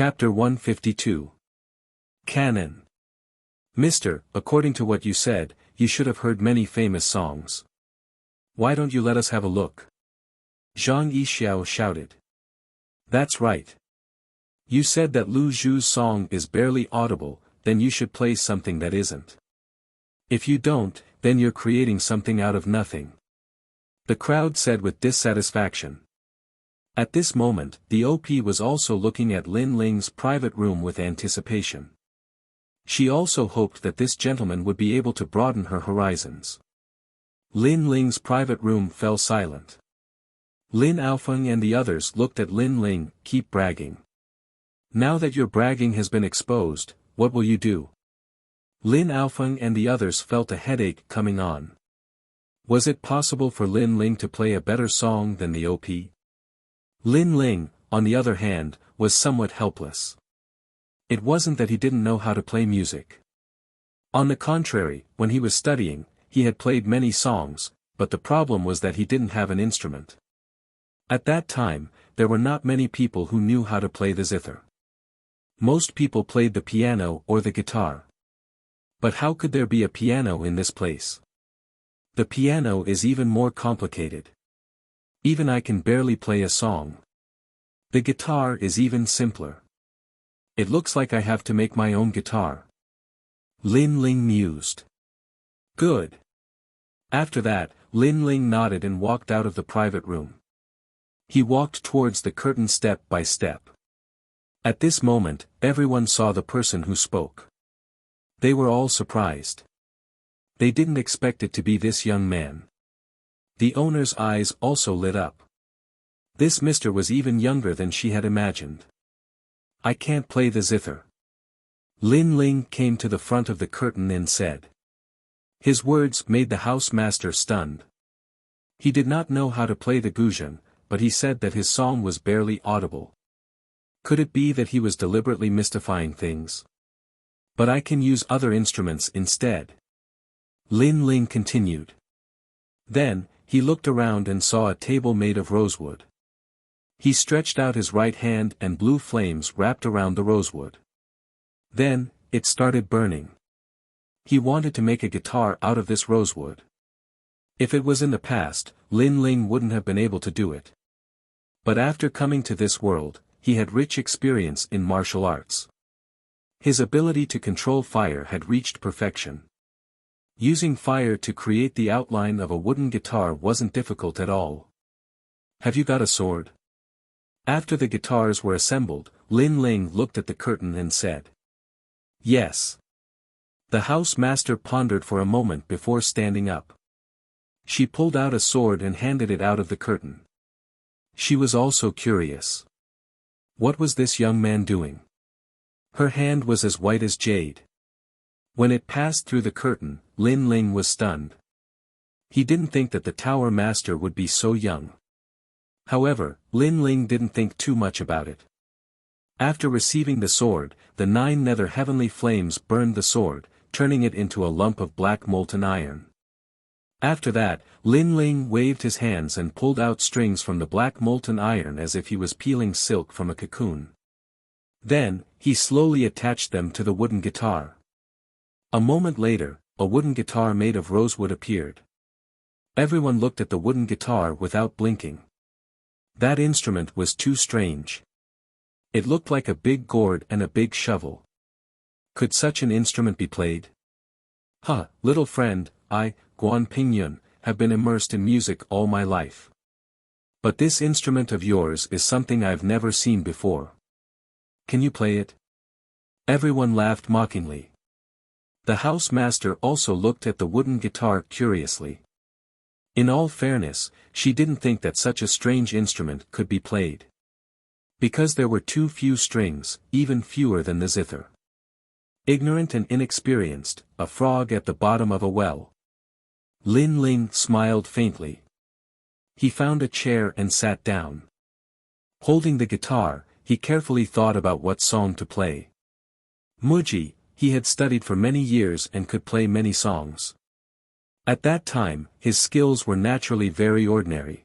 Chapter 152. Canon. Mister, according to what you said, you should have heard many famous songs. Why don't you let us have a look? Zhang Yixiao shouted. That's right. You said that Lu Zhu's song is barely audible, then you should play something that isn't. If you don't, then you're creating something out of nothing. The crowd said with dissatisfaction. At this moment, the OP was also looking at Lin Ling's private room with anticipation. She also hoped that this gentleman would be able to broaden her horizons. Lin Ling's private room fell silent. Lin Aofeng and the others looked at Lin Ling. Keep bragging. Now that your bragging has been exposed, what will you do? Lin Aofeng and the others felt a headache coming on. Was it possible for Lin Ling to play a better song than the OP? Lin Ling, on the other hand, was somewhat helpless. It wasn't that he didn't know how to play music. On the contrary, when he was studying, he had played many songs, but the problem was that he didn't have an instrument. At that time, there were not many people who knew how to play the zither. Most people played the piano or the guitar. But how could there be a piano in this place? The piano is even more complicated. Even I can barely play a song. The guitar is even simpler. It looks like I have to make my own guitar. Lin Ling mused. Good. After that, Lin Ling nodded and walked out of the private room. He walked towards the curtain step by step. At this moment, everyone saw the person who spoke. They were all surprised. They didn't expect it to be this young man. The owner's eyes also lit up. This mister was even younger than she had imagined. I can't play the zither. Lin Ling came to the front of the curtain and said. His words made the housemaster stunned. He did not know how to play the guzheng, but he said that his song was barely audible. Could it be that he was deliberately mystifying things? But I can use other instruments instead. Lin Ling continued. Then, he looked around and saw a table made of rosewood. He stretched out his right hand and blue flames wrapped around the rosewood. Then, it started burning. He wanted to make a guitar out of this rosewood. If it was in the past, Lin Ling wouldn't have been able to do it. But after coming to this world, he had rich experience in martial arts. His ability to control fire had reached perfection. Using fire to create the outline of a wooden guitar wasn't difficult at all. Have you got a sword? After the guitars were assembled, Lin Ling looked at the curtain and said. Yes. The housemaster pondered for a moment before standing up. She pulled out a sword and handed it out of the curtain. She was also curious. What was this young man doing? Her hand was as white as jade. When it passed through the curtain, Lin Ling was stunned. He didn't think that the tower master would be so young. However, Lin Ling didn't think too much about it. After receiving the sword, the 9 nether heavenly flames burned the sword, turning it into a lump of black molten iron. After that, Lin Ling waved his hands and pulled out strings from the black molten iron as if he was peeling silk from a cocoon. Then, he slowly attached them to the wooden guitar. A moment later, a wooden guitar made of rosewood appeared. Everyone looked at the wooden guitar without blinking. That instrument was too strange. It looked like a big gourd and a big shovel. Could such an instrument be played? Little friend, I, Guan Pingyun, have been immersed in music all my life. But this instrument of yours is something I've never seen before. Can you play it? Everyone laughed mockingly. The housemaster also looked at the wooden guitar curiously. In all fairness, she didn't think that such a strange instrument could be played. Because there were too few strings, even fewer than the zither. Ignorant and inexperienced, a frog at the bottom of a well. Lin Ling smiled faintly. He found a chair and sat down. Holding the guitar, he carefully thought about what song to play. Muji, he had studied for many years and could play many songs. At that time, his skills were naturally very ordinary.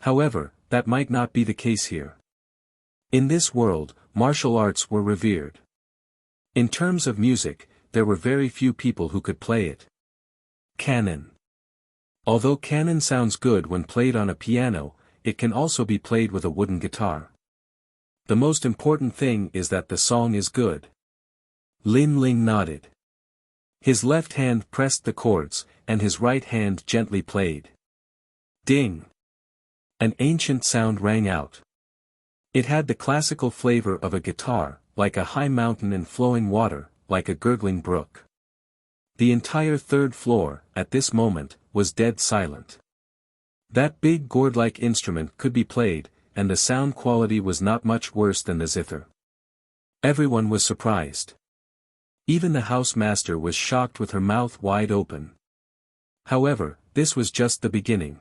However, that might not be the case here. In this world, martial arts were revered. In terms of music, there were very few people who could play it. Canon. Although canon sounds good when played on a piano, it can also be played with a wooden guitar. The most important thing is that the song is good. Lin Ling nodded. His left hand pressed the chords, and his right hand gently played. Ding! An ancient sound rang out. It had the classical flavor of a guitar, like a high mountain and flowing water, like a gurgling brook. The entire third floor, at this moment, was dead silent. That big gourd-like instrument could be played, and the sound quality was not much worse than the zither. Everyone was surprised. Even the housemaster was shocked with her mouth wide open. However, this was just the beginning.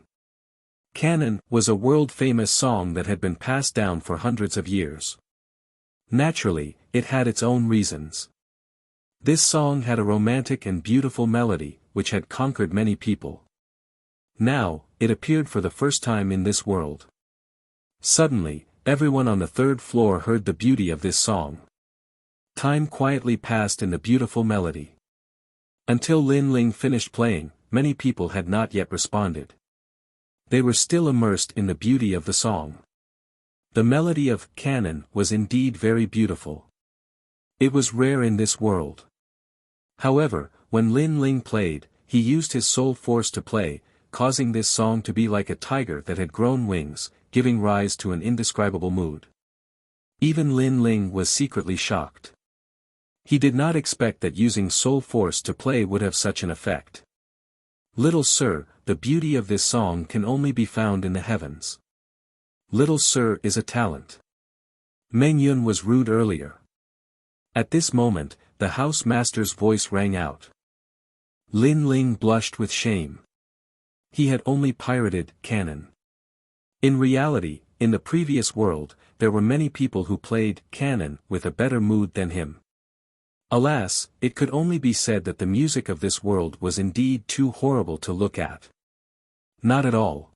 Canon was a world-famous song that had been passed down for hundreds of years. Naturally, it had its own reasons. This song had a romantic and beautiful melody, which had conquered many people. Now, it appeared for the first time in this world. Suddenly, everyone on the third floor heard the beauty of this song. Time quietly passed in the beautiful melody. Until Lin Ling finished playing, many people had not yet responded. They were still immersed in the beauty of the song. The melody of Canon was indeed very beautiful. It was rare in this world. However, when Lin Ling played, he used his soul force to play, causing this song to be like a tiger that had grown wings, giving rise to an indescribable mood. Even Lin Ling was secretly shocked. He did not expect that using soul force to play would have such an effect. Little sir, the beauty of this song can only be found in the heavens. Little sir is a talent. Meng Yun was rude earlier. At this moment, the housemaster's voice rang out. Lin Ling blushed with shame. He had only pirated Canon. In reality, in the previous world, there were many people who played Canon with a better mood than him. Alas, it could only be said that the music of this world was indeed too horrible to look at. Not at all.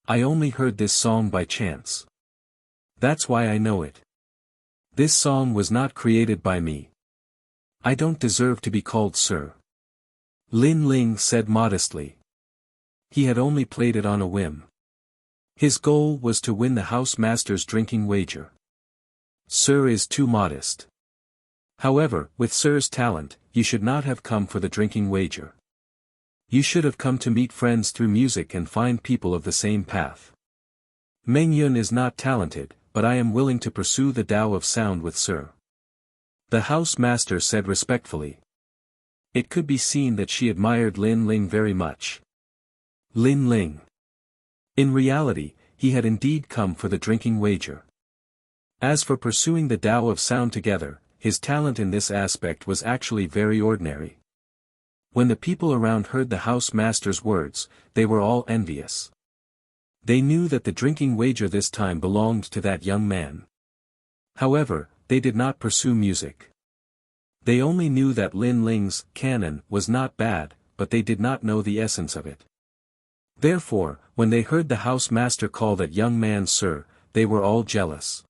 I only heard this song by chance. That's why I know it. This song was not created by me. I don't deserve to be called sir. Lin Ling said modestly. He had only played it on a whim. His goal was to win the housemaster's drinking wager. Sir is too modest. However, with sir's talent, you should not have come for the drinking wager. You should have come to meet friends through music and find people of the same path. Meng Yun is not talented, but I am willing to pursue the Tao of sound with sir. The housemaster said respectfully. It could be seen that she admired Lin Ling very much. Lin Ling. In reality, he had indeed come for the drinking wager. As for pursuing the Tao of sound together, his talent in this aspect was actually very ordinary. When the people around heard the housemaster's words, they were all envious. They knew that the drinking wager this time belonged to that young man. However, they did not pursue music. They only knew that Lin Ling's canon was not bad, but they did not know the essence of it. Therefore, when they heard the housemaster call that young man sir, they were all jealous.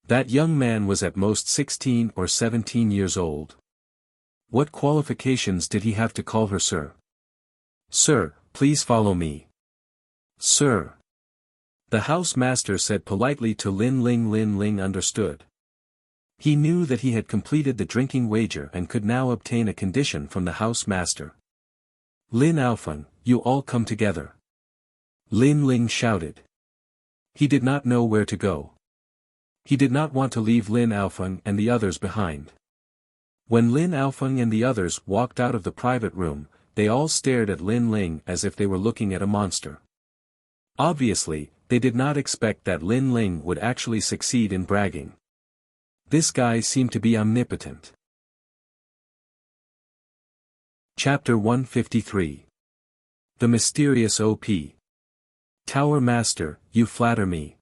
That young man was at most 16 or 17 years old. What qualifications did he have to call her sir? Sir, please follow me. Sir. The housemaster said politely to Lin Ling. Lin Ling understood. He knew that he had completed the drinking wager and could now obtain a condition from the housemaster. Lin Aofeng, you all come together. Lin Ling shouted. He did not know where to go. He did not want to leave Lin Aofeng and the others behind. When Lin Aofeng and the others walked out of the private room, they all stared at Lin Ling as if they were looking at a monster. Obviously, they did not expect that Lin Ling would actually succeed in bragging. This guy seemed to be omnipotent. Chapter 153. The Mysterious O.P. Tower Master, you flatter me.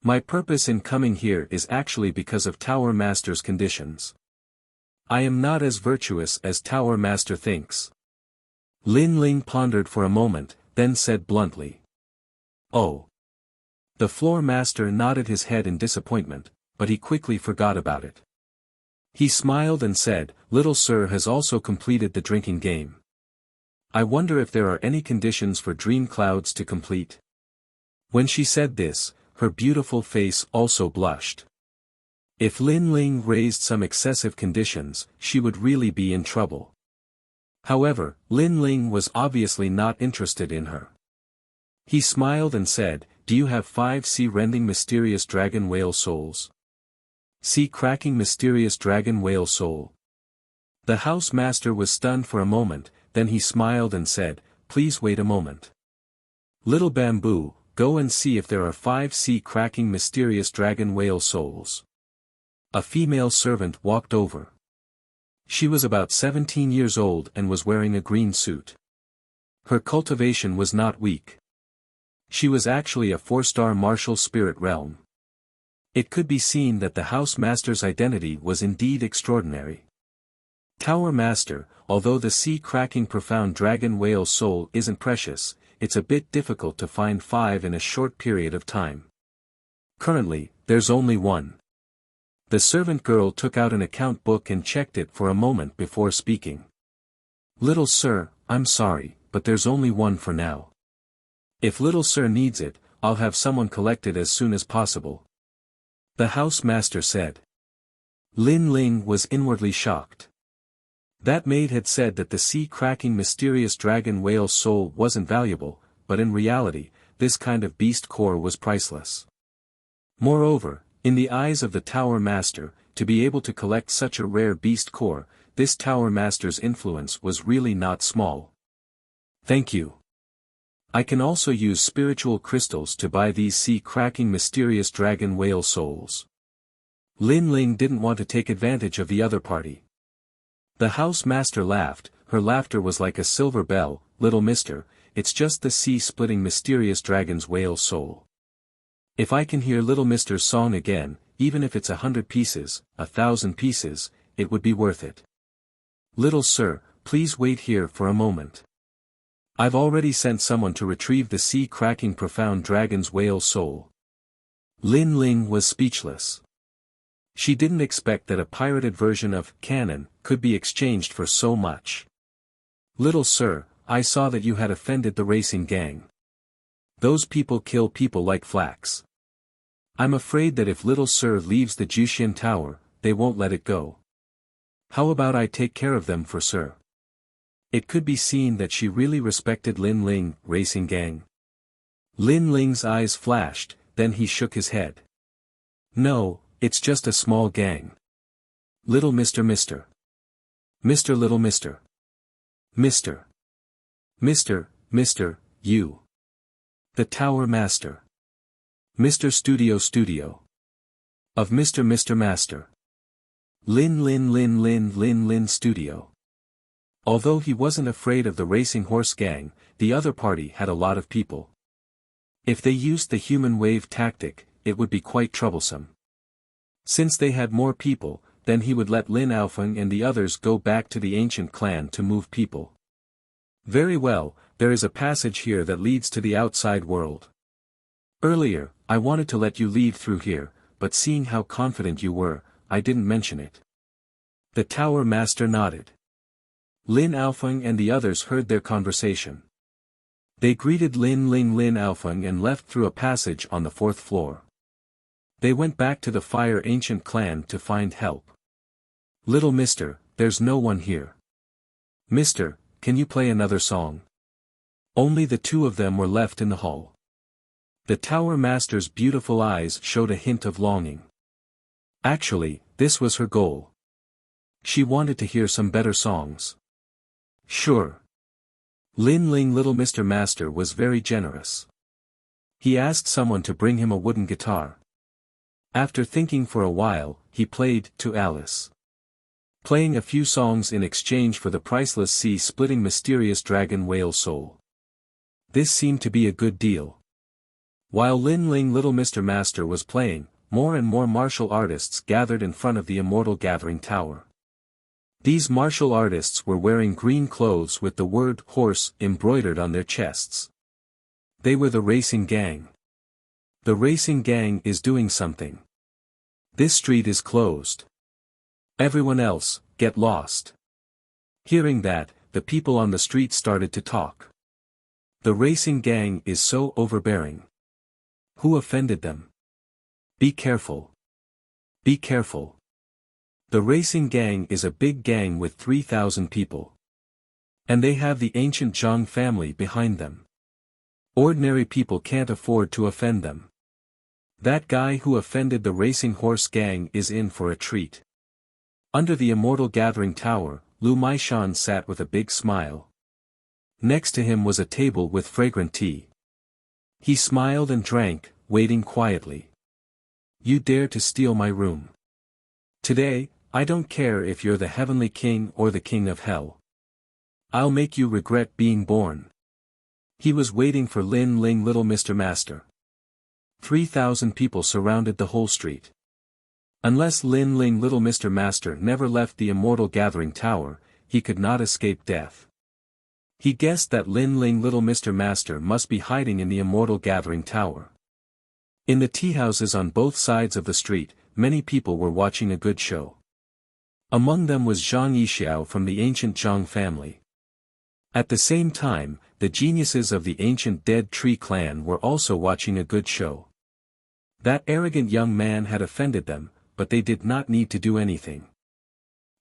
My purpose in coming here is actually because of Tower Master's conditions. I am not as virtuous as Tower Master thinks. Lin Ling pondered for a moment, then said bluntly. Oh. The floor master nodded his head in disappointment, but he quickly forgot about it. He smiled and said, "Little Sir has also completed the drinking game. I wonder if there are any conditions for dream clouds to complete." When she said this, her beautiful face also blushed. If Lin Ling raised some excessive conditions, she would really be in trouble. However, Lin Ling was obviously not interested in her. He smiled and said, "Do you have 5 sea-rending mysterious dragon whale souls? Sea-cracking mysterious dragon whale soul." The house master was stunned for a moment, then he smiled and said, "Please wait a moment. Little Bamboo, go and see if there are 5 sea-cracking mysterious dragon whale souls." A female servant walked over. She was about 17 years old and was wearing a green suit. Her cultivation was not weak. She was actually a 4-star martial spirit realm. It could be seen that the house master's identity was indeed extraordinary. Tower Master, although the sea-cracking profound dragon whale soul isn't precious, it's a bit difficult to find 5 in a short period of time. Currently, there's only 1. The servant girl took out an account book and checked it for a moment before speaking. "Little Sir, I'm sorry, but there's only 1 for now. If Little Sir needs it, I'll have someone collect it as soon as possible," the house master said. Lin Ling was inwardly shocked. That maid had said that the sea-cracking mysterious dragon whale soul wasn't valuable, but in reality, this kind of beast core was priceless. Moreover, in the eyes of the Tower Master, to be able to collect such a rare beast core, this Tower Master's influence was really not small. "Thank you. I can also use spiritual crystals to buy these sea-cracking mysterious dragon whale souls." Lin Ling didn't want to take advantage of the other party. The house master laughed, her laughter was like a silver bell. "Little mister, it's just the sea-splitting mysterious dragon's whale soul. If I can hear little mister's song again, even if it's 100 pieces, 1,000 pieces, it would be worth it. Little Sir, please wait here for a moment. I've already sent someone to retrieve the sea-cracking profound dragon's whale soul." Lin Ling was speechless. She didn't expect that a pirated version of Canon could be exchanged for so much. "Little Sir, I saw that you had offended the racing gang. Those people kill people like flax. I'm afraid that if Little Sir leaves the Jushin Tower, they won't let it go. How about I take care of them for Sir?" It could be seen that she really respected Lin Ling, racing gang. Lin Ling's eyes flashed, then he shook his head. "No, it's just a small gang. Little Mr. Mr. Mr. Little Mr. Mr. Mr. You. The Tower Master. Mr. Studio. Of Mr. Master. Lin Studio." Although he wasn't afraid of the racing horse gang, the other party had a lot of people. If they used the human wave tactic, it would be quite troublesome. Since they had more people, then he would let Lin Aofeng and the others go back to the ancient clan to move people. "Very well, there is a passage here that leads to the outside world. Earlier, I wanted to let you leave through here, but seeing how confident you were, I didn't mention it." The Tower Master nodded. Lin Aofeng and the others heard their conversation. They greeted Lin Aofeng and left through a passage on the 4th floor. They went back to the Fire Ancient Clan to find help. "Little mister, there's no one here. Mister, can you play another song?" Only the 2 of them were left in the hall. The Tower Master's beautiful eyes showed a hint of longing. Actually, this was her goal. She wanted to hear some better songs. "Sure." Lin Ling Little Mr. Master was very generous. He asked someone to bring him a wooden guitar. After thinking for a while, he played To Alice, playing a few songs in exchange for the priceless sea-splitting mysterious dragon whale soul. This seemed to be a good deal. While Lin Ling Little Mr. Master was playing, more and more martial artists gathered in front of the Immortal Gathering Tower. These martial artists were wearing green clothes with the word horse embroidered on their chests. They were the racing gang. The racing gang is doing something. This street is closed. Everyone else, get lost. Hearing that, the people on the street started to talk. The racing gang is so overbearing. Who offended them? Be careful. Be careful. The racing gang is a big gang with 3,000 people. And they have the ancient Zhang family behind them. Ordinary people can't afford to offend them. That guy who offended the racing horse gang is in for a treat. Under the immortal gathering tower, Lu Maishan sat with a big smile. Next to him was a table with fragrant tea. He smiled and drank, waiting quietly. You dare to steal my room. Today, I don't care if you're the heavenly king or the king of hell. I'll make you regret being born. He was waiting for Lin Ling, little Mr. Master. 3,000 people surrounded the whole street. Unless Lin Ling, little Mr. Master, never left the immortal gathering tower, he could not escape death. He guessed that Lin Ling, little Mr. Master, must be hiding in the immortal gathering tower. In the tea houses on both sides of the street, many people were watching a good show. Among them was Zhang Yixiao from the ancient Zhang family. At the same time, the geniuses of the ancient Dead Tree clan were also watching a good show. That arrogant young man had offended them, but they did not need to do anything.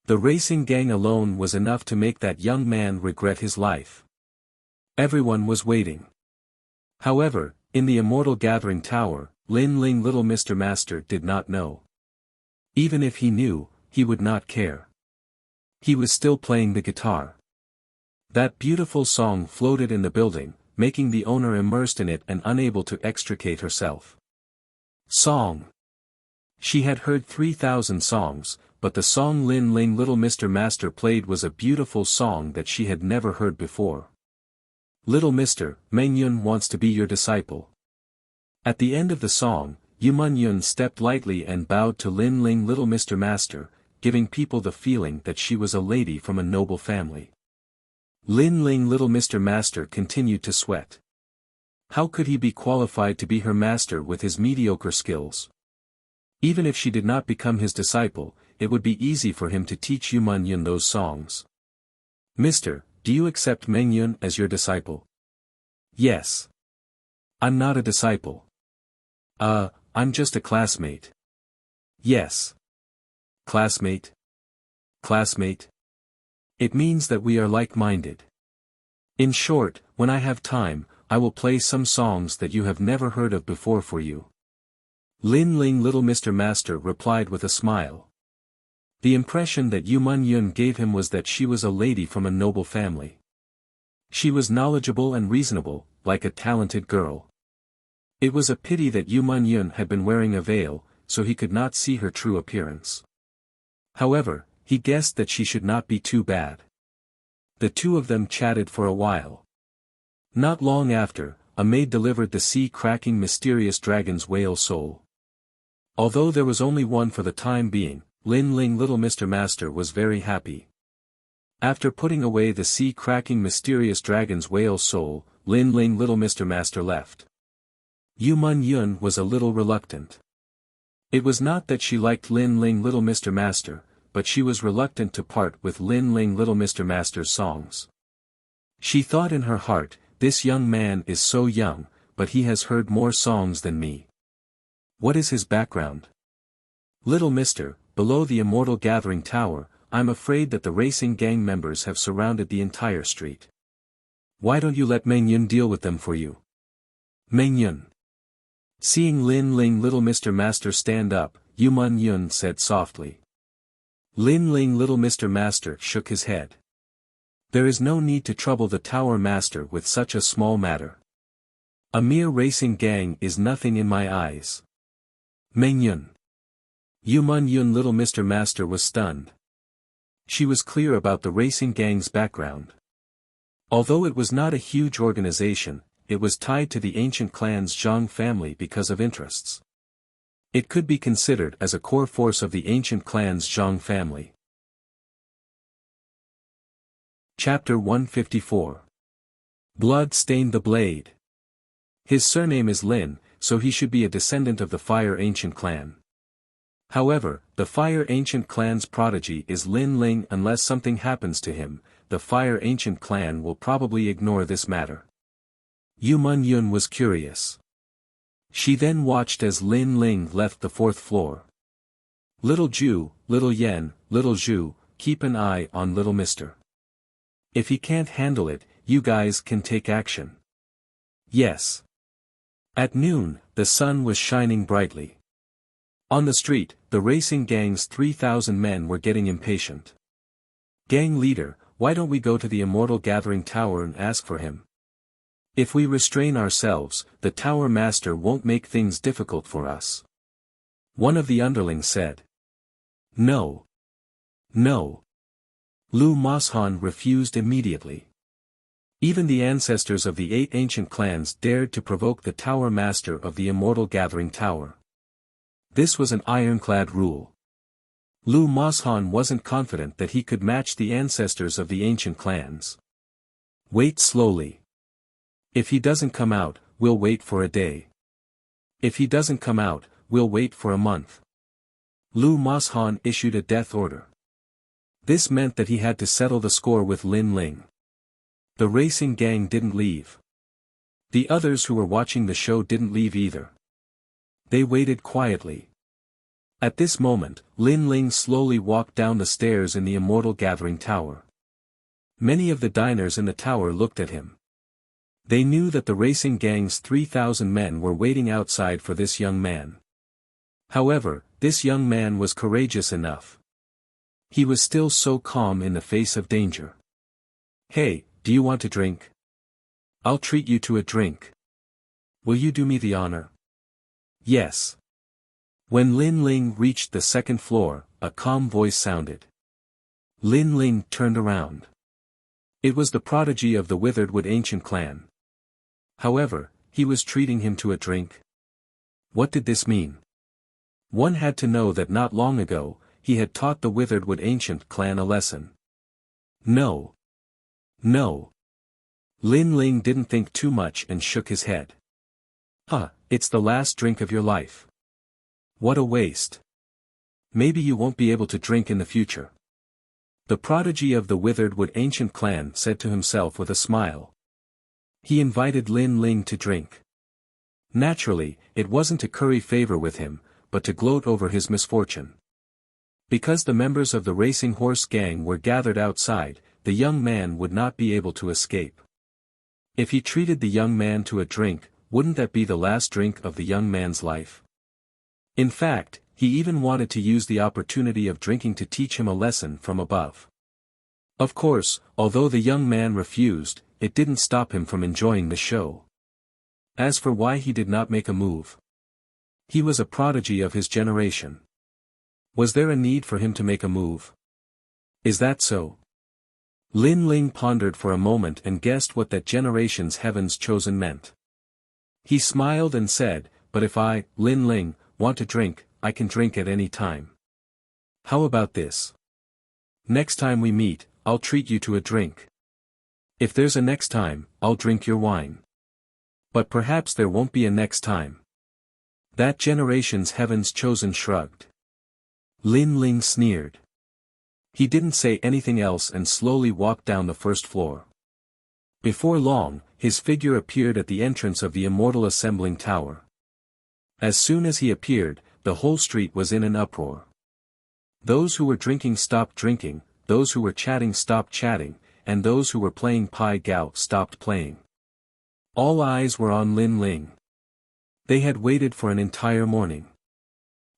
The racing gang alone was enough to make that young man regret his life. Everyone was waiting. However, in the immortal gathering tower, Lin Ling, little Mr. Master, did not know. Even if he knew, he would not care. He was still playing the guitar. That beautiful song floated in the building, making the owner immersed in it and unable to extricate herself. Song. She had heard 3,000 songs, but the song Lin Ling, little Mr. Master, played was a beautiful song that she had never heard before. Little Mr. Meng Yun wants to be your disciple. At the end of the song, Yu Mun Yun stepped lightly and bowed to Lin Ling, little Mr. Master, giving people the feeling that she was a lady from a noble family. Lin Ling, little Mr. Master, continued to sweat. How could he be qualified to be her master with his mediocre skills? Even if she did not become his disciple, it would be easy for him to teach Yu Mun Yun those songs. Mister, do you accept Meng Yun as your disciple? Yes. I'm not a disciple. I'm just a classmate. Yes. Classmate? Classmate? It means that we are like-minded. In short, when I have time, I will play some songs that you have never heard of before for you. Lin Ling, little Mr. Master, replied with a smile. The impression that Yu Mun Yun gave him was that she was a lady from a noble family. She was knowledgeable and reasonable, like a talented girl. It was a pity that Yu Mun Yun had been wearing a veil, so he could not see her true appearance. However, he guessed that she should not be too bad. The two of them chatted for a while. Not long after, a maid delivered the sea-cracking mysterious dragon's whale soul. Although there was only one for the time being, Lin Ling, little Mr. Master, was very happy. After putting away the sea-cracking mysterious dragon's whale soul, Lin Ling, little Mr. Master, left. Yu Mun Yun was a little reluctant. It was not that she liked Lin Ling, little Mr. Master, but she was reluctant to part with Lin Ling, little Mr. Master's songs. She thought in her heart, this young man is so young, but he has heard more songs than me. What is his background? Little Mister, below the immortal gathering tower, I'm afraid that the racing gang members have surrounded the entire street. Why don't you let Meng Yun deal with them for you? Meng Yun. Seeing Lin Ling, little Mr. Master, stand up, Yu Mun Yun said softly. Lin Ling, little Mr. Master, shook his head. There is no need to trouble the Tower Master with such a small matter. A mere racing gang is nothing in my eyes. Meng Yun. Yu Mun Yun, little Mr. Master, was stunned. She was clear about the racing gang's background. Although it was not a huge organization, it was tied to the ancient clan's Zhang family because of interests. It could be considered as a core force of the ancient clan's Zhang family. Chapter 154. Blood stained the blade. His surname is Lin, so he should be a descendant of the Fire Ancient clan. However, the Fire Ancient Clan's prodigy is Lin Ling. Unless something happens to him, the Fire Ancient Clan will probably ignore this matter. Yu Mun Yun was curious. She then watched as Lin Ling left the 4th floor. Little Ju, Little Yen, Little Zhu, keep an eye on Little Mister. If he can't handle it, you guys can take action. Yes. At noon, the sun was shining brightly. On the street, the racing gang's 3,000 men were getting impatient. Gang leader, why don't we go to the Immortal Gathering Tower and ask for him? If we restrain ourselves, the Tower Master won't make things difficult for us. One of the underlings said. No. No. Lu Moshan refused immediately. Even the ancestors of the 8 ancient clans dared to provoke the Tower Master of the Immortal Gathering Tower. This was an ironclad rule. Lu Moshan wasn't confident that he could match the ancestors of the ancient clans. Wait slowly. If he doesn't come out, we'll wait for a day. If he doesn't come out, we'll wait for a month. Lu Moshan issued a death order. This meant that he had to settle the score with Lin Ling. The racing gang didn't leave. The others who were watching the show didn't leave either. They waited quietly. At this moment, Lin Ling slowly walked down the stairs in the Immortal Gathering Tower. Many of the diners in the tower looked at him. They knew that the racing gang's 3,000 men were waiting outside for this young man. However, this young man was courageous enough. He was still so calm in the face of danger. Hey, do you want a drink? I'll treat you to a drink. Will you do me the honor? Yes. When Lin Ling reached the 2nd floor, a calm voice sounded. Lin Ling turned around. It was the prodigy of the Witheredwood Ancient Clan. However, he was treating him to a drink. What did this mean? One had to know that not long ago, he had taught the Witheredwood Ancient Clan a lesson. No. No. Lin Ling didn't think too much and shook his head. It's the last drink of your life. What a waste. Maybe you won't be able to drink in the future. The prodigy of the Witheredwood Ancient Clan said to himself with a smile. He invited Lin Ling to drink. Naturally, it wasn't to curry favor with him, but to gloat over his misfortune. Because the members of the racing horse gang were gathered outside, the young man would not be able to escape. If he treated the young man to a drink, wouldn't that be the last drink of the young man's life? In fact, he even wanted to use the opportunity of drinking to teach him a lesson from above. Of course, although the young man refused, it didn't stop him from enjoying the show. As for why he did not make a move. He was a prodigy of his generation. Was there a need for him to make a move? Is that so? Lin Ling pondered for a moment and guessed what that generation's heaven's chosen meant. He smiled and said, but if I, Lin Ling, want to drink, I can drink at any time. How about this? Next time we meet, I'll treat you to a drink. If there's a next time, I'll drink your wine. But perhaps there won't be a next time. That generation's heaven's chosen shrugged. Lin Ling sneered. He didn't say anything else and slowly walked down the 1st floor. Before long, his figure appeared at the entrance of the Immortal Assembling Tower. As soon as he appeared, the whole street was in an uproar. Those who were drinking stopped drinking, those who were chatting stopped chatting, and those who were playing Pai Gao stopped playing. All eyes were on Lin Ling. They had waited for an entire morning.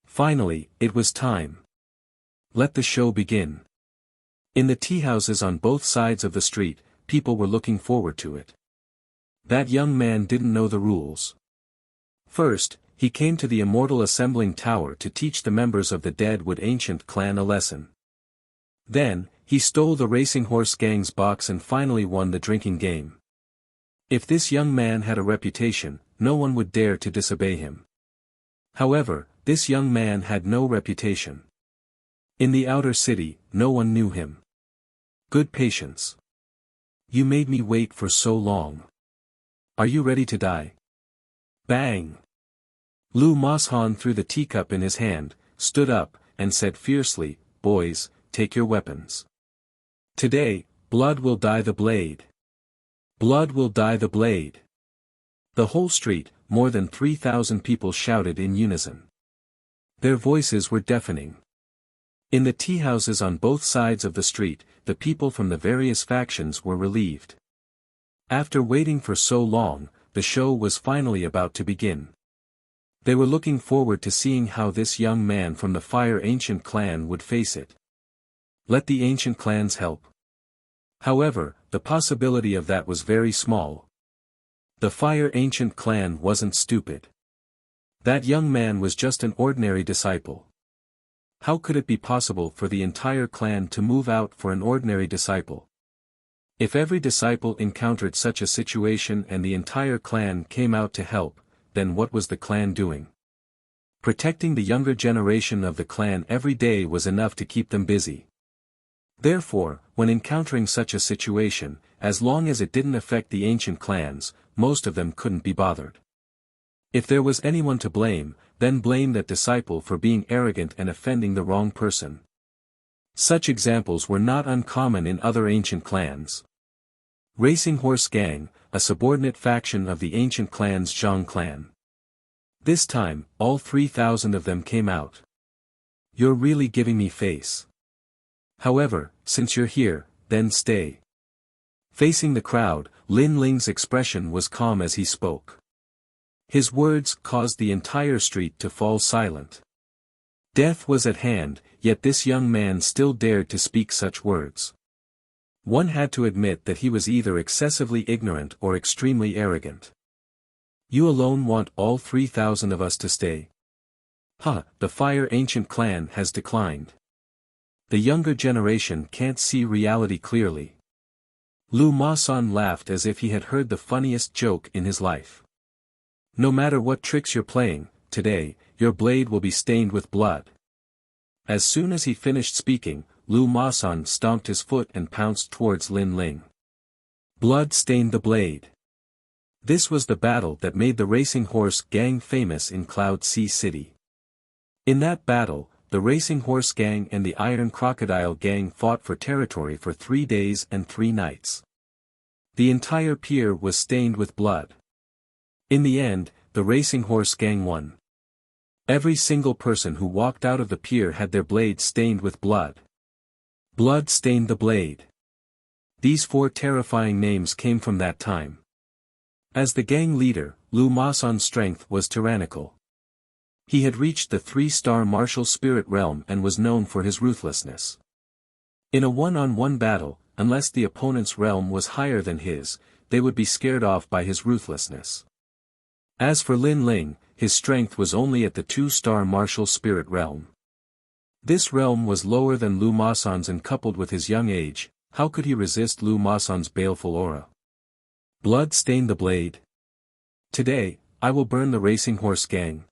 Finally, it was time. Let the show begin. In the teahouses on both sides of the street, people were looking forward to it. That young man didn't know the rules. First, he came to the Immortal Assembling Tower to teach the members of the Deadwood Ancient Clan a lesson. Then, he stole the racing horse gang's box and finally won the drinking game. If this young man had a reputation, no one would dare to disobey him. However, this young man had no reputation. In the outer city, no one knew him. Good patience. You made me wait for so long. Are you ready to die? Bang! Lu Moshan threw the teacup in his hand, stood up, and said fiercely, "Boys, take your weapons. Today, blood will dye the blade. Blood will dye the blade." The whole street, more than 3,000 people shouted in unison. Their voices were deafening. In the tea houses on both sides of the street, the people from the various factions were relieved. After waiting for so long, the show was finally about to begin. They were looking forward to seeing how this young man from the Fire Ancient clan would face it. Let the ancient clans help. However, the possibility of that was very small. The Fire Ancient clan wasn't stupid. That young man was just an ordinary disciple. How could it be possible for the entire clan to move out for an ordinary disciple? If every disciple encountered such a situation and the entire clan came out to help, then what was the clan doing? Protecting the younger generation of the clan every day was enough to keep them busy. Therefore, when encountering such a situation, as long as it didn't affect the ancient clans, most of them couldn't be bothered. If there was anyone to blame, then blame that disciple for being arrogant and offending the wrong person. Such examples were not uncommon in other ancient clans. Racing Horse Gang, a subordinate faction of the ancient clan's Zhang clan. This time, all 3,000 of them came out. "You're really giving me face. However, since you're here, then stay." Facing the crowd, Lin Ling's expression was calm as he spoke. His words caused the entire street to fall silent. Death was at hand, yet this young man still dared to speak such words. One had to admit that he was either excessively ignorant or extremely arrogant. "You alone want all 3,000 of us to stay? The Fire Ancient clan has declined. The younger generation can't see reality clearly." Lu Masan laughed as if he had heard the funniest joke in his life. "No matter what tricks you're playing, today, your blade will be stained with blood." As soon as he finished speaking, Lu Masan stomped his foot and pounced towards Lin Ling. Blood stained the blade. This was the battle that made the Racing Horse Gang famous in Cloud Sea City. In that battle, the Racing Horse Gang and the Iron Crocodile Gang fought for territory for 3 days and 3 nights. The entire pier was stained with blood. In the end, the Racing Horse Gang won. Every single person who walked out of the pier had their blade stained with blood. Blood stained the blade. These 4 terrifying names came from that time. As the gang leader, Lu Masan's strength was tyrannical. He had reached the 3-star martial spirit realm and was known for his ruthlessness. In a one-on-one battle, unless the opponent's realm was higher than his, they would be scared off by his ruthlessness. As for Lin Ling, his strength was only at the 2-star martial spirit realm. This realm was lower than Lu Masan's, and coupled with his young age, how could he resist Lu Masan's baleful aura? Blood stained the blade. "Today, I will burn the Racing Horse Gang."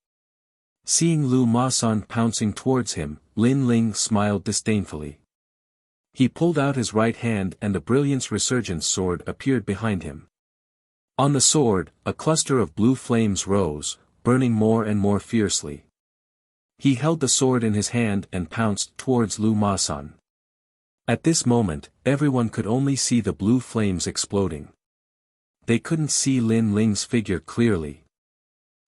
Seeing Lu Masan pouncing towards him, Lin Ling smiled disdainfully. He pulled out his right hand and the Brilliance Resurgence sword appeared behind him. On the sword, a cluster of blue flames rose, burning more and more fiercely. He held the sword in his hand and pounced towards Lu Masan. At this moment, everyone could only see the blue flames exploding. They couldn't see Lin Ling's figure clearly.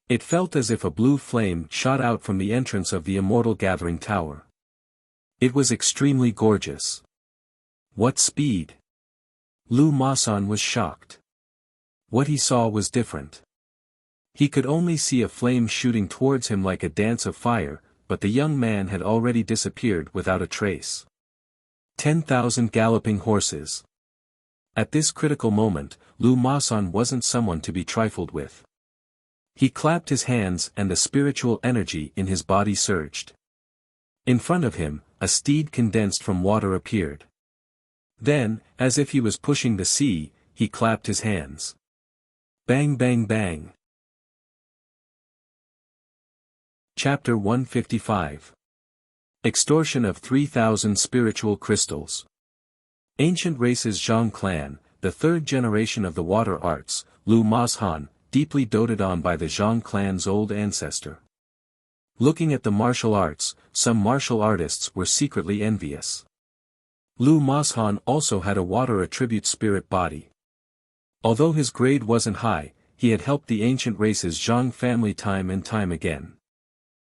It felt as if a blue flame shot out from the entrance of the Immortal Gathering Tower. It was extremely gorgeous. What speed! Lu Masan was shocked. What he saw was different. He could only see a flame shooting towards him like a dance of fire, but the young man had already disappeared without a trace. 10,000 galloping horses. At this critical moment, Lu Masan wasn't someone to be trifled with. He clapped his hands and the spiritual energy in his body surged. In front of him, a steed condensed from water appeared. Then, as if he was pushing the sea, he clapped his hands. Bang bang bang. Chapter 155. Extortion of 3,000 Spiritual Crystals. Ancient Races Zhang clan, the 3rd generation of the water arts, Lu Masan, deeply doted on by the Zhang clan's old ancestor. Looking at the martial arts, some martial artists were secretly envious. Lu Moshan also had a water attribute spirit body. Although his grade wasn't high, he had helped the ancient race's Zhang family time and time again.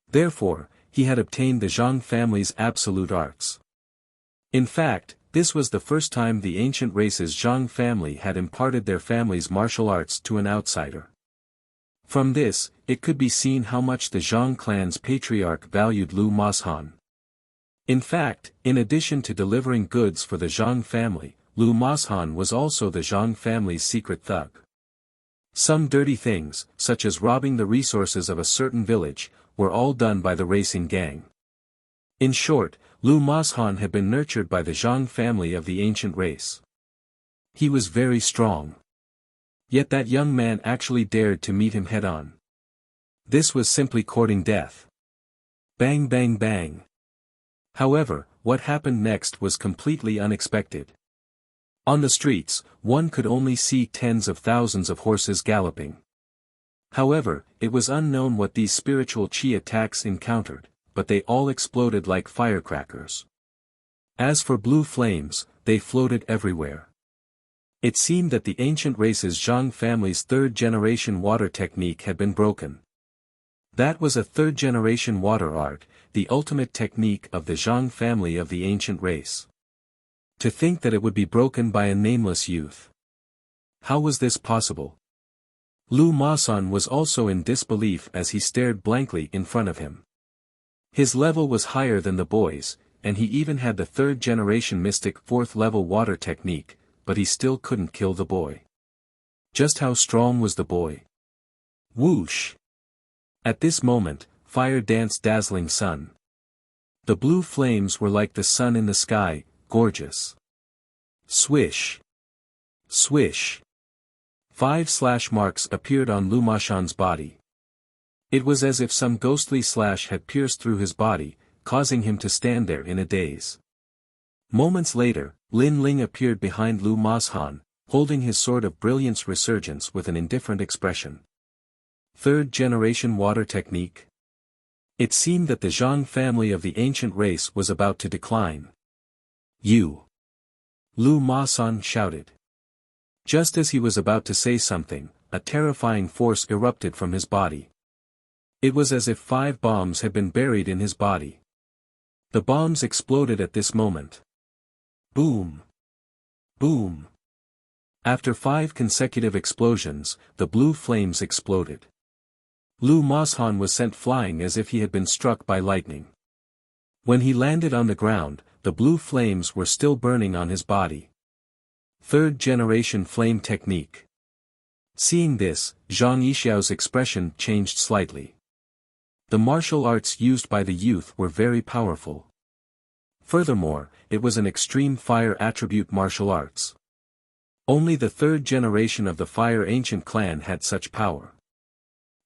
Therefore, he had obtained the Zhang family's absolute arts. In fact, this was the first time the ancient race's Zhang family had imparted their family's martial arts to an outsider. From this, it could be seen how much the Zhang clan's patriarch valued Lu Moshan. In fact, in addition to delivering goods for the Zhang family, Lu Moshan was also the Zhang family's secret thug. Some dirty things, such as robbing the resources of a certain village, were all done by the racing gang. In short, Lu Moshan had been nurtured by the Zhang family of the ancient race. He was very strong. Yet that young man actually dared to meet him head-on. This was simply courting death. Bang bang bang. However, what happened next was completely unexpected. On the streets, one could only see tens of thousands of horses galloping. However, it was unknown what these spiritual chi attacks encountered, but they all exploded like firecrackers. As for blue flames, they floated everywhere. It seemed that the ancient race's Zhang family's third-generation water technique had been broken. That was a third-generation water art, the ultimate technique of the Zhang family of the ancient race. To think that it would be broken by a nameless youth. How was this possible? Lu Moshan was also in disbelief as he stared blankly in front of him. His level was higher than the boy's, and he even had the third-generation mystic fourth-level water technique, but he still couldn't kill the boy. Just how strong was the boy? Whoosh! At this moment, fire danced dazzling sun. The blue flames were like the sun in the sky, gorgeous. Swish! Swish! 5 slash marks appeared on Lu Moshan's body. It was as if some ghostly slash had pierced through his body, causing him to stand there in a daze. Moments later, Lin Ling appeared behind Lu Moshan, holding his sword of brilliance resurgence with an indifferent expression. Third-generation water technique? It seemed that the Zhang family of the ancient race was about to decline. You! Lu Moshan shouted. Just as he was about to say something, a terrifying force erupted from his body. It was as if 5 bombs had been buried in his body. The bombs exploded at this moment. Boom! Boom! After 5 consecutive explosions, the blue flames exploded. Lu Moshan was sent flying as if he had been struck by lightning. When he landed on the ground, the blue flames were still burning on his body. Third-generation flame technique. Seeing this, Zhang Yixiao's expression changed slightly. The martial arts used by the youth were very powerful. Furthermore, it was an extreme fire attribute martial arts. Only the third generation of the Fire Ancient clan had such power.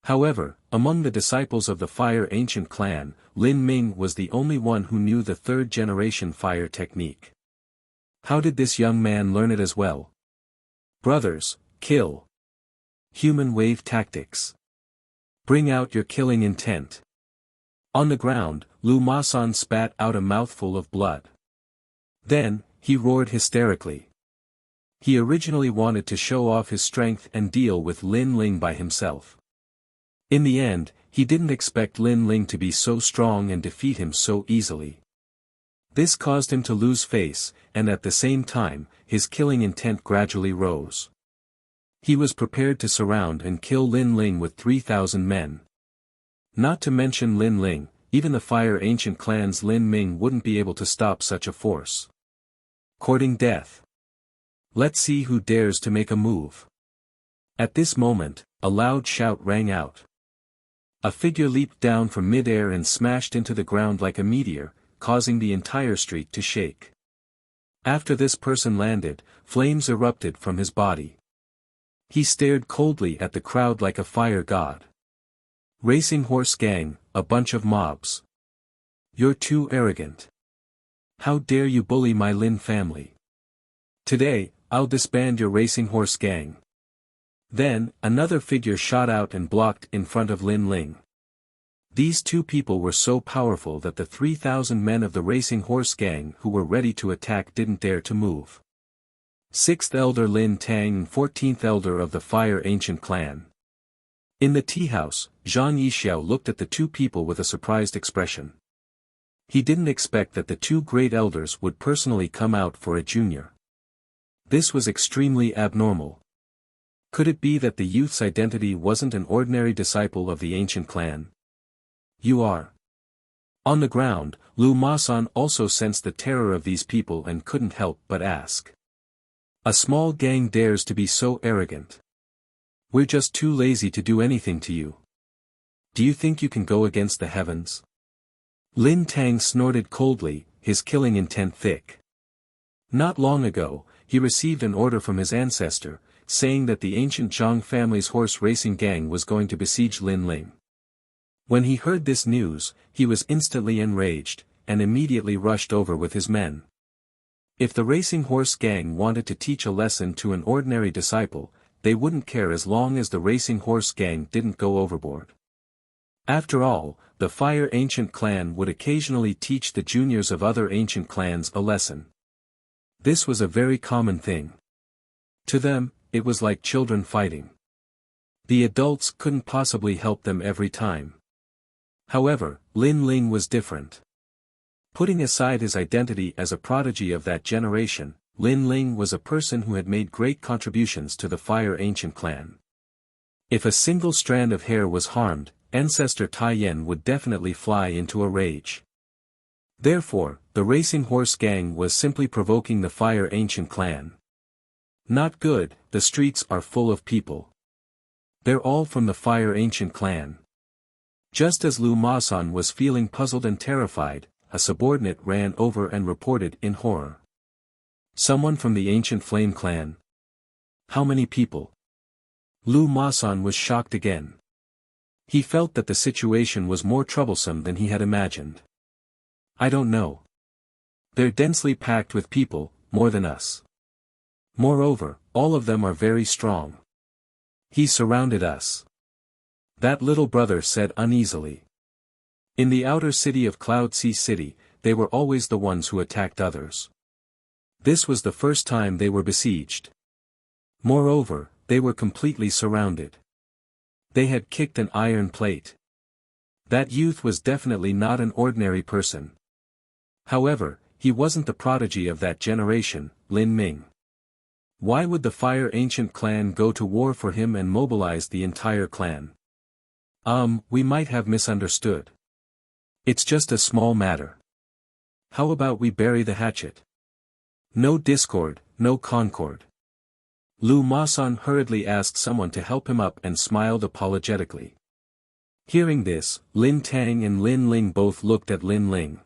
However, among the disciples of the Fire Ancient clan, Lin Ming was the only one who knew the third-generation fire technique. How did this young man learn it as well? Brothers, kill. Human wave tactics. Bring out your killing intent. On the ground, Lu Moshan spat out a mouthful of blood. Then, he roared hysterically. He originally wanted to show off his strength and deal with Lin Ling by himself. In the end, he didn't expect Lin Ling to be so strong and defeat him so easily. This caused him to lose face, and at the same time, his killing intent gradually rose. He was prepared to surround and kill Lin Ling with 3,000 men. Not to mention Lin Ling, even the Fire Ancient clan's Lin Ming wouldn't be able to stop such a force. Courting death. Let's see who dares to make a move. At this moment, a loud shout rang out. A figure leaped down from mid-air and smashed into the ground like a meteor, causing the entire street to shake. After this person landed, flames erupted from his body. He stared coldly at the crowd like a fire god. Racing horse gang, a bunch of mobs. You're too arrogant. How dare you bully my Lin family? Today, I'll disband your racing horse gang. Then, another figure shot out and blocked in front of Lin Ling. These two people were so powerful that the 3,000 men of the racing horse gang who were ready to attack didn't dare to move. 6th Elder Lin Tang and 14th Elder of the Fire Ancient Clan. In the tea house, Zhang Yixiao looked at the two people with a surprised expression. He didn't expect that the two great elders would personally come out for a junior. This was extremely abnormal. Could it be that the youth's identity wasn't an ordinary disciple of the ancient clan? You are. On the ground, Lu Masan also sensed the terror of these people and couldn't help but ask. A small gang dares to be so arrogant. We're just too lazy to do anything to you. Do you think you can go against the heavens? Lin Tang snorted coldly, his killing intent thick. Not long ago, he received an order from his ancestor, saying that the ancient Zhang family's horse racing gang was going to besiege Lin Ling. When he heard this news, he was instantly enraged, and immediately rushed over with his men. If the racing horse gang wanted to teach a lesson to an ordinary disciple, they wouldn't care as long as the racing horse gang didn't go overboard. After all, the Fire Ancient Clan would occasionally teach the juniors of other ancient clans a lesson. This was a very common thing. To them, it was like children fighting. The adults couldn't possibly help them every time. However, Lin Ling was different. Putting aside his identity as a prodigy of that generation, Lin Ling was a person who had made great contributions to the Fire Ancient Clan. If a single strand of hair was harmed, Ancestor Tai Yen would definitely fly into a rage. Therefore, the racing horse gang was simply provoking the Fire Ancient Clan. Not good, the streets are full of people. They're all from the Fire Ancient Clan. Just as Lu Masan was feeling puzzled and terrified, a subordinate ran over and reported in horror. Someone from the Ancient Flame Clan. How many people? Lu Masan was shocked again. He felt that the situation was more troublesome than he had imagined. I don't know. They're densely packed with people, more than us. Moreover, all of them are very strong. He surrounded us. That little brother said uneasily. In the outer city of Cloud Sea City, they were always the ones who attacked others. This was the first time they were besieged. Moreover, they were completely surrounded. They had kicked an iron plate. That youth was definitely not an ordinary person. However, he wasn't the prodigy of that generation, Lin Ming. Why would the Fire Ancient Clan go to war for him and mobilize the entire clan? We might have misunderstood. It's just a small matter. How about we bury the hatchet? No discord, no concord. Lu Masan hurriedly asked someone to help him up and smiled apologetically. Hearing this, Lin Tang and Lin Ling both looked at Lin Ling.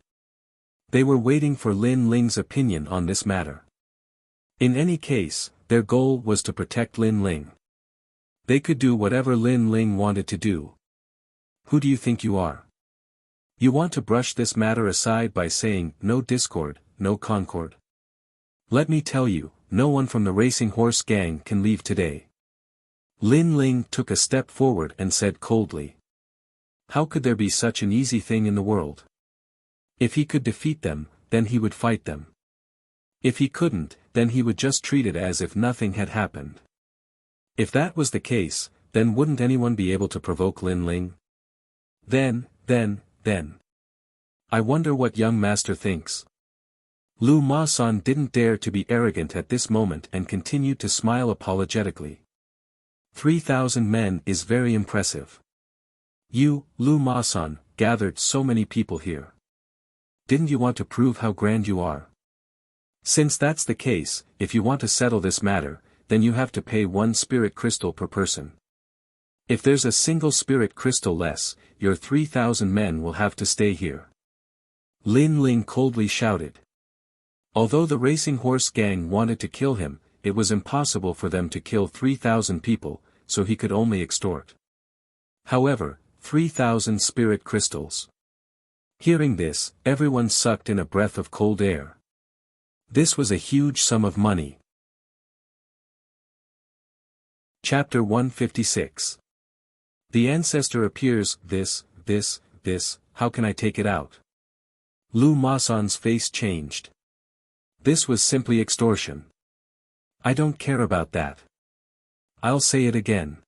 They were waiting for Lin Ling's opinion on this matter. In any case, their goal was to protect Lin Ling. They could do whatever Lin Ling wanted to do. Who do you think you are? You want to brush this matter aside by saying, no discord, no concord? Let me tell you, no one from the racing horse gang can leave today. Lin Ling took a step forward and said coldly. How could there be such an easy thing in the world? If he could defeat them, then he would fight them. If he couldn't, then he would just treat it as if nothing had happened. If that was the case, then wouldn't anyone be able to provoke Lin Ling? Then. I wonder what young master thinks. Lu Masan didn't dare to be arrogant at this moment and continued to smile apologetically. 3,000 men is very impressive. You, Lu Masan, gathered so many people here. Didn't you want to prove how grand you are? Since that's the case, if you want to settle this matter, then you have to pay 1 spirit crystal per person. If there's a single spirit crystal less, your 3,000 men will have to stay here. Lin Ling coldly shouted. Although the racing horse gang wanted to kill him, it was impossible for them to kill 3,000 people, so he could only extort. However, 3,000 spirit crystals. Hearing this, everyone sucked in a breath of cold air. This was a huge sum of money. Chapter 156. The ancestor appears. how can I take it out? Lu Masan's face changed. This was simply extortion. I don't care about that. I'll say it again.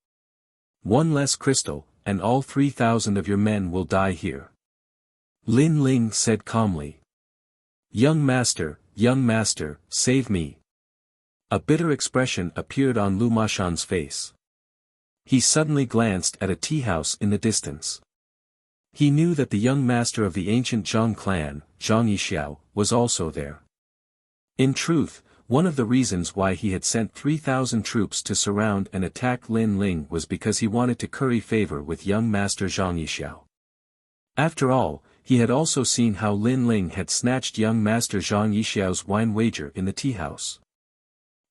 One less crystal, and all 3,000 of your men will die here. Lin Ling said calmly. Young master, save me. A bitter expression appeared on Lu Mashan's face. He suddenly glanced at a tea house in the distance. He knew that the young master of the ancient Zhang clan, Zhang Yixiao, was also there. In truth, one of the reasons why he had sent 3,000 troops to surround and attack Lin Ling was because he wanted to curry favor with young master Zhang Yixiao. After all, he had also seen how Lin Ling had snatched young master Zhang Yixiao's wine wager in the tea house.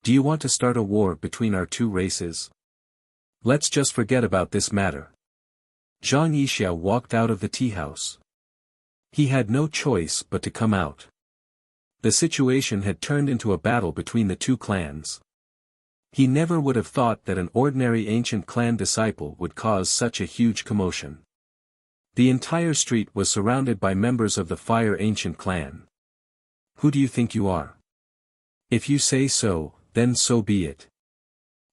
Do you want to start a war between our two races? Let's just forget about this matter. Zhang Yixiao walked out of the tea house. He had no choice but to come out. The situation had turned into a battle between the two clans. He never would have thought that an ordinary ancient clan disciple would cause such a huge commotion. The entire street was surrounded by members of the Fire Ancient clan. Who do you think you are? If you say so, then so be it.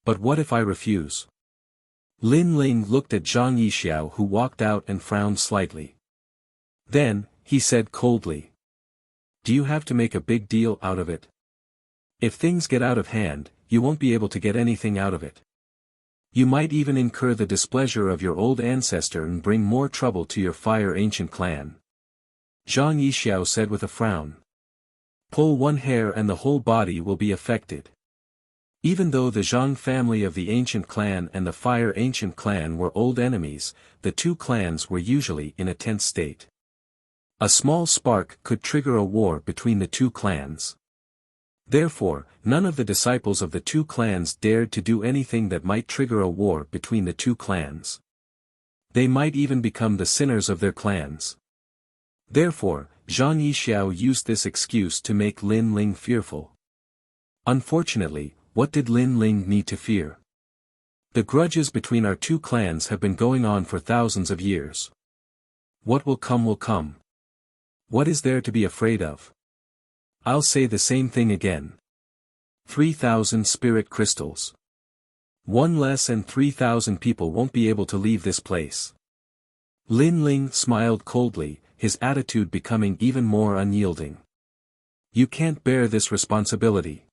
But what if I refuse? Lin Ling looked at Zhang Yixiao, who walked out, and frowned slightly. Then, he said coldly. Do you have to make a big deal out of it? If things get out of hand, you won't be able to get anything out of it. You might even incur the displeasure of your old ancestor and bring more trouble to your Fire Ancient clan. Zhang Yixiao said with a frown. Pull one hair and the whole body will be affected. Even though the Zhang family of the Ancient clan and the Fire Ancient clan were old enemies, the two clans were usually in a tense state. A small spark could trigger a war between the two clans. Therefore, none of the disciples of the two clans dared to do anything that might trigger a war between the two clans. They might even become the sinners of their clans. Therefore, Zhang Yixiao used this excuse to make Lin Ling fearful. Unfortunately, what did Lin Ling need to fear? The grudges between our two clans have been going on for thousands of years. What will come will come. What is there to be afraid of? I'll say the same thing again. 3,000 spirit crystals. One less and 3,000 people won't be able to leave this place. Lin Ling smiled coldly, his attitude becoming even more unyielding. You can't bear this responsibility.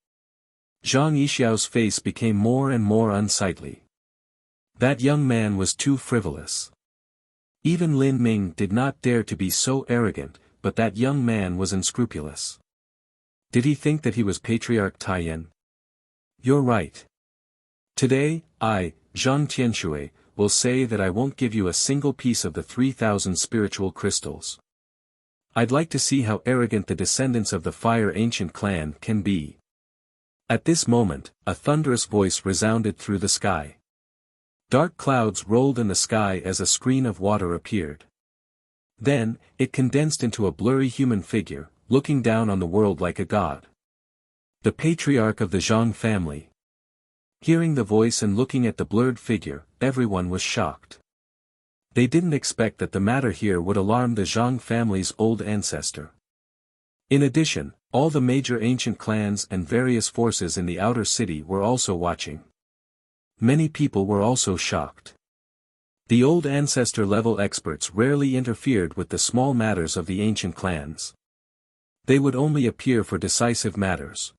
Zhang Yixiao's face became more and more unsightly. That young man was too frivolous. Even Lin Ming did not dare to be so arrogant, but that young man was unscrupulous. Did he think that he was Patriarch Taiyan? You're right. Today, I, Zhang Tianxue, will say that I won't give you a single piece of the 3,000 spiritual crystals. I'd like to see how arrogant the descendants of the Fire Ancient clan can be. At this moment, a thunderous voice resounded through the sky. Dark clouds rolled in the sky as a screen of water appeared. Then, it condensed into a blurry human figure, looking down on the world like a god. The patriarch of the Zhang family. Hearing the voice and looking at the blurred figure, everyone was shocked. They didn't expect that the matter here would alarm the Zhang family's old ancestor. In addition, all the major ancient clans and various forces in the outer city were also watching. Many people were also shocked. The old ancestor-level experts rarely interfered with the small matters of the ancient clans. They would only appear for decisive matters.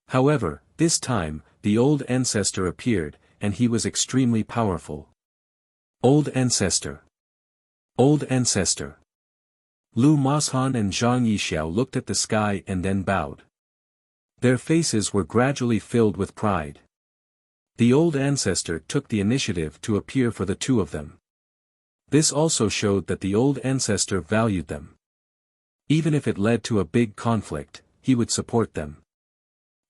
However, this time, the old ancestor appeared, and he was extremely powerful. Old ancestor. Old ancestor. Lu Mashan and Zhang Yixiao looked at the sky and then bowed. Their faces were gradually filled with pride. The old ancestor took the initiative to appear for the two of them. This also showed that the old ancestor valued them. Even if it led to a big conflict, he would support them.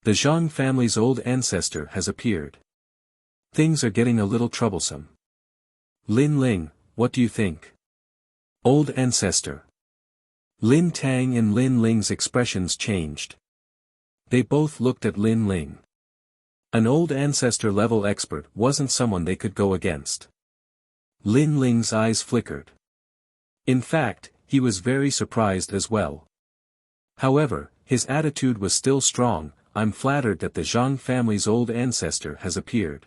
The Zhang family's old ancestor has appeared. Things are getting a little troublesome. Lin Ling, what do you think? Old ancestor. Lin Tang and Lin Ling's expressions changed. They both looked at Lin Ling. An old ancestor-level expert wasn't someone they could go against. Lin Ling's eyes flickered. In fact, he was very surprised as well. However, his attitude was still strong. I'm flattered that the Zhang family's old ancestor has appeared.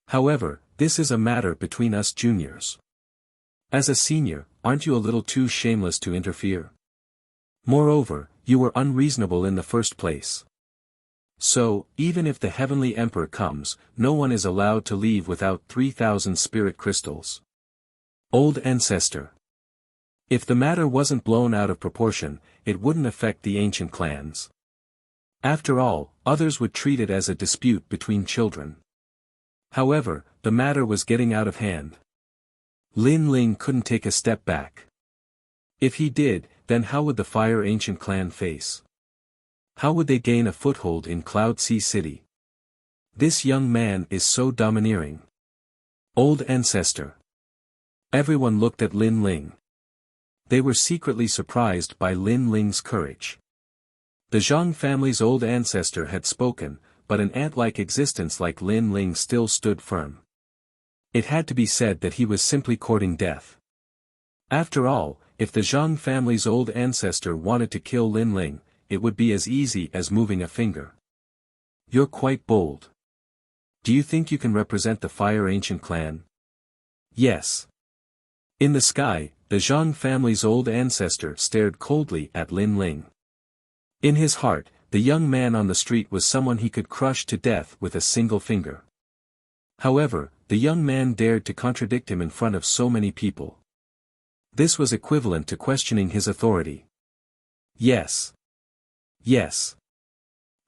However, this is a matter between us juniors. As a senior, aren't you a little too shameless to interfere? Moreover, you were unreasonable in the first place. So, even if the Heavenly Emperor comes, no one is allowed to leave without 3,000 spirit crystals. Old ancestor. If the matter wasn't blown out of proportion, it wouldn't affect the ancient clans. After all, others would treat it as a dispute between children. However, the matter was getting out of hand. Lin Ling couldn't take a step back. If he did, then how would the Fire Ancient clan face? How would they gain a foothold in Cloud Sea City? This young man is so domineering. Old ancestor. Everyone looked at Lin Ling. They were secretly surprised by Lin Ling's courage. The Zhang family's old ancestor had spoken, but an ant-like existence like Lin Ling still stood firm. It had to be said that he was simply courting death. After all, if the Zhang family's old ancestor wanted to kill Lin Ling, it would be as easy as moving a finger. You're quite bold. Do you think you can represent the Fire Ancient clan? Yes. In the sky, the Zhang family's old ancestor stared coldly at Lin Ling. In his heart, the young man on the street was someone he could crush to death with a single finger. However, the young man dared to contradict him in front of so many people. This was equivalent to questioning his authority. Yes. Yes.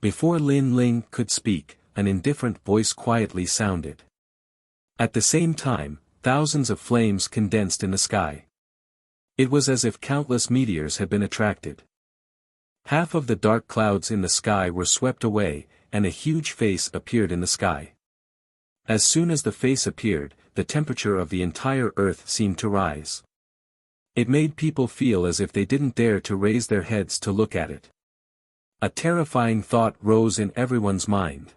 Before Lin Ling could speak, an indifferent voice quietly sounded. At the same time, thousands of flames condensed in the sky. It was as if countless meteors had been attracted. Half of the dark clouds in the sky were swept away, and a huge face appeared in the sky. As soon as the face appeared, the temperature of the entire earth seemed to rise. It made people feel as if they didn't dare to raise their heads to look at it. A terrifying thought rose in everyone's mind.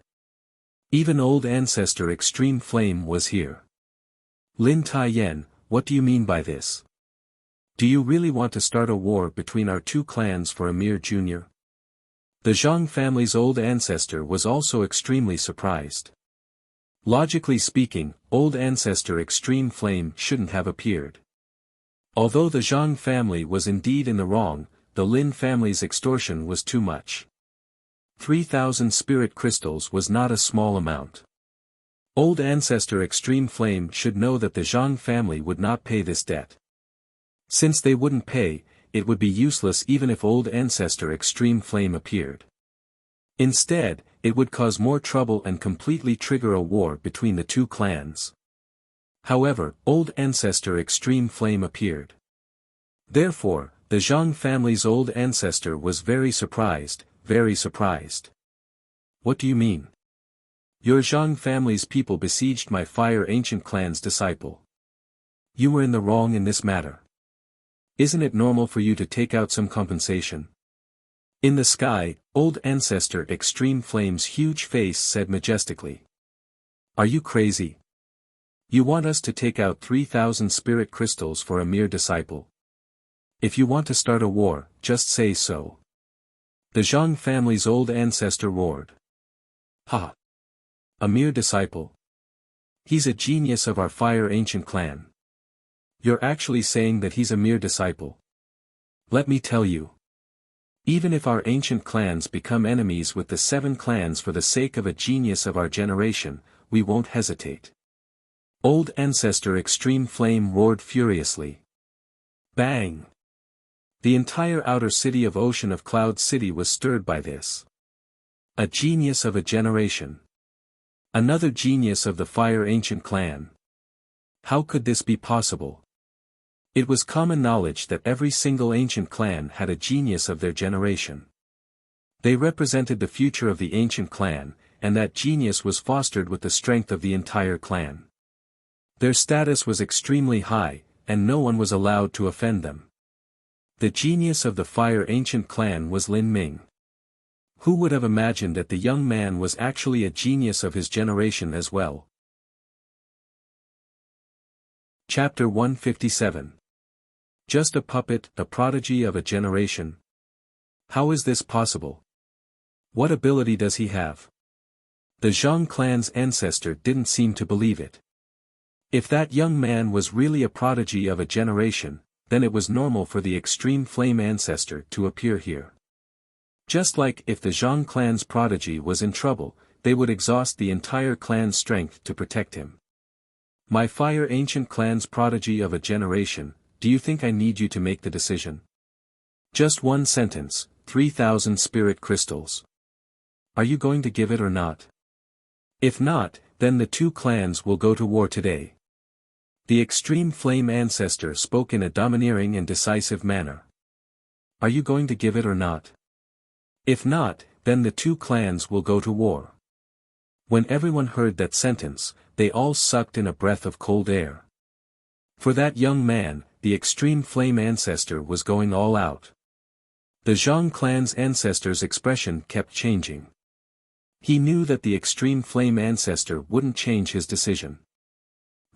Even old ancestor Extreme Flame was here. Lin Taiyan, what do you mean by this? Do you really want to start a war between our two clans for a mere junior? The Zhang family's old ancestor was also extremely surprised. Logically speaking, old ancestor Extreme Flame shouldn't have appeared. Although the Zhang family was indeed in the wrong, the Lin family's extortion was too much. 3,000 spirit crystals was not a small amount. Old ancestor Extreme Flame should know that the Zhang family would not pay this debt. Since they wouldn't pay, it would be useless even if old ancestor Extreme Flame appeared. Instead, it would cause more trouble and completely trigger a war between the two clans. However, old ancestor Extreme Flame appeared. Therefore, the Zhang family's old ancestor was very surprised, very surprised. What do you mean? Your Zhang family's people besieged my Fire Ancient clan's disciple. You were in the wrong in this matter. Isn't it normal for you to take out some compensation? In the sky, old ancestor Extreme Flame's huge face said majestically. Are you crazy? You want us to take out 3,000 spirit crystals for a mere disciple? If you want to start a war, just say so. The Zhang family's old ancestor roared. Ha! A mere disciple. He's a genius of our Fire Ancient clan. You're actually saying that he's a mere disciple. Let me tell you. Even if our ancient clans become enemies with the 7 clans for the sake of a genius of our generation, we won't hesitate. Old ancestor Extreme Flame roared furiously. Bang! The entire outer city of Ocean of Cloud City was stirred by this. A genius of a generation. Another genius of the Fire Ancient clan. How could this be possible? It was common knowledge that every single ancient clan had a genius of their generation. They represented the future of the ancient clan, and that genius was fostered with the strength of the entire clan. Their status was extremely high, and no one was allowed to offend them. The genius of the Fire Ancient clan was Lin Ming. Who would have imagined that the young man was actually a genius of his generation as well? Chapter 157. Just a puppet, a prodigy of a generation? How is this possible? What ability does he have? The Zhang clan's ancestor didn't seem to believe it. If that young man was really a prodigy of a generation, then it was normal for the extreme flame ancestor to appear here. Just like if the Zhang clan's prodigy was in trouble, they would exhaust the entire clan's strength to protect him. My fire ancient clan's prodigy of a generation, do you think I need you to make the decision? Just one sentence, 3,000 spirit crystals. Are you going to give it or not? If not, then the two clans will go to war today. The extreme flame ancestor spoke in a domineering and decisive manner. Are you going to give it or not? If not, then the two clans will go to war. When everyone heard that sentence, they all sucked in a breath of cold air. For that young man, the extreme flame ancestor was going all out. The Zhang clan's ancestor's expression kept changing. He knew that the extreme flame ancestor wouldn't change his decision.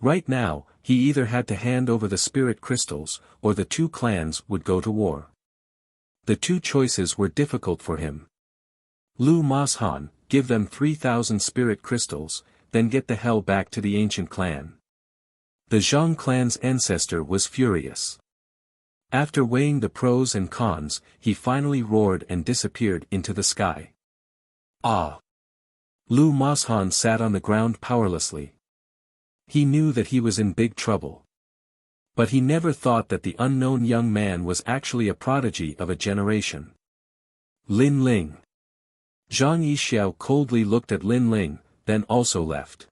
Right now, he either had to hand over the spirit crystals, or the two clans would go to war. The two choices were difficult for him. Lu Mashan, give them 3,000 spirit crystals, then get the hell back to the ancient clan. The Zhang clan's ancestor was furious. After weighing the pros and cons, he finally roared and disappeared into the sky. Ah! Lu Mashan sat on the ground powerlessly. He knew that he was in big trouble. But he never thought that the unknown young man was actually a prodigy of a generation. Lin Ling. Zhang Yixiao coldly looked at Lin Ling, then also left.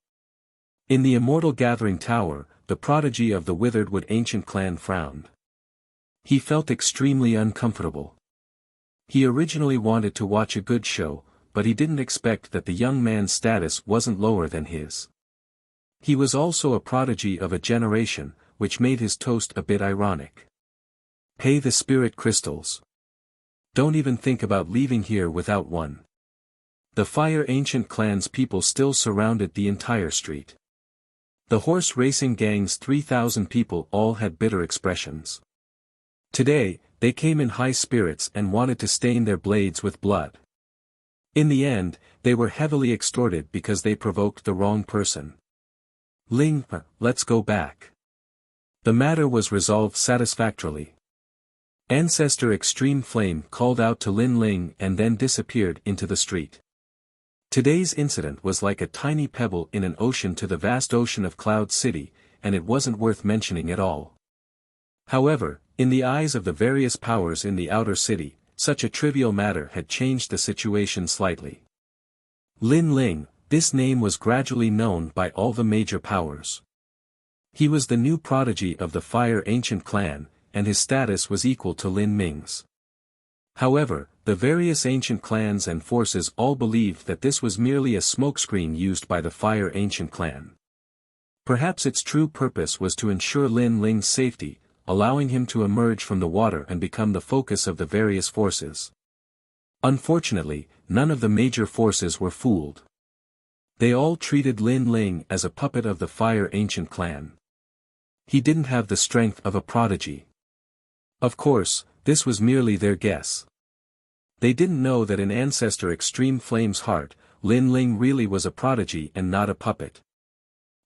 In the Immortal Gathering Tower, the prodigy of the Witheredwood ancient clan frowned. He felt extremely uncomfortable. He originally wanted to watch a good show, but he didn't expect that the young man's status wasn't lower than his. He was also a prodigy of a generation, which made his toast a bit ironic. Pay the spirit crystals. Don't even think about leaving here without one. The Fire Ancient Clan's people still surrounded the entire street. The horse racing gang's 3,000 people all had bitter expressions. Today, they came in high spirits and wanted to stain their blades with blood. In the end, they were heavily extorted because they provoked the wrong person. Ling, let's go back. The matter was resolved satisfactorily. Ancestor Extreme Flame called out to Lin Ling and then disappeared into the street. Today's incident was like a tiny pebble in an ocean to the vast ocean of Cloud City, and it wasn't worth mentioning at all. However, in the eyes of the various powers in the outer city, such a trivial matter had changed the situation slightly. Lin Ling, this name was gradually known by all the major powers. He was the new prodigy of the Fire Ancient Clan, and his status was equal to Lin Ming's. However, the various ancient clans and forces all believed that this was merely a smokescreen used by the Fire Ancient Clan. Perhaps its true purpose was to ensure Lin Ling's safety, allowing him to emerge from the water and become the focus of the various forces. Unfortunately, none of the major forces were fooled. They all treated Lin Ling as a puppet of the Fire Ancient Clan. He didn't have the strength of a prodigy. Of course, this was merely their guess. They didn't know that in Ancestor Extreme Flame's heart, Lin Ling really was a prodigy and not a puppet.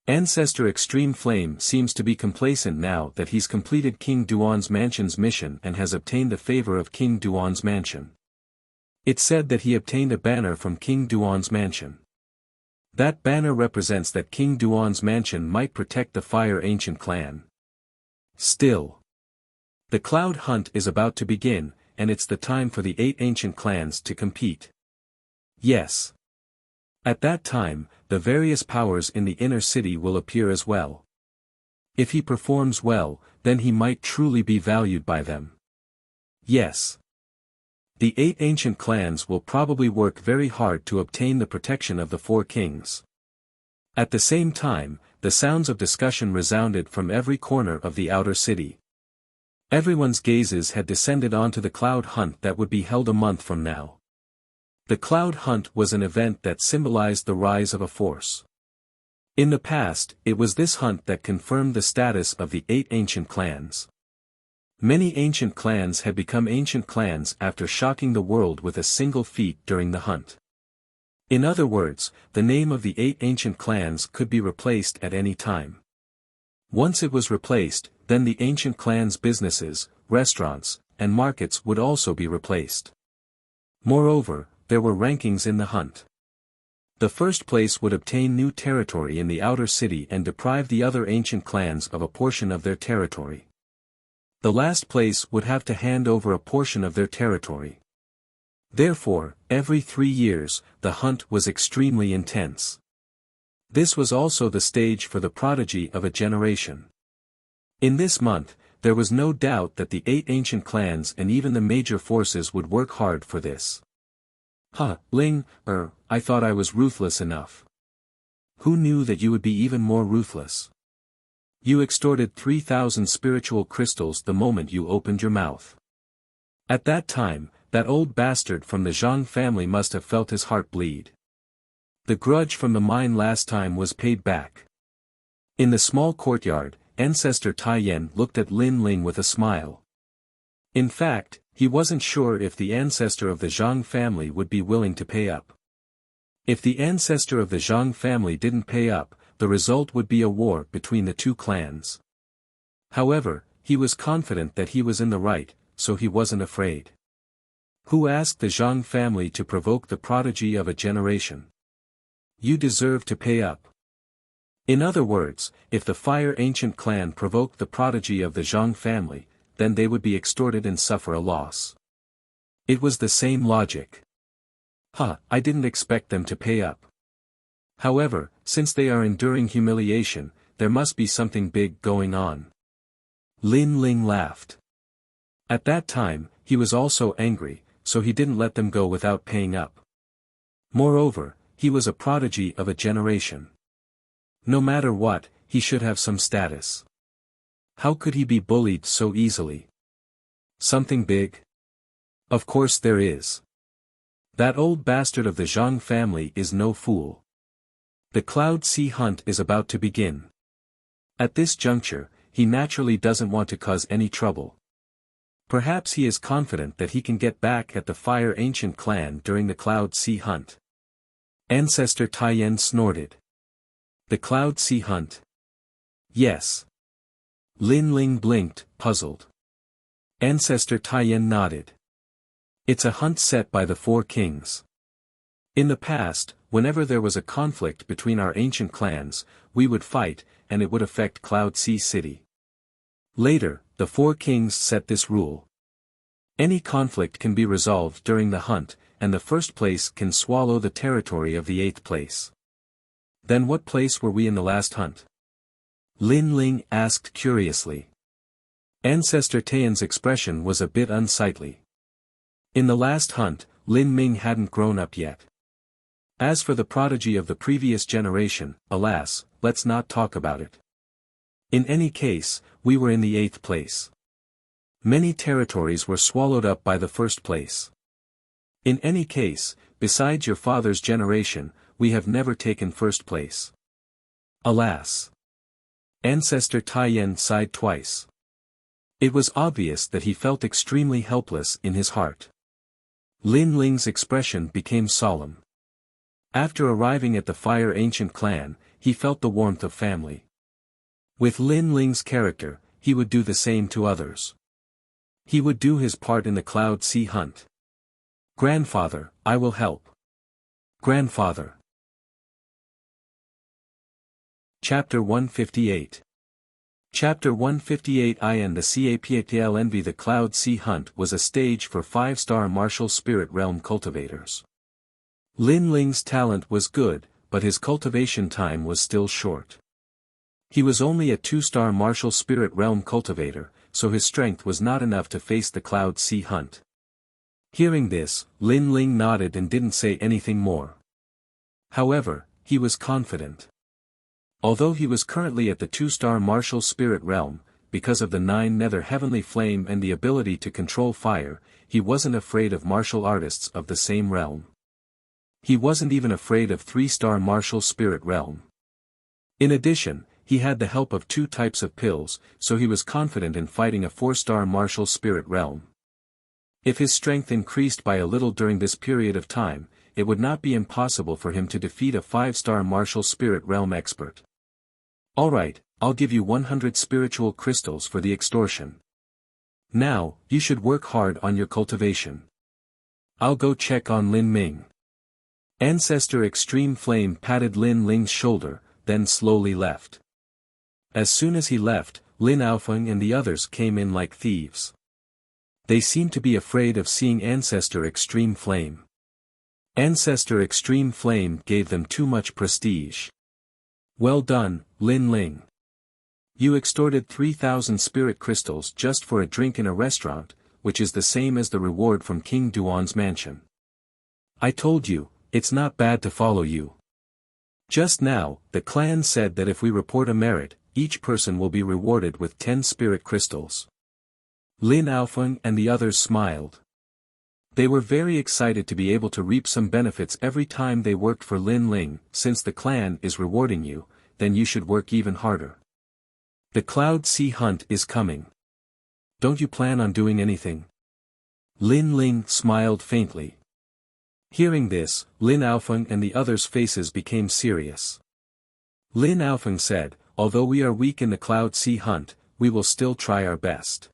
Ancestor Extreme Flame seems to be complacent now that he's completed King Duan's mansion's mission and has obtained the favor of King Duan's mansion. It said that he obtained a banner from King Duan's mansion. That banner represents that King Duan's mansion might protect the Fire Ancient Clan. Still, the Cloud Hunt is about to begin, and it's the time for the 8 ancient clans to compete. Yes. At that time, the various powers in the inner city will appear as well. If he performs well, then he might truly be valued by them. Yes. The 8 ancient clans will probably work very hard to obtain the protection of the 4 kings. At the same time, the sounds of discussion resounded from every corner of the outer city. Everyone's gazes had descended onto the Cloud Hunt that would be held a month from now. The Cloud Hunt was an event that symbolized the rise of a force. In the past, it was this hunt that confirmed the status of the 8 ancient clans. Many ancient clans had become ancient clans after shocking the world with a single feat during the hunt. In other words, the name of the 8 ancient clans could be replaced at any time. Once it was replaced, then the ancient clans' businesses, restaurants, and markets would also be replaced. Moreover, there were rankings in the hunt. The first place would obtain new territory in the outer city and deprive the other ancient clans of a portion of their territory. The last place would have to hand over a portion of their territory. Therefore, every 3 years, the hunt was extremely intense. This was also the stage for the prodigy of a generation. In this month, there was no doubt that the 8 ancient clans and even the major forces would work hard for this. Ling, I thought I was ruthless enough. Who knew that you would be even more ruthless? You extorted 3,000 spiritual crystals the moment you opened your mouth. At that time, that old bastard from the Zhang family must have felt his heart bleed. The grudge from the mine last time was paid back. In the small courtyard, Ancestor Taiyan looked at Lin Ling with a smile. In fact, he wasn't sure if the ancestor of the Zhang family would be willing to pay up. If the ancestor of the Zhang family didn't pay up, the result would be a war between the 2 clans. However, he was confident that he was in the right, so he wasn't afraid. Who asked the Zhang family to provoke the prodigy of a generation? You deserve to pay up. In other words, if the Fire Ancient clan provoked the prodigy of the Zhang family, then they would be extorted and suffer a loss. It was the same logic. I didn't expect them to pay up. However, since they are enduring humiliation, there must be something big going on. Lin Ling laughed. At that time, he was also angry, so he didn't let them go without paying up. Moreover, he was a prodigy of a generation. No matter what, he should have some status. How could he be bullied so easily? Something big? Of course there is. That old bastard of the Zhang family is no fool. The Cloud Sea hunt is about to begin. At this juncture, he naturally doesn't want to cause any trouble. Perhaps he is confident that he can get back at the Fire Ancient clan during the Cloud Sea hunt. Ancestor Taiyan snorted. The Cloud Sea hunt? Yes. Lin Ling blinked, puzzled. Ancestor Taiyan nodded. It's a hunt set by the 4 kings. In the past, whenever there was a conflict between our ancient clans, we would fight, and it would affect Cloud Sea City. Later, the 4 kings set this rule. Any conflict can be resolved during the hunt, and the first place can swallow the territory of the 8th place. Then what place were we in the last hunt? Lin Ling asked curiously. Ancestor Taiyan's expression was a bit unsightly. In the last hunt, Lin Ming hadn't grown up yet. As for the prodigy of the previous generation, alas, let's not talk about it. In any case, we were in the 8th place. Many territories were swallowed up by the 1st place. In any case, besides your father's generation, we have never taken 1st place. Alas. Ancestor Taiyan sighed twice. It was obvious that he felt extremely helpless in his heart. Lin Ling's expression became solemn. After arriving at the Fire Ancient clan, he felt the warmth of family. With Lin Ling's character, he would do the same to others. He would do his part in the Cloud Sea hunt. Grandfather, I will help. Grandfather. Chapter 158. Chapter 158 I and the CAPTL envy. The Cloud Sea hunt was a stage for 5-star martial spirit realm cultivators. Lin Ling's talent was good, but his cultivation time was still short. He was only a 2-star martial spirit realm cultivator, so his strength was not enough to face the Cloud Sea hunt. Hearing this, Lin Ling nodded and didn't say anything more. However, he was confident. Although he was currently at the 2-star martial spirit realm, because of the 9 nether heavenly flame and the ability to control fire, he wasn't afraid of martial artists of the same realm. He wasn't even afraid of 3-star martial spirit realm. In addition, he had the help of 2 types of pills, so he was confident in fighting a 4-star martial spirit realm. If his strength increased by a little during this period of time, it would not be impossible for him to defeat a 5-star martial spirit realm expert. Alright, I'll give you 100 spiritual crystals for the extortion. Now, you should work hard on your cultivation. I'll go check on Lin Ming. Ancestor Extreme Flame patted Lin Ling's shoulder, then slowly left. As soon as he left, Lin Aofeng and the others came in like thieves. They seemed to be afraid of seeing Ancestor Extreme Flame. Ancestor Extreme Flame gave them too much prestige. Well done, Lin Ling. You extorted 3,000 spirit crystals just for a drink in a restaurant, which is the same as the reward from King Duan's mansion. I told you, it's not bad to follow you. Just now, the clan said that if we report a merit, each person will be rewarded with 10 spirit crystals. Lin Aofeng and the others smiled. They were very excited to be able to reap some benefits every time they worked for Lin Ling. Since the clan is rewarding you, then you should work even harder. The Cloud Sea Hunt is coming. Don't you plan on doing anything? Lin Ling smiled faintly. Hearing this, Lin Aofeng and the others' faces became serious. Lin Aofeng said, although we are weak in the Cloud Sea Hunt, we will still try our best.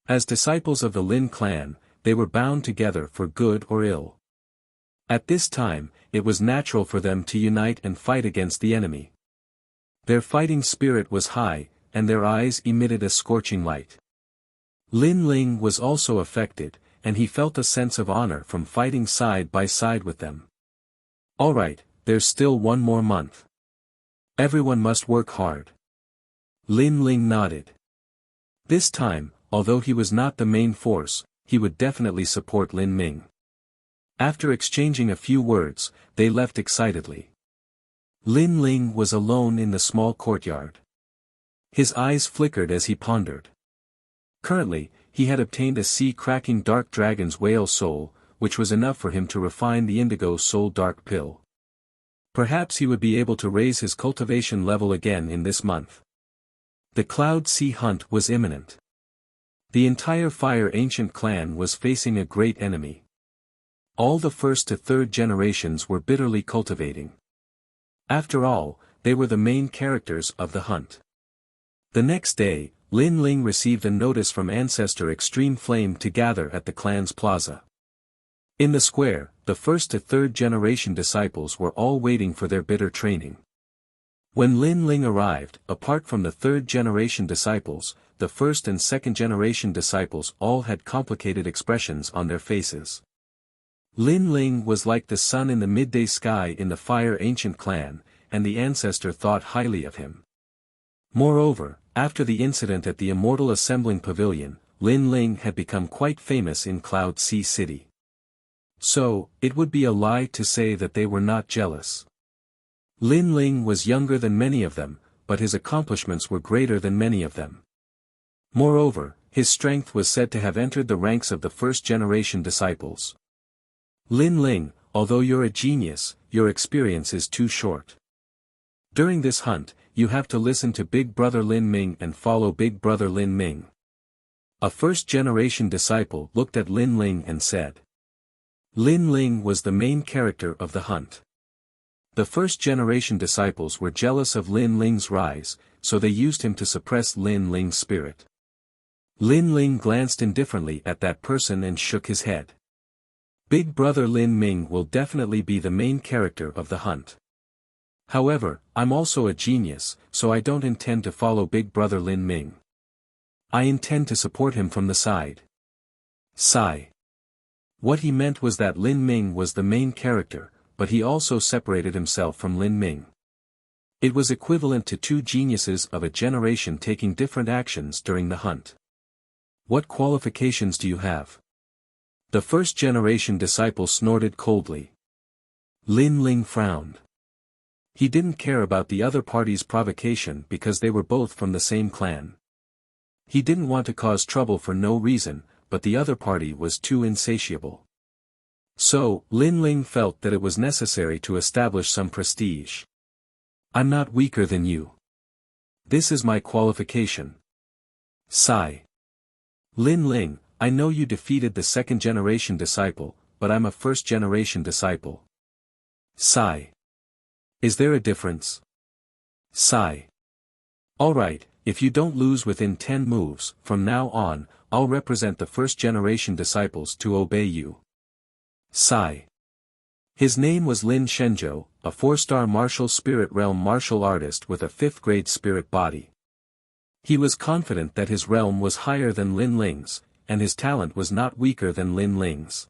As disciples of the Lin clan, they were bound together for good or ill. At this time, it was natural for them to unite and fight against the enemy. Their fighting spirit was high, and their eyes emitted a scorching light. Lin Ling was also affected, and he felt a sense of honor from fighting side by side with them. Alright, there's still 1 more month. Everyone must work hard. Lin Ling nodded. This time, although he was not the main force, he would definitely support Lin Ming. After exchanging a few words, they left excitedly. Lin Ling was alone in the small courtyard. His eyes flickered as he pondered. Currently, he had obtained a sea-cracking dark dragon's whale soul, which was enough for him to refine the indigo soul dark pill. Perhaps he would be able to raise his cultivation level again in this month. The Cloud Sea Hunt was imminent. The entire Fire Ancient clan was facing a great enemy. All the 1st to 3rd generations were bitterly cultivating. After all, they were the main characters of the hunt. The next day, Lin Ling received a notice from Ancestor Extreme Flame to gather at the clan's plaza. In the square, the 1st to 3rd generation disciples were all waiting for their bitter training. When Lin Ling arrived, apart from the 3rd generation disciples, the 1st and 2nd generation disciples all had complicated expressions on their faces. Lin Ling was like the sun in the midday sky in the Fire Ancient clan, and the ancestor thought highly of him. Moreover, after the incident at the Immortal Assembling Pavilion, Lin Ling had become quite famous in Cloud Sea City. So, it would be a lie to say that they were not jealous. Lin Ling was younger than many of them, but his accomplishments were greater than many of them. Moreover, his strength was said to have entered the ranks of the 1st generation disciples. Lin Ling, although you're a genius, your experience is too short. During this hunt, you have to listen to Big Brother Lin Ming and follow Big Brother Lin Ming. A 1st generation disciple looked at Lin Ling and said. Lin Ling was the main character of the hunt. The 1st generation disciples were jealous of Lin Ling's rise, so they used him to suppress Lin Ling's spirit. Lin Ling glanced indifferently at that person and shook his head. Big Brother Lin Ming will definitely be the main character of the hunt. However, I'm also a genius, so I don't intend to follow Big Brother Lin Ming. I intend to support him from the side. Sigh. What he meant was that Lin Ming was the main character, but he also separated himself from Lin Ming. It was equivalent to 2 geniuses of a generation taking different actions during the hunt. What qualifications do you have? The 1st generation disciple snorted coldly. Lin Ling frowned. He didn't care about the other party's provocation because they were both from the same clan. He didn't want to cause trouble for no reason, but the other party was too insatiable. So, Lin Ling felt that it was necessary to establish some prestige. I'm not weaker than you. This is my qualification. Sigh. Lin Ling, I know you defeated the second-generation disciple, but I'm a first-generation disciple. Sigh. Is there a difference? Sigh. Alright, if you don't lose within 10 moves, from now on, I'll represent the first-generation disciples to obey you. Sigh. His name was Lin Shenzhou, a 4-star martial spirit realm martial artist with a 5th-grade spirit body. He was confident that his realm was higher than Lin Ling's, and his talent was not weaker than Lin Ling's.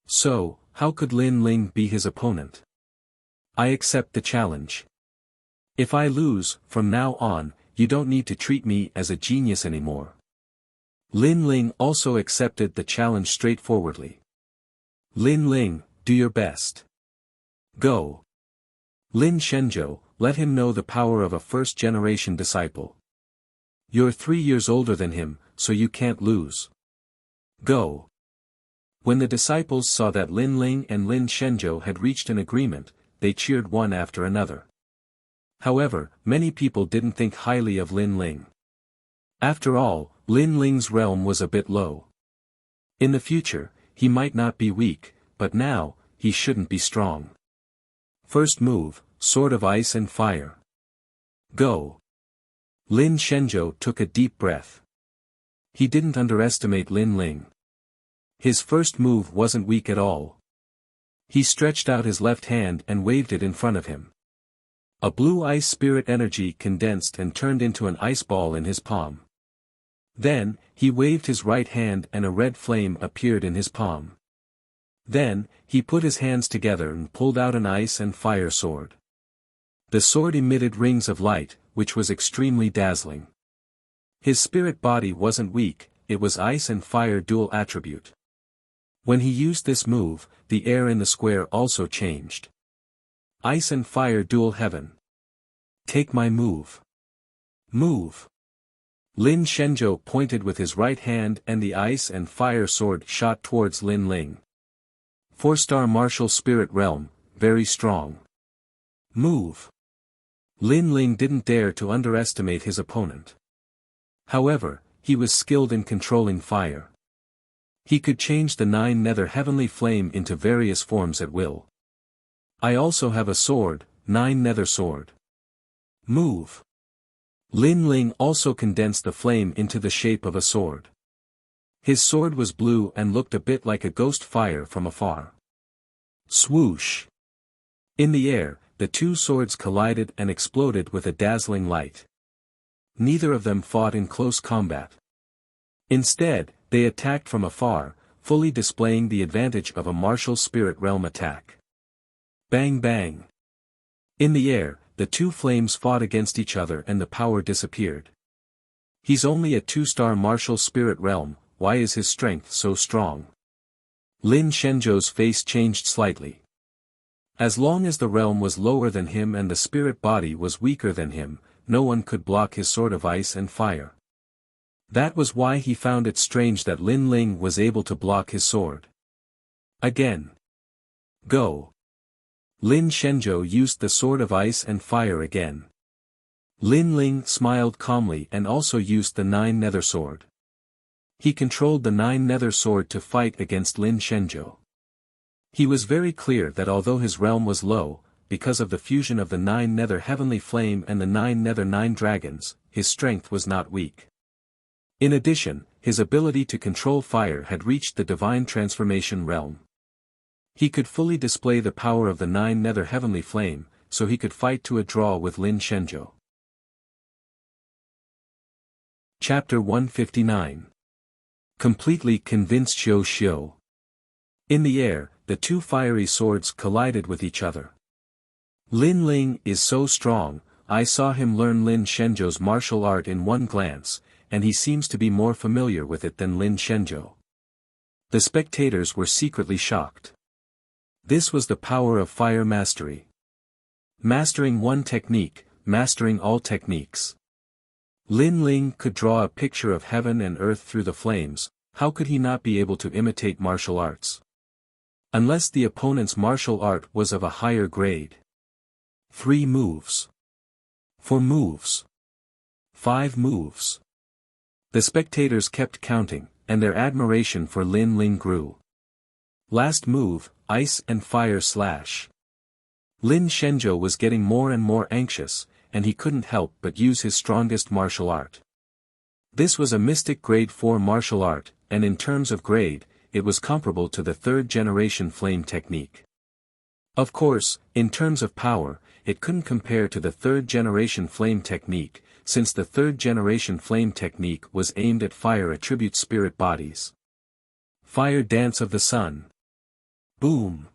So, how could Lin Ling be his opponent? I accept the challenge. If I lose, from now on, you don't need to treat me as a genius anymore. Lin Ling also accepted the challenge straightforwardly. Lin Ling, do your best. Go. Lin Shenzhou, let him know the power of a first-generation disciple. You're 3 years older than him, so you can't lose. Go. When the disciples saw that Lin Ling and Lin Shenzhou had reached an agreement, they cheered one after another. However, many people didn't think highly of Lin Ling. After all, Lin Ling's realm was a bit low. In the future, he might not be weak, but now, he shouldn't be strong. First move, Sword of Ice and Fire. Go. Lin Shenzhou took a deep breath. He didn't underestimate Lin Ling. His first move wasn't weak at all. He stretched out his left hand and waved it in front of him. A blue ice spirit energy condensed and turned into an ice ball in his palm. Then, he waved his right hand and a red flame appeared in his palm. Then, he put his hands together and pulled out an ice and fire sword. The sword emitted rings of light, which was extremely dazzling. His spirit body wasn't weak, it was ice and fire dual attribute. When he used this move, the air in the square also changed. Ice and fire dual heaven. Take my move. Move. Lin Shenzhou pointed with his right hand and the ice and fire sword shot towards Lin Ling. 4-star martial spirit realm, very strong. Move. Lin Ling didn't dare to underestimate his opponent. However, he was skilled in controlling fire. He could change the 9 nether heavenly flame into various forms at will. I also have a sword, 9 nether sword. Move. Lin Ling also condensed the flame into the shape of a sword. His sword was blue and looked a bit like a ghost fire from afar. Swoosh. In the air, the two swords collided and exploded with a dazzling light. Neither of them fought in close combat. Instead, they attacked from afar, fully displaying the advantage of a martial spirit realm attack. Bang bang. In the air, the two flames fought against each other and the power disappeared. He's only a 2-star martial spirit realm, why is his strength so strong? Lin Shenzhou's face changed slightly. As long as the realm was lower than him and the spirit body was weaker than him, no one could block his sword of ice and fire. That was why he found it strange that Lin Ling was able to block his sword. Again. Go. Lin Shenzhou used the sword of ice and fire again. Lin Ling smiled calmly and also used the 9 nether sword. He controlled the 9 nether sword to fight against Lin Shenzhou. He was very clear that although his realm was low, because of the fusion of the 9 nether heavenly flame and the 9 nether 9 dragons, his strength was not weak. In addition, his ability to control fire had reached the divine transformation realm. He could fully display the power of the 9 nether heavenly flame, so he could fight to a draw with Lin Shenzhou. Chapter 159. Completely convinced Xiu Xiu. In the air, the two fiery swords collided with each other. Lin Ling is so strong, I saw him learn Lin Shenzhou's martial art in one glance, and he seems to be more familiar with it than Lin Shenzhou. The spectators were secretly shocked. This was the power of fire mastery. Mastering one technique, mastering all techniques. Lin Ling could draw a picture of heaven and earth through the flames, how could he not be able to imitate martial arts? Unless the opponent's martial art was of a higher grade. 3 moves. For moves. 5 moves. The spectators kept counting, and their admiration for Lin Ling grew. Last move, ice and fire slash. Lin Shenzhou was getting more and more anxious, and he couldn't help but use his strongest martial art. This was a mystic grade 4 martial art, and in terms of grade, it was comparable to the 3rd generation flame technique. Of course, in terms of power, it couldn't compare to the 3rd generation flame technique, since the 3rd generation flame technique was aimed at fire attribute spirit bodies. Fire Dance of the Sun. Boom!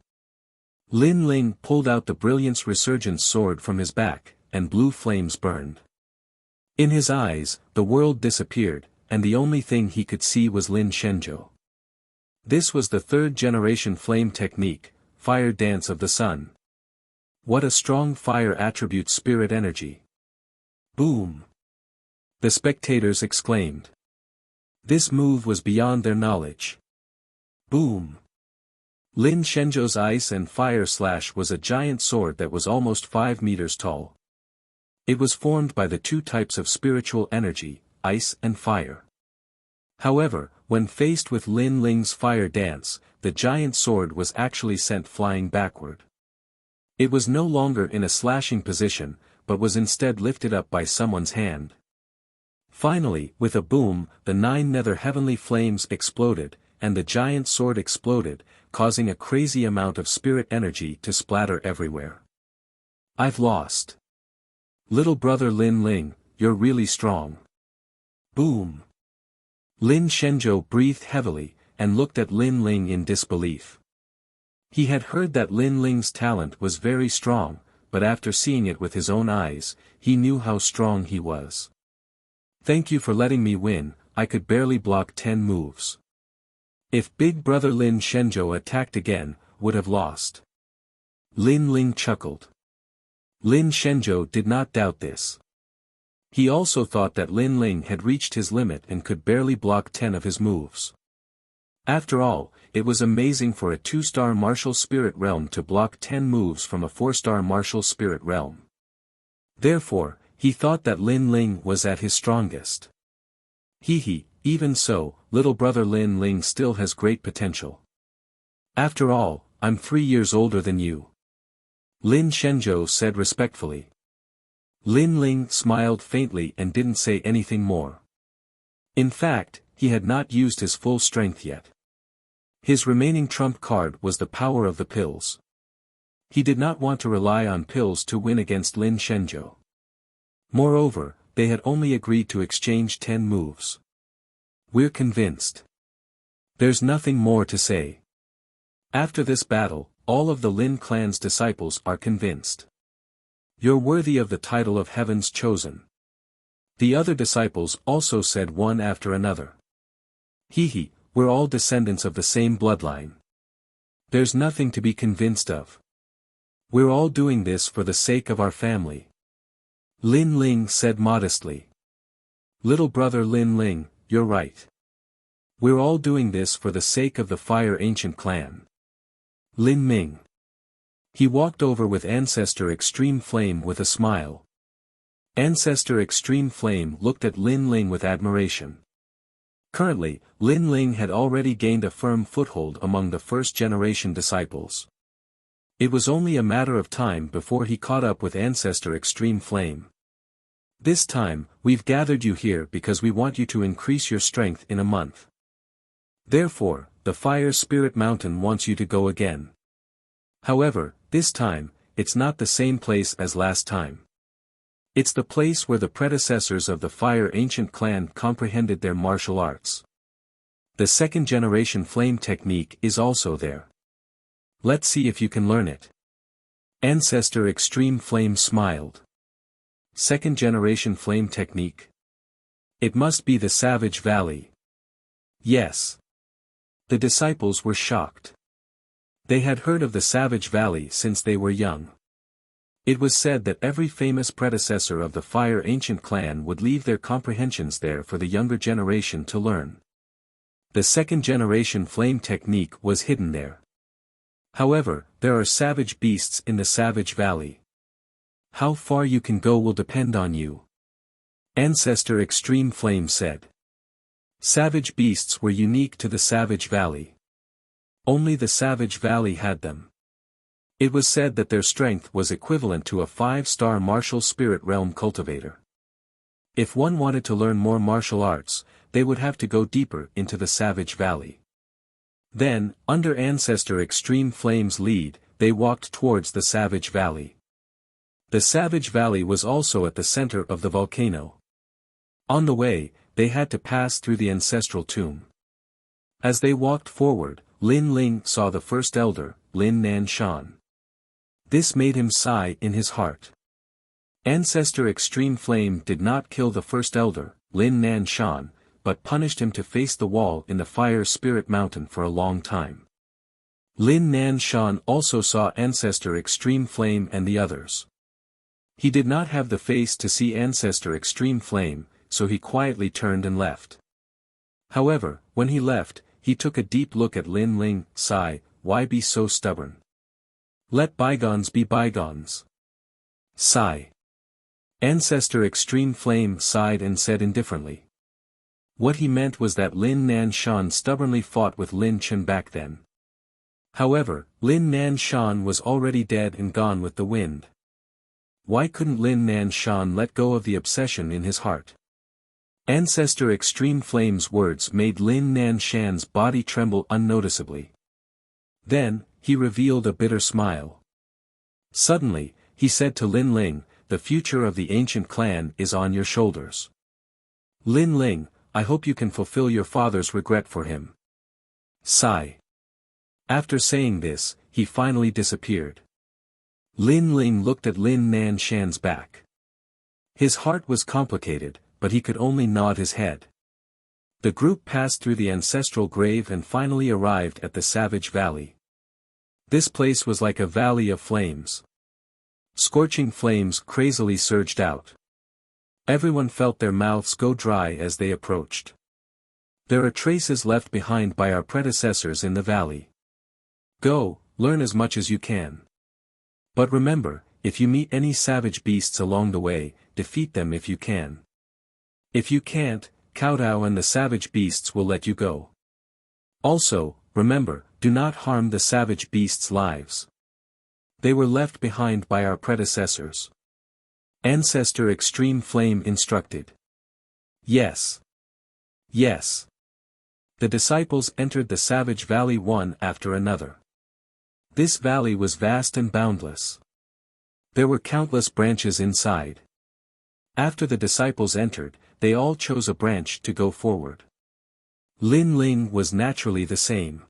Lin Ling pulled out the Brilliance Resurgence sword from his back, and blue flames burned. In his eyes, the world disappeared, and the only thing he could see was Lin Shenzhou. This was the 3rd generation flame technique, Fire Dance of the Sun. What a strong fire attribute spirit energy! Boom! The spectators exclaimed. This move was beyond their knowledge. Boom! Lin Shenzhou's ice and fire slash was a giant sword that was almost 5 meters tall. It was formed by the 2 types of spiritual energy, ice and fire. However, when faced with Lin Ling's fire dance, the giant sword was actually sent flying backward. It was no longer in a slashing position, but was instead lifted up by someone's hand. Finally, with a boom, the 9 nether heavenly flames exploded, and the giant sword exploded, causing a crazy amount of spirit energy to splatter everywhere. I've lost. Little brother Lin Ling, you're really strong. Boom! Lin Shenzhou breathed heavily, and looked at Lin Ling in disbelief. He had heard that Lin Ling's talent was very strong, but after seeing it with his own eyes, he knew how strong he was. Thank you for letting me win, I could barely block 10 moves. If big brother Lin Shenzhou attacked again, would have lost. Lin Ling chuckled. Lin Shenzhou did not doubt this. He also thought that Lin Ling had reached his limit and could barely block 10 of his moves. After all, it was amazing for a 2-star martial spirit realm to block 10 moves from a 4-star martial spirit realm. Therefore, he thought that Lin Ling was at his strongest. Even so, little brother Lin Ling still has great potential. After all, I'm 3 years older than you. Lin Shenzhou said respectfully. Lin Ling smiled faintly and didn't say anything more. In fact, he had not used his full strength yet. His remaining trump card was the power of the pills. He did not want to rely on pills to win against Lin Shenzhou. Moreover, they had only agreed to exchange 10 moves. We're convinced. There's nothing more to say. After this battle, all of the Lin clan's disciples are convinced. You're worthy of the title of Heaven's Chosen. The other disciples also said one after another. We're all descendants of the same bloodline. There's nothing to be convinced of. We're all doing this for the sake of our family. Lin Ling said modestly. Little brother Lin Ling, you're right. We're all doing this for the sake of the Fire Ancient Clan. Lin Ming. He walked over with Ancestor Extreme Flame with a smile. Ancestor Extreme Flame looked at Lin Ling with admiration. Currently, Lin Ling had already gained a firm foothold among the 1st generation disciples. It was only a matter of time before he caught up with Ancestor Extreme Flame. This time, we've gathered you here because we want you to increase your strength in a month. Therefore, the Fire Spirit Mountain wants you to go again. However, this time, it's not the same place as last time. It's the place where the predecessors of the Fire Ancient Clan comprehended their martial arts. The 2nd generation flame technique is also there. Let's see if you can learn it. Ancestor Extreme Flame smiled. 2nd generation flame technique? It must be the Savage Valley. Yes. The disciples were shocked. They had heard of the Savage Valley since they were young. It was said that every famous predecessor of the Fire Ancient Clan would leave their comprehensions there for the younger generation to learn. The 2nd generation flame technique was hidden there. However, there are savage beasts in the Savage Valley. How far you can go will depend on you. Ancestor Extreme Flame said. Savage beasts were unique to the Savage Valley. Only the Savage Valley had them. It was said that their strength was equivalent to a 5-star martial spirit realm cultivator. If one wanted to learn more martial arts, they would have to go deeper into the Savage Valley. Then, under Ancestor Extreme Flame's lead, they walked towards the Savage Valley. The Savage Valley was also at the center of the volcano. On the way, they had to pass through the ancestral tomb. As they walked forward, Lin Ling saw the first elder, Lin Nan Shan. This made him sigh in his heart. Ancestor Extreme Flame did not kill the first elder, Lin Nan Shan, but punished him to face the wall in the Fire Spirit Mountain for a long time. Lin Nan Shan also saw Ancestor Extreme Flame and the others. He did not have the face to see Ancestor Extreme Flame, so he quietly turned and left. However, when he left, he took a deep look at Lin Ling, sigh, why be so stubborn? Let bygones be bygones. Sigh. Ancestor Extreme Flame sighed and said indifferently. What he meant was that Lin Nan Shan stubbornly fought with Lin Chen back then. However, Lin Nan Shan was already dead and gone with the wind. Why couldn't Lin Nan Shan let go of the obsession in his heart? Ancestor Extreme Flame's words made Lin Nan Shan's body tremble unnoticeably. Then, he revealed a bitter smile. Suddenly, he said to Lin Ling, the future of the ancient clan is on your shoulders. Lin Ling, I hope you can fulfill your father's regret for him. Sigh. After saying this, he finally disappeared. Lin Ling looked at Lin Nan Shan's back. His heart was complicated, but he could only nod his head. The group passed through the ancestral grave and finally arrived at the Savage Valley. This place was like a valley of flames. Scorching flames crazily surged out. Everyone felt their mouths go dry as they approached. There are traces left behind by our predecessors in the valley. Go, learn as much as you can. But remember, if you meet any savage beasts along the way, defeat them if you can. If you can't, Kowtow and the savage beasts will let you go. Also, remember, do not harm the savage beasts' lives. They were left behind by our predecessors. Ancestor Extreme Flame instructed. Yes. Yes. The disciples entered the Savage Valley one after another. This valley was vast and boundless. There were countless branches inside. After the disciples entered, they all chose a branch to go forward. Lin Ling was naturally the same.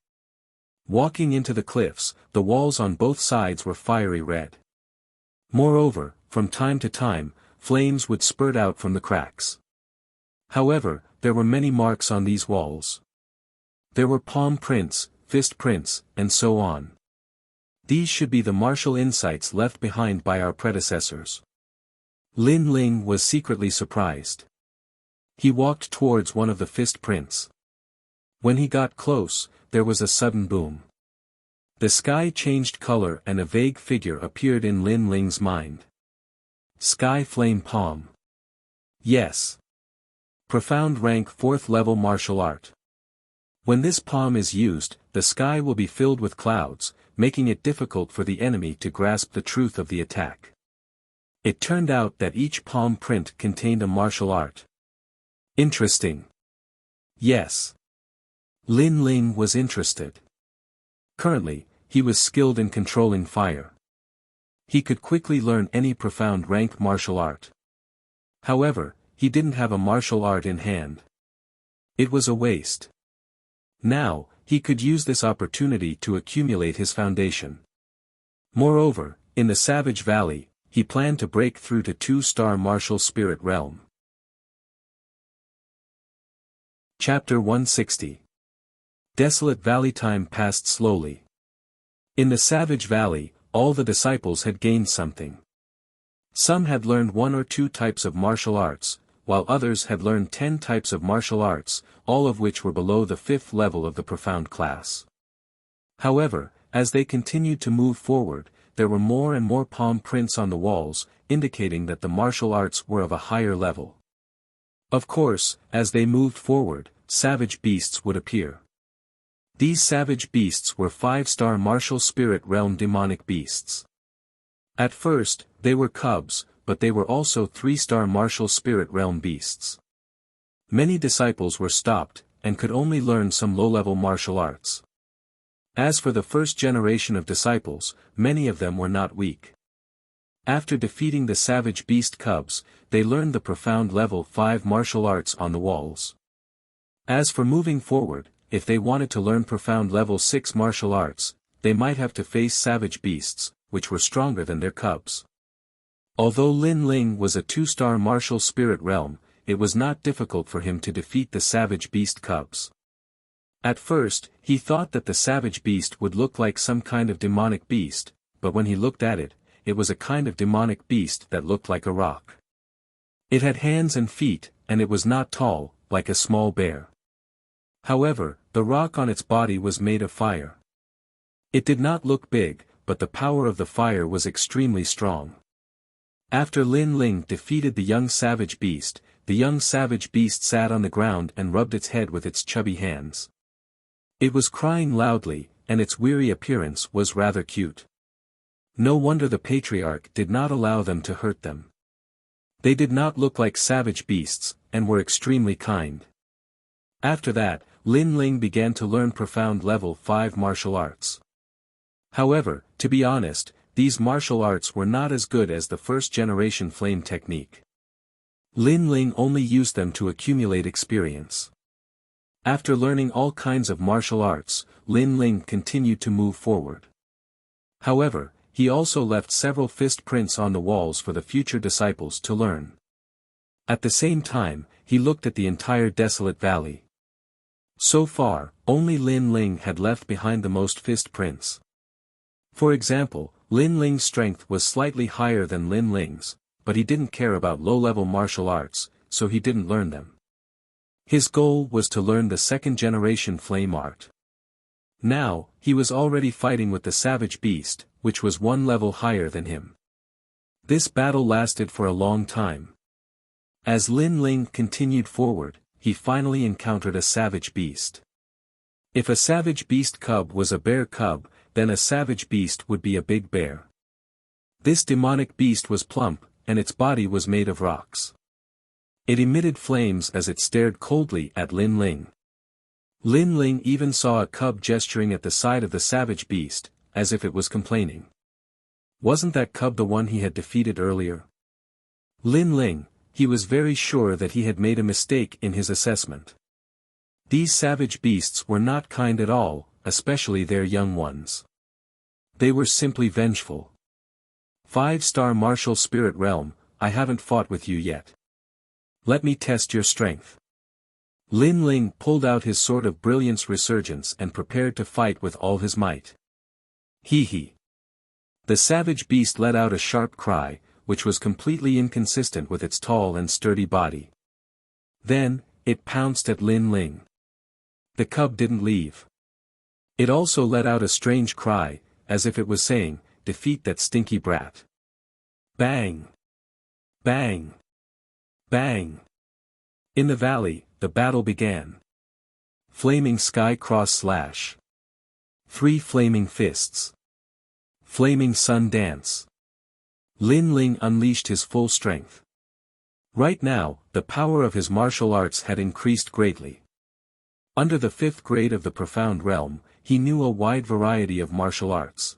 Walking into the cliffs, the walls on both sides were fiery red. Moreover, from time to time, flames would spurt out from the cracks. However, there were many marks on these walls. There were palm prints, fist prints, and so on. These should be the martial insights left behind by our predecessors. Lin Ling was secretly surprised. He walked towards one of the fist prints. When he got close, there was a sudden boom. The sky changed color and a vague figure appeared in Lin Ling's mind. Sky Flame Palm. Yes. Profound rank 4th level martial art. When this palm is used, the sky will be filled with clouds, making it difficult for the enemy to grasp the truth of the attack. It turned out that each palm print contained a martial art. Interesting. Yes. Lin Ling was interested. Currently, he was skilled in controlling fire. He could quickly learn any profound rank martial art. However, he didn't have a martial art in hand. It was a waste. Now, he could use this opportunity to accumulate his foundation. Moreover, in the Savage Valley, he planned to break through to 2-star martial spirit realm. Chapter 160. Desolate Valley. Time passed slowly. In the Savage Valley, all the disciples had gained something. Some had learned 1 or 2 types of martial arts, while others had learned 10 types of martial arts, all of which were below the 5th level of the profound class. However, as they continued to move forward, there were more and more palm prints on the walls, indicating that the martial arts were of a higher level. Of course, as they moved forward, savage beasts would appear. These savage beasts were 5-star martial spirit realm demonic beasts. At first, they were cubs, but they were also 3-star martial spirit realm beasts. Many disciples were stopped, and could only learn some low-level martial arts. As for the first generation of disciples, many of them were not weak. After defeating the savage beast cubs, they learned the profound level 5 martial arts on the walls. As for moving forward, if they wanted to learn profound level 6 martial arts, they might have to face savage beasts, which were stronger than their cubs. Although Lin Ling was a 2-star martial spirit realm, it was not difficult for him to defeat the savage beast cubs. At first, he thought that the savage beast would look like some kind of demonic beast, but when he looked at it, it was a kind of demonic beast that looked like a rock. It had hands and feet, and it was not tall, like a small bear. However, the rock on its body was made of fire. It did not look big, but the power of the fire was extremely strong. After Lin Ling defeated the young savage beast sat on the ground and rubbed its head with its chubby hands. It was crying loudly, and its weary appearance was rather cute. No wonder the patriarch did not allow them to hurt them. They did not look like savage beasts, and were extremely kind. After that, Lin Ling began to learn profound level 5 martial arts. However, to be honest, these martial arts were not as good as the first-generation flame technique. Lin Ling only used them to accumulate experience. After learning all kinds of martial arts, Lin Ling continued to move forward. However, he also left several fist prints on the walls for the future disciples to learn. At the same time, he looked at the entire desolate valley. So far, only Lin Ling had left behind the most fist prints. For example, Lin Ling's strength was slightly higher than Lin Ling's, but he didn't care about low-level martial arts, so he didn't learn them. His goal was to learn the second-generation flame art. Now, he was already fighting with the savage beast, which was 1 level higher than him. This battle lasted for a long time. As Lin Ling continued forward, he finally encountered a savage beast. If a savage beast cub was a bear cub, then a savage beast would be a big bear. This demonic beast was plump, and its body was made of rocks. It emitted flames as it stared coldly at Lin Ling. Lin Ling even saw a cub gesturing at the side of the savage beast, as if it was complaining. Wasn't that cub the one he had defeated earlier? Lin Ling, he was very sure that he had made a mistake in his assessment. These savage beasts were not kind at all, especially their young ones. They were simply vengeful. 5-star martial spirit realm, I haven't fought with you yet. Let me test your strength. Lin Ling pulled out his sword of brilliance resurgence and prepared to fight with all his might. Hee. The savage beast let out a sharp cry, which was completely inconsistent with its tall and sturdy body. Then, it pounced at Lin Ling. The cub didn't leave. It also let out a strange cry, as if it was saying, defeat that stinky brat. Bang! Bang! Bang! In the valley, the battle began. Flaming sky cross slash. 3 flaming fists. Flaming sun dance. Lin Ling unleashed his full strength. Right now, the power of his martial arts had increased greatly. Under the 5th grade of the profound realm, he knew a wide variety of martial arts.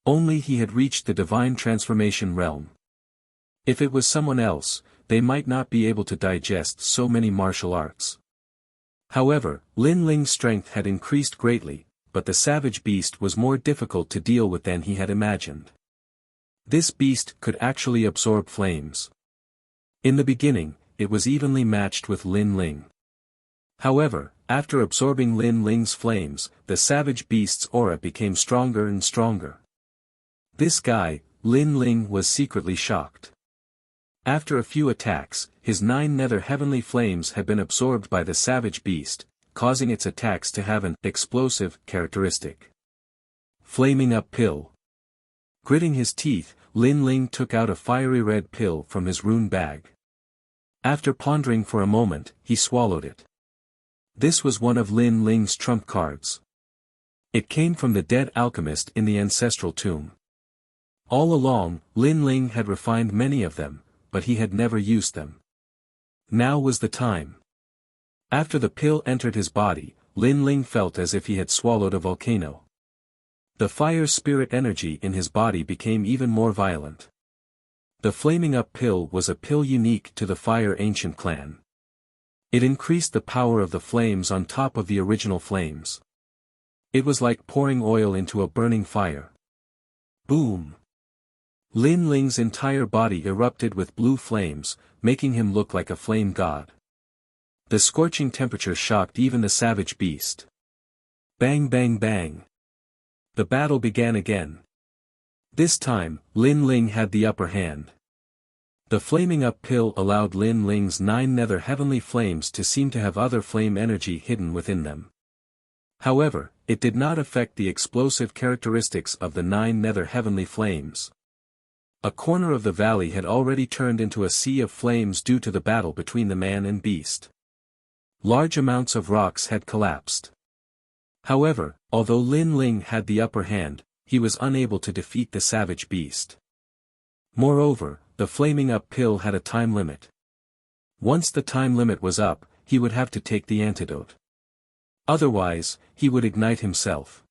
Only he had reached the divine transformation realm. If it was someone else, they might not be able to digest so many martial arts. However, Lin Ling's strength had increased greatly, but the savage beast was more difficult to deal with than he had imagined. This beast could actually absorb flames. In the beginning, it was evenly matched with Lin Ling. However, after absorbing Lin Ling's flames, the savage beast's aura became stronger and stronger. This guy, Lin Ling, was secretly shocked. After a few attacks, his 9 nether heavenly flames had been absorbed by the savage beast, causing its attacks to have an explosive characteristic. Flaming up pill. Gritting his teeth, Lin Ling took out a fiery red pill from his rune bag. After pondering for a moment, he swallowed it. This was one of Lin Ling's trump cards. It came from the dead alchemist in the ancestral tomb. All along, Lin Ling had refined many of them, but he had never used them. Now was the time. After the pill entered his body, Lin Ling felt as if he had swallowed a volcano. The fire spirit energy in his body became even more violent. The flaming up pill was a pill unique to the fire ancient clan. It increased the power of the flames on top of the original flames. It was like pouring oil into a burning fire. Boom! Lin Ling's entire body erupted with blue flames, making him look like a flame god. The scorching temperature shocked even the savage beast. Bang bang bang! The battle began again. This time, Lin Ling had the upper hand. The flaming up pill allowed Lin Ling's 9 nether heavenly flames to seem to have other flame energy hidden within them. However, it did not affect the explosive characteristics of the 9 nether heavenly flames. A corner of the valley had already turned into a sea of flames due to the battle between the man and beast. Large amounts of rocks had collapsed. However, although Lin Ling had the upper hand, he was unable to defeat the savage beast. Moreover, the flaming up pill had a time limit. Once the time limit was up, he would have to take the antidote. Otherwise, he would ignite himself.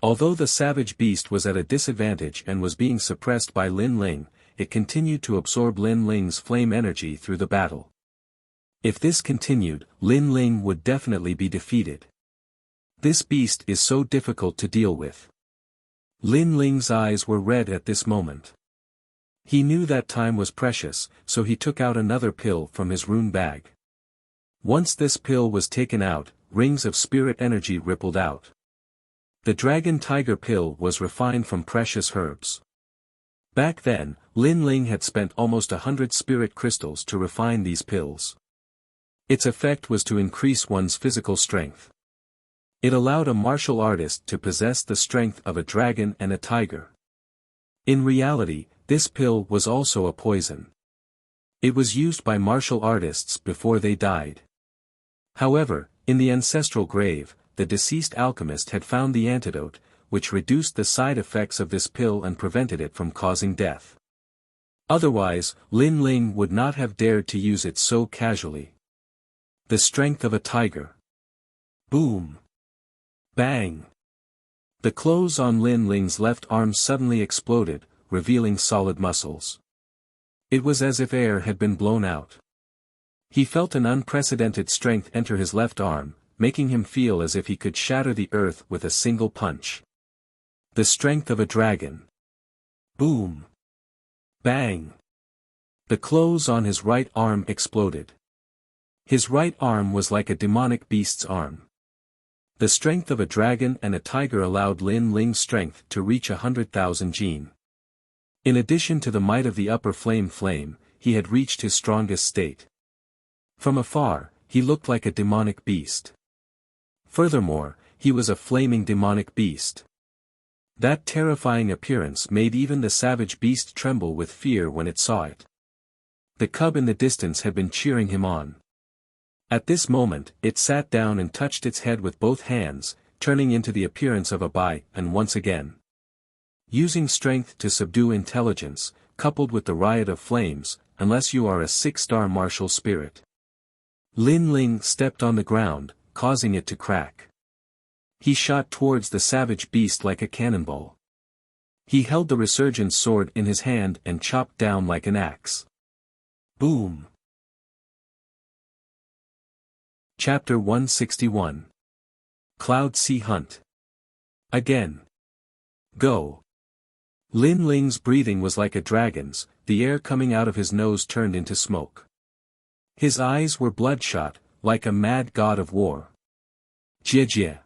Although the savage beast was at a disadvantage and was being suppressed by Lin Ling, it continued to absorb Lin Ling's flame energy through the battle. If this continued, Lin Ling would definitely be defeated. This beast is so difficult to deal with. Lin Ling's eyes were red at this moment. He knew that time was precious, so he took out another pill from his rune bag. Once this pill was taken out, rings of spirit energy rippled out. The dragon tiger pill was refined from precious herbs. Back then, Lin Ling had spent almost 100 spirit crystals to refine these pills. Its effect was to increase one's physical strength. It allowed a martial artist to possess the strength of a dragon and a tiger. In reality, this pill was also a poison. It was used by martial artists before they died. However, in the ancestral grave, the deceased alchemist had found the antidote, which reduced the side effects of this pill and prevented it from causing death. Otherwise, Lin Ling would not have dared to use it so casually. The strength of a tiger. Boom! Bang! The clothes on Lin Ling's left arm suddenly exploded, revealing solid muscles. It was as if air had been blown out. He felt an unprecedented strength enter his left arm, making him feel as if he could shatter the earth with a single punch. The strength of a dragon. Boom! Bang! The clothes on his right arm exploded. His right arm was like a demonic beast's arm. The strength of a dragon and a tiger allowed Lin Ling's strength to reach 100,000 jin. In addition to the might of the upper flame, he had reached his strongest state. From afar, he looked like a demonic beast. Furthermore, he was a flaming demonic beast. That terrifying appearance made even the savage beast tremble with fear when it saw it. The cub in the distance had been cheering him on. At this moment, it sat down and touched its head with both hands, turning into the appearance of a bai, and once again. Using strength to subdue intelligence, coupled with the riot of flames, unless you are a 6-star martial spirit. Lin Ling stepped on the ground, causing it to crack. He shot towards the savage beast like a cannonball. He held the resurgent sword in his hand and chopped down like an axe. Boom! Chapter 161. Cloud Sea Hunt. Again. Go. Lin Ling's breathing was like a dragon's, the air coming out of his nose turned into smoke. His eyes were bloodshot, like a mad god of war. Jie.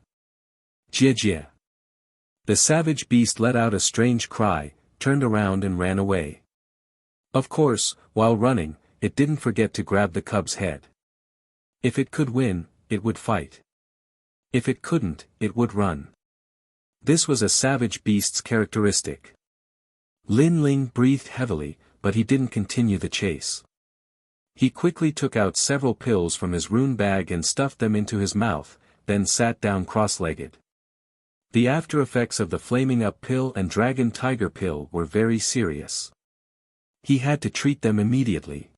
Jie. The savage beast let out a strange cry, turned around and ran away. Of course, while running, it didn't forget to grab the cub's head. If it could win, it would fight. If it couldn't, it would run. This was a savage beast's characteristic. Lin Ling breathed heavily, but he didn't continue the chase. He quickly took out several pills from his rune bag and stuffed them into his mouth, then sat down cross-legged. The after effects of the flaming up pill and dragon tiger pill were very serious. He had to treat them immediately.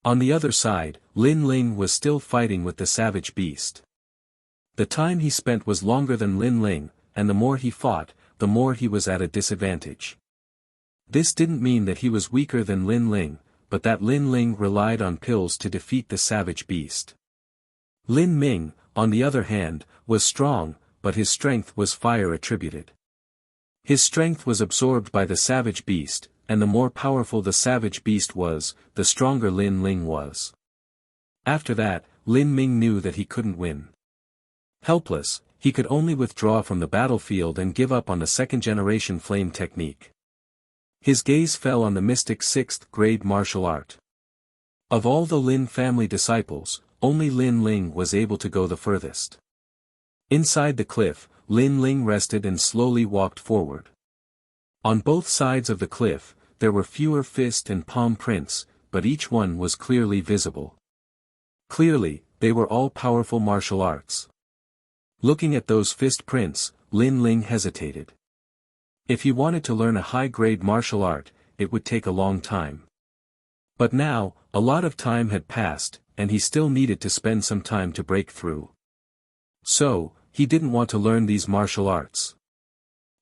On the other side, Lin Ling was still fighting with the savage beast. The time he spent was longer than Lin Ling, and the more he fought, the more he was at a disadvantage. This didn't mean that he was weaker than Lin Ling, but that Lin Ling relied on pills to defeat the savage beast. Lin Ming, on the other hand, was strong, but his strength was fire attributed. His strength was absorbed by the savage beast, and the more powerful the savage beast was, the stronger Lin Ling was. After that, Lin Ming knew that he couldn't win. Helpless, he could only withdraw from the battlefield and give up on the second-generation flame technique. His gaze fell on the mystic 6th grade martial art. Of all the Lin family disciples, only Lin Ling was able to go the furthest. Inside the cliff, Lin Ling rested and slowly walked forward. On both sides of the cliff, there were fewer fist and palm prints, but each one was clearly visible. Clearly, they were all powerful martial arts. Looking at those fist prints, Lin Ling hesitated. If he wanted to learn a high-grade martial art, it would take a long time. But now, a lot of time had passed, and he still needed to spend some time to break through. So, he didn't want to learn these martial arts.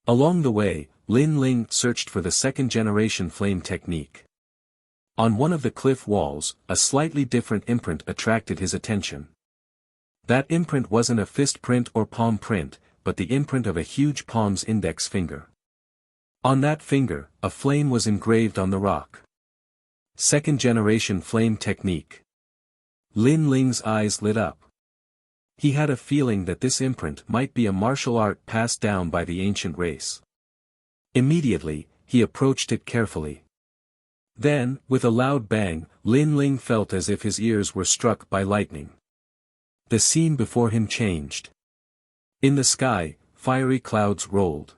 Along the way, Lin Ling searched for the second-generation flame technique. On one of the cliff walls, a slightly different imprint attracted his attention. That imprint wasn't a fist print or palm print, but the imprint of a huge palm's index finger. On that finger, a flame was engraved on the rock. Second-generation flame technique. Lin Ling's eyes lit up. He had a feeling that this imprint might be a martial art passed down by the ancient race. Immediately, he approached it carefully. Then, with a loud bang, Lin Ling felt as if his ears were struck by lightning. The scene before him changed. In the sky, fiery clouds rolled.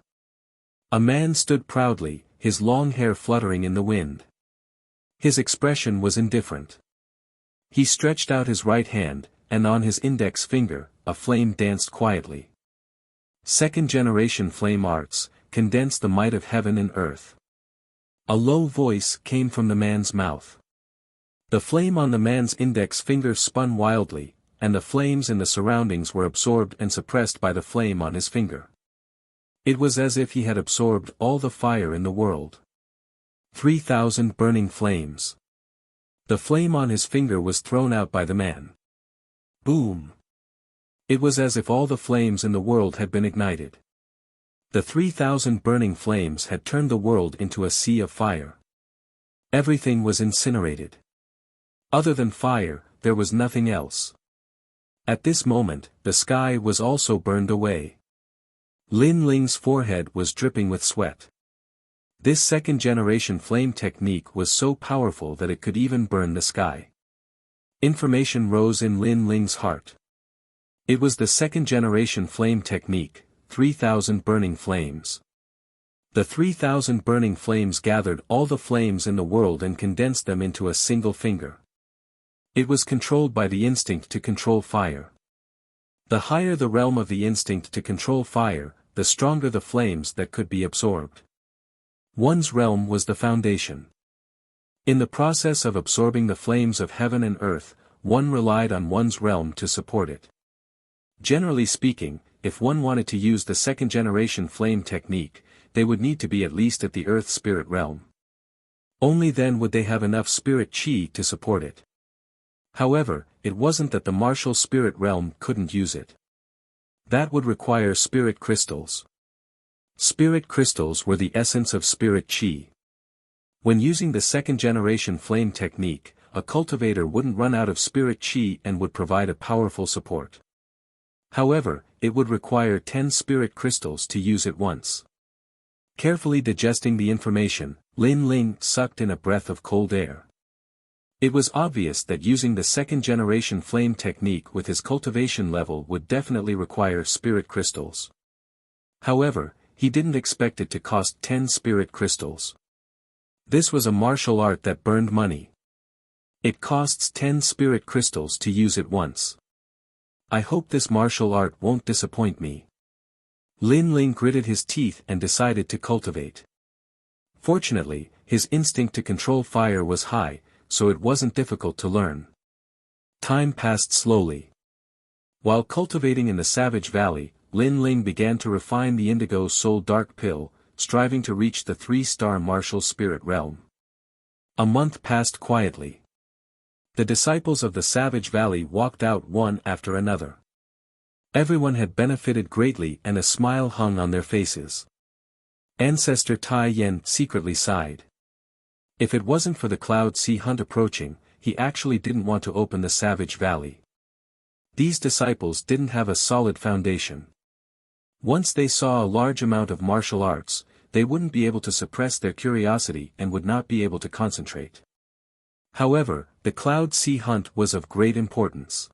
A man stood proudly, his long hair fluttering in the wind. His expression was indifferent. He stretched out his right hand, and on his index finger, a flame danced quietly. Second-generation flame arts, condense the might of heaven and earth. A low voice came from the man's mouth. The flame on the man's index finger spun wildly, and the flames in the surroundings were absorbed and suppressed by the flame on his finger. It was as if he had absorbed all the fire in the world. 3,000 burning flames. The flame on his finger was thrown out by the man. Boom! It was as if all the flames in the world had been ignited. The 3,000 burning flames had turned the world into a sea of fire. Everything was incinerated. Other than fire, there was nothing else. At this moment, the sky was also burned away. Lin Ling's forehead was dripping with sweat. This second-generation flame technique was so powerful that it could even burn the sky. Information rose in Lin Ling's heart. It was the second-generation flame technique, 3,000 burning flames. The 3,000 burning flames gathered all the flames in the world and condensed them into a single finger. It was controlled by the instinct to control fire. The higher the realm of the instinct to control fire, the stronger the flames that could be absorbed. One's realm was the foundation. In the process of absorbing the flames of heaven and earth, one relied on one's realm to support it. Generally speaking, if one wanted to use the second-generation flame technique, they would need to be at least at the earth spirit realm. Only then would they have enough spirit chi to support it. However, it wasn't that the martial spirit realm couldn't use it. That would require spirit crystals. Spirit crystals were the essence of spirit chi. When using the second-generation flame technique, a cultivator wouldn't run out of spirit chi and would provide a powerful support. However, it would require 10 spirit crystals to use it once. Carefully digesting the information, Lin Ling sucked in a breath of cold air. It was obvious that using the second-generation flame technique with his cultivation level would definitely require spirit crystals. However, he didn't expect it to cost 10 spirit crystals. This was a martial art that burned money. It costs 10 spirit crystals to use it once. I hope this martial art won't disappoint me. Lin Ling gritted his teeth and decided to cultivate. Fortunately, his instinct to control fire was high, so it wasn't difficult to learn. Time passed slowly. While cultivating in the Savage Valley, Lin Ling began to refine the Indigo Soul Dark Pill, striving to reach the 3-star martial spirit realm. A month passed quietly. The disciples of the Savage Valley walked out one after another. Everyone had benefited greatly and a smile hung on their faces. Ancestor Tai Yen secretly sighed. If it wasn't for the Cloud Sea Hunt approaching, he actually didn't want to open the Savage Valley. These disciples didn't have a solid foundation. Once they saw a large amount of martial arts, they wouldn't be able to suppress their curiosity and would not be able to concentrate. However, the Cloud Sea Hunt was of great importance.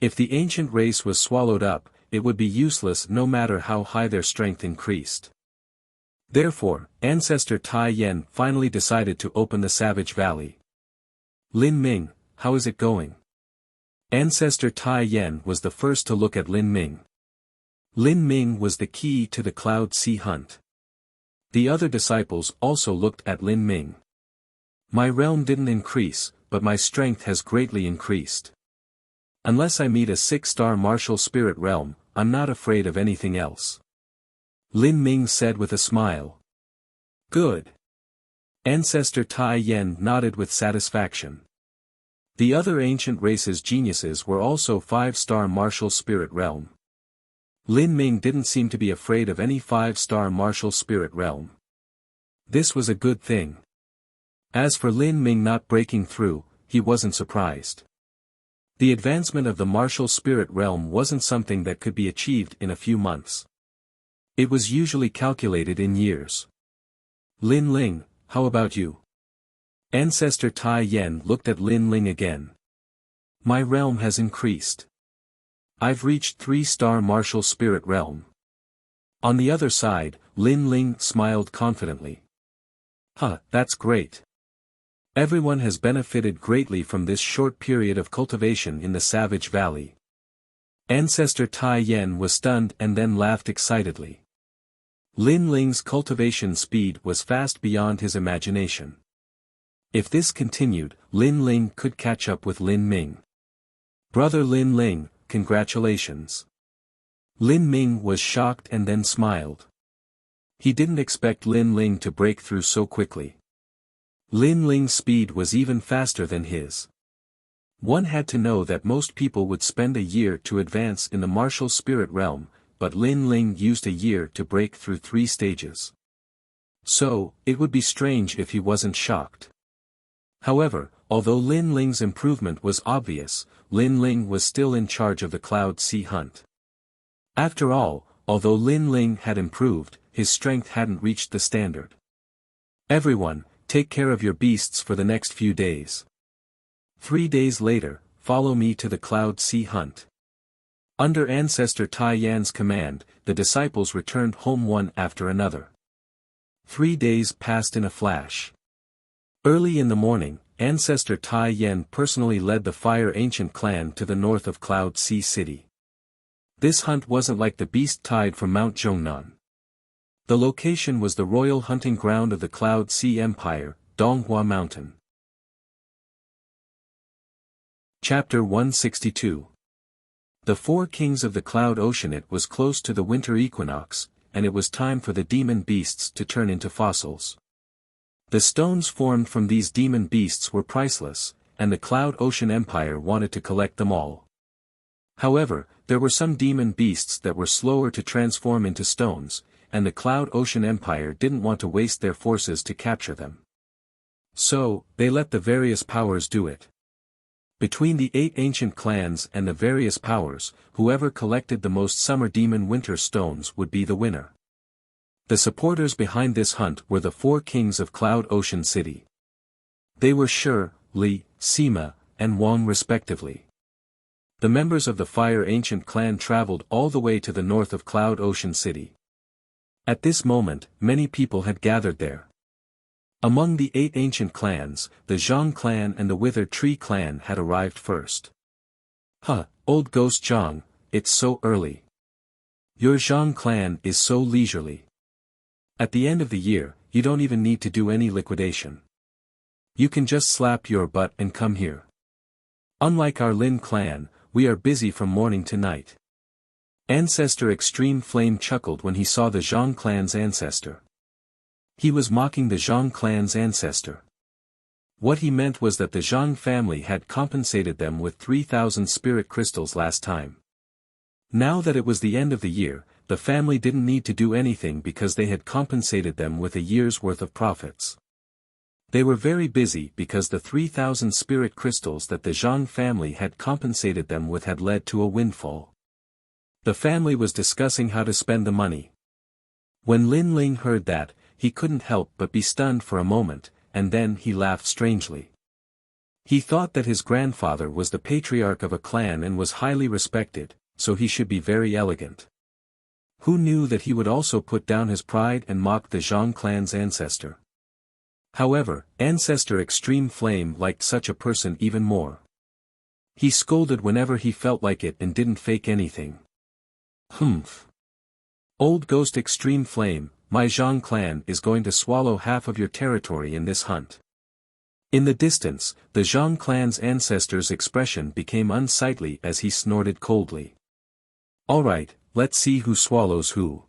If the ancient race was swallowed up, it would be useless no matter how high their strength increased. Therefore, Ancestor Tai Yen finally decided to open the Savage Valley. Lin Ming, how is it going? Ancestor Tai Yen was the first to look at Lin Ming. Lin Ming was the key to the Cloud Sea Hunt. The other disciples also looked at Lin Ming. My realm didn't increase, but my strength has greatly increased. Unless I meet a 6-star martial spirit realm, I'm not afraid of anything else. Lin Ming said with a smile. Good. Ancestor Tai Yen nodded with satisfaction. The other ancient race's geniuses were also 5-star martial spirit realm. Lin Ming didn't seem to be afraid of any 5-star martial spirit realm. This was a good thing. As for Lin Ming not breaking through, he wasn't surprised. The advancement of the martial spirit realm wasn't something that could be achieved in a few months. It was usually calculated in years. Lin Ling, how about you? Ancestor Tai Yen looked at Lin Ling again. My realm has increased. I've reached 3-star martial spirit realm. On the other side, Lin Ling smiled confidently. That's great. Everyone has benefited greatly from this short period of cultivation in the Savage Valley. Ancestor Tai Yen was stunned and then laughed excitedly. Lin Ling's cultivation speed was fast beyond his imagination. If this continued, Lin Ling could catch up with Lin Ming. Brother Lin Ling, congratulations. Lin Ming was shocked and then smiled. He didn't expect Lin Ling to break through so quickly. Lin Ling's speed was even faster than his. One had to know that most people would spend a year to advance in the martial spirit realm, but Lin Ling used a year to break through 3 stages. So, it would be strange if he wasn't shocked. However, although Lin Ling's improvement was obvious, Lin Ling was still in charge of the Cloud Sea Hunt. After all, although Lin Ling had improved, his strength hadn't reached the standard. Everyone, take care of your beasts for the next few days. 3 days later, follow me to the Cloud Sea Hunt. Under Ancestor Tai Yan's command, the disciples returned home one after another. 3 days passed in a flash. Early in the morning, Ancestor Tai Yan personally led the Fire Ancient clan to the north of Cloud Sea City. This hunt wasn't like the beast tide from Mount Zhongnan. The location was the royal hunting ground of the Cloud Sea Empire, Donghua Mountain. Chapter 162. The 4 kings of the Cloud Ocean. It was close to the winter equinox, and it was time for the demon beasts to turn into fossils. The stones formed from these demon beasts were priceless, and the Cloud Ocean Empire wanted to collect them all. However, there were some demon beasts that were slower to transform into stones, and the Cloud Ocean Empire didn't want to waste their forces to capture them. So, they let the various powers do it. Between the 8 ancient clans and the various powers, whoever collected the most summer demon winter stones would be the winner. The supporters behind this hunt were the 4 kings of Cloud Ocean City. They were Shi, Li, Sima, and Wang respectively. The members of the Fire Ancient clan traveled all the way to the north of Cloud Ocean City. At this moment, many people had gathered there. Among the 8 ancient clans, the Zhang clan and the Withered Tree clan had arrived first. Huh, old ghost Zhang, it's so early. Your Zhang clan is so leisurely. At the end of the year, you don't even need to do any liquidation. You can just slap your butt and come here. Unlike our Lin clan, we are busy from morning to night. Ancestor Extreme Flame chuckled when he saw the Zhang clan's ancestor. He was mocking the Zhang clan's ancestor. What he meant was that the Zhang family had compensated them with 3,000 spirit crystals last time. Now that it was the end of the year, the family didn't need to do anything because they had compensated them with a year's worth of profits. They were very busy because the 3,000 spirit crystals that the Zhang family had compensated them with had led to a windfall. The family was discussing how to spend the money. When Lin Ling heard that, he couldn't help but be stunned for a moment, and then he laughed strangely. He thought that his grandfather was the patriarch of a clan and was highly respected, so he should be very elegant. Who knew that he would also put down his pride and mock the Zhang clan's ancestor? However, Ancestor Extreme Flame liked such a person even more. He scolded whenever he felt like it and didn't fake anything. Humph. Old Ghost Extreme Flame, my Zhang clan is going to swallow half of your territory in this hunt. In the distance, the Zhang clan's ancestor's expression became unsightly as he snorted coldly. Alright, let's see who swallows who.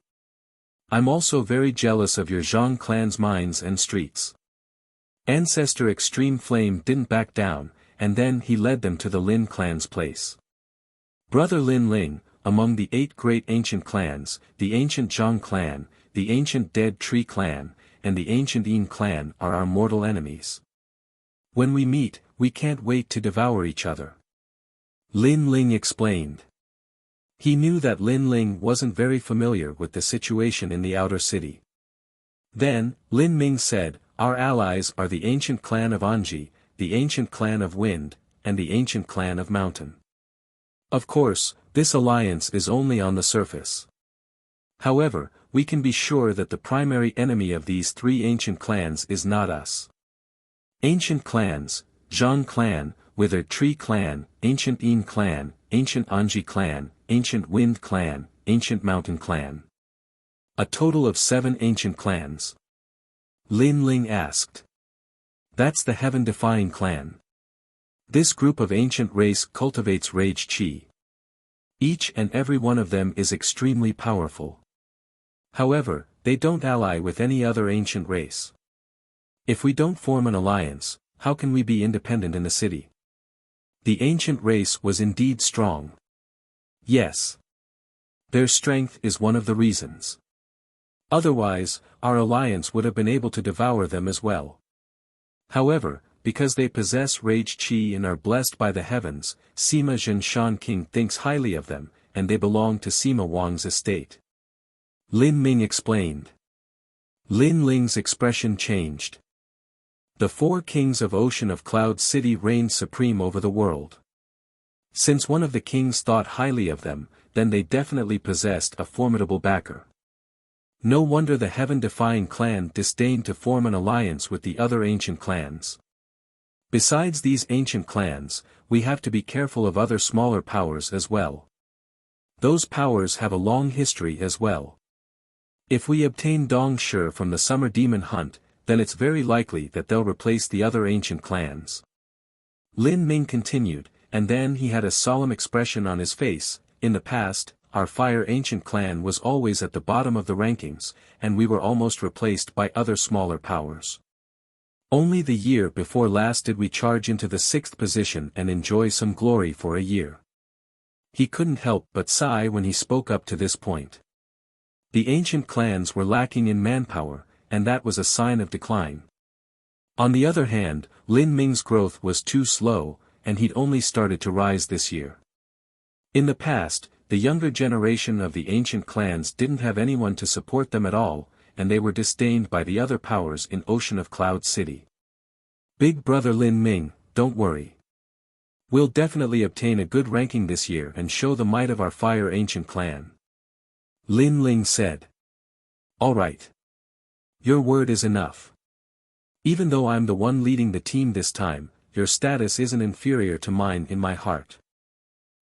I'm also very jealous of your Zhang clan's mines and streets. Ancestor Extreme Flame didn't back down, and then he led them to the Lin clan's place. Brother Lin Ling, among the 8 great ancient clans, the ancient Zhang clan, the ancient Dead Tree clan, and the ancient Yin clan are our mortal enemies. When we meet, we can't wait to devour each other. Lin Ling explained. He knew that Lin Ling wasn't very familiar with the situation in the outer city. Then, Lin Ming said, our allies are the ancient clan of Anji, the ancient clan of Wind, and the ancient clan of Mountain. Of course, this alliance is only on the surface. However, we can be sure that the primary enemy of these 3 ancient clans is not us. Ancient clans, Zhang clan, Withered Tree clan, ancient Yin clan, ancient Anji clan, ancient Wind clan, ancient Mountain clan. A total of 7 ancient clans. Lin Ling asked. That's the heaven-defying clan. This group of ancient race cultivates rage chi. Each and every one of them is extremely powerful. However, they don't ally with any other ancient race. If we don't form an alliance, how can we be independent in the city? The ancient race was indeed strong. Yes. Their strength is one of the reasons. Otherwise, our alliance would have been able to devour them as well. However, because they possess rage chi and are blessed by the heavens, Sima Zhenshan King thinks highly of them, and they belong to Sima Wang's estate. Lin Ming explained. Lin Ling's expression changed. The 4 kings of Ocean of Cloud City reigned supreme over the world. Since one of the kings thought highly of them, then they definitely possessed a formidable backer. No wonder the heaven-defying clan disdained to form an alliance with the other ancient clans. Besides these ancient clans, we have to be careful of other smaller powers as well. Those powers have a long history as well. If we obtain Dong Shi from the Summer Demon Hunt, then it's very likely that they'll replace the other ancient clans. Lin Ming continued, and then he had a solemn expression on his face. In the past, our Fire Ancient clan was always at the bottom of the rankings, and we were almost replaced by other smaller powers. Only the year before last did we charge into the 6th position and enjoy some glory for a year. He couldn't help but sigh when he spoke up to this point. The ancient clans were lacking in manpower, and that was a sign of decline. On the other hand, Lin Ming's growth was too slow, and he'd only started to rise this year. In the past, the younger generation of the ancient clans didn't have anyone to support them at all, and they were disdained by the other powers in Ocean of Cloud City. Big brother Lin Ming, don't worry. We'll definitely obtain a good ranking this year and show the might of our Fire Ancient clan. Lin Ling said. Alright. Your word is enough. Even though I'm the one leading the team this time, your status isn't inferior to mine in my heart.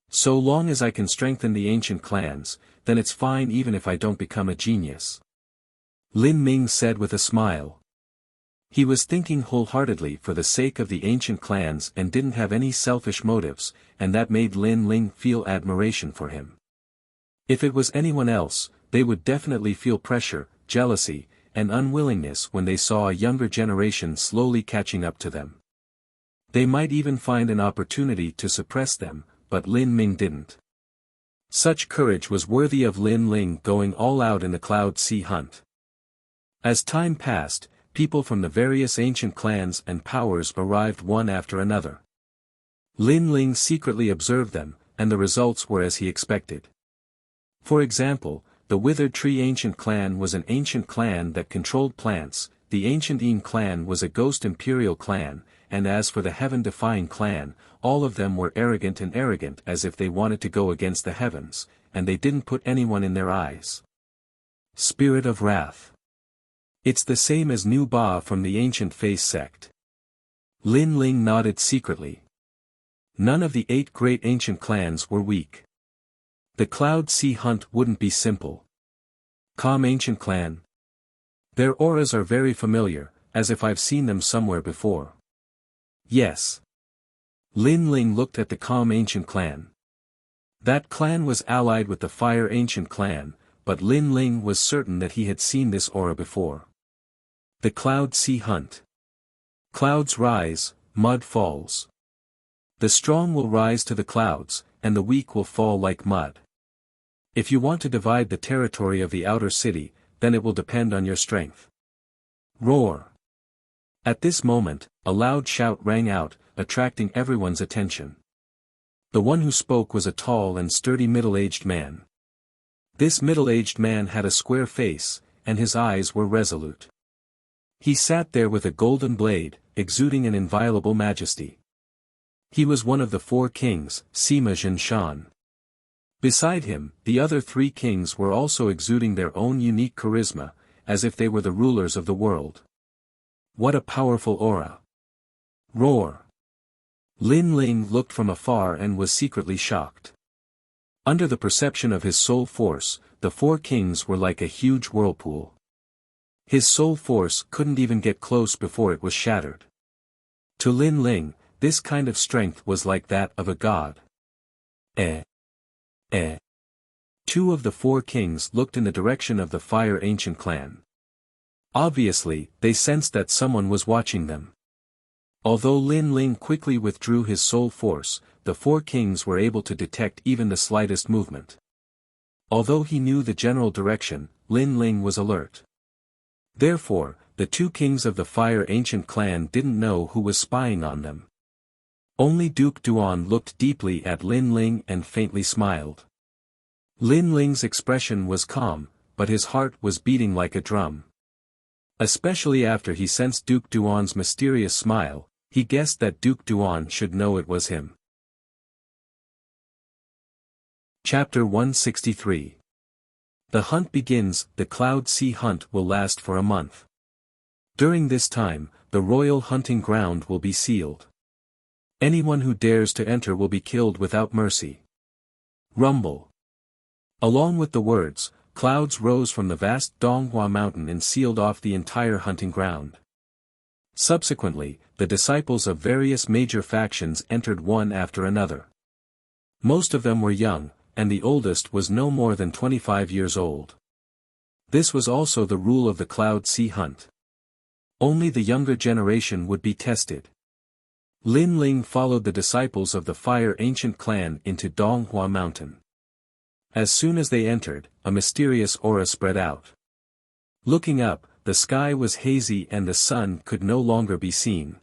So long as I can strengthen the ancient clans, then it's fine even if I don't become a genius. Lin Ming said with a smile. He was thinking wholeheartedly for the sake of the ancient clans and didn't have any selfish motives, and that made Lin Ling feel admiration for him. If it was anyone else, they would definitely feel pressure, jealousy, and unwillingness when they saw a younger generation slowly catching up to them. They might even find an opportunity to suppress them, but Lin Ming didn't. Such courage was worthy of Lin Ling going all out in the Cloud Sea hunt. As time passed, people from the various ancient clans and powers arrived one after another. Lin Ling secretly observed them, and the results were as he expected. For example, the Withered Tree Ancient Clan was an ancient clan that controlled plants, the Ancient Een Clan was a ghost imperial clan, and as for the Heaven-defying clan, all of them were arrogant as if they wanted to go against the heavens, and they didn't put anyone in their eyes. Spirit of Wrath. It's the same as Nu Ba from the Ancient Face sect. Lin Ling nodded secretly. None of the 8 great ancient clans were weak. The Cloud Sea hunt wouldn't be simple. Calm Ancient Clan. Their auras are very familiar, as if I've seen them somewhere before. Yes. Lin Ling looked at the Calm Ancient Clan. That clan was allied with the Fire Ancient Clan, but Lin Ling was certain that he had seen this aura before. The Cloud Sea hunt. Clouds rise, mud falls. The strong will rise to the clouds, and the weak will fall like mud. If you want to divide the territory of the outer city, then it will depend on your strength. Roar. At this moment, a loud shout rang out, attracting everyone's attention. The one who spoke was a tall and sturdy middle-aged man. This middle-aged man had a square face, and his eyes were resolute. He sat there with a golden blade, exuding an inviolable majesty. He was one of the 4 kings, Sima Zhenshan. Beside him, the other 3 kings were also exuding their own unique charisma, as if they were the rulers of the world. What a powerful aura! Roar! Lin Ling looked from afar and was secretly shocked. Under the perception of his soul force, the 4 kings were like a huge whirlpool. His soul force couldn't even get close before it was shattered. To Lin Ling, this kind of strength was like that of a god. 2 of the 4 kings looked in the direction of the Fire Ancient Clan. Obviously, they sensed that someone was watching them. Although Lin Ling quickly withdrew his soul force, the 4 kings were able to detect even the slightest movement. Although he knew the general direction, Lin Ling was alert. Therefore, the 2 kings of the Fire Ancient Clan didn't know who was spying on them. Only Duke Duan looked deeply at Lin Ling and faintly smiled. Lin Ling's expression was calm, but his heart was beating like a drum. Especially after he sensed Duke Duan's mysterious smile, he guessed that Duke Duan should know it was him. Chapter 163. The hunt begins. The Cloud Sea hunt will last for a month. During this time, the royal hunting ground will be sealed. Anyone who dares to enter will be killed without mercy. Rumble. Along with the words, clouds rose from the vast Donghua mountain and sealed off the entire hunting ground. Subsequently, the disciples of various major factions entered one after another. Most of them were young, and the oldest was no more than 25 years old. This was also the rule of the Cloud Sea hunt. Only the younger generation would be tested. Lin Ling followed the disciples of the Fire Ancient Clan into Donghua Mountain. As soon as they entered, a mysterious aura spread out. Looking up, the sky was hazy and the sun could no longer be seen.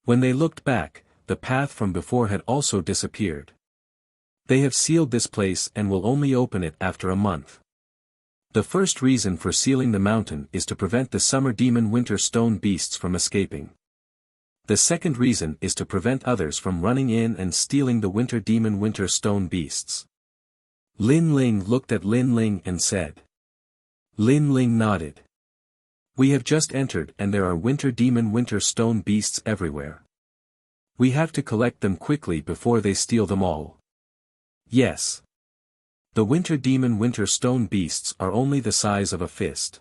When they looked back, the path from before had also disappeared. They have sealed this place and will only open it after a month. The first reason for sealing the mountain is to prevent the summer demon winter stone beasts from escaping. The second reason is to prevent others from running in and stealing the winter demon winter stone beasts. Lin Ling looked at Lin Ling and said. Lin Ling nodded. We have just entered and there are winter demon winter stone beasts everywhere. We have to collect them quickly before they steal them all. Yes. The winter demon winter stone beasts are only the size of a fist.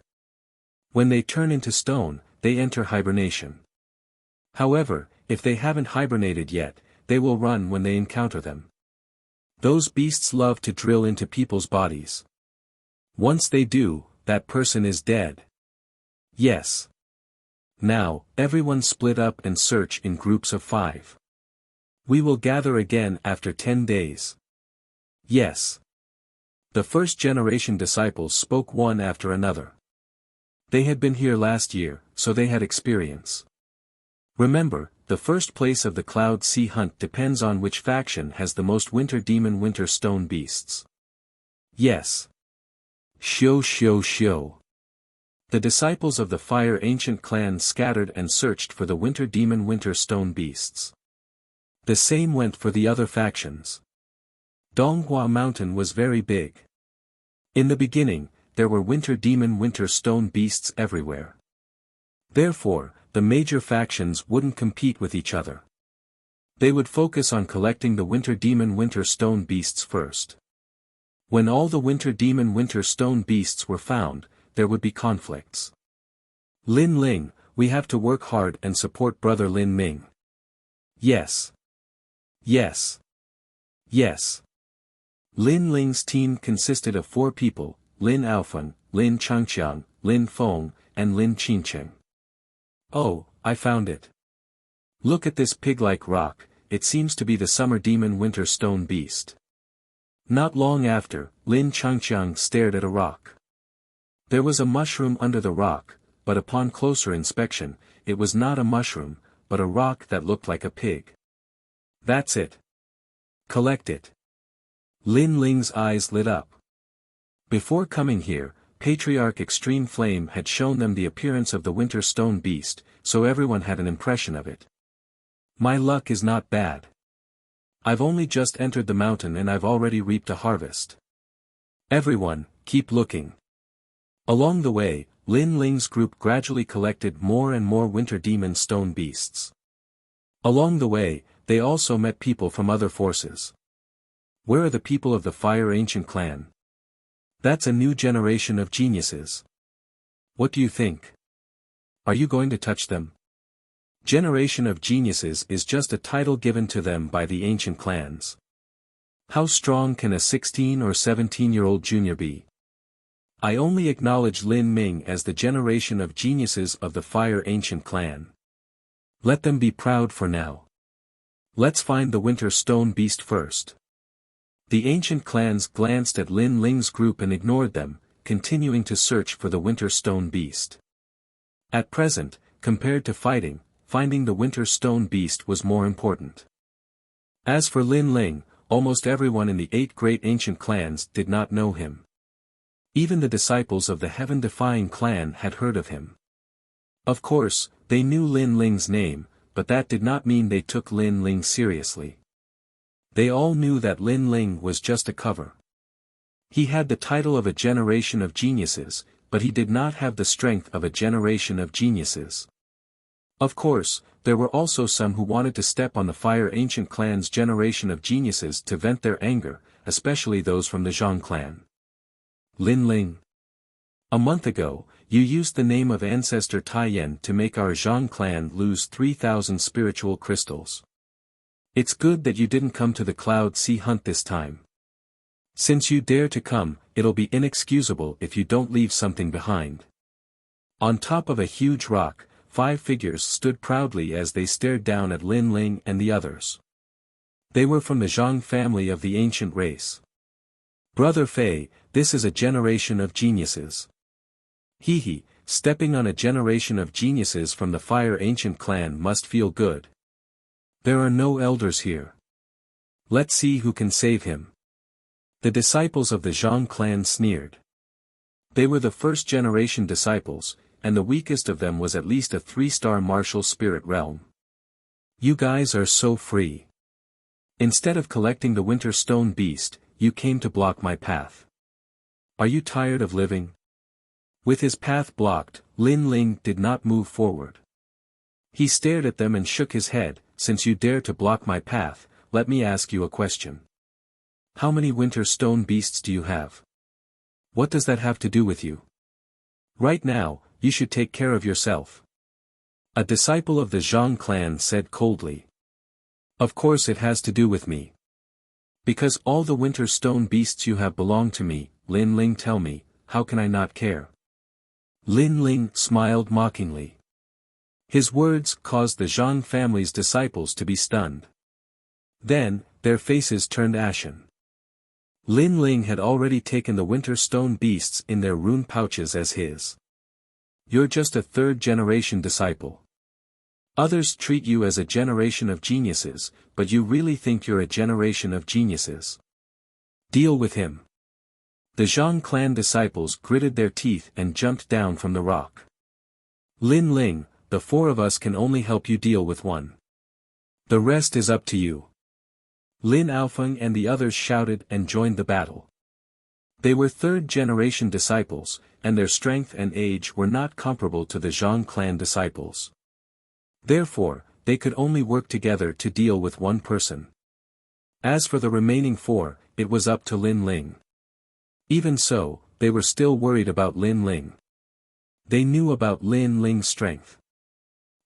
When they turn into stone, they enter hibernation. However, if they haven't hibernated yet, they will run when they encounter them. Those beasts love to drill into people's bodies. Once they do, that person is dead. Yes. Now, everyone split up and search in groups of 5. We will gather again after 10 days. Yes. The first generation disciples spoke one after another. They had been here last year, so they had experience. Remember, the first place of the Cloud Sea hunt depends on which faction has the most winter demon winter stone beasts. Yes. Shio. The disciples of the Fire Ancient clan scattered and searched for the winter demon winter stone beasts. The same went for the other factions. Donghua Mountain was very big. In the beginning, there were winter demon winter stone beasts everywhere. Therefore, the major factions wouldn't compete with each other. They would focus on collecting the winter demon winter stone beasts first. When all the winter demon winter stone beasts were found, there would be conflicts. Lin Ling, we have to work hard and support brother Lin Ming. Yes. Yes. Yes. Lin Ling's team consisted of 4 people, Lin Aofan, Lin Changqiang, Lin Feng, and Lin Qincheng. Oh, I found it. Look at this pig-like rock, it seems to be the summer demon winter stone beast. Not long after, Lin Changqiang stared at a rock. There was a mushroom under the rock, but upon closer inspection, it was not a mushroom, but a rock that looked like a pig. That's it. Collect it. Lin Ling's eyes lit up. Before coming here, Patriarch Extreme Flame had shown them the appearance of the winter stone beast, so everyone had an impression of it. My luck is not bad. I've only just entered the mountain and I've already reaped a harvest. Everyone, keep looking. Along the way, Lin Ling's group gradually collected more and more winter demon stone beasts. Along the way, they also met people from other forces. Where are the people of the Fire Ancient clan? That's a new generation of geniuses. What do you think? Are you going to touch them? Generation of Geniuses is just a title given to them by the ancient clans. How strong can a 16 or 17-year-old junior be? I only acknowledge Lin Ming as the generation of geniuses of the Fire Ancient clan. Let them be proud for now. Let's find the winter stone beast first. The ancient clans glanced at Lin Ling's group and ignored them, continuing to search for the winter stone beast. At present, compared to fighting, finding the winter stone beast was more important. As for Lin Ling, almost everyone in the 8 great ancient clans did not know him. Even the disciples of the Heaven-defying clan had heard of him. Of course, they knew Lin Ling's name, but that did not mean they took Lin Ling seriously. They all knew that Lin Ling was just a cover. He had the title of a generation of geniuses, but he did not have the strength of a generation of geniuses. Of course, there were also some who wanted to step on the Fire Ancient clan's generation of geniuses to vent their anger, especially those from the Zhang clan. Lin Ling. A month ago, you used the name of ancestor Taiyan to make our Zhang clan lose 3,000 spiritual crystals. It's good that you didn't come to the Cloud Sea hunt this time. Since you dare to come, it'll be inexcusable if you don't leave something behind. On top of a huge rock, 5 figures stood proudly as they stared down at Lin Ling and the others. They were from the Zhang family of the ancient race. Brother Fei, this is a generation of geniuses. Hee, stepping on a generation of geniuses from the Fire Ancient clan must feel good. There are no elders here. Let's see who can save him. The disciples of the Zhang clan sneered. They were the first generation disciples, and the weakest of them was at least a 3-star martial spirit realm. You guys are so free. Instead of collecting the winter stone beast, you came to block my path. Are you tired of living? With his path blocked, Lin Ling did not move forward. He stared at them and shook his head. Since you dare to block my path, let me ask you a question. How many winter stone beasts do you have? What does that have to do with you? Right now, you should take care of yourself. A disciple of the Zhang clan said coldly. Of course it has to do with me. Because all the winter stone beasts you have belong to me, Lin Ling, tell me, how can I not care? Lin Ling smiled mockingly. His words caused the Zhang family's disciples to be stunned. Then, their faces turned ashen. Lin Ling had already taken the winter stone beasts in their rune pouches as his. You're just a third-generation disciple. Others treat you as a generation of geniuses, but you really think you're a generation of geniuses. Deal with him. The Zhang clan disciples gritted their teeth and jumped down from the rock. Lin Ling, the four of us can only help you deal with one. The rest is up to you. Lin Aofeng and the others shouted and joined the battle. They were third-generation disciples, and their strength and age were not comparable to the Zhang clan disciples. Therefore, they could only work together to deal with one person. As for the remaining four, it was up to Lin Ling. Even so, they were still worried about Lin Ling. They knew about Lin Ling's strength.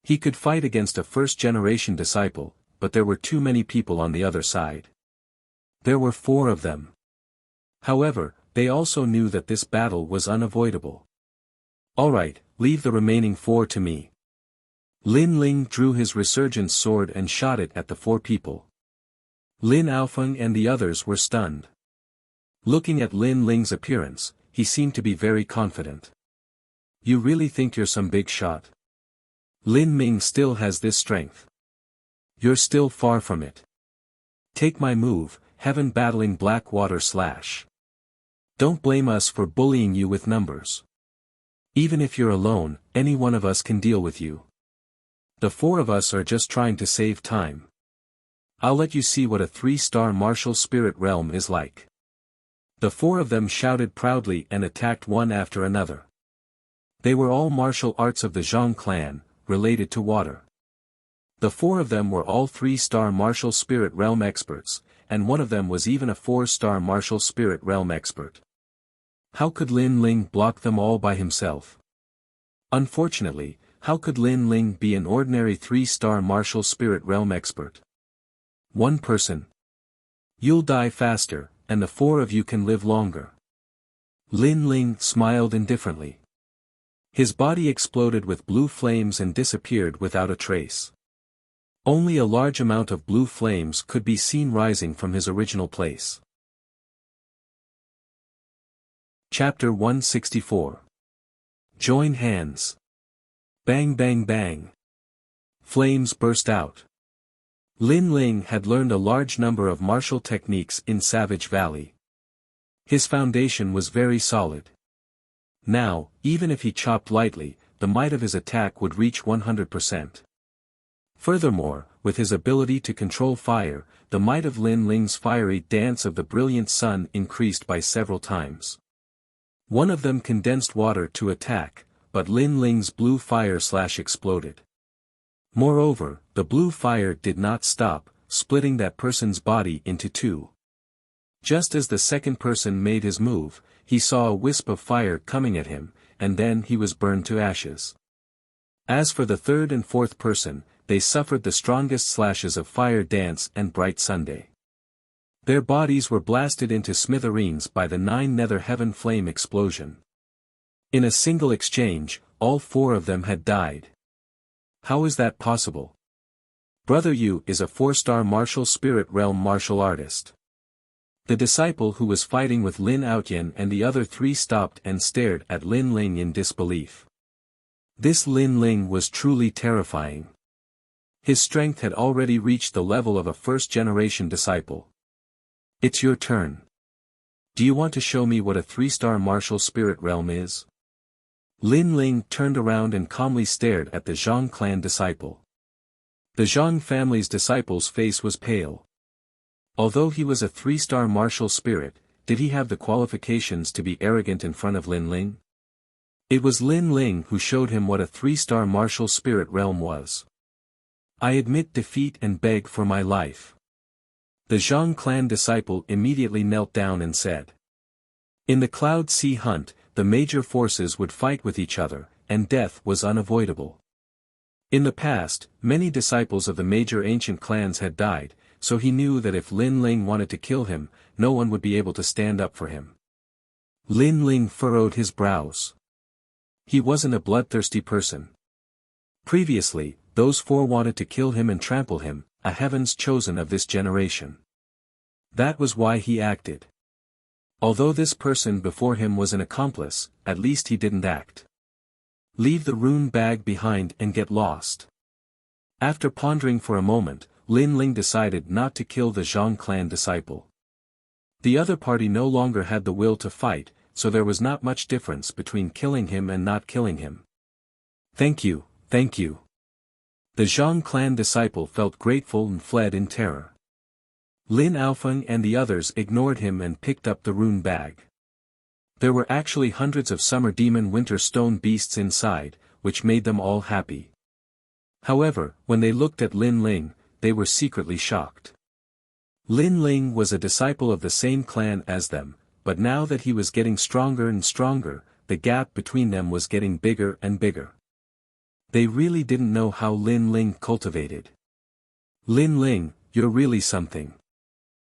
He could fight against a first-generation disciple, but there were too many people on the other side. There were four of them. However, they also knew that this battle was unavoidable. Alright, leave the remaining four to me. Lin Ling drew his resurgence sword and shot it at the four people. Lin Aofeng and the others were stunned. Looking at Lin Ling's appearance, he seemed to be very confident. You really think you're some big shot? Lin Ming still has this strength. You're still far from it. Take my move, Heaven Battling Black Water Slash. Don't blame us for bullying you with numbers. Even if you're alone, any one of us can deal with you. The four of us are just trying to save time. I'll let you see what a 3-star martial spirit realm is like. The four of them shouted proudly and attacked one after another. They were all martial arts of the Zhang clan, related to water. The four of them were all 3-star martial spirit realm experts, and one of them was even a 4-star martial spirit realm expert. How could Lin Ling block them all by himself? Unfortunately, how could Lin Ling be an ordinary 3-star martial spirit realm expert? One person. You'll die faster, and the four of you can live longer. Lin Ling smiled indifferently. His body exploded with blue flames and disappeared without a trace. Only a large amount of blue flames could be seen rising from his original place. Chapter 164. Join hands. Bang bang bang. Flames burst out. Lin Ling had learned a large number of martial techniques in Savage Valley. His foundation was very solid. Now, even if he chopped lightly, the might of his attack would reach 100%. Furthermore, with his ability to control fire, the might of Lin Ling's fiery dance of the brilliant sun increased by several times. One of them condensed water to attack, but Lin Ling's blue fire slash exploded. Moreover, the blue fire did not stop, splitting that person's body into two. Just as the second person made his move, he saw a wisp of fire coming at him, and then he was burned to ashes. As for the third and fourth person, they suffered the strongest slashes of fire dance and bright Sunday. Their bodies were blasted into smithereens by the 9 nether heaven flame explosion. In a single exchange, all four of them had died. How is that possible? Brother Yu is a 4-star martial spirit realm martial artist. The disciple who was fighting with Lin Aotian and the other three stopped and stared at Lin Ling in disbelief. This Lin Ling was truly terrifying. His strength had already reached the level of a first-generation disciple. It's your turn. Do you want to show me what a 3-star martial spirit realm is? Lin Ling turned around and calmly stared at the Zhang clan disciple. The Zhang family's disciple's face was pale. Although he was a 3-star martial spirit, did he have the qualifications to be arrogant in front of Lin Ling? It was Lin Ling who showed him what a 3-star martial spirit realm was. I admit defeat and beg for my life. The Zhang clan disciple immediately knelt down and said. In the Cloud Sea Hunt, the major forces would fight with each other, and death was unavoidable. In the past, many disciples of the major ancient clans had died, so he knew that if Lin Ling wanted to kill him, no one would be able to stand up for him. Lin Ling furrowed his brows. He wasn't a bloodthirsty person. Previously, those 4 wanted to kill him and trample him, a heaven's chosen of this generation. That was why he acted. Although this person before him was an accomplice, at least he didn't act. Leave the rune bag behind and get lost. After pondering for a moment, Lin Ling decided not to kill the Zhang clan disciple. The other party no longer had the will to fight, so there was not much difference between killing him and not killing him. Thank you, thank you. The Zhang clan disciple felt grateful and fled in terror. Lin Aofeng and the others ignored him and picked up the rune bag. There were actually hundreds of summer demon winter stone beasts inside, which made them all happy. However, when they looked at Lin Ling, they were secretly shocked. Lin Ling was a disciple of the same clan as them, but now that he was getting stronger and stronger, the gap between them was getting bigger and bigger. They really didn't know how Lin Ling cultivated. Lin Ling, you're really something.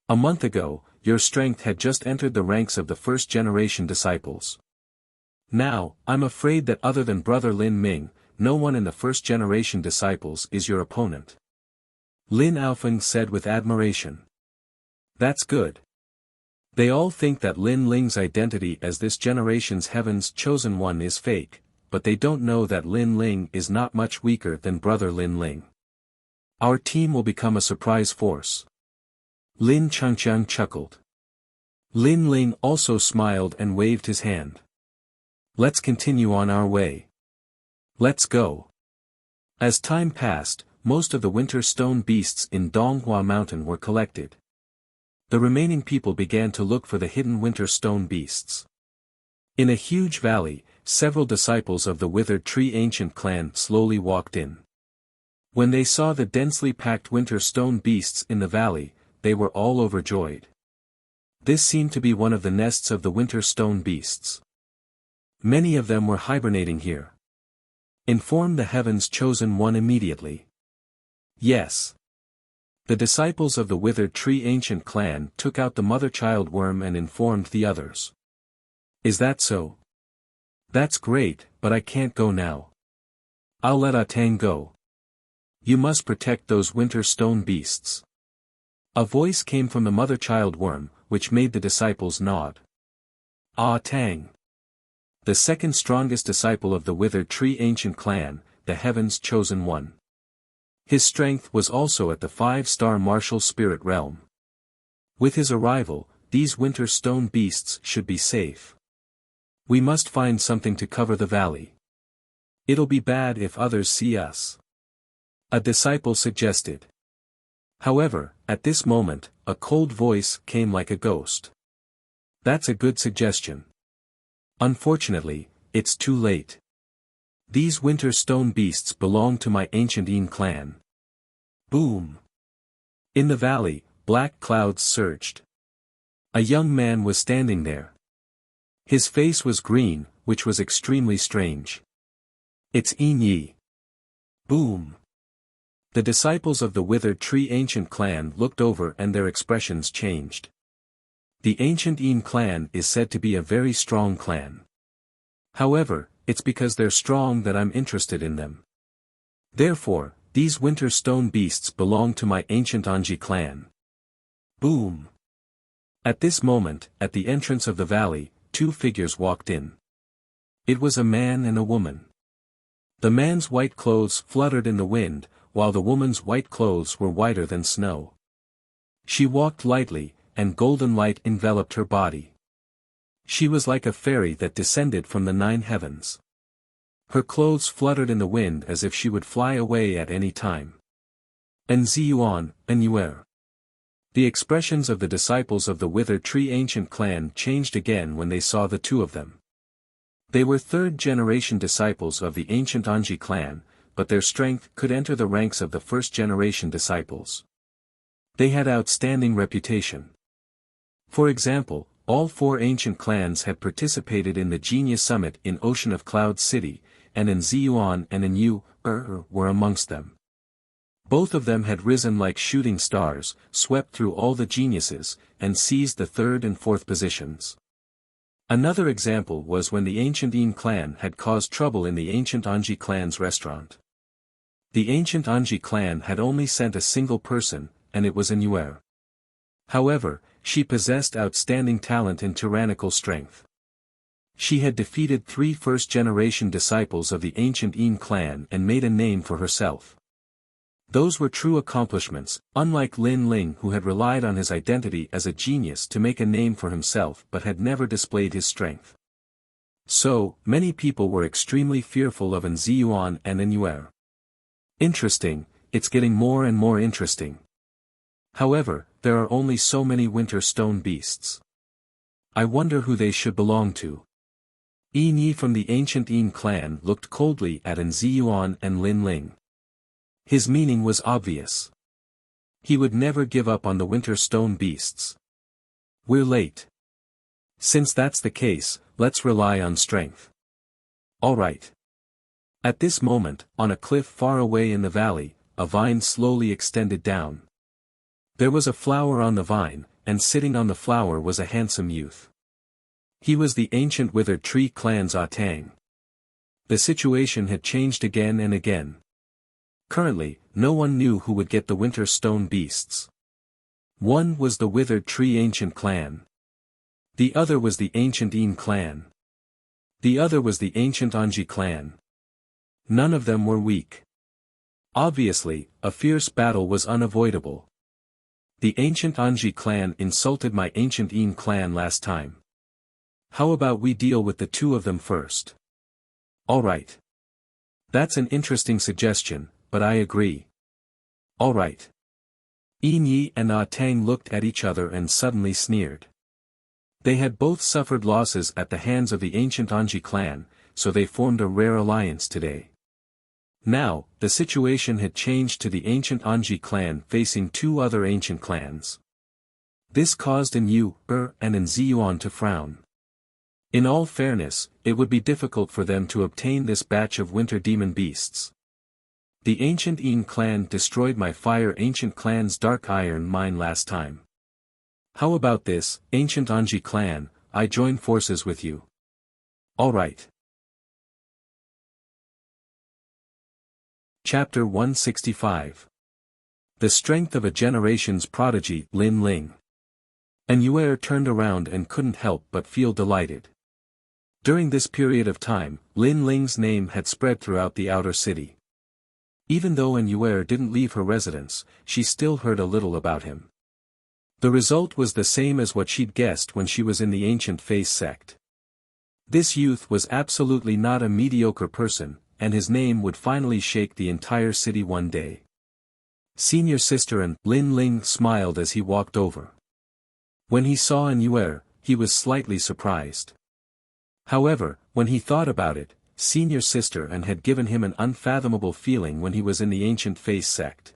A month ago, your strength had just entered the ranks of the first-generation disciples. Now, I'm afraid that other than Brother Lin Ming, no one in the first-generation disciples is your opponent. Lin Aofeng said with admiration. That's good. They all think that Lin Ling's identity as this generation's heaven's chosen one is fake, but they don't know that Lin Ling is not much weaker than Brother Lin Ling. Our team will become a surprise force. Lin Changqiang chuckled. Lin Ling also smiled and waved his hand. Let's continue on our way. Let's go. As time passed, most of the winter stone beasts in Donghua Mountain were collected. The remaining people began to look for the hidden winter stone beasts. In a huge valley, several disciples of the Withered Tree Ancient clan slowly walked in. When they saw the densely packed winter stone beasts in the valley, they were all overjoyed. This seemed to be one of the nests of the winter stone beasts. Many of them were hibernating here. Inform the heaven's chosen one immediately. Yes. The disciples of the Withered Tree Ancient clan took out the mother-child worm and informed the others. Is that so? That's great, but I can't go now. I'll let Atang go. You must protect those winter stone beasts. A voice came from the mother-child worm, which made the disciples nod. Ah Tang. The second strongest disciple of the Withered Tree Ancient clan, the heaven's chosen one. His strength was also at the 5-star martial spirit realm. With his arrival, these winter stone beasts should be safe. We must find something to cover the valley. It'll be bad if others see us. A disciple suggested. However, at this moment, a cold voice came like a ghost. That's a good suggestion. Unfortunately, it's too late. These winter stone beasts belong to my ancient Yin clan. Boom! In the valley, black clouds surged. A young man was standing there. His face was green, which was extremely strange. It's Yin Yi. Boom! The disciples of the Withered Tree Ancient clan looked over and their expressions changed. The ancient Yin clan is said to be a very strong clan. However, it's because they're strong that I'm interested in them. Therefore, these winter stone beasts belong to my ancient Anji clan. Boom! At this moment, at the entrance of the valley, 2 figures walked in. It was a man and a woman. The man's white clothes fluttered in the wind, while the woman's white clothes were whiter than snow. She walked lightly, and golden light enveloped her body. She was like a fairy that descended from the 9 heavens. Her clothes fluttered in the wind as if she would fly away at any time. Nziyuan, Nyuer. The expressions of the disciples of the Withered Tree Ancient clan changed again when they saw the 2 of them. They were third-generation disciples of the ancient Anji clan, but their strength could enter the ranks of the first-generation disciples. They had outstanding reputation. For example, all four ancient clans had participated in the Genius Summit in Ocean of Cloud City, and in Ziyuan and in Yu were amongst them. Both of them had risen like shooting stars, swept through all the geniuses, and seized the third and fourth positions. Another example was when the ancient Yin clan had caused trouble in the ancient Anji clan's restaurant. The ancient Anji clan had only sent a single person, and it was Yu'er. However, she possessed outstanding talent and tyrannical strength. She had defeated 3 first-generation disciples of the ancient Yin clan and made a name for herself. Those were true accomplishments, unlike Lin Ling who had relied on his identity as a genius to make a name for himself but had never displayed his strength. So, many people were extremely fearful of Ziyuan and Yu'er. Interesting, it's getting more and more interesting. However, there are only so many winter stone beasts. I wonder who they should belong to. Yi from the ancient Yin clan looked coldly at Ziyuan and Lin Ling. His meaning was obvious. He would never give up on the winter stone beasts. We're late. Since that's the case, let's rely on strength. Alright. At this moment, on a cliff far away in the valley, a vine slowly extended down. There was a flower on the vine, and sitting on the flower was a handsome youth. He was the ancient withered tree clan's Tang. The situation had changed again and again. Currently, no one knew who would get the winter stone beasts. One was the withered tree ancient clan. The other was the ancient Yin clan. The other was the ancient Anji clan. None of them were weak. Obviously, a fierce battle was unavoidable. The ancient Anji clan insulted my ancient Yin clan last time. How about we deal with the 2 of them first? Alright. That's an interesting suggestion, but I agree. Alright. Yi and Tang looked at each other and suddenly sneered. They had both suffered losses at the hands of the ancient Anji clan, so they formed a rare alliance today. Now, the situation had changed to the ancient Anji clan facing 2 other ancient clans. This caused Yu'er and Ziyuan to frown. In all fairness, it would be difficult for them to obtain this batch of winter demon beasts. The ancient Yin clan destroyed my fire ancient clan's dark iron mine last time. How about this, ancient Anji clan, I join forces with you. Alright. Chapter 165. The Strength of a Generation's Prodigy Lin Ling. Yu'er turned around and couldn't help but feel delighted. During this period of time, Lin Ling's name had spread throughout the outer city. Even though Yu'er didn't leave her residence, she still heard a little about him. The result was the same as what she'd guessed when she was in the ancient Face sect. This youth was absolutely not a mediocre person, and his name would finally shake the entire city one day. Senior sister and Lin Ling smiled as he walked over. When he saw Yu'er, he was slightly surprised. However, when he thought about it, Senior sister and had given him an unfathomable feeling when he was in the ancient Face sect.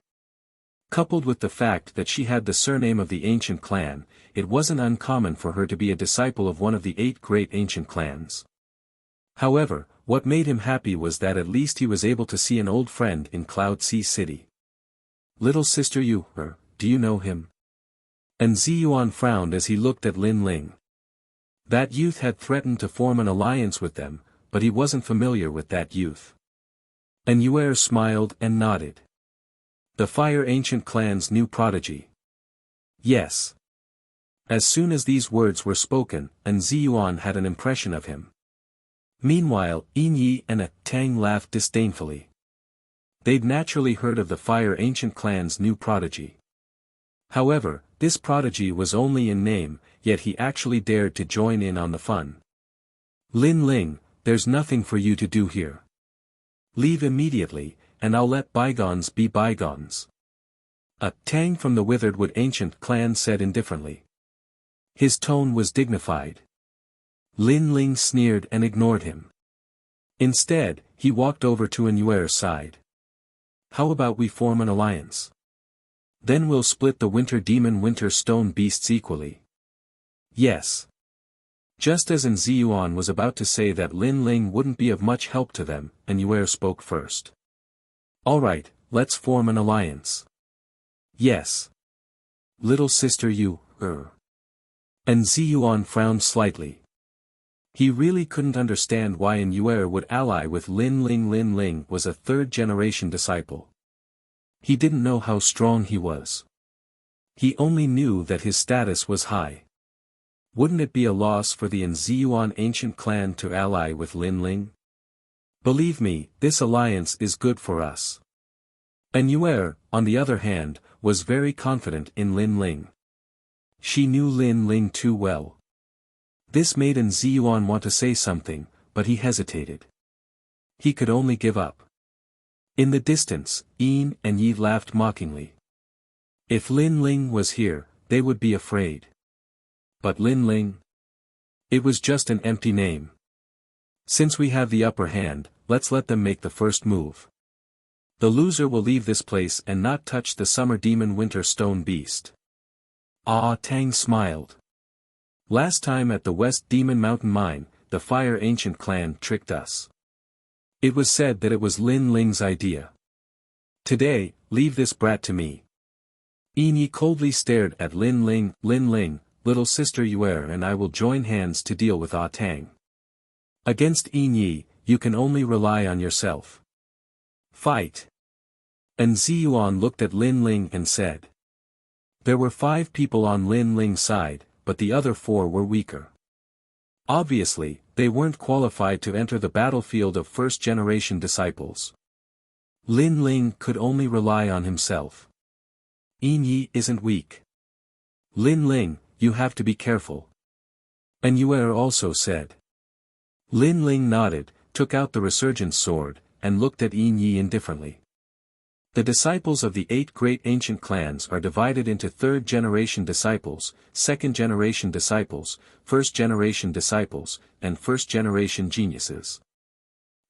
Coupled with the fact that she had the surname of the ancient clan, it wasn't uncommon for her to be a disciple of one of the 8 great ancient clans. However, what made him happy was that at least he was able to see an old friend in Cloud Sea City. Little sister Yu'er, do you know him? Ziyuan frowned as he looked at Lin Ling. That youth had threatened to form an alliance with them, but he wasn't familiar with that youth. Yu'er smiled and nodded. The Fire Ancient Clan's new prodigy. Yes. As soon as these words were spoken, Ziyuan had an impression of him. Meanwhile, Yi and Tang laughed disdainfully. They'd naturally heard of the Fire Ancient Clan's new prodigy. However, this prodigy was only in name, yet he actually dared to join in on the fun. Lin Ling, there's nothing for you to do here. Leave immediately, and I'll let bygones be bygones. Tang from the Withered Wood Ancient Clan said indifferently. His tone was dignified. Lin Ling sneered and ignored him. Instead, he walked over to Anuer's side. How about we form an alliance? Then we'll split the Winter Demon Winter Stone beasts equally. Yes. Just as Nziyuan was about to say that Lin Ling wouldn't be of much help to them, Anuer spoke first. Alright, let's form an alliance. Yes. Little sister Nziyuan frowned slightly. He really couldn't understand why Anuer would ally with Lin Ling. Lin Ling was a third-generation disciple. He didn't know how strong he was. He only knew that his status was high. Wouldn't it be a loss for the Nziyuan ancient clan to ally with Lin Ling? Believe me, this alliance is good for us. Anuer, on the other hand, was very confident in Lin Ling. She knew Lin Ling too well. This made Nziyuan want to say something, but he hesitated. He could only give up. In the distance, Yin and Yi laughed mockingly. If Lin Ling was here, they would be afraid. But Lin Ling? It was just an empty name. Since we have the upper hand, let's let them make the first move. The loser will leave this place and not touch the Summer Demon Winter Stone Beast. Ah Tang smiled. Last time at the West Demon Mountain Mine, the Fire Ancient clan tricked us. It was said that it was Lin Ling's idea. Today, leave this brat to me. Yi coldly stared at Lin Ling. Lin Ling, little sister Yuer and I will join hands to deal with Ah Tang. Against Yi, you can only rely on yourself. Fight. Nziyuan looked at Lin Ling and said. There were 5 people on Lin Ling's side, but the other 4 were weaker. Obviously, they weren't qualified to enter the battlefield of first-generation disciples. Lin Ling could only rely on himself. Yi isn't weak. Lin Ling, you have to be careful. Anuer also said. Lin Ling nodded, took out the resurgence sword, and looked at Yi indifferently. The disciples of the 8 great ancient clans are divided into third-generation disciples, second-generation disciples, first-generation disciples, and first-generation geniuses.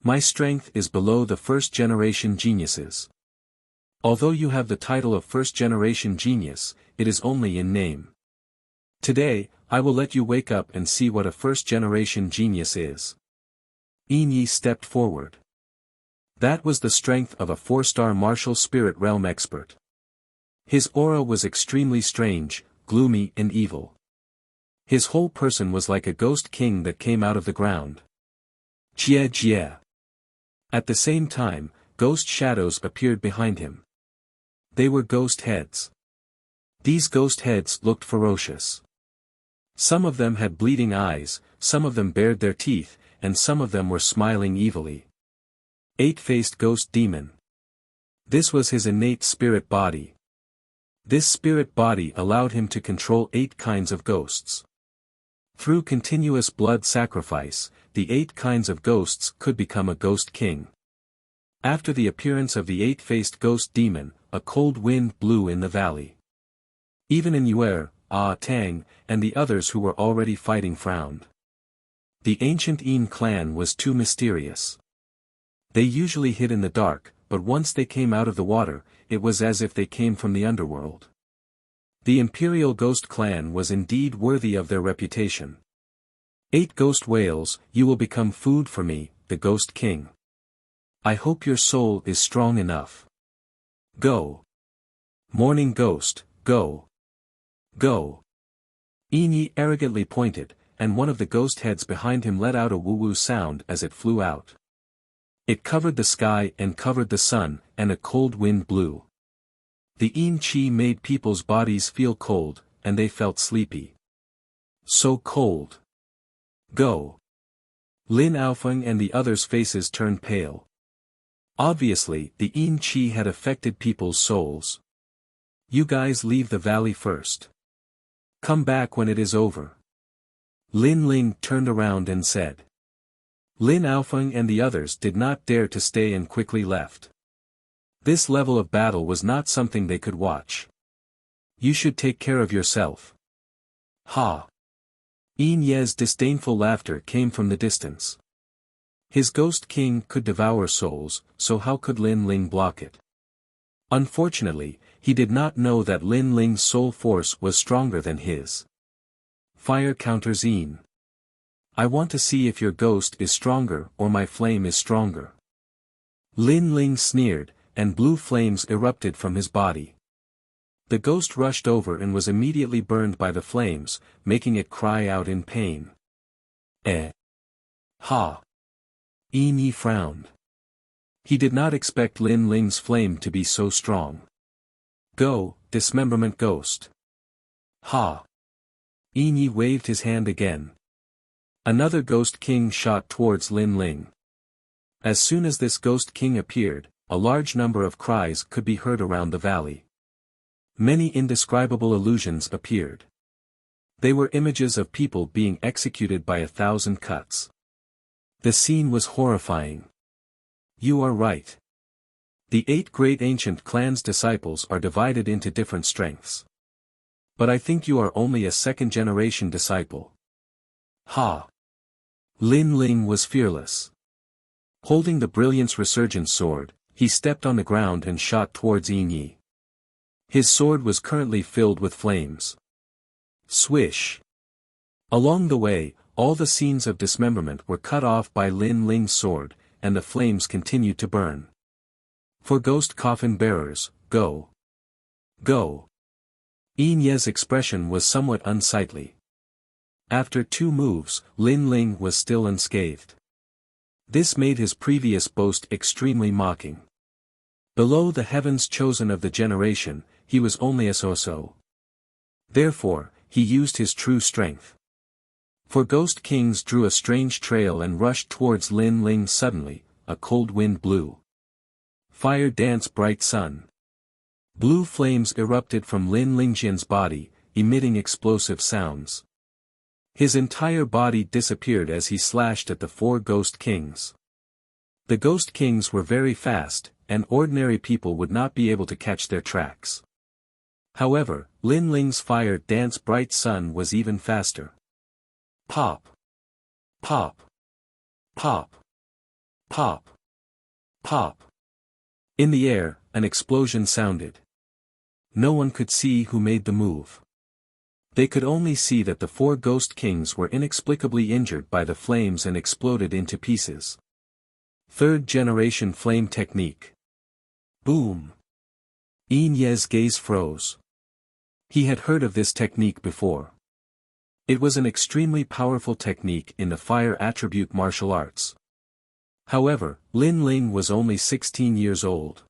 My strength is below the first-generation geniuses. Although you have the title of first-generation genius, it is only in name. Today, I will let you wake up and see what a first-generation genius is. Yi stepped forward. That was the strength of a 4-star martial spirit realm expert. His aura was extremely strange, gloomy and evil. His whole person was like a ghost king that came out of the ground. Jie. At the same time, ghost shadows appeared behind him. They were ghost heads. These ghost heads looked ferocious. Some of them had bleeding eyes, some of them bared their teeth, and some of them were smiling evilly. 8-faced ghost demon. This was his innate spirit body. This spirit body allowed him to control 8 kinds of ghosts. Through continuous blood sacrifice, the 8 kinds of ghosts could become a ghost king. After the appearance of the 8-faced ghost demon, a cold wind blew in the valley. Even Anuer, Ah Tang, and the others who were already fighting frowned. The ancient Yin clan was too mysterious. They usually hid in the dark, but once they came out of the water, it was as if they came from the underworld. The Imperial Ghost Clan was indeed worthy of their reputation. 8 ghost whales, you will become food for me, the Ghost King. I hope your soul is strong enough. Go. Morning Ghost, go. Go. Yi arrogantly pointed, and one of the ghost heads behind him let out a woo-woo sound as it flew out. It covered the sky and covered the sun, and a cold wind blew. The Yin Qi made people's bodies feel cold, and they felt sleepy. So cold. Go. Lin Aofeng and the others' faces turned pale. Obviously, the Yin Qi had affected people's souls. You guys leave the valley first. Come back when it is over. Lin Ling turned around and said. Lin Aofeng and the others did not dare to stay and quickly left. This level of battle was not something they could watch. You should take care of yourself. Ha! Yin Ye's disdainful laughter came from the distance. His ghost king could devour souls, so how could Lin Ling block it? Unfortunately, he did not know that Lin Ling's soul force was stronger than his. Fire counters Yin. I want to see if your ghost is stronger or my flame is stronger. Lin Ling sneered, and blue flames erupted from his body. The ghost rushed over and was immediately burned by the flames, making it cry out in pain. Ha! Yin Yi frowned. He did not expect Lin Ling's flame to be so strong. Go, dismemberment ghost. Ha! Yin Yi waved his hand again. Another ghost king shot towards Lin Ling. As soon as this ghost king appeared, a large number of cries could be heard around the valley. Many indescribable illusions appeared. They were images of people being executed by 1,000 cuts. The scene was horrifying. You are right. The 8 great ancient clan's disciples are divided into different strengths. But I think you are only a second-generation disciple. Ha! Lin Ling was fearless. Holding the Brilliance Resurgent sword, he stepped on the ground and shot towards Yin Yi. His sword was currently filled with flames. Swish! Along the way, all the scenes of dismemberment were cut off by Lin Ling's sword, and the flames continued to burn. For ghost coffin bearers, go! Go! Yin Ye's expression was somewhat unsightly. After 2 moves, Lin Ling was still unscathed. This made his previous boast extremely mocking. Below the heavens chosen of the generation, he was only a so-so. Therefore, he used his true strength. For ghost kings drew a strange trail and rushed towards Lin Ling suddenly, a cold wind blew. Fire danced bright sun. Blue flames erupted from Lin Lingjian's body, emitting explosive sounds. His entire body disappeared as he slashed at the 4 ghost kings. The ghost kings were very fast, and ordinary people would not be able to catch their tracks. However, Lin Ling's fire dance bright sun was even faster. Pop! Pop! Pop! Pop! Pop! In the air, an explosion sounded. No one could see who made the move. They could only see that the 4 ghost kings were inexplicably injured by the flames and exploded into pieces. 3rd generation flame technique. Boom! Yin Ye's gaze froze. He had heard of this technique before. It was an extremely powerful technique in the fire attribute martial arts. However, Lin Ling was only 16 years old.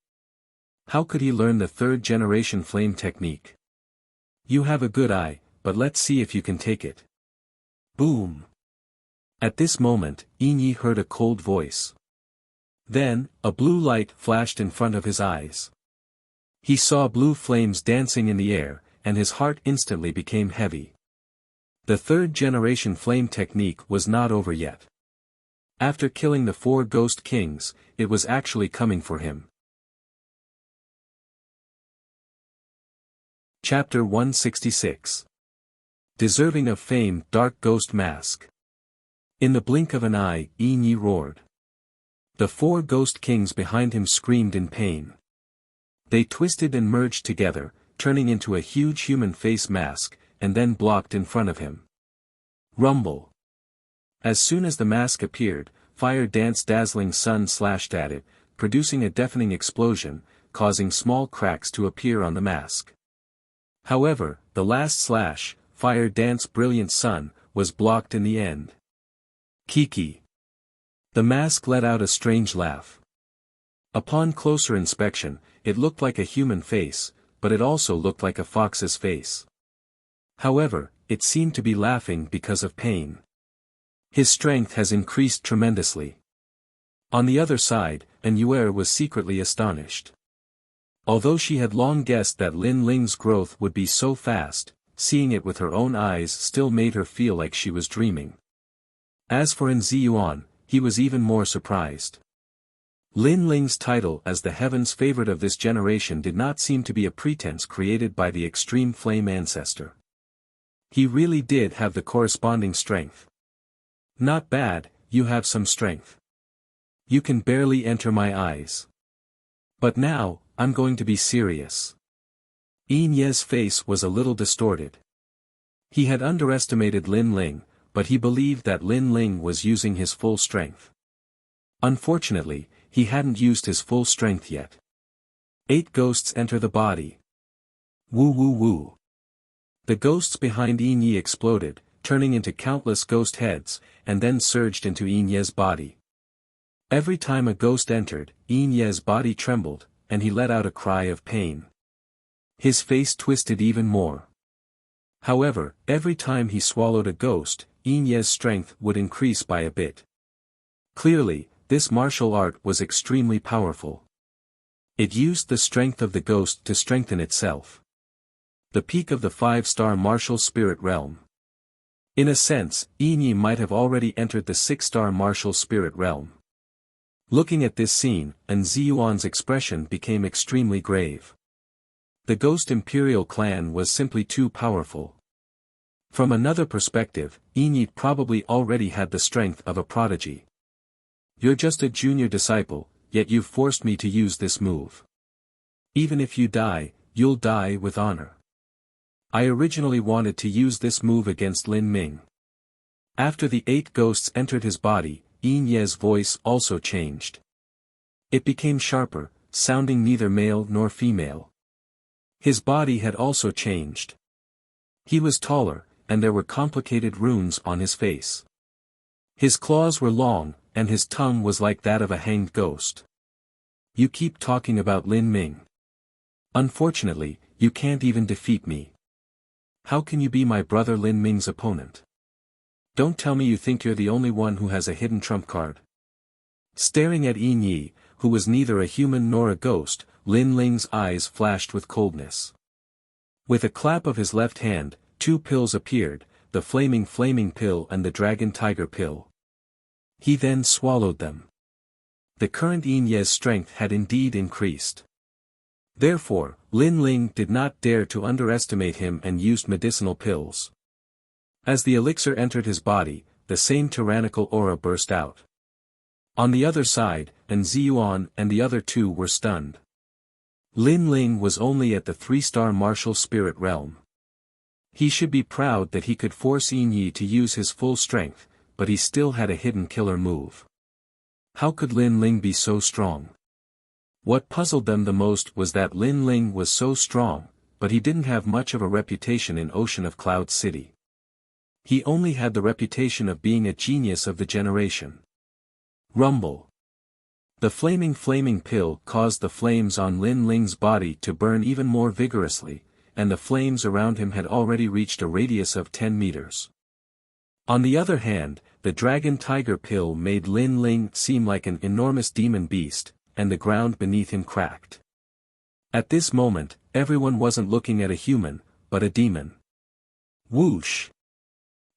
How could he learn the 3rd generation flame technique? You have a good eye, but let's see if you can take it. Boom! At this moment, Yin Yi heard a cold voice. Then, a blue light flashed in front of his eyes. He saw blue flames dancing in the air, and his heart instantly became heavy. The 3rd generation flame technique was not over yet. After killing the 4 ghost kings, it was actually coming for him. Chapter 166. Deserving of Fame, Dark Ghost Mask. In the blink of an eye, Yin Yi roared. The 4 ghost kings behind him screamed in pain. They twisted and merged together, turning into a huge human face mask, and then blocked in front of him. Rumble. As soon as the mask appeared, fire danced dazzling sun slashed at it, producing a deafening explosion, causing small cracks to appear on the mask. However, the last slash, fire dance brilliant sun, was blocked in the end. Kiki. The mask let out a strange laugh. Upon closer inspection, it looked like a human face, but it also looked like a fox's face. However, it seemed to be laughing because of pain. His strength has increased tremendously. On the other side, Yuer was secretly astonished. Although she had long guessed that Lin Ling's growth would be so fast, seeing it with her own eyes still made her feel like she was dreaming. As for Ziyuan, he was even more surprised. Lin Ling's title as the heaven's favorite of this generation did not seem to be a pretense created by the extreme flame ancestor. He really did have the corresponding strength. Not bad, you have some strength. You can barely enter my eyes. But now, I'm going to be serious. Yin Ye's face was a little distorted. He had underestimated Lin Ling, but he believed that Lin Ling was using his full strength. Unfortunately, he hadn't used his full strength yet. 8 ghosts enter the body. Woo woo woo. The ghosts behind Yin Ye exploded, turning into countless ghost heads, and then surged into Yin Ye's body. Every time a ghost entered, Yin Ye's body trembled, and he let out a cry of pain. His face twisted even more. However, every time he swallowed a ghost, Yin Ye's strength would increase by a bit. Clearly, this martial art was extremely powerful. It used the strength of the ghost to strengthen itself. The peak of the 5-star martial spirit realm. In a sense, Yin Ye might have already entered the 6-star martial spirit realm. Looking at this scene, An Ziyuan's expression became extremely grave. The Ghost Imperial clan was simply too powerful. From another perspective, Yin Ye probably already had the strength of a prodigy. You're just a junior disciple, yet you've forced me to use this move. Even if you die, you'll die with honor. I originally wanted to use this move against Lin Ming. After the 8 ghosts entered his body, Yin Ye's voice also changed. It became sharper, sounding neither male nor female. His body had also changed. He was taller, and there were complicated runes on his face. His claws were long, and his tongue was like that of a hanged ghost. You keep talking about Lin Ming. Unfortunately, you can't even defeat me. How can you be my brother Lin Ming's opponent? Don't tell me you think you're the only one who has a hidden trump card. Staring at Yin Ye, who was neither a human nor a ghost, Lin Ling's eyes flashed with coldness. With a clap of his left hand, 2 pills appeared, the flaming pill and the dragon tiger pill. He then swallowed them. The current Yin Ye's strength had indeed increased. Therefore, Lin Ling did not dare to underestimate him and used medicinal pills. As the elixir entered his body, the same tyrannical aura burst out. On the other side, An Ziyuan and the other 2 were stunned. Lin Ling was only at the 3-star martial spirit realm. He should be proud that he could force Yin Ye to use his full strength, but he still had a hidden killer move. How could Lin Ling be so strong? What puzzled them the most was that Lin Ling was so strong, but he didn't have much of a reputation in Ocean of Cloud City. He only had the reputation of being a genius of the generation. Rumble. The flaming pill caused the flames on Lin Ling's body to burn even more vigorously, and the flames around him had already reached a radius of 10 meters. On the other hand, the dragon tiger pill made Lin Ling seem like an enormous demon beast, and the ground beneath him cracked. At this moment, everyone wasn't looking at a human, but a demon. Whoosh!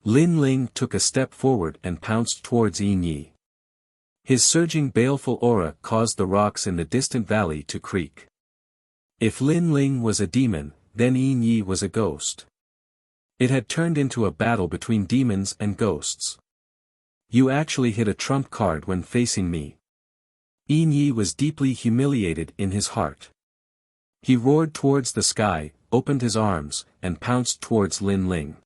Lin Ling took a step forward and pounced towards Yin Ye. His surging baleful aura caused the rocks in the distant valley to creak. If Lin Ling was a demon, then Yin Ye was a ghost. It had turned into a battle between demons and ghosts. You actually hit a trump card when facing me. Yin Ye was deeply humiliated in his heart. He roared towards the sky, opened his arms, and pounced towards Lin Ling.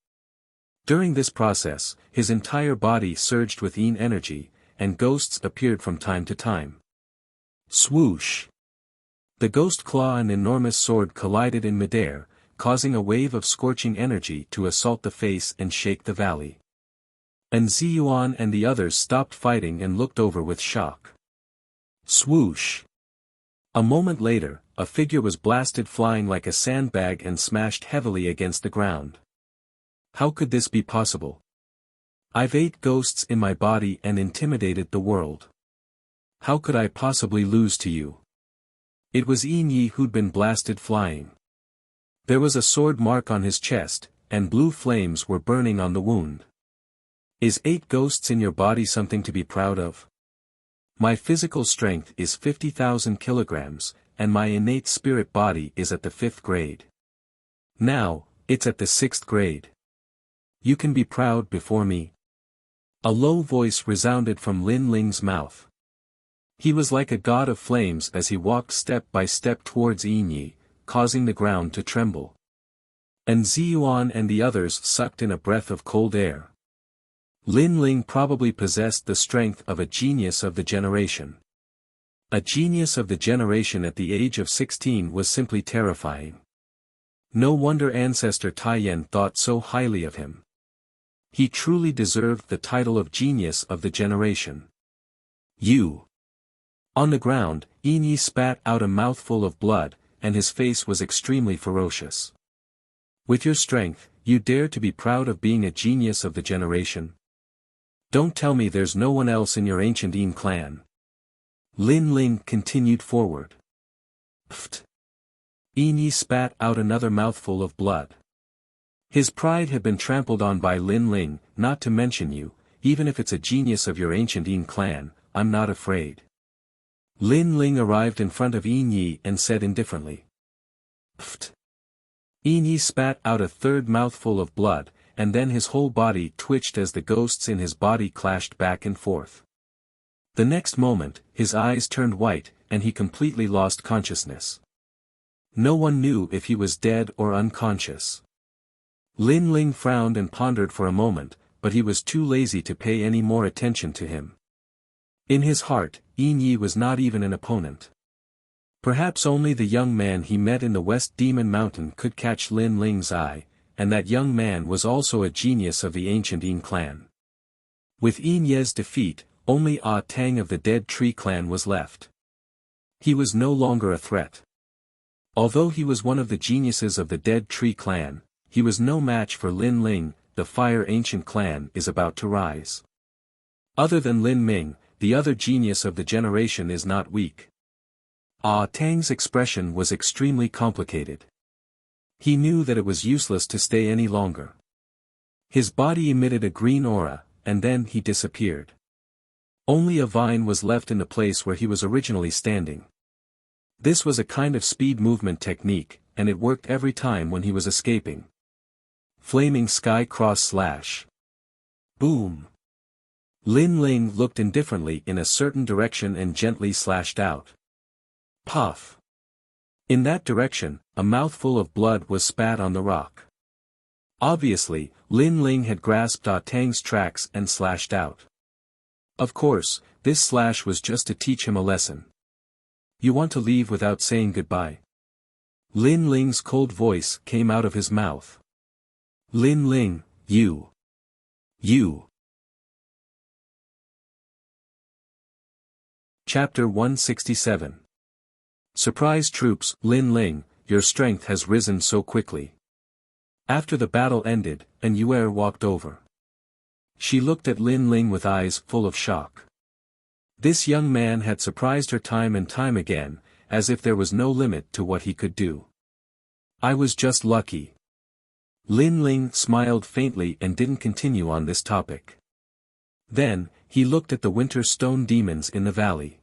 During this process, his entire body surged with Yin energy, and ghosts appeared from time to time. Swoosh! The ghost claw and enormous sword collided in midair, causing a wave of scorching energy to assault the face and shake the valley. An Ziyuan and the others stopped fighting and looked over with shock. Swoosh! A moment later, a figure was blasted flying like a sandbag and smashed heavily against the ground. How could this be possible? I've 8 ghosts in my body and intimidated the world. How could I possibly lose to you? It was Yin Ye who'd been blasted flying. There was a sword mark on his chest, and blue flames were burning on the wound. Is 8 ghosts in your body something to be proud of? My physical strength is 50,000 kilograms, and my innate spirit body is at the 5th grade. Now, it's at the 6th grade. You can be proud before me. A low voice resounded from Lin Ling's mouth. He was like a god of flames as he walked step by step towards Yi, causing the ground to tremble. And Ziyuan and the others sucked in a breath of cold air. Lin Ling probably possessed the strength of a genius of the generation. A genius of the generation at the age of 16 was simply terrifying. No wonder Ancestor Taiyan thought so highly of him. He truly deserved the title of genius of the generation. You. On the ground, Yi spat out a mouthful of blood, and his face was extremely ferocious. With your strength, you dare to be proud of being a genius of the generation? Don't tell me there's no one else in your ancient Yin clan. Lin Ling continued forward. Pfft. Yi spat out another mouthful of blood. His pride had been trampled on by Lin Ling, not to mention you, even if it's a genius of your ancient Yin clan, I'm not afraid. Lin Ling arrived in front of Yi and said indifferently. Pfft. Yi spat out a third mouthful of blood, and then his whole body twitched as the ghosts in his body clashed back and forth. The next moment, his eyes turned white, and he completely lost consciousness. No one knew if he was dead or unconscious. Lin Ling frowned and pondered for a moment, but he was too lazy to pay any more attention to him. In his heart, Yi was not even an opponent. Perhaps only the young man he met in the West Demon Mountain could catch Lin Ling's eye, and that young man was also a genius of the ancient Yin clan. With Yin Ye's defeat, only Ah Tang of the Dead Tree clan was left. He was no longer a threat. Although he was one of the geniuses of the Dead Tree clan, he was no match for Lin Ling. The Fire Ancient clan is about to rise. Other than Lin Ming, the other genius of the generation is not weak. Ah Tang's expression was extremely complicated. He knew that it was useless to stay any longer. His body emitted a green aura, and then he disappeared. Only a vine was left in the place where he was originally standing. This was a kind of speed movement technique, and it worked every time when he was escaping. Flaming Sky Cross Slash. Boom. Lin Ling looked indifferently in a certain direction and gently slashed out. Puff. In that direction, a mouthful of blood was spat on the rock. Obviously, Lin Ling had grasped Ah Tang's tracks and slashed out. Of course, this slash was just to teach him a lesson. You want to leave without saying goodbye? Lin Ling's cold voice came out of his mouth. Lin Ling, you. Chapter 167. Surprise troops. Lin Ling, your strength has risen so quickly. After the battle ended, An Yuer walked over. She looked at Lin Ling with eyes full of shock. This young man had surprised her time and time again, as if there was no limit to what he could do. I was just lucky. Lin Ling smiled faintly and didn't continue on this topic. Then, he looked at the winter stone demons in the valley.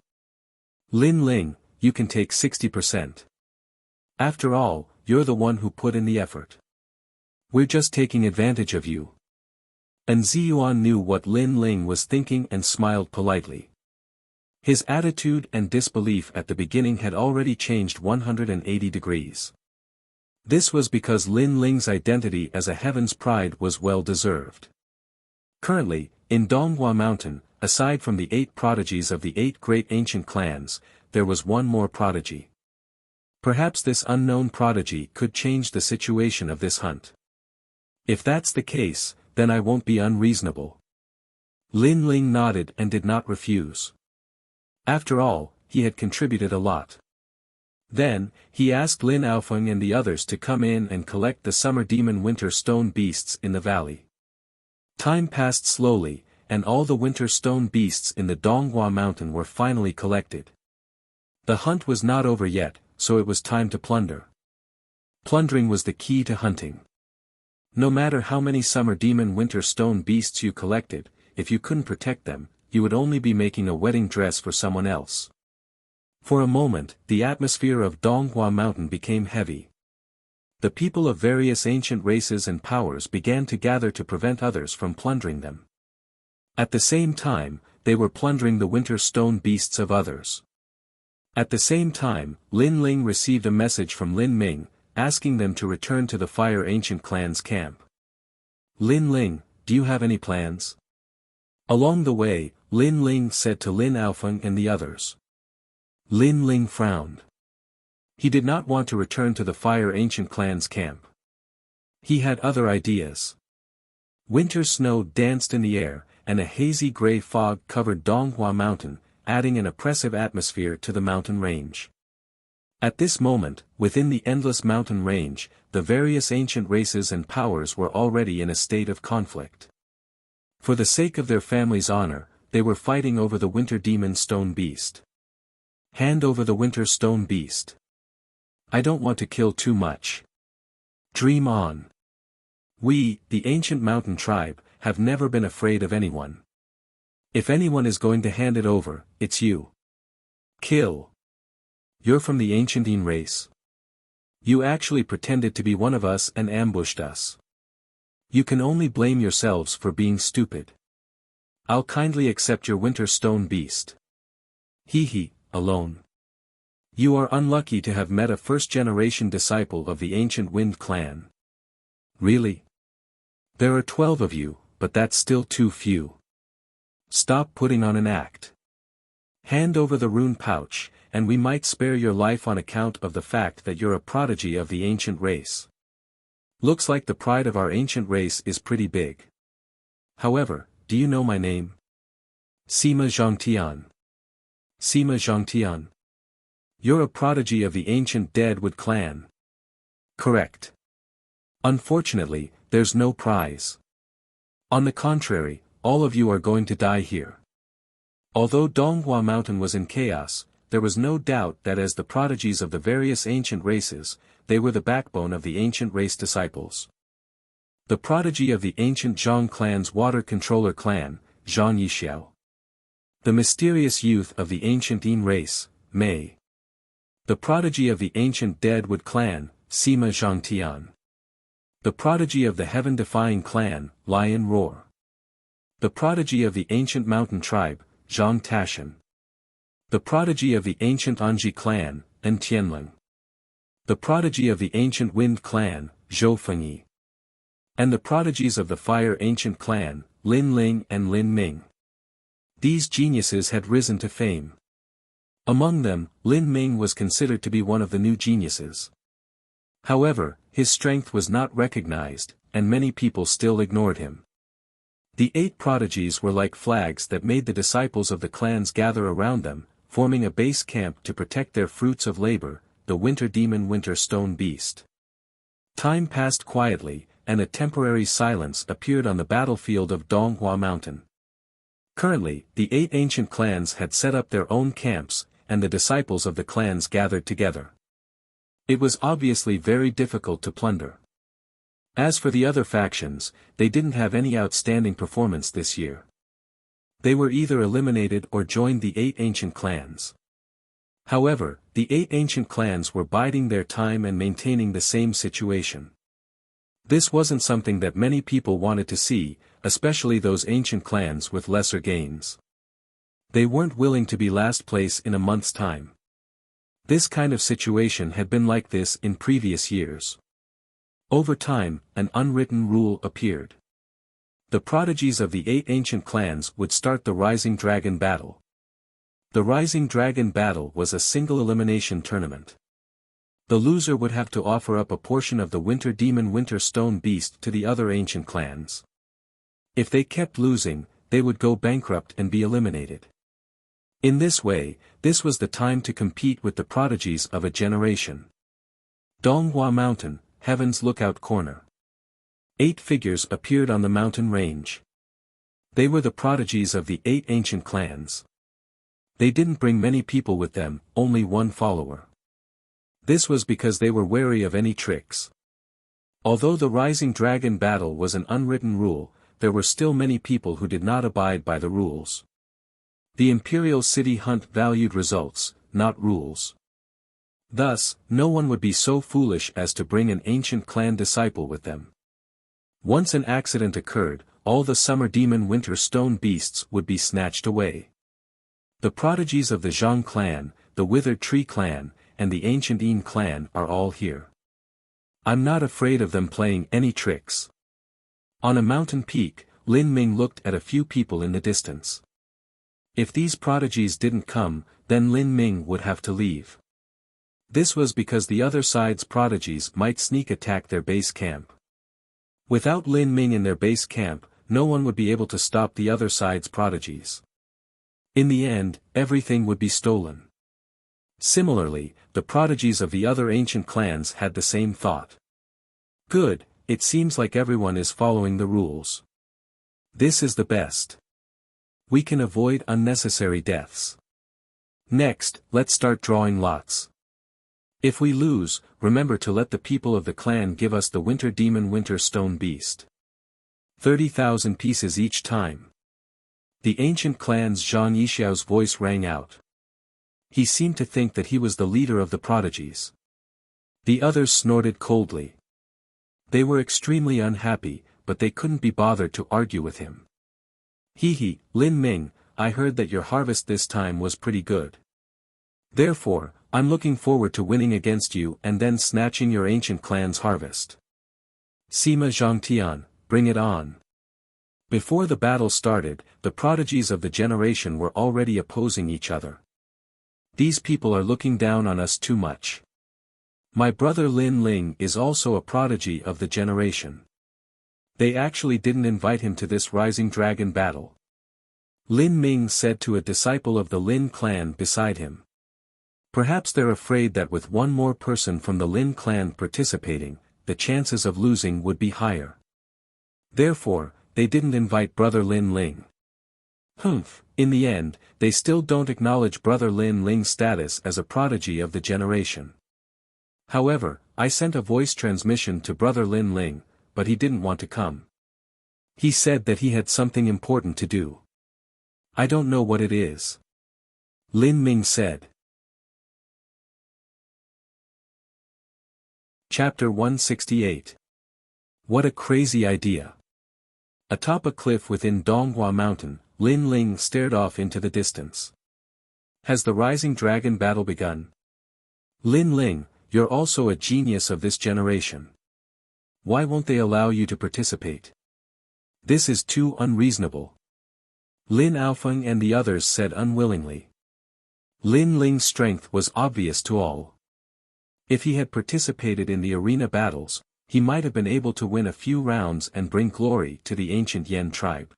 Lin Ling, you can take 60%. After all, you're the one who put in the effort. We're just taking advantage of you. And Ziyuan knew what Lin Ling was thinking and smiled politely. His attitude and disbelief at the beginning had already changed 180 degrees. This was because Lin Ling's identity as a Heaven's Pride was well deserved. Currently, in Donghua Mountain, aside from the 8 prodigies of the 8 great ancient clans, there was one more prodigy. Perhaps this unknown prodigy could change the situation of this hunt. If that's the case, then I won't be unreasonable. Lin Ling nodded and did not refuse. After all, he had contributed a lot. Then, he asked Lin Aofeng and the others to come in and collect the summer demon winter stone beasts in the valley. Time passed slowly, and all the winter stone beasts in the Donghua Mountain were finally collected. The hunt was not over yet, so it was time to plunder. Plundering was the key to hunting. No matter how many summer demon winter stone beasts you collected, if you couldn't protect them, you would only be making a wedding dress for someone else. For a moment, the atmosphere of Donghua Mountain became heavy. the people of various ancient races and powers began to gather to prevent others from plundering them. At the same time, they were plundering the winter stone beasts of others. At the same time, Lin Ling received a message from Lin Ming, asking them to return to the Fire Ancient Clan's camp. Lin Ling, do you have any plans? Along the way, Lin Ling said to Lin Aofeng and the others. Lin Ling frowned. He did not want to return to the Fire Ancient Clan's camp. He had other ideas. Winter snow danced in the air, and a hazy gray fog covered Donghua Mountain, adding an oppressive atmosphere to the mountain range. At this moment, within the endless mountain range, the various ancient races and powers were already in a state of conflict. For the sake of their family's honor, they were fighting over the Winter Demon Stone Beast. Hand over the Winter Stone Beast. I don't want to kill too much. Dream on. We, the ancient mountain tribe, have never been afraid of anyone. If anyone is going to hand it over, it's you. Kill. You're from the ancient Yin race. You actually pretended to be one of us and ambushed us. You can only blame yourselves for being stupid. I'll kindly accept your Winter Stone Beast. Hee, alone. You are unlucky to have met a first-generation disciple of the ancient Wind Clan. Really? There are 12 of you, but that's still too few. Stop putting on an act. Hand over the rune pouch, and we might spare your life on account of the fact that you're a prodigy of the ancient race. Looks like the pride of our ancient race is pretty big. However, do you know my name? Sima Zhangtian. Sima Zhangtian. You're a prodigy of the ancient Deadwood clan. Correct. Unfortunately, there's no prize. On the contrary, all of you are going to die here. Although Donghua Mountain was in chaos, there was no doubt that as the prodigies of the various ancient races, they were the backbone of the ancient race disciples. The prodigy of the ancient Zhang clan's water controller clan, Zhang Yixiao. The mysterious youth of the ancient Yin race, Mei. The prodigy of the ancient Deadwood clan, Sima Zhangtian. The prodigy of the heaven-defying clan, Lion Roar. The prodigy of the ancient mountain tribe, Zhang Tashan. The prodigy of the ancient Anji clan, En Tianling. The prodigy of the ancient Wind clan, Zhou Fengyi. And the prodigies of the Fire Ancient clan, Lin Ling and Lin Ming. These geniuses had risen to fame. Among them, Lin Ming was considered to be one of the new geniuses. However, his strength was not recognized, and many people still ignored him. The 8 prodigies were like flags that made the disciples of the clans gather around them, forming a base camp to protect their fruits of labor, the Winter Demon Winter Stone Beast. Time passed quietly, and a temporary silence appeared on the battlefield of Donghua Mountain. Currently, the 8 ancient clans had set up their own camps, and the disciples of the clans gathered together. It was obviously very difficult to plunder. As for the other factions, they didn't have any outstanding performance this year. They were either eliminated or joined the 8 ancient clans. However, the 8 ancient clans were biding their time and maintaining the same situation. This wasn't something that many people wanted to see, especially those ancient clans with lesser gains. They weren't willing to be last place in a month's time. This kind of situation had been like this in previous years. Over time, an unwritten rule appeared. The prodigies of the 8 ancient clans would start the Rising Dragon Battle. The Rising Dragon Battle was a single elimination tournament. The loser would have to offer up a portion of the Winter Demon Winter Stone Beast to the other ancient clans. If they kept losing, they would go bankrupt and be eliminated. In this way, this was the time to compete with the prodigies of a generation. Donghua Mountain, Heaven's Lookout Corner. 8 figures appeared on the mountain range. They were the prodigies of the 8 ancient clans. They didn't bring many people with them, only 1 follower. This was because they were wary of any tricks. Although the Rising Dragon Battle was an unwritten rule, there were still many people who did not abide by the rules. The Imperial City Hunt valued results, not rules. Thus, no one would be so foolish as to bring an ancient clan disciple with them. Once an accident occurred, all the summer demon winter stone beasts would be snatched away. The prodigies of the Zhang clan, the withered tree clan, and the ancient Yin clan are all here. I'm not afraid of them playing any tricks. On a mountain peak, Lin Ming looked at a few people in the distance. If these prodigies didn't come, then Lin Ming would have to leave. This was because the other side's prodigies might sneak attack their base camp. Without Lin Ming in their base camp, no one would be able to stop the other side's prodigies. In the end, everything would be stolen. Similarly, the prodigies of the other ancient clans had the same thought. Good, it seems like everyone is following the rules. This is the best. We can avoid unnecessary deaths. Next, let's start drawing lots. If we lose, remember to let the people of the clan give us the winter demon winter stone beast. 30,000 pieces each time. The ancient clan's Zhang Yixiao's voice rang out. He seemed to think that he was the leader of the prodigies. The others snorted coldly. They were extremely unhappy, but they couldn't be bothered to argue with him. Hee, Lin Ming, I heard that your harvest this time was pretty good. Therefore, I'm looking forward to winning against you and then snatching your ancient clan's harvest. Sima Zhangtian, bring it on. Before the battle started, the prodigies of the generation were already opposing each other. These people are looking down on us too much. My brother Lin Ling is also a prodigy of the generation. They actually didn't invite him to this rising dragon battle. Lin Ming said to a disciple of the Lin clan beside him. Perhaps they're afraid that with one more person from the Lin clan participating, the chances of losing would be higher. Therefore, they didn't invite brother Lin Ling. In the end, they still don't acknowledge brother Lin Ling's status as a prodigy of the generation. However, I sent a voice transmission to brother Lin Ling, but he didn't want to come. He said that he had something important to do. I don't know what it is. Lin Ming said. Chapter 168. What a crazy idea. Atop a cliff within Donghua Mountain, Lin Ling stared off into the distance. Has the rising dragon battle begun? Lin Ling, you're also a genius of this generation. Why won't they allow you to participate? This is too unreasonable. Lin Aofeng and the others said unwillingly. Lin Ling's strength was obvious to all. If he had participated in the arena battles, he might have been able to win a few rounds and bring glory to the ancient Yan tribe.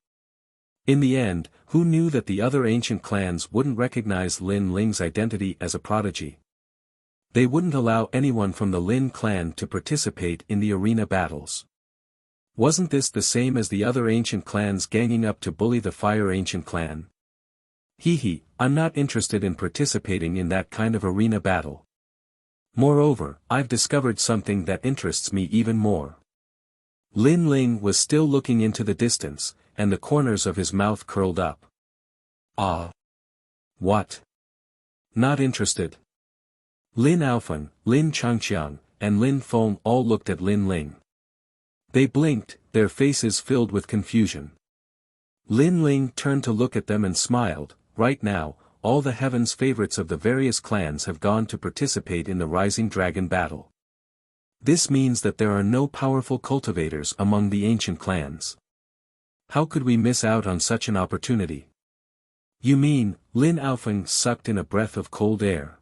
In the end, who knew that the other ancient clans wouldn't recognize Lin Ling's identity as a prodigy? They wouldn't allow anyone from the Lin clan to participate in the arena battles. Wasn't this the same as the other ancient clans ganging up to bully the Fire Ancient clan? I'm not interested in participating in that kind of arena battle. Moreover, I've discovered something that interests me even more. Lin Ling was still looking into the distance, and the corners of his mouth curled up. Ah. What? Not interested. Lin Aofeng, Lin Changqiang, and Lin Feng all looked at Lin Ling. They blinked, their faces filled with confusion. Lin Ling turned to look at them and smiled. Right now, all the heaven's favorites of the various clans have gone to participate in the rising dragon battle. This means that there are no powerful cultivators among the ancient clans. How could we miss out on such an opportunity? You mean, Lin Aofeng sucked in a breath of cold air.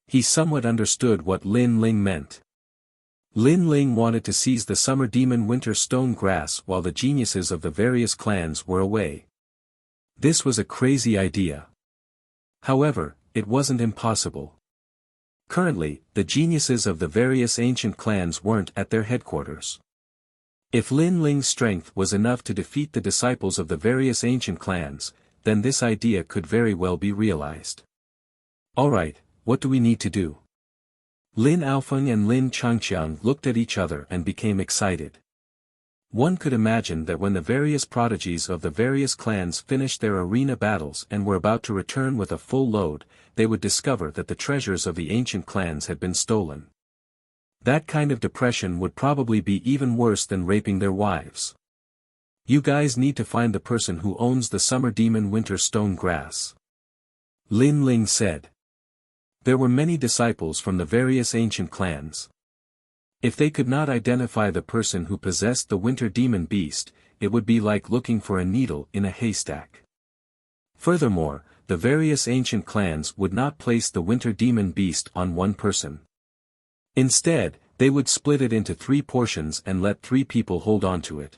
He somewhat understood what Lin Ling meant. Lin Ling wanted to seize the summer demon winter stone grass while the geniuses of the various clans were away. This was a crazy idea. However, it wasn't impossible. Currently, the geniuses of the various ancient clans weren't at their headquarters. If Lin Ling's strength was enough to defeat the disciples of the various ancient clans, then this idea could very well be realized. Alright, what do we need to do? Lin Aofeng and Lin Changqiang looked at each other and became excited. One could imagine that when the various prodigies of the various clans finished their arena battles and were about to return with a full load, they would discover that the treasures of the ancient clans had been stolen. That kind of depression would probably be even worse than raping their wives. You guys need to find the person who owns the summer demon winter stone grass. Lin Ling said. There were many disciples from the various ancient clans. If they could not identify the person who possessed the winter demon beast, it would be like looking for a needle in a haystack. Furthermore, the various ancient clans would not place the winter demon beast on one person. Instead, they would split it into 3 portions and let 3 people hold on to it.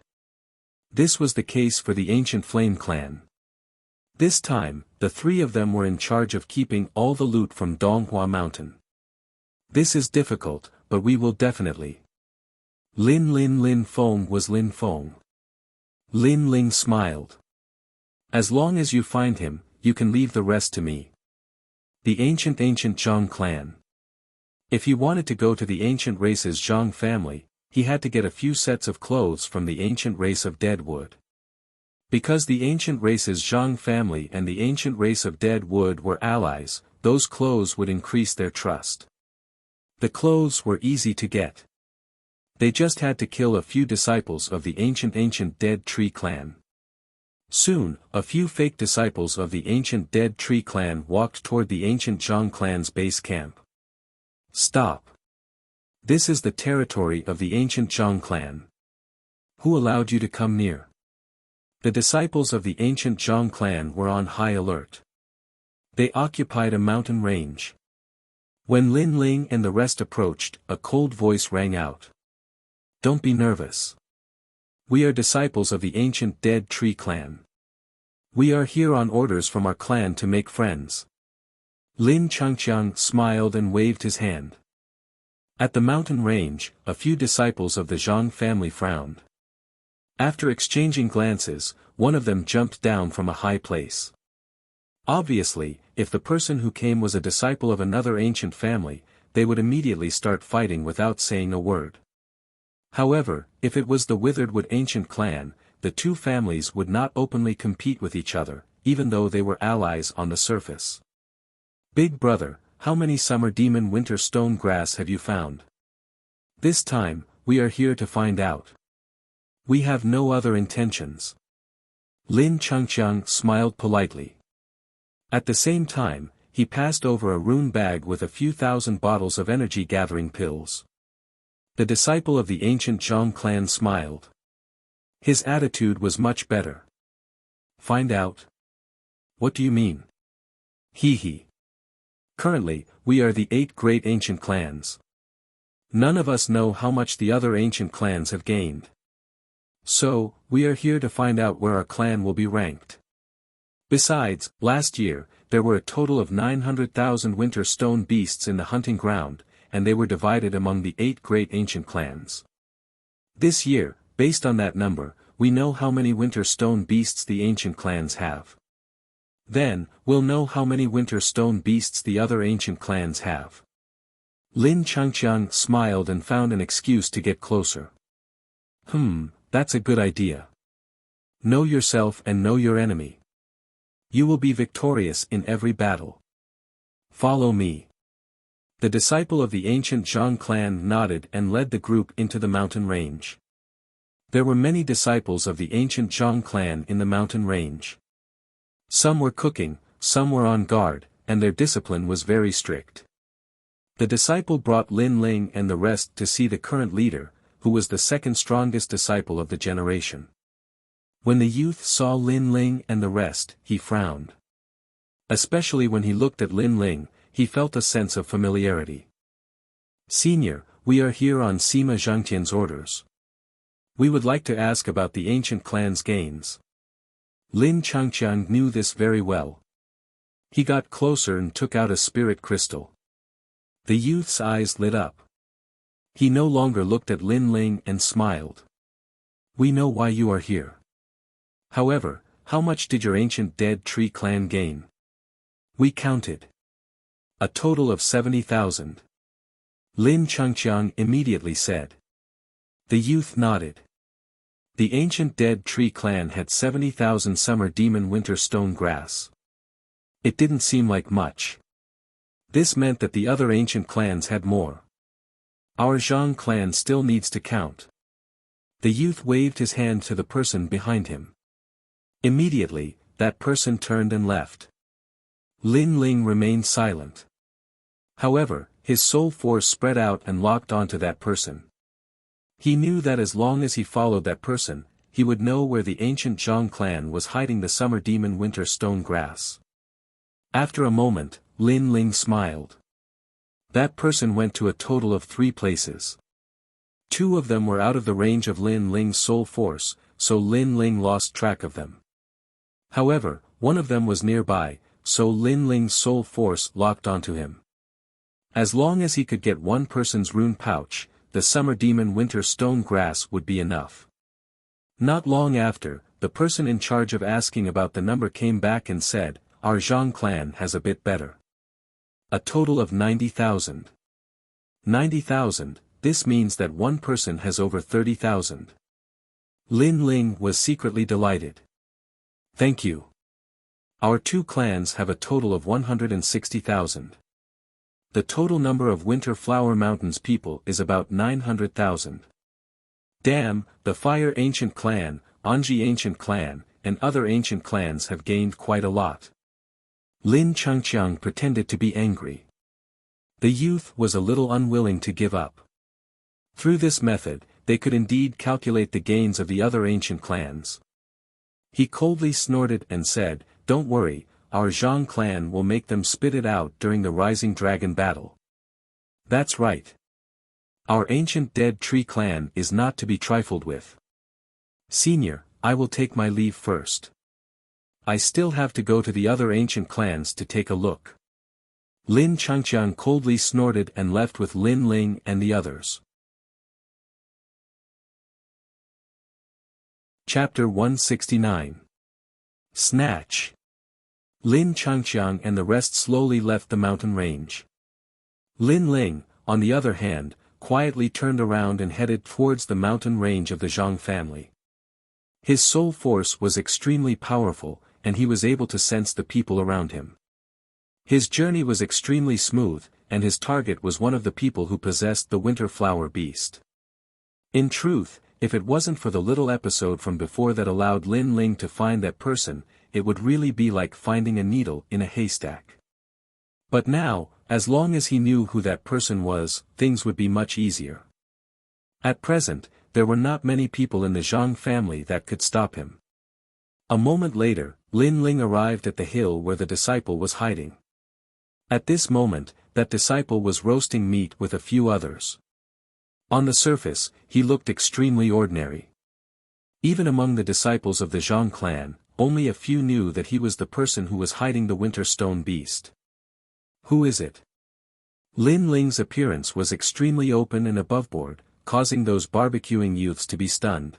This was the case for the ancient Flame clan. This time, the 3 of them were in charge of keeping all the loot from Donghua Mountain. This is difficult, but we will definitely. Lin Feng was Lin Feng. Lin Ling smiled. As long as you find him, you can leave the rest to me. The ancient Zhang clan. If he wanted to go to the ancient race's Zhang family, he had to get a few sets of clothes from the ancient race of Deadwood. Because the ancient race's Zhang family and the ancient race of Deadwood were allies, those clothes would increase their trust. The clothes were easy to get. They just had to kill a few disciples of the ancient Dead Tree clan. Soon, a few fake disciples of the ancient Dead Tree clan walked toward the ancient Zhang clan's base camp. Stop. This is the territory of the ancient Zhang clan. Who allowed you to come near? The disciples of the ancient Zhang clan were on high alert. They occupied a mountain range. When Lin Ling and the rest approached, a cold voice rang out. Don't be nervous. We are disciples of the ancient Dead Tree clan. We are here on orders from our clan to make friends. Lin Changqiang smiled and waved his hand. At the mountain range, a few disciples of the Zhang family frowned. After exchanging glances, one of them jumped down from a high place. Obviously, if the person who came was a disciple of another ancient family, they would immediately start fighting without saying a word. However, if it was the Witheredwood ancient clan, the 2 families would not openly compete with each other, even though they were allies on the surface. Big brother, how many summer demon winter stone grass have you found? This time, we are here to find out. We have no other intentions. Lin Changqiang smiled politely. At the same time, he passed over a rune bag with a few thousand bottles of energy-gathering pills. The disciple of the ancient Zhang clan smiled. His attitude was much better. Find out? What do you mean? Hee. Currently, we are the 8 great ancient clans. None of us know how much the other ancient clans have gained. So, we are here to find out where our clan will be ranked. Besides, last year, there were a total of 900,000 winter stone beasts in the hunting ground, and they were divided among the 8 great ancient clans. This year, based on that number, we know how many winter stone beasts the ancient clans have. Then, we'll know how many winter stone beasts the other ancient clans have. Lin Changqiang smiled and found an excuse to get closer. That's a good idea. Know yourself and know your enemy. You will be victorious in every battle. Follow me. The disciple of the ancient Zhang clan nodded and led the group into the mountain range. There were many disciples of the ancient Zhang clan in the mountain range. Some were cooking, some were on guard, and their discipline was very strict. The disciple brought Lin Ling and the rest to see the current leader, who was the second strongest disciple of the generation. When the youth saw Lin Ling and the rest, he frowned. Especially when he looked at Lin Ling, he felt a sense of familiarity. Senior, we are here on Sima Zhangtian's orders. We would like to ask about the ancient clan's gains. Lin Changqiang knew this very well. He got closer and took out a spirit crystal. The youth's eyes lit up. He no longer looked at Lin Ling and smiled. We know why you are here. However, how much did your ancient Dead Tree clan gain? We counted. A total of 70,000. Lin Changqiang immediately said. The youth nodded. The ancient Dead Tree clan had 70,000 summer demon winter stone grass. It didn't seem like much. This meant that the other ancient clans had more. Our Zhang clan still needs to count. The youth waved his hand to the person behind him. Immediately, that person turned and left. Lin Ling remained silent. However, his soul force spread out and locked onto that person. He knew that as long as he followed that person, he would know where the ancient Zhang clan was hiding the summer demon winter stone grass. After a moment, Lin Ling smiled. That person went to a total of 3 places. 2 of them were out of the range of Lin Ling's soul force, so Lin Ling lost track of them. However, 1 of them was nearby, so Lin Ling's soul force locked onto him. As long as he could get one person's rune pouch, the summer demon winter stone grass would be enough. Not long after, the person in charge of asking about the number came back and said, "Our Zhang clan has a bit better. A total of 90,000. 90,000, this means that one person has over 30,000. Lin Ling was secretly delighted. Thank you. Our 2 clans have a total of 160,000. The total number of Winter Flower Mountains people is about 900,000. Damn, the Fire Ancient Clan, Anji Ancient Clan, and other ancient clans have gained quite a lot." Lin Changqiang pretended to be angry. The youth was a little unwilling to give up. Through this method, they could indeed calculate the gains of the other ancient clans. He coldly snorted and said, "Don't worry, our Zhang clan will make them spit it out during the Rising Dragon battle." That's right. Our ancient dead tree clan is not to be trifled with. Senior, I will take my leave first. I still have to go to the other ancient clans to take a look. Lin Changqiang coldly snorted and left with Lin Ling and the others. Chapter 169. Snatch. Lin Changqiang and the rest slowly left the mountain range. Lin Ling, on the other hand, quietly turned around and headed towards the mountain range of the Zhang family. His soul force was extremely powerful, and he was able to sense the people around him. His journey was extremely smooth, and his target was one of the people who possessed the winter flower beast. In truth, if it wasn't for the little episode from before that allowed Lin Ling to find that person, it would really be like finding a needle in a haystack. But now, as long as he knew who that person was, things would be much easier. At present, there were not many people in the Zhang family that could stop him. A moment later, Lin Ling arrived at the hill where the disciple was hiding. At this moment, that disciple was roasting meat with a few others. On the surface, he looked extremely ordinary. Even among the disciples of the Zhang clan, only a few knew that he was the person who was hiding the winter stone beast. Who is it? Lin Ling's appearance was extremely open and aboveboard, causing those barbecuing youths to be stunned.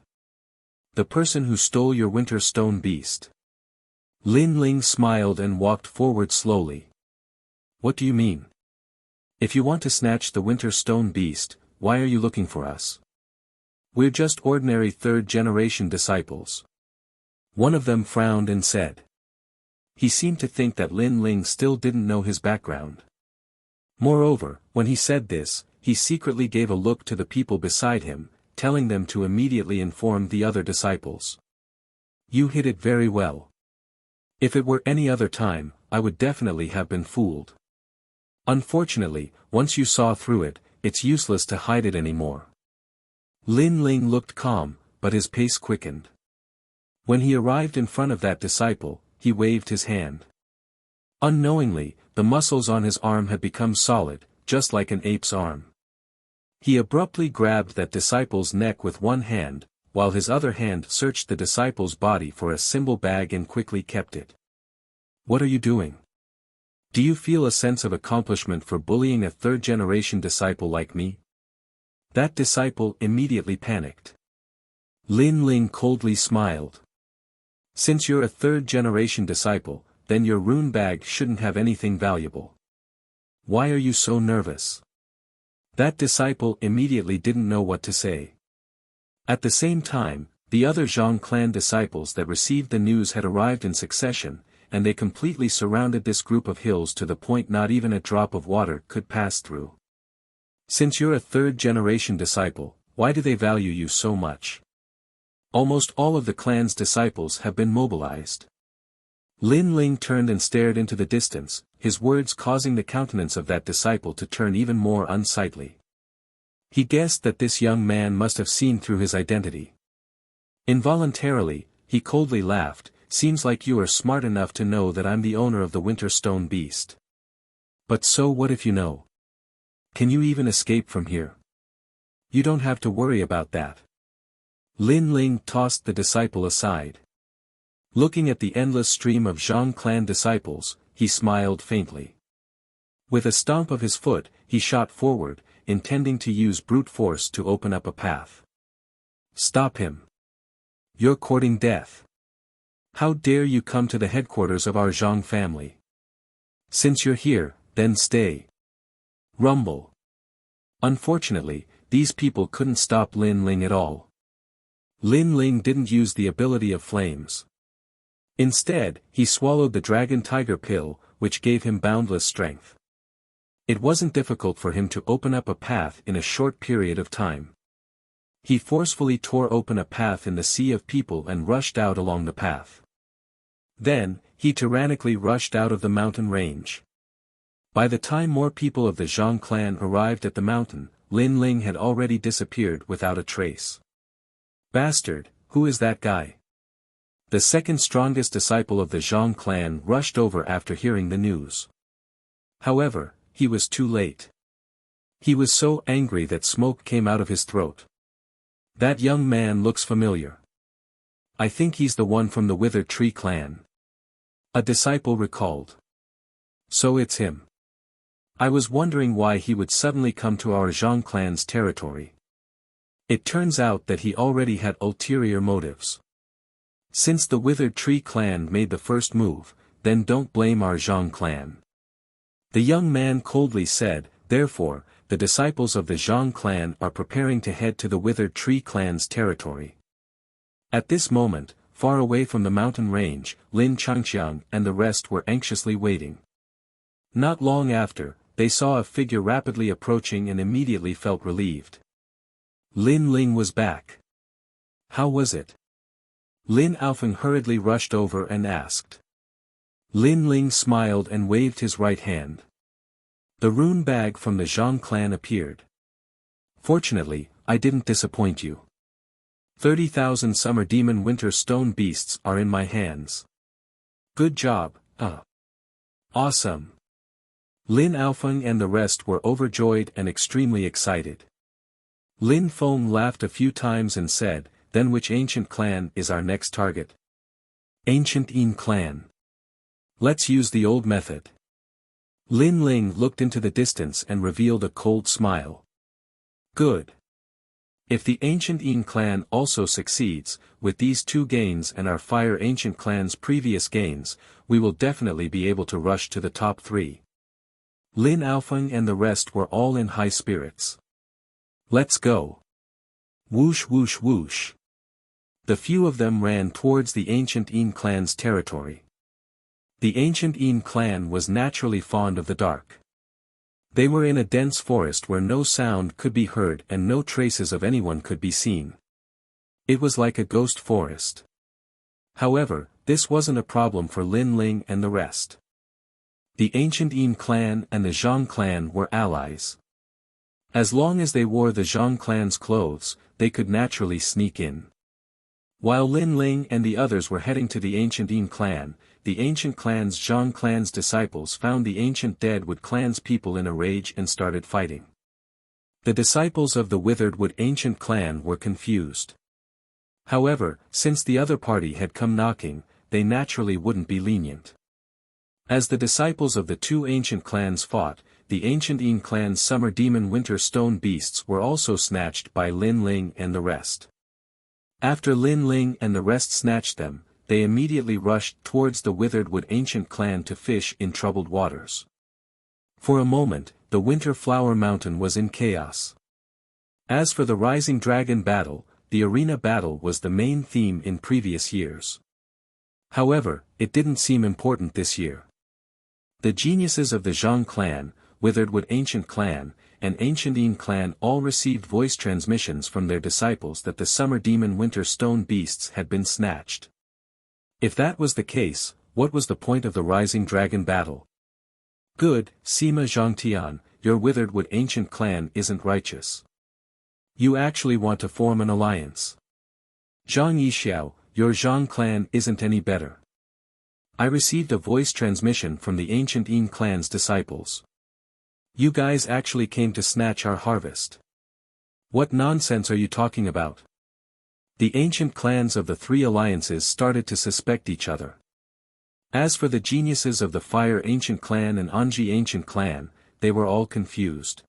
The person who stole your winter stone beast. Lin Ling smiled and walked forward slowly. What do you mean? If you want to snatch the winter stone beast, why are you looking for us? We're just ordinary 3rd-generation disciples. One of them frowned and said. He seemed to think that Lin Ling still didn't know his background. Moreover, when he said this, he secretly gave a look to the people beside him, telling them to immediately inform the other disciples. You hid it very well. If it were any other time, I would definitely have been fooled. Unfortunately, once you saw through it, it's useless to hide it anymore. Lin Ling looked calm, but his pace quickened. When he arrived in front of that disciple, he waved his hand. Unknowingly, the muscles on his arm had become solid, just like an ape's arm. He abruptly grabbed that disciple's neck with one hand, while his other hand searched the disciple's body for a symbol bag and quickly kept it. What are you doing? Do you feel a sense of accomplishment for bullying a 3rd-generation disciple like me? That disciple immediately panicked. Lin Ling coldly smiled. Since you're a 3rd-generation disciple, then your rune bag shouldn't have anything valuable. Why are you so nervous? That disciple immediately didn't know what to say. At the same time, the other Zhang clan disciples that received the news had arrived in succession, and they completely surrounded this group of hills to the point not even a drop of water could pass through. Since you're a third-generation disciple, why do they value you so much? Almost all of the clan's disciples have been mobilized. Lin Ling turned and stared into the distance, his words causing the countenance of that disciple to turn even more unsightly. He guessed that this young man must have seen through his identity. Involuntarily, he coldly laughed. Seems like you are smart enough to know that I'm the owner of the winter stone beast. But so what if you know? Can you even escape from here? You don't have to worry about that. Lin Ling tossed the disciple aside. Looking at the endless stream of Zhang clan disciples, he smiled faintly. With a stomp of his foot, he shot forward, intending to use brute force to open up a path. Stop him. You're courting death. How dare you come to the headquarters of our Zhang family? Since you're here, then stay. Rumble. Unfortunately, these people couldn't stop Lin Ling at all. Lin Ling didn't use the ability of flames. Instead, he swallowed the dragon tiger pill, which gave him boundless strength. It wasn't difficult for him to open up a path in a short period of time. He forcefully tore open a path in the sea of people and rushed out along the path. Then, he tyrannically rushed out of the mountain range. By the time more people of the Zhang clan arrived at the mountain, Lin Ling had already disappeared without a trace. Bastard, who is that guy? The second strongest disciple of the Zhang clan rushed over after hearing the news. However, he was too late. He was so angry that smoke came out of his throat. That young man looks familiar. I think he's the one from the Withered Tree clan. A disciple recalled. So it's him. I was wondering why he would suddenly come to our Zhang clan's territory. It turns out that he already had ulterior motives. Since the Withered Tree clan made the first move, then don't blame our Zhang clan. The young man coldly said, therefore, the disciples of the Zhang clan are preparing to head to the Withered Tree clan's territory. At this moment, far away from the mountain range, Lin Changxiang and the rest were anxiously waiting. Not long after, they saw a figure rapidly approaching and immediately felt relieved. Lin Ling was back. How was it? Lin Aofeng hurriedly rushed over and asked. Lin Ling smiled and waved his right hand. The rune bag from the Zhang clan appeared. Fortunately, I didn't disappoint you. 30,000 summer demon winter stone beasts are in my hands. Good job, Awesome. Lin Aofeng and the rest were overjoyed and extremely excited. Lin Feng laughed a few times and said, then which ancient clan is our next target? Ancient Yin clan. Let's use the old method. Lin Ling looked into the distance and revealed a cold smile. Good. If the ancient Yin clan also succeeds, with these two gains and our fire ancient clan's previous gains, we will definitely be able to rush to the top 3. Lin Aofeng and the rest were all in high spirits. Let's go. Whoosh whoosh whoosh. The few of them ran towards the ancient Yin clan's territory. The ancient Yin clan was naturally fond of the dark. They were in a dense forest where no sound could be heard and no traces of anyone could be seen. It was like a ghost forest. However, this wasn't a problem for Lin Ling and the rest. The ancient Yin clan and the Zhang clan were allies. As long as they wore the Zhang clan's clothes, they could naturally sneak in. While Lin Ling and the others were heading to the ancient Yin clan, the ancient clan's Zhang clan's disciples found the ancient Deadwood clan's people in a rage and started fighting. The disciples of the Withered Wood ancient clan were confused. However, since the other party had come knocking, they naturally wouldn't be lenient. As the disciples of the two ancient clans fought, the ancient Yin clan's summer demon winter stone beasts were also snatched by Lin Ling and the rest. After Lin Ling and the rest snatched them, they immediately rushed towards the Withered Wood ancient clan to fish in troubled waters. For a moment, the Winter Flower Mountain was in chaos. As for the Rising Dragon battle, the arena battle was the main theme in previous years. However, it didn't seem important this year. The geniuses of the Zhang clan, Witheredwood Ancient Clan, and Ancient Yin Clan all received voice transmissions from their disciples that the Summer Demon Winter Stone Beasts had been snatched. If that was the case, what was the point of the Rising Dragon battle? Good, Sima Zhangtian, your Witheredwood Ancient Clan isn't righteous. You actually want to form an alliance. Zhang Yixiao, your Zhang clan isn't any better. I received a voice transmission from the Ancient Yin Clan's disciples. You guys actually came to snatch our harvest. What nonsense are you talking about? The ancient clans of the three alliances started to suspect each other. As for the geniuses of the Fire Ancient Clan and Anji Ancient Clan, they were all confused.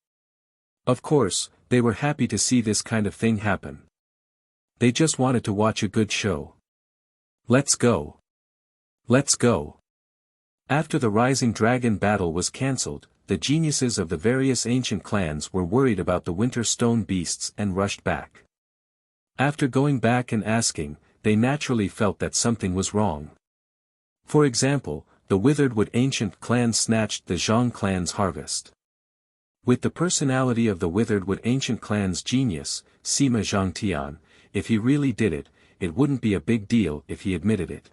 Of course, they were happy to see this kind of thing happen. They just wanted to watch a good show. Let's go. Let's go. After the Rising Dragon battle was cancelled, the geniuses of the various ancient clans were worried about the Winter Stone Beasts and rushed back. After going back and asking, they naturally felt that something was wrong. For example, the Witheredwood Ancient Clan snatched the Zhang clan's harvest. With the personality of the Witheredwood Ancient Clan's genius, Sima Zhangtian, if he really did it, it wouldn't be a big deal if he admitted it.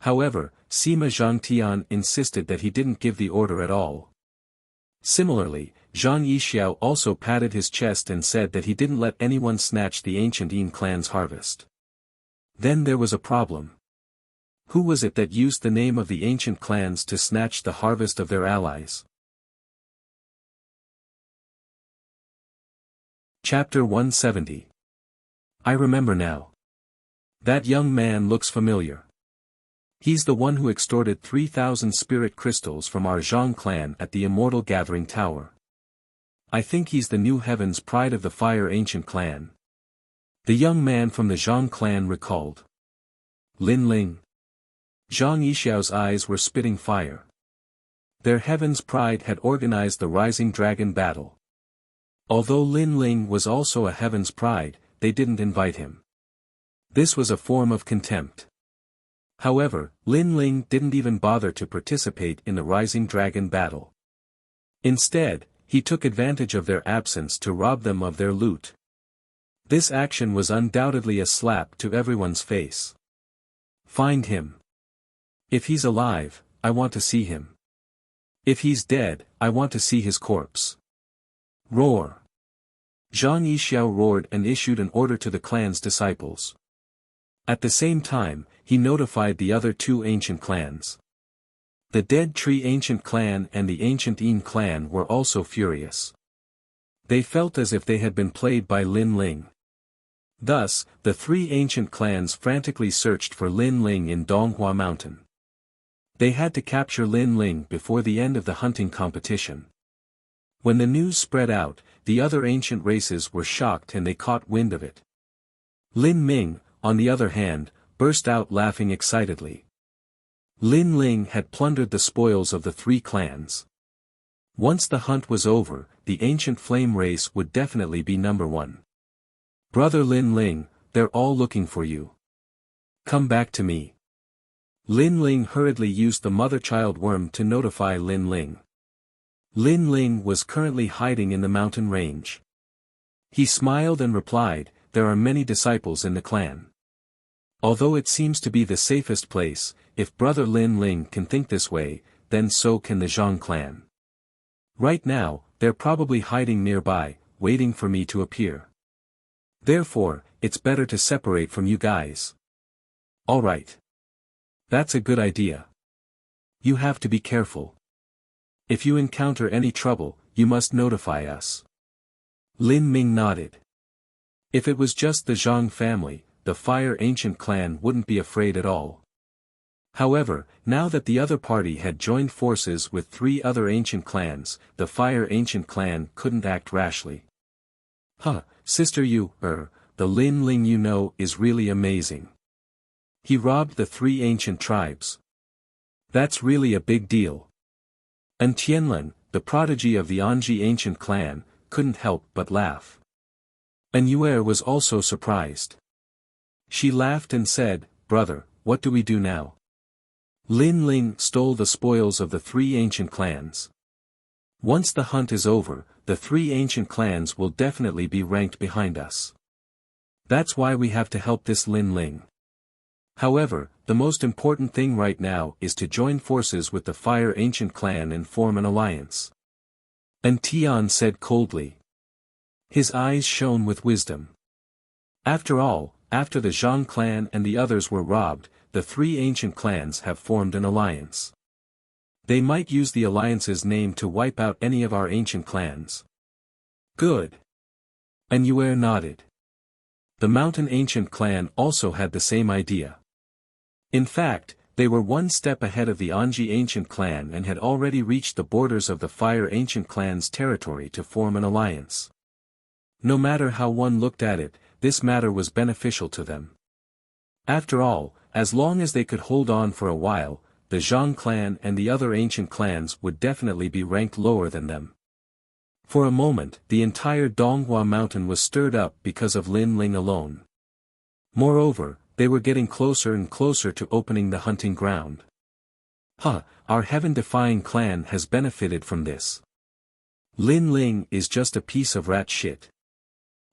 However, Sima Zhangtian insisted that he didn't give the order at all. Similarly, Zhang Yixiao also patted his chest and said that he didn't let anyone snatch the Ancient Yin Clan's harvest. Then there was a problem. Who was it that used the name of the ancient clans to snatch the harvest of their allies? Chapter 170. I remember now. That young man looks familiar. He's the one who extorted 3,000 spirit crystals from our Zhang clan at the Immortal Gathering Tower. I think he's the new heaven's pride of the Fire Ancient Clan. The young man from the Zhang clan recalled. Lin Ling. Zhang Yixiao's eyes were spitting fire. Their heaven's pride had organized the Rising Dragon battle. Although Lin Ling was also a heaven's pride, they didn't invite him. This was a form of contempt. However, Lin Ling didn't even bother to participate in the Rising Dragon battle. Instead, he took advantage of their absence to rob them of their loot. This action was undoubtedly a slap to everyone's face. Find him. If he's alive, I want to see him. If he's dead, I want to see his corpse. Roar. Zhang Yixiao roared and issued an order to the clan's disciples. At the same time, he notified the other two ancient clans. The Dead Tree Ancient Clan and the Ancient Yin Clan were also furious. They felt as if they had been played by Lin Ling. Thus, the three ancient clans frantically searched for Lin Ling in Donghua Mountain. They had to capture Lin Ling before the end of the hunting competition. When the news spread out, the other ancient races were shocked and they caught wind of it. Lin Ming, on the other hand, burst out laughing excitedly. Lin Ling had plundered the spoils of the three clans. Once the hunt was over, the ancient flame race would definitely be number one. Brother Lin Ling, they're all looking for you. Come back to me. Lin Ling hurriedly used the mother-child worm to notify Lin Ling. Lin Ling was currently hiding in the mountain range. He smiled and replied, there are many disciples in the clan. Although it seems to be the safest place, if Brother Lin Ling can think this way, then so can the Zhang clan. Right now, they're probably hiding nearby, waiting for me to appear. Therefore, it's better to separate from you guys. Alright. That's a good idea. You have to be careful. If you encounter any trouble, you must notify us. Lin Ming nodded. If it was just the Zhang family, the Fire Ancient Clan wouldn't be afraid at all. However, now that the other party had joined forces with three other ancient clans, the Fire Ancient Clan couldn't act rashly. Sister the Lin Ling you know is really amazing. He robbed the three ancient tribes. That's really a big deal. And Tianlin, the prodigy of the Anji ancient clan, couldn't help but laugh. And Yuer was also surprised. She laughed and said, Brother, what do we do now? Lin Ling stole the spoils of the three ancient clans. Once the hunt is over, the three ancient clans will definitely be ranked behind us. That's why we have to help this Lin Ling. However, the most important thing right now is to join forces with the Fire Ancient Clan and form an alliance. And Tian said coldly. His eyes shone with wisdom. After all, after the Zhang clan and the others were robbed, the three ancient clans have formed an alliance. They might use the alliance's name to wipe out any of our ancient clans. Good. And Yue nodded. The Mountain Ancient Clan also had the same idea. In fact, they were one step ahead of the Anji Ancient Clan and had already reached the borders of the Fire Ancient Clan's territory to form an alliance. No matter how one looked at it, this matter was beneficial to them. After all, as long as they could hold on for a while, the Zhang clan and the other ancient clans would definitely be ranked lower than them. For a moment, the entire Donghua mountain was stirred up because of Lin Ling alone. Moreover, they were getting closer and closer to opening the hunting ground. Our heaven-defying clan has benefited from this. Lin Ling is just a piece of rat shit.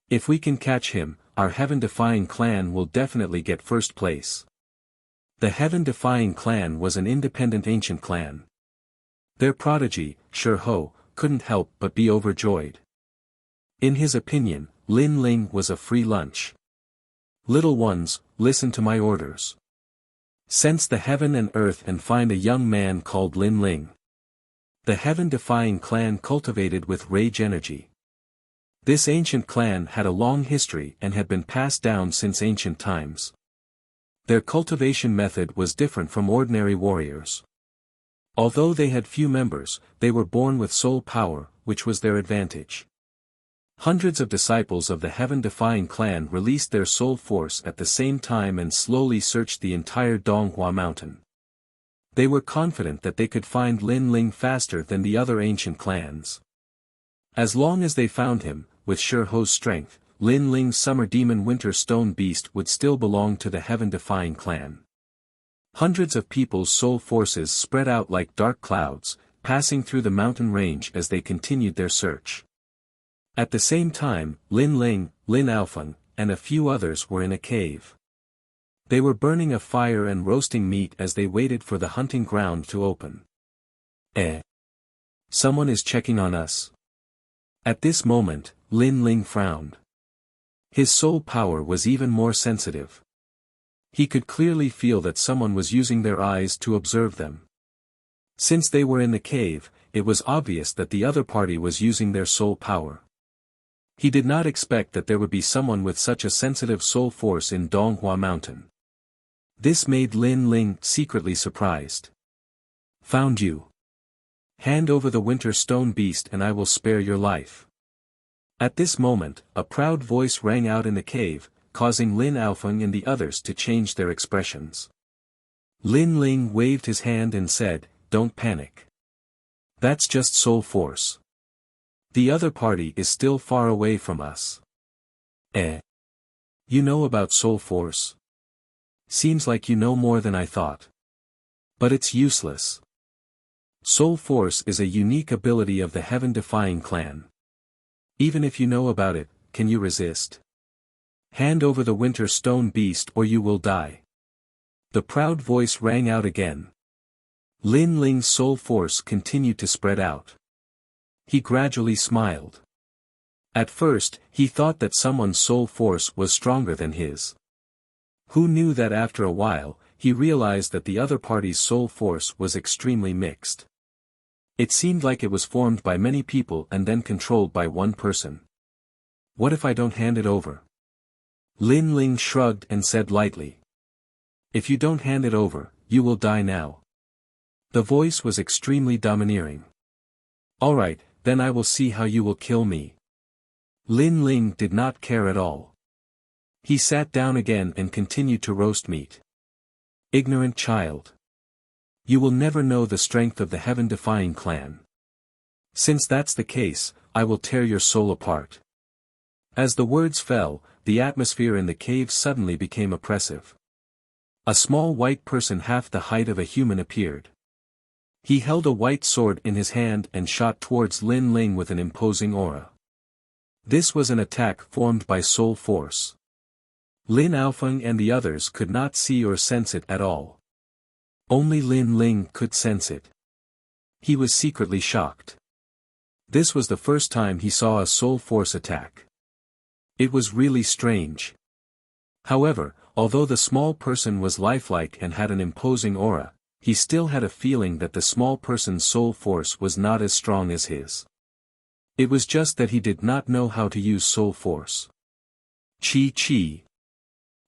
If we can catch him, our heaven-defying clan will definitely get first place. The heaven-defying clan was an independent ancient clan. Their prodigy, Shi couldn't help but be overjoyed. In his opinion, Lin Ling was a free lunch. Little ones, listen to my orders. Sense the heaven and earth and find a young man called Lin Ling. The heaven-defying clan cultivated with rage energy. This ancient clan had a long history and had been passed down since ancient times. Their cultivation method was different from ordinary warriors. Although they had few members, they were born with soul power, which was their advantage. Hundreds of disciples of the heaven-defying clan released their soul force at the same time and slowly searched the entire Donghua mountain. They were confident that they could find Lin Ling faster than the other ancient clans. As long as they found him, with Shi strength, Lin Ling's summer demon winter stone beast would still belong to the heaven-defying clan. Hundreds of people's soul forces spread out like dark clouds, passing through the mountain range as they continued their search. At the same time, Lin Ling, Lin Alfeng, and a few others were in a cave. They were burning a fire and roasting meat as they waited for the hunting ground to open. Someone is checking on us. At this moment, Lin Ling frowned. His soul power was even more sensitive. He could clearly feel that someone was using their eyes to observe them. Since they were in the cave, it was obvious that the other party was using their soul power. He did not expect that there would be someone with such a sensitive soul force in Donghua Mountain. This made Lin Ling secretly surprised. Found you. Hand over the winter stone beast and I will spare your life. At this moment, a proud voice rang out in the cave, causing Lin Alfeng and the others to change their expressions. Lin Ling waved his hand and said, "Don't panic. That's just soul force. The other party is still far away from us." You know about soul force? Seems like you know more than I thought. But it's useless. Soul force is a unique ability of the heaven-defying clan. Even if you know about it, can you resist? Hand over the winter stone beast or you will die. The proud voice rang out again. Lin Ling's soul force continued to spread out. He gradually smiled. At first, he thought that someone's soul force was stronger than his. Who knew that after a while, he realized that the other party's soul force was extremely mixed. It seemed like it was formed by many people and then controlled by one person. What if I don't hand it over? Lin Ling shrugged and said lightly. If you don't hand it over, you will die now. The voice was extremely domineering. Alright, then I will see how you will kill me. Lin Ling did not care at all. He sat down again and continued to roast meat. Ignorant child. You will never know the strength of the heaven-defying clan. Since that's the case, I will tear your soul apart. As the words fell, the atmosphere in the cave suddenly became oppressive. A small white person half the height of a human appeared. He held a white sword in his hand and shot towards Lin Ling with an imposing aura. This was an attack formed by soul force. Lin Aofeng and the others could not see or sense it at all. Only Lin Ling could sense it. He was secretly shocked. This was the first time he saw a soul force attack. It was really strange. However, although the small person was lifelike and had an imposing aura, he still had a feeling that the small person's soul force was not as strong as his. It was just that he did not know how to use soul force. Chi.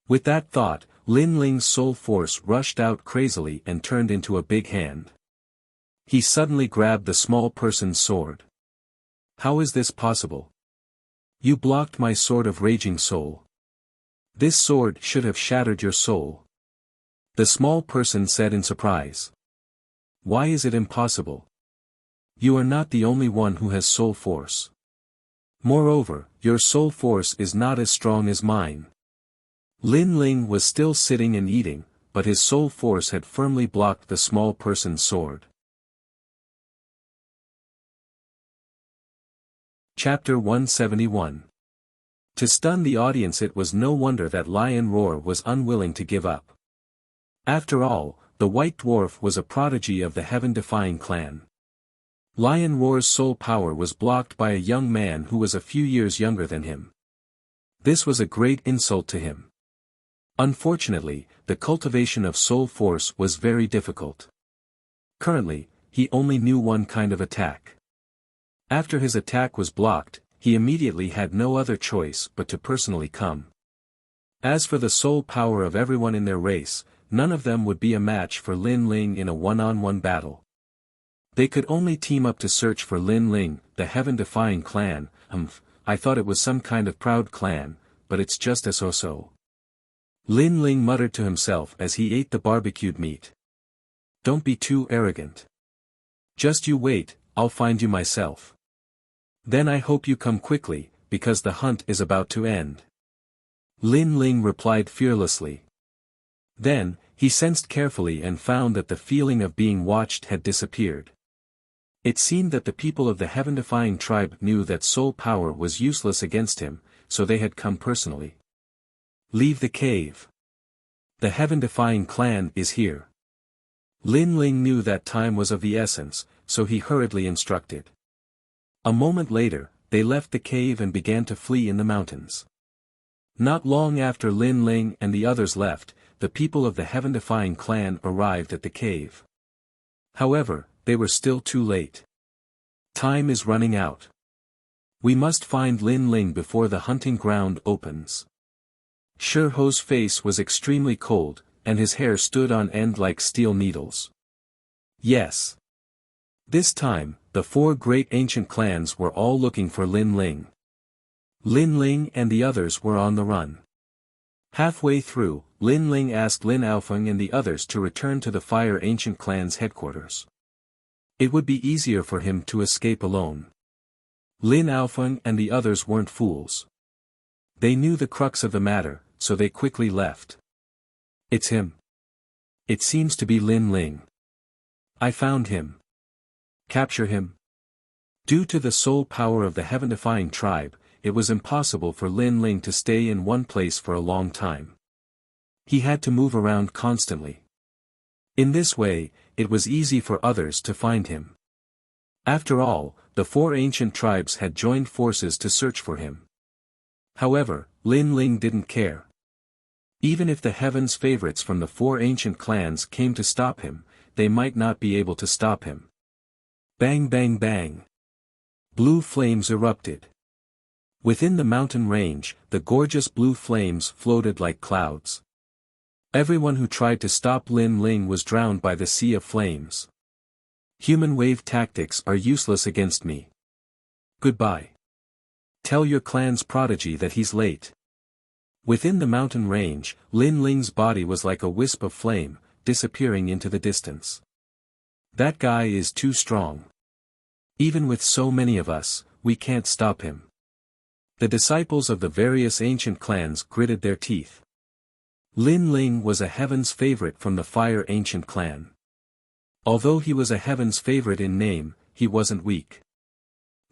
With that thought, Lin Ling's soul force rushed out crazily and turned into a big hand. He suddenly grabbed the small person's sword. How is this possible? You blocked my sword of raging soul. This sword should have shattered your soul. The small person said in surprise. Why is it impossible? You are not the only one who has soul force. Moreover, your soul force is not as strong as mine. Lin Ling was still sitting and eating, but his soul force had firmly blocked the small person's sword. Chapter 171. To stun the audience, it was no wonder that Lion Roar was unwilling to give up. After all, the White Dwarf was a prodigy of the Heaven-defying clan. Lion Roar's soul power was blocked by a young man who was a few years younger than him. This was a great insult to him. Unfortunately, the cultivation of soul force was very difficult. Currently, he only knew one kind of attack. After his attack was blocked, he immediately had no other choice but to personally come. As for the soul power of everyone in their race, none of them would be a match for Lin Ling in a one-on-one battle. They could only team up to search for Lin Ling, the heaven-defying clan. I thought it was some kind of proud clan, but it's just a so-so. Lin Ling muttered to himself as he ate the barbecued meat. Don't be too arrogant. Just you wait, I'll find you myself. Then I hope you come quickly, because the hunt is about to end. Lin Ling replied fearlessly. Then, he sensed carefully and found that the feeling of being watched had disappeared. It seemed that the people of the heaven-defying tribe knew that soul power was useless against him, so they had come personally. Leave the cave. The heaven-defying clan is here. Lin Ling knew that time was of the essence, so he hurriedly instructed. A moment later, they left the cave and began to flee in the mountains. Not long after Lin Ling and the others left, the people of the heaven-defying clan arrived at the cave. However, they were still too late. Time is running out. We must find Lin Ling before the hunting ground opens. Shi Ho's face was extremely cold, and his hair stood on end like steel needles. Yes. This time, the four great ancient clans were all looking for Lin Ling. Lin Ling and the others were on the run. Halfway through, Lin Ling asked Lin Aofeng and the others to return to the Fire Ancient Clan's headquarters. It would be easier for him to escape alone. Lin Aofeng and the others weren't fools. They knew the crux of the matter, so they quickly left. It's him. It seems to be Lin Ling. I found him. Capture him. Due to the soul power of the heaven-defying tribe, it was impossible for Lin Ling to stay in one place for a long time. He had to move around constantly. In this way, it was easy for others to find him. After all, the four ancient tribes had joined forces to search for him. However, Lin Ling didn't care. Even if the heaven's favorites from the four ancient clans came to stop him, they might not be able to stop him. Bang bang bang. Blue flames erupted. Within the mountain range, the gorgeous blue flames floated like clouds. Everyone who tried to stop Lin Ling was drowned by the sea of flames. Human wave tactics are useless against me. Goodbye. Tell your clan's prodigy that he's late. Within the mountain range, Lin Ling's body was like a wisp of flame, disappearing into the distance. That guy is too strong. Even with so many of us, we can't stop him. The disciples of the various ancient clans gritted their teeth. Lin Ling was a Heaven's favorite from the Fire Ancient clan. Although he was a Heaven's favorite in name, he wasn't weak.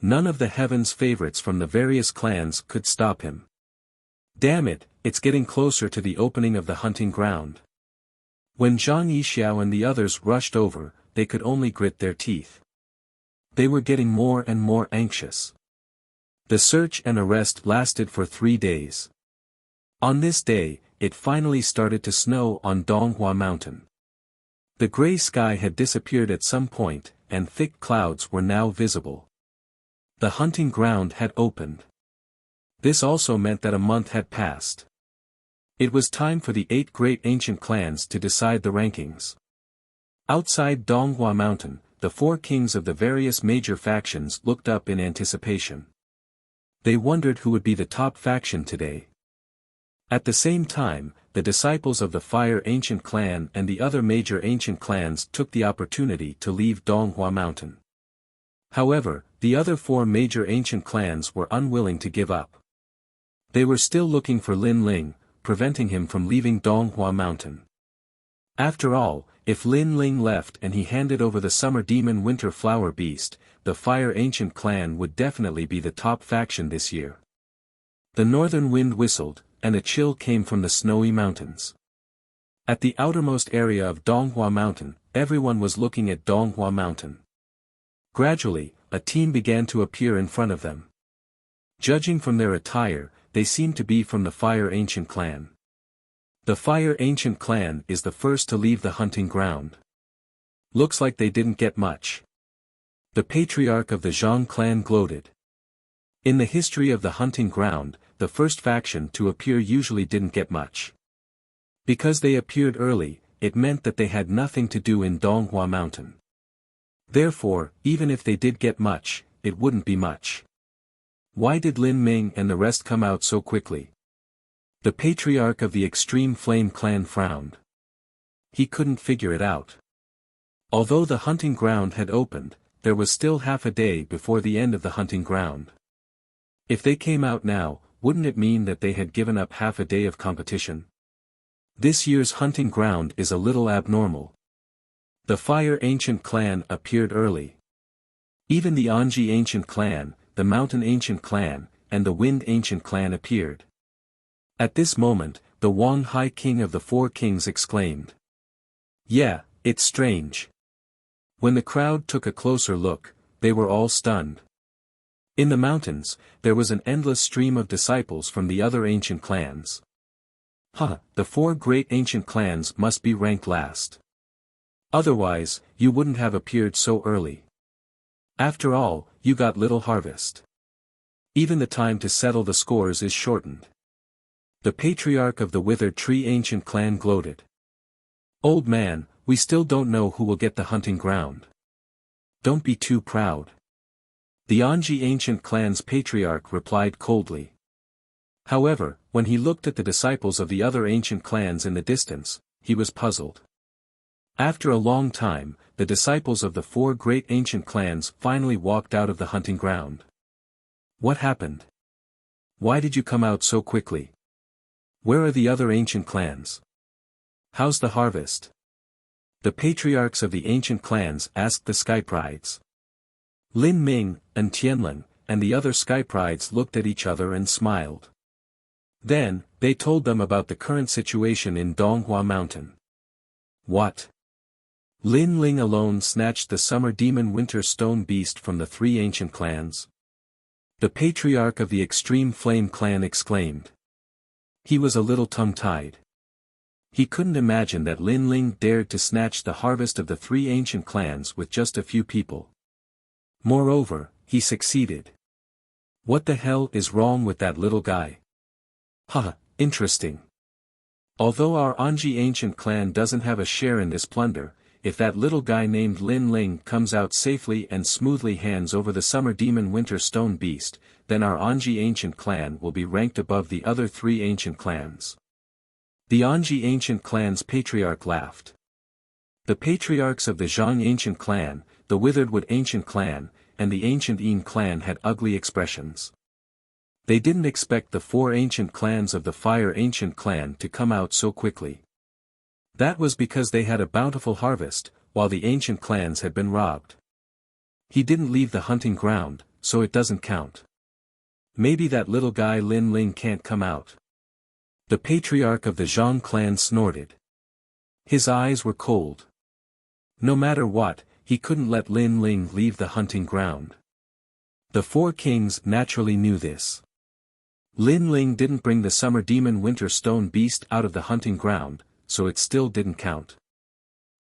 None of the Heaven's favorites from the various clans could stop him. Damn it, it's getting closer to the opening of the hunting ground. When Zhang Yixiao and the others rushed over, they could only grit their teeth. They were getting more and more anxious. The search and arrest lasted for 3 days. On this day, it finally started to snow on Donghua Mountain. The gray sky had disappeared at some point, and thick clouds were now visible. The hunting ground had opened. This also meant that a month had passed. It was time for the 8 great ancient clans to decide the rankings. Outside Donghua Mountain, the 4 kings of the various major factions looked up in anticipation. They wondered who would be the top faction today. At the same time, the disciples of the Fire Ancient clan and the other major ancient clans took the opportunity to leave Donghua Mountain. However, the other 4 major ancient clans were unwilling to give up. They were still looking for Lin Ling, preventing him from leaving Donghua Mountain. After all, if Lin Ling left and he handed over the Summer Demon Winter Flower Beast, the Fire Ancient clan would definitely be the top faction this year. The northern wind whistled, and a chill came from the snowy mountains. At the outermost area of Donghua Mountain, everyone was looking at Donghua Mountain. Gradually, a team began to appear in front of them. Judging from their attire, they seemed to be from the Fire Ancient clan. The Fire Ancient clan is the first to leave the hunting ground. Looks like they didn't get much. The patriarch of the Zhang clan gloated. In the history of the hunting ground, the first faction to appear usually didn't get much. Because they appeared early, it meant that they had nothing to do in Donghua Mountain. Therefore, even if they did get much, it wouldn't be much. Why did Lin Ming and the rest come out so quickly? The patriarch of the Extreme Flame clan frowned. He couldn't figure it out. Although the hunting ground had opened, there was still half a day before the end of the hunting ground. If they came out now, wouldn't it mean that they had given up half a day of competition? This year's hunting ground is a little abnormal. The Fire Ancient clan appeared early. Even the Anji Ancient clan, the Mountain Ancient clan, and the Wind Ancient clan appeared. At this moment, the Wang Hai king of the 4 kings exclaimed. Yeah, it's strange. When the crowd took a closer look, they were all stunned. In the mountains, there was an endless stream of disciples from the other ancient clans. The 4 great ancient clans must be ranked last. Otherwise, you wouldn't have appeared so early. After all, you got little harvest. Even the time to settle the scores is shortened. The patriarch of the Withered Tree Ancient clan gloated. Old man, we still don't know who will get the hunting ground. Don't be too proud. The Anji Ancient clan's patriarch replied coldly. However, when he looked at the disciples of the other ancient clans in the distance, he was puzzled. After a long time, the disciples of the 4 great ancient clans finally walked out of the hunting ground. What happened? Why did you come out so quickly? Where are the other ancient clans? How's the harvest? The patriarchs of the ancient clans asked the Sky Prides. Lin Ming, and Tianlin, and the other Sky Prides looked at each other and smiled. Then, they told them about the current situation in Donghua Mountain. What? Lin Ling alone snatched the Summer Demon Winter Stone Beast from the 3 ancient clans? The patriarch of the Extreme Flame clan exclaimed. He was a little tongue-tied. He couldn't imagine that Lin Ling dared to snatch the harvest of the 3 ancient clans with just a few people. Moreover, he succeeded. What the hell is wrong with that little guy? Interesting. Although our Anji ancient clan doesn't have a share in this plunder, if that little guy named Lin Ling comes out safely and smoothly hands over the Summer Demon Winter Stone Beast, then our Anji ancient clan will be ranked above the other 3 ancient clans. The Anji ancient clan's patriarch laughed. The patriarchs of the Zhang ancient clan, the Witheredwood ancient clan, and the ancient Yin clan had ugly expressions. They didn't expect the 4 ancient clans of the Fire Ancient clan to come out so quickly. That was because they had a bountiful harvest, while the ancient clans had been robbed. He didn't leave the hunting ground, so it doesn't count. Maybe that little guy Lin Ling can't come out. The patriarch of the Zhang clan snorted. His eyes were cold. No matter what, he couldn't let Lin Ling leave the hunting ground. The 4 kings naturally knew this. Lin Ling didn't bring the summer demon winter stone beast out of the hunting ground, so it still didn't count.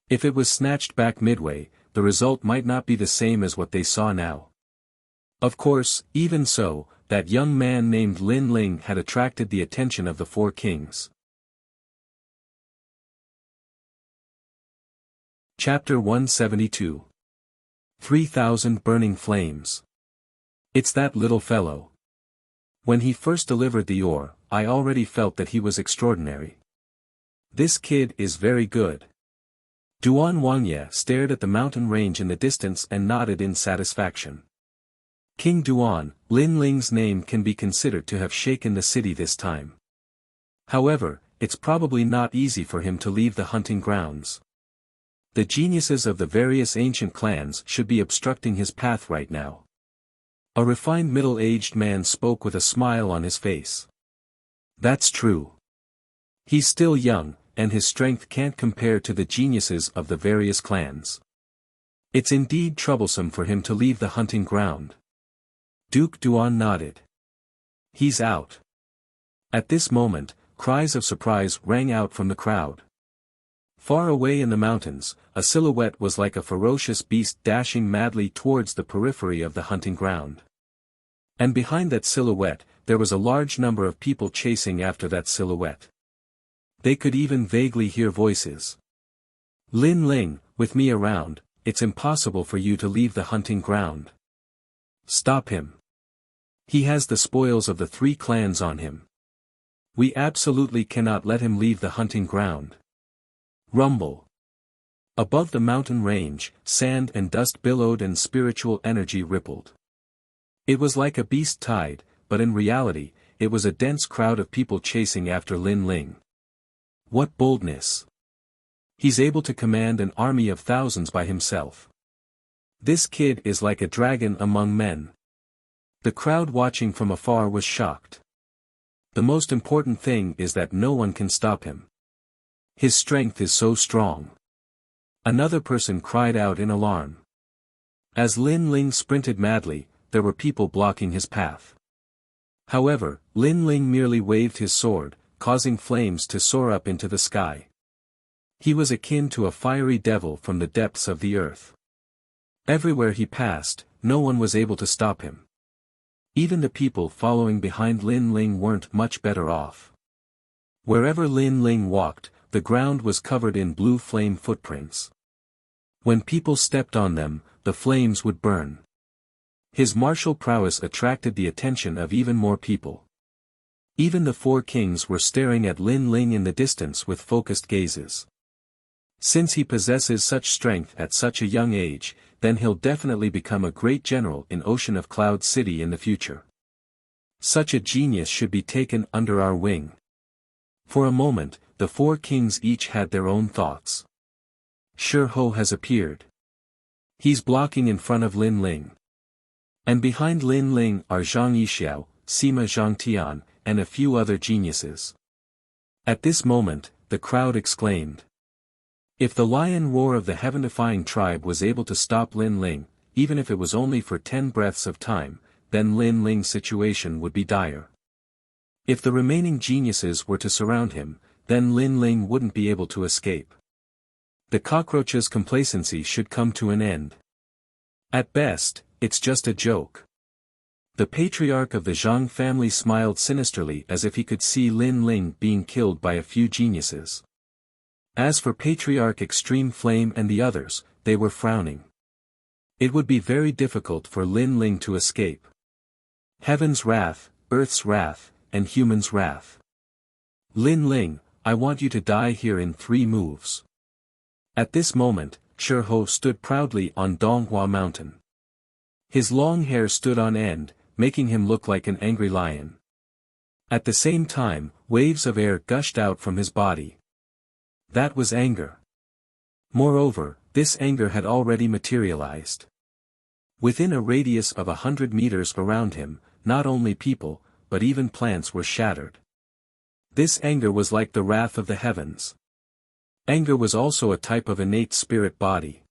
If it was snatched back midway, the result might not be the same as what they saw now. Of course, even so, that young man named Lin Ling had attracted the attention of the 4 kings. Chapter 172. 3,000 Burning Flames. It's that little fellow. When he first delivered the ore, I already felt that he was extraordinary. This kid is very good. Duan Wangye stared at the mountain range in the distance and nodded in satisfaction. King Duan, Lin Ling's name can be considered to have shaken the city this time. However, it's probably not easy for him to leave the hunting grounds. The geniuses of the various ancient clans should be obstructing his path right now. A refined middle-aged man spoke with a smile on his face. That's true. He's still young, and his strength can't compare to the geniuses of the various clans. It's indeed troublesome for him to leave the hunting ground. Duke Duan nodded. He's out. At this moment, cries of surprise rang out from the crowd. Far away in the mountains, a silhouette was like a ferocious beast dashing madly towards the periphery of the hunting ground. And behind that silhouette, there was a large number of people chasing after that silhouette. They could even vaguely hear voices. Lin Ling, with me around, it's impossible for you to leave the hunting ground. Stop him. He has the spoils of the 3 clans on him. We absolutely cannot let him leave the hunting ground. Rumble. Above the mountain range, sand and dust billowed and spiritual energy rippled. It was like a beast tide, but in reality, it was a dense crowd of people chasing after Lin Ling. What boldness! He's able to command an army of thousands by himself. This kid is like a dragon among men. The crowd watching from afar was shocked. The most important thing is that no one can stop him. His strength is so strong. Another person cried out in alarm. As Lin Ling sprinted madly, there were people blocking his path. However, Lin Ling merely waved his sword, causing flames to soar up into the sky. He was akin to a fiery devil from the depths of the earth. Everywhere he passed, no one was able to stop him. Even the people following behind Lin Ling weren't much better off. Wherever Lin Ling walked, the ground was covered in blue flame footprints. When people stepped on them, the flames would burn. His martial prowess attracted the attention of even more people. Even the 4 kings were staring at Lin Ling in the distance with focused gazes. Since he possesses such strength at such a young age, then he'll definitely become a great general in Ocean of Cloud City in the future. Such a genius should be taken under our wing. For a moment, the 4 kings each had their own thoughts. Shi Ho has appeared. He's blocking in front of Lin Ling. And behind Lin Ling are Zhang Yixiao, Sima Zhangtian, and a few other geniuses. At this moment, the crowd exclaimed. If the lion roar of the heaven-defying tribe was able to stop Lin Ling, even if it was only for 10 breaths of time, then Lin Ling's situation would be dire. If the remaining geniuses were to surround him, then Lin Ling wouldn't be able to escape. The cockroach's complacency should come to an end. At best, it's just a joke. The patriarch of the Zhang family smiled sinisterly as if he could see Lin Ling being killed by a few geniuses. As for Patriarch Extreme Flame and the others, they were frowning. It would be very difficult for Lin Ling to escape. Heaven's wrath, Earth's wrath, and human's wrath. Lin Ling, I want you to die here in 3 moves. At this moment, Shi Ho stood proudly on Donghua Mountain. His long hair stood on end, making him look like an angry lion. At the same time, waves of air gushed out from his body. That was anger. Moreover, this anger had already materialized. Within a radius of 100 meters around him, not only people, but even plants were shattered. This anger was like the wrath of the heavens. Anger was also a type of innate spirit body.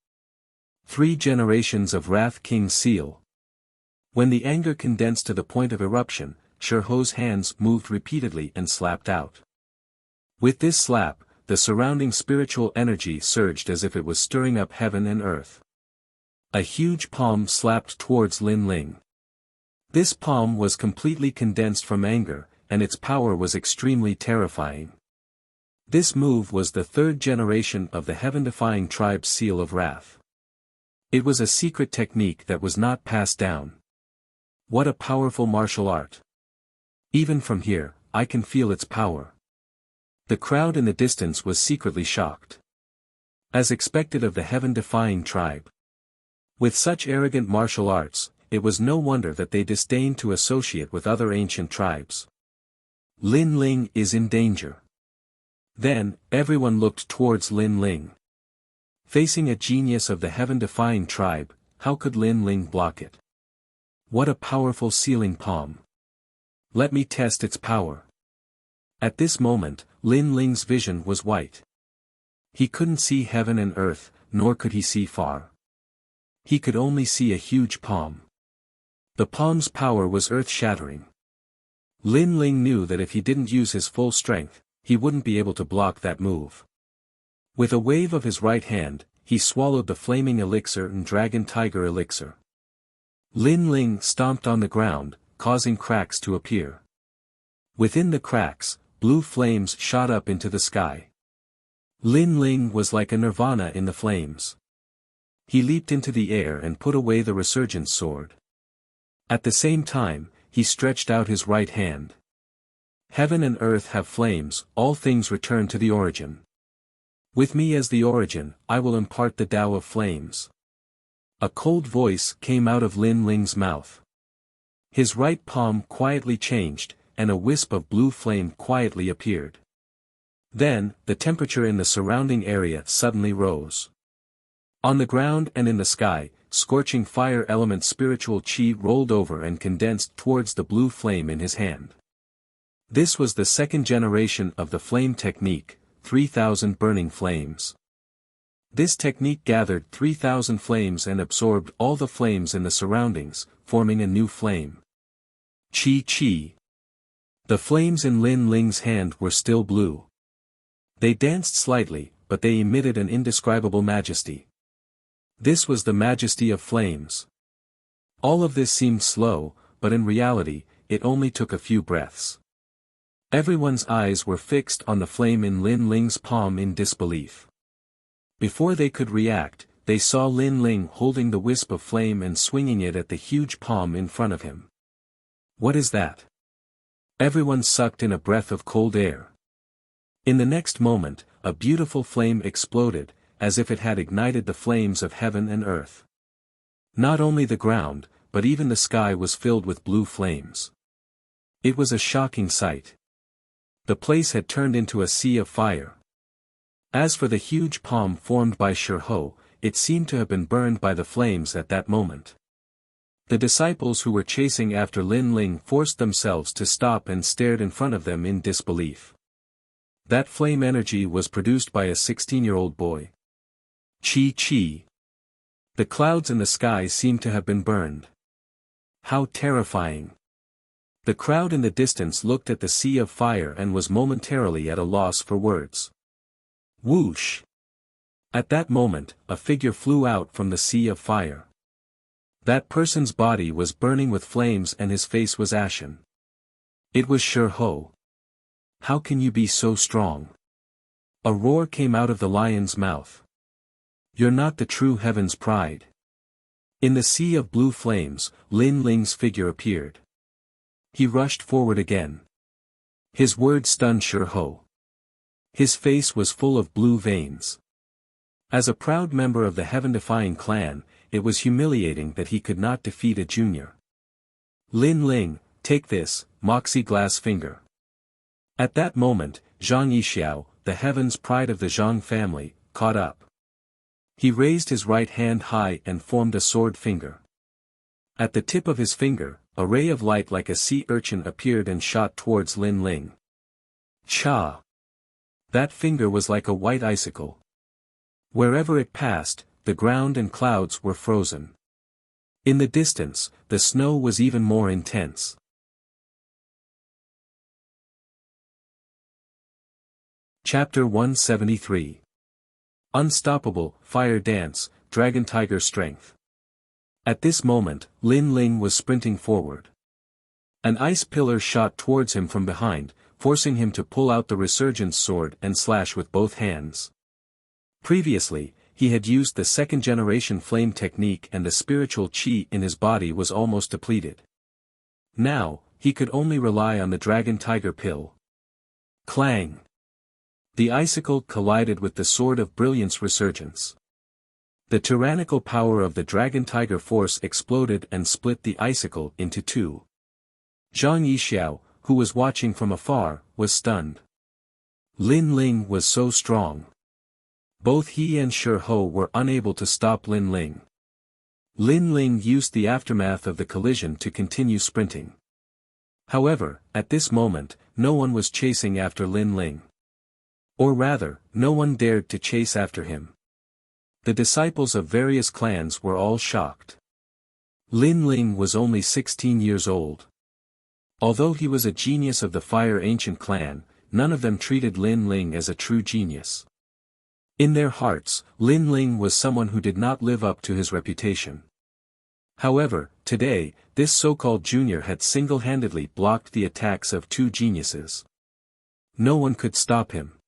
3 generations of Wrath King Seal. When the anger condensed to the point of eruption, Sherho's hands moved repeatedly and slapped out. With this slap, the surrounding spiritual energy surged as if it was stirring up heaven and earth. A huge palm slapped towards Lin Ling. This palm was completely condensed from anger, and its power was extremely terrifying. This move was the 3rd generation of the heaven-defying tribe's seal of wrath. It was a secret technique that was not passed down. What a powerful martial art. Even from here, I can feel its power. The crowd in the distance was secretly shocked. As expected of the heaven-defying tribe. With such arrogant martial arts, it was no wonder that they disdained to associate with other ancient tribes. Lin Ling is in danger. Then, everyone looked towards Lin Ling. Facing a genius of the heaven-defying tribe, how could Lin Ling block it? What a powerful sealing palm. Let me test its power. At this moment, Lin Ling's vision was white. He couldn't see heaven and earth, nor could he see far. He could only see a huge palm. The palm's power was earth-shattering. Lin Ling knew that if he didn't use his full strength, he wouldn't be able to block that move. With a wave of his right hand, he swallowed the flaming elixir and dragon tiger elixir. Lin Ling stomped on the ground, causing cracks to appear. Within the cracks, blue flames shot up into the sky. Lin Ling was like a nirvana in the flames. He leaped into the air and put away the resurgence sword. At the same time, he stretched out his right hand. Heaven and earth have flames, all things return to the origin. With me as the origin, I will impart the Tao of flames. A cold voice came out of Lin Ling's mouth. His right palm quietly changed, and a wisp of blue flame quietly appeared. Then, the temperature in the surrounding area suddenly rose. On the ground and in the sky, scorching fire element spiritual chi rolled over and condensed towards the blue flame in his hand. This was the 2nd generation of the flame technique, 3,000 burning flames. This technique gathered 3,000 flames and absorbed all the flames in the surroundings, forming a new flame. Chi. The flames in Lin Ling's hand were still blue. They danced slightly, but they emitted an indescribable majesty. This was the majesty of flames. All of this seemed slow, but in reality, it only took a few breaths. Everyone's eyes were fixed on the flame in Lin Ling's palm in disbelief. Before they could react, they saw Lin Ling holding the wisp of flame and swinging it at the huge palm in front of him. What is that? Everyone sucked in a breath of cold air. In the next moment, a beautiful flame exploded, as if it had ignited the flames of heaven and earth. Not only the ground, but even the sky was filled with blue flames. It was a shocking sight. The place had turned into a sea of fire. As for the huge palm formed by Sherho, it seemed to have been burned by the flames at that moment. The disciples who were chasing after Lin Ling forced themselves to stop and stared in front of them in disbelief. That flame energy was produced by a 16-year-old boy. Chi. The clouds in the sky seemed to have been burned. How terrifying. The crowd in the distance looked at the sea of fire and was momentarily at a loss for words. Whoosh! At that moment, a figure flew out from the sea of fire. That person's body was burning with flames and his face was ashen. It was Sherho. How can you be so strong? A roar came out of the lion's mouth. You're not the true heaven's pride. In the sea of blue flames, Lin Ling's figure appeared. He rushed forward again. His words stunned Sherho. His face was full of blue veins. As a proud member of the heaven-defying clan, it was humiliating that he could not defeat a junior. Lin Ling, take this, Moxie Glass Finger. At that moment, Zhang Yixiao, the heaven's pride of the Zhang family, caught up. He raised his right hand high and formed a sword finger. At the tip of his finger, a ray of light like a sea urchin appeared and shot towards Lin Ling. Cha! That finger was like a white icicle. Wherever it passed, the ground and clouds were frozen. In the distance, the snow was even more intense. Chapter 173. Unstoppable, Fire Dance, Dragon Tiger Strength. At this moment, Lin Ling was sprinting forward. An ice pillar shot towards him from behind, forcing him to pull out the resurgence sword and slash with both hands. Previously, he had used the second-generation flame technique and the spiritual chi in his body was almost depleted. Now, he could only rely on the Dragon Tiger Pill. Clang! The icicle collided with the Sword of Brilliance Resurgence. The tyrannical power of the Dragon Tiger Force exploded and split the icicle into two. Zhang Yixiao, who was watching from afar, was stunned. Lin Ling was so strong. Both he and Shi Ho were unable to stop Lin Ling. Lin Ling used the aftermath of the collision to continue sprinting. However, at this moment, no one was chasing after Lin Ling. Or rather, no one dared to chase after him. The disciples of various clans were all shocked. Lin Ling was only 16 years old. Although he was a genius of the Fire Ancient clan, none of them treated Lin Ling as a true genius. In their hearts, Lin Ling was someone who did not live up to his reputation. However, today, this so-called junior had single-handedly blocked the attacks of two geniuses. No one could stop him.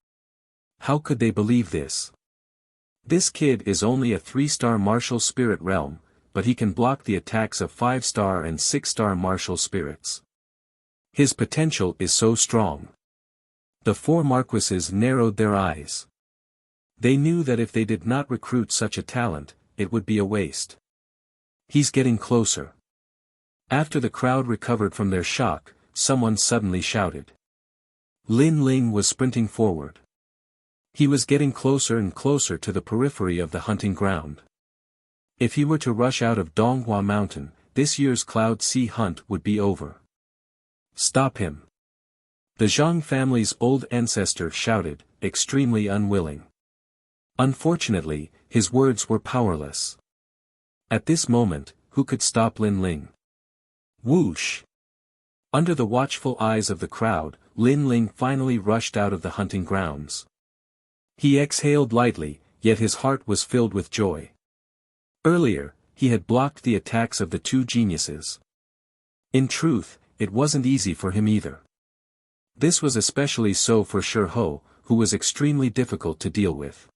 How could they believe this? This kid is only a 3-star martial spirit realm, but he can block the attacks of 5-star and 6-star martial spirits. His potential is so strong. The four marquises narrowed their eyes. They knew that if they did not recruit such a talent, it would be a waste. He's getting closer. After the crowd recovered from their shock, someone suddenly shouted. Lin Ling was sprinting forward. He was getting closer and closer to the periphery of the hunting ground. If he were to rush out of Donghua Mountain, this year's Cloud Sea hunt would be over. Stop him! The Zhang family's old ancestor shouted, extremely unwilling. Unfortunately, his words were powerless. At this moment, who could stop Lin Ling? Whoosh! Under the watchful eyes of the crowd, Lin Ling finally rushed out of the hunting grounds. He exhaled lightly, yet his heart was filled with joy. Earlier, he had blocked the attacks of the two geniuses. In truth, it wasn't easy for him either. This was especially so for Shi Ho, who was extremely difficult to deal with.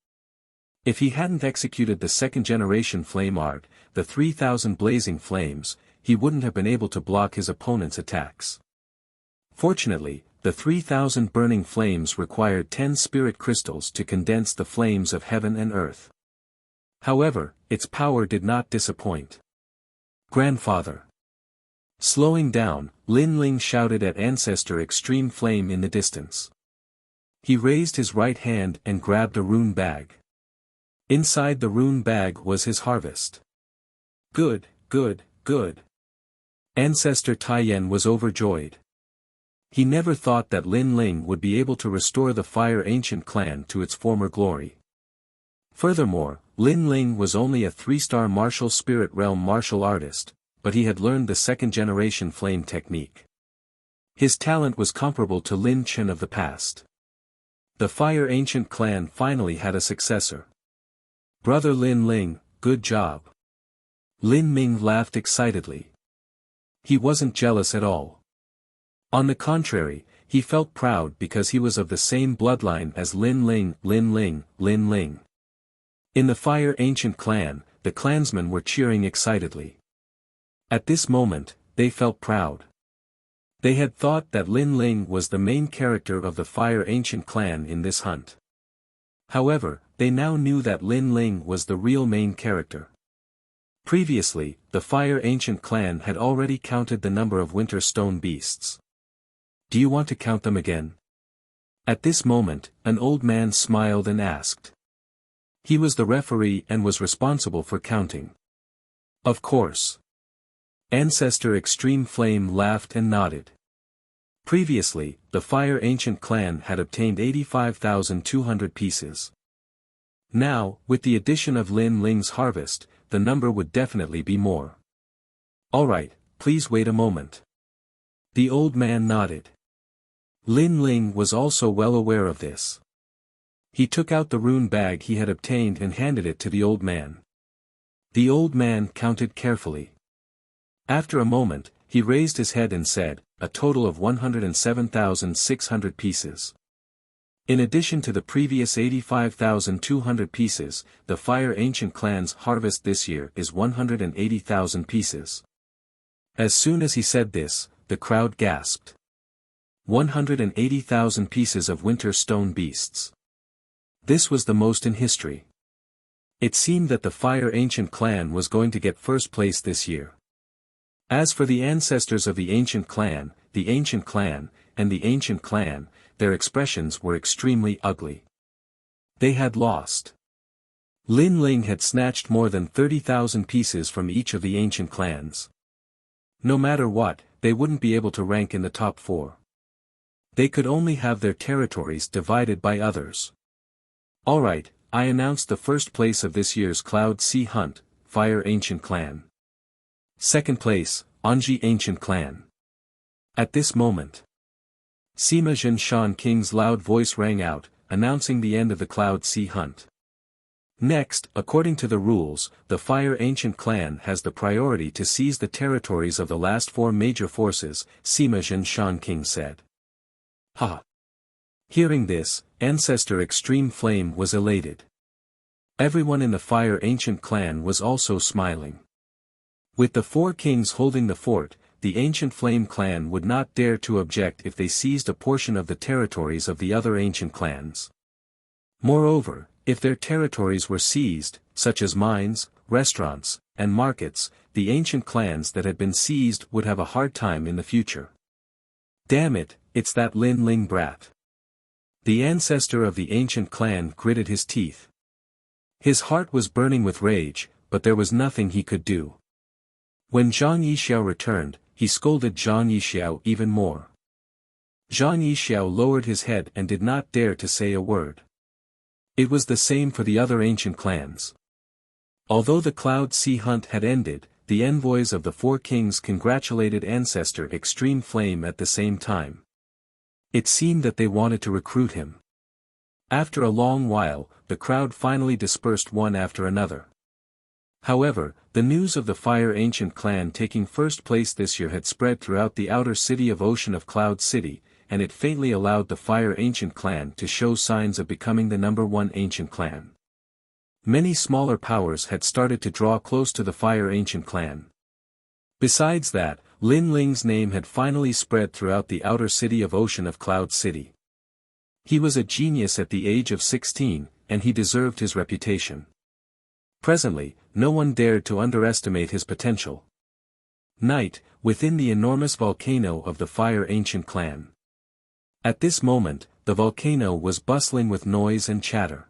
If he hadn't executed the second-generation flame art, the 3,000 blazing flames, he wouldn't have been able to block his opponent's attacks. Fortunately, the 3,000 burning flames required 10 spirit crystals to condense the flames of heaven and earth. However, its power did not disappoint. Grandfather! Slowing down, Lin Ling shouted at Ancestor Extreme Flame in the distance. He raised his right hand and grabbed a rune bag. Inside the rune bag was his harvest. Good, good, good. Ancestor Taiyan was overjoyed. He never thought that Lin Ling would be able to restore the Fire Ancient clan to its former glory. Furthermore, Lin Ling was only a 3-star martial spirit realm martial artist, but he had learned the second-generation flame technique. His talent was comparable to Lin Chen of the past. The Fire Ancient clan finally had a successor. Brother Lin Ling, good job. Lin Ming laughed excitedly. He wasn't jealous at all. On the contrary, he felt proud because he was of the same bloodline as Lin Ling, Lin Ling, Lin Ling. In the Fire Ancient clan, the clansmen were cheering excitedly. At this moment, they felt proud. They had thought that Lin Ling was the main character of the Fire Ancient clan in this hunt. However, they now knew that Lin Ling was the real main character. Previously, the Fire Ancient clan had already counted the number of winter stone beasts. Do you want to count them again? At this moment, an old man smiled and asked. He was the referee and was responsible for counting. Of course. Ancestor Extreme Flame laughed and nodded. Previously, the Fire Ancient clan had obtained 85,200 pieces. Now, with the addition of Lin Ling's harvest, the number would definitely be more. Alright, please wait a moment. The old man nodded. Lin Ling was also well aware of this. He took out the rune bag he had obtained and handed it to the old man. The old man counted carefully. After a moment, he raised his head and said, a total of 107,600 pieces. In addition to the previous 85,200 pieces, the Fire Ancient clan's harvest this year is 180,000 pieces. As soon as he said this, the crowd gasped. 180,000 pieces of winter stone beasts. This was the most in history. It seemed that the Fire Ancient clan was going to get first place this year. As for the ancestors of the Ancient clan, and the Ancient clan, their expressions were extremely ugly. They had lost. Lin Ling had snatched more than 30,000 pieces from each of the ancient clans. No matter what, they wouldn't be able to rank in the top 4. They could only have their territories divided by others. Alright, I announced the first place of this year's Cloud Sea Hunt, Fire Ancient Clan. Second place, Anji Ancient Clan. At this moment, Sima Zhenshan King's loud voice rang out, announcing the end of the Cloud Sea Hunt. Next, according to the rules, the Fire Ancient Clan has the priority to seize the territories of the last 4 major forces, Sima Zhenshan King said. Ha! Hearing this, Ancestor Extreme Flame was elated. Everyone in the Fire Ancient Clan was also smiling. With the 4 kings holding the fort, the Ancient Flame clan would not dare to object if they seized a portion of the territories of the other ancient clans. Moreover, if their territories were seized, such as mines, restaurants, and markets, the ancient clans that had been seized would have a hard time in the future. Damn it, it's that Lin Ling brat. The ancestor of the ancient clan gritted his teeth. His heart was burning with rage, but there was nothing he could do. When Zhang Yixiao returned, he scolded Zhang Yixiao even more. Zhang Yixiao lowered his head and did not dare to say a word. It was the same for the other ancient clans. Although the Cloud Sea Hunt had ended, the envoys of the 4 kings congratulated Ancestor Extreme Flame at the same time. It seemed that they wanted to recruit him. After a long while, the crowd finally dispersed one after another. However, the news of the Fire Ancient clan taking first place this year had spread throughout the outer city of Ocean of Cloud City, and it faintly allowed the Fire Ancient clan to show signs of becoming the number 1 ancient clan. Many smaller powers had started to draw close to the Fire Ancient clan. Besides that, Lin Ling's name had finally spread throughout the outer city of Ocean of Cloud City. He was a genius at the age of 16, and he deserved his reputation. Presently, no one dared to underestimate his potential. Night, within the enormous volcano of the Fire Ancient clan. At this moment, the volcano was bustling with noise and chatter.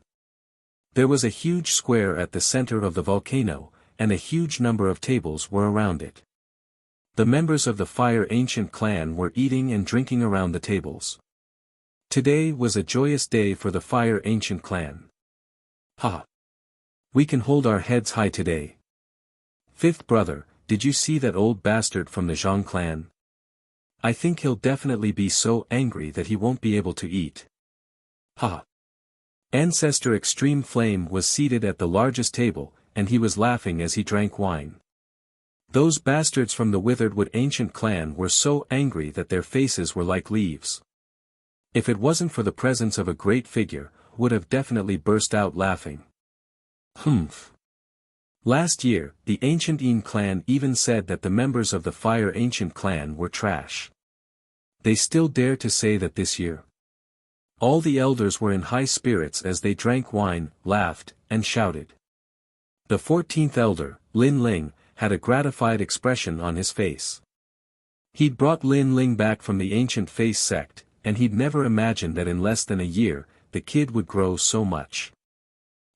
There was a huge square at the center of the volcano, and a huge number of tables were around it. The members of the Fire Ancient clan were eating and drinking around the tables. Today was a joyous day for the Fire Ancient clan. Ha! We can hold our heads high today. 5th brother, did you see that old bastard from the Zhang clan? I think he'll definitely be so angry that he won't be able to eat. Ha! Ancestor Extreme Flame was seated at the largest table, and he was laughing as he drank wine. Those bastards from the Withered Wood Ancient clan were so angry that their faces were like leaves. If it wasn't for the presence of a great figure, would have definitely burst out laughing. Humph. Last year, the Ancient Yin clan even said that the members of the Fire Ancient clan were trash. They still dare to say that this year. All the elders were in high spirits as they drank wine, laughed, and shouted. The 14th elder, Lin Ling, had a gratified expression on his face. He'd brought Lin Ling back from the ancient face sect, and he'd never imagined that in less than a year, the kid would grow so much.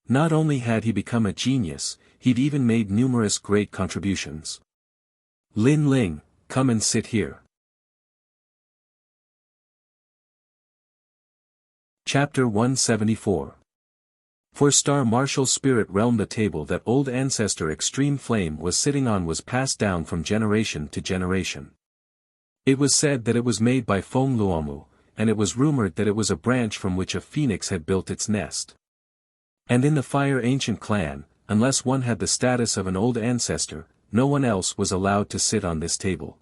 Not only had he become a genius, he'd even made numerous great contributions. Lin Ling, come and sit here. Chapter 174. For Star Martial Spirit Realm, the table that old ancestor Extreme Flame was sitting on was passed down from generation to generation. It was said that it was made by Feng Luomu, and it was rumored that it was a branch from which a phoenix had built its nest. And in the Fire Ancient clan, unless one had the status of an old ancestor, no one else was allowed to sit on this table.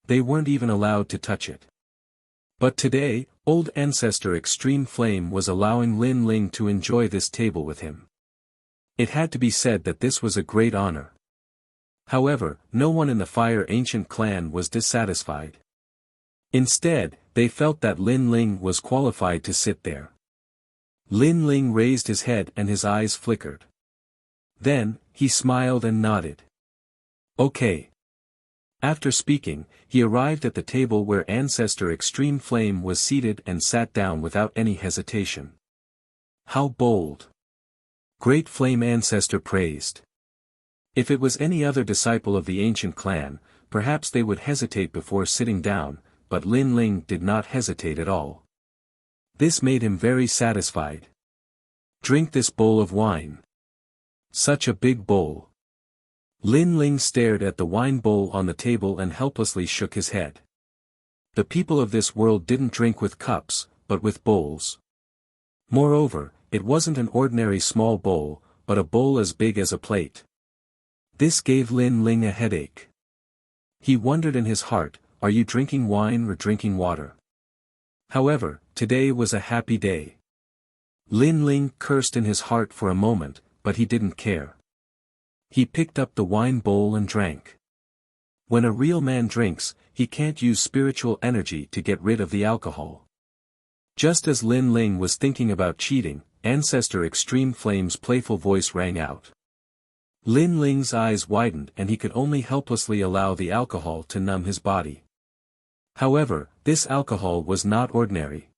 They weren't even allowed to touch it. But today, old ancestor Extreme Flame was allowing Lin Ling to enjoy this table with him. It had to be said that this was a great honor. However, no one in the Fire Ancient clan was dissatisfied. Instead, they felt that Lin Ling was qualified to sit there. Lin Ling raised his head and his eyes flickered. Then, he smiled and nodded. Okay. After speaking, he arrived at the table where Ancestor Extreme Flame was seated and sat down without any hesitation. How bold! Great Flame Ancestor praised. If it was any other disciple of the ancient clan, perhaps they would hesitate before sitting down, but Lin Ling did not hesitate at all. This made him very satisfied. Drink this bowl of wine. Such a big bowl. Lin Ling stared at the wine bowl on the table and helplessly shook his head. The people of this world didn't drink with cups, but with bowls. Moreover, it wasn't an ordinary small bowl, but a bowl as big as a plate. This gave Lin Ling a headache. He wondered in his heart, are you drinking wine or drinking water? However, today was a happy day. Lin Ling cursed in his heart for a moment, but he didn't care. He picked up the wine bowl and drank. When a real man drinks, he can't use spiritual energy to get rid of the alcohol. Just as Lin Ling was thinking about cheating, Ancestor Extreme Flame's playful voice rang out. Lin Ling's eyes widened and he could only helplessly allow the alcohol to numb his body. However, this alcohol was not ordinary.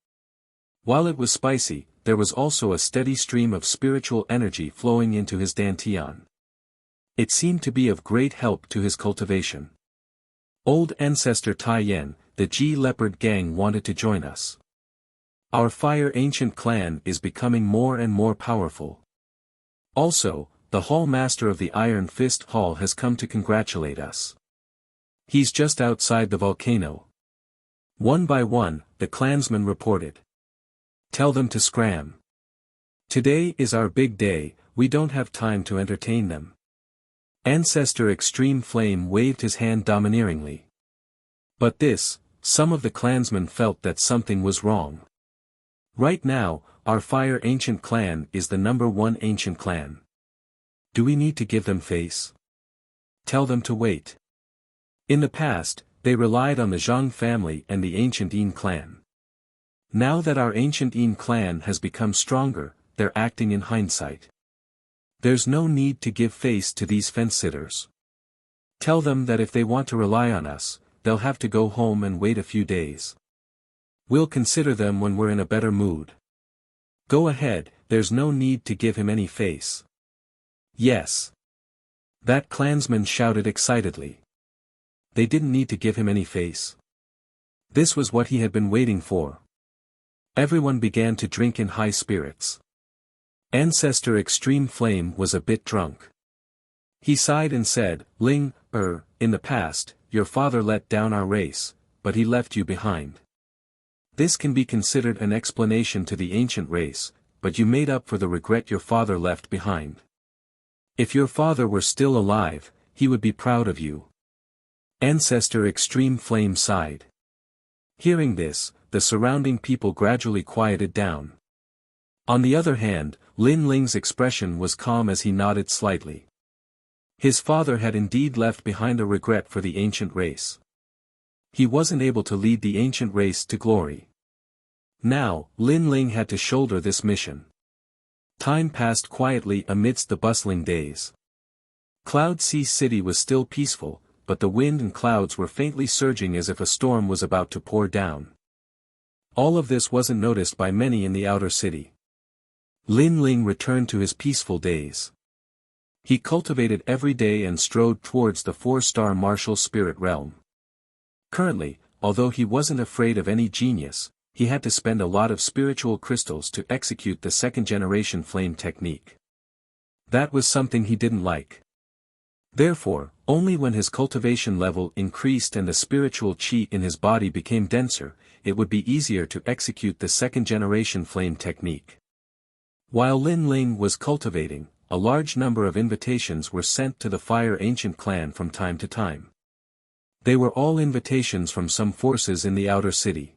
While it was spicy, there was also a steady stream of spiritual energy flowing into his dantian. It seemed to be of great help to his cultivation. Old Ancestor Tai Yen, the G Leopard Gang wanted to join us. Our Fire Ancient clan is becoming more and more powerful. Also, the Hall Master of the Iron Fist Hall has come to congratulate us. He's just outside the volcano. One by one, the clansmen reported. Tell them to scram. Today is our big day, we don't have time to entertain them. Ancestor Extreme Flame waved his hand domineeringly. But this, some of the clansmen felt that something was wrong. Right now, our Fire Ancient clan is the #1 ancient clan. Do we need to give them face? Tell them to wait. In the past, they relied on the Zhang family and the ancient Yin clan. Now that our ancient Yin clan has become stronger, they're acting in hindsight. There's no need to give face to these fence-sitters. Tell them that if they want to rely on us, they'll have to go home and wait a few days. We'll consider them when we're in a better mood. Go ahead, there's no need to give him any face. Yes. That clansman shouted excitedly. They didn't need to give him any face. This was what he had been waiting for. Everyone began to drink in high spirits. Ancestor Extreme Flame was a bit drunk. He sighed and said, Ling, in the past, your father let down our race, but he left you behind. This can be considered an explanation to the ancient race, but you made up for the regret your father left behind. If your father were still alive, he would be proud of you. Ancestor Extreme Flame sighed. Hearing this, the surrounding people gradually quieted down. On the other hand, Lin Ling's expression was calm as he nodded slightly. His father had indeed left behind a regret for the ancient race. He wasn't able to lead the ancient race to glory. Now, Lin Ling had to shoulder this mission. Time passed quietly amidst the bustling days. Cloud Sea City was still peaceful, but the wind and clouds were faintly surging as if a storm was about to pour down. All of this wasn't noticed by many in the outer city. Lin Ling returned to his peaceful days. He cultivated every day and strode towards the 4-star martial spirit realm. Currently, although he wasn't afraid of any genius, he had to spend a lot of spiritual crystals to execute the second-generation flame technique. That was something he didn't like. Therefore, only when his cultivation level increased and the spiritual chi in his body became denser, it would be easier to execute the second-generation flame technique. While Lin Ling was cultivating, a large number of invitations were sent to the Fire Ancient clan from time to time. They were all invitations from some forces in the outer city.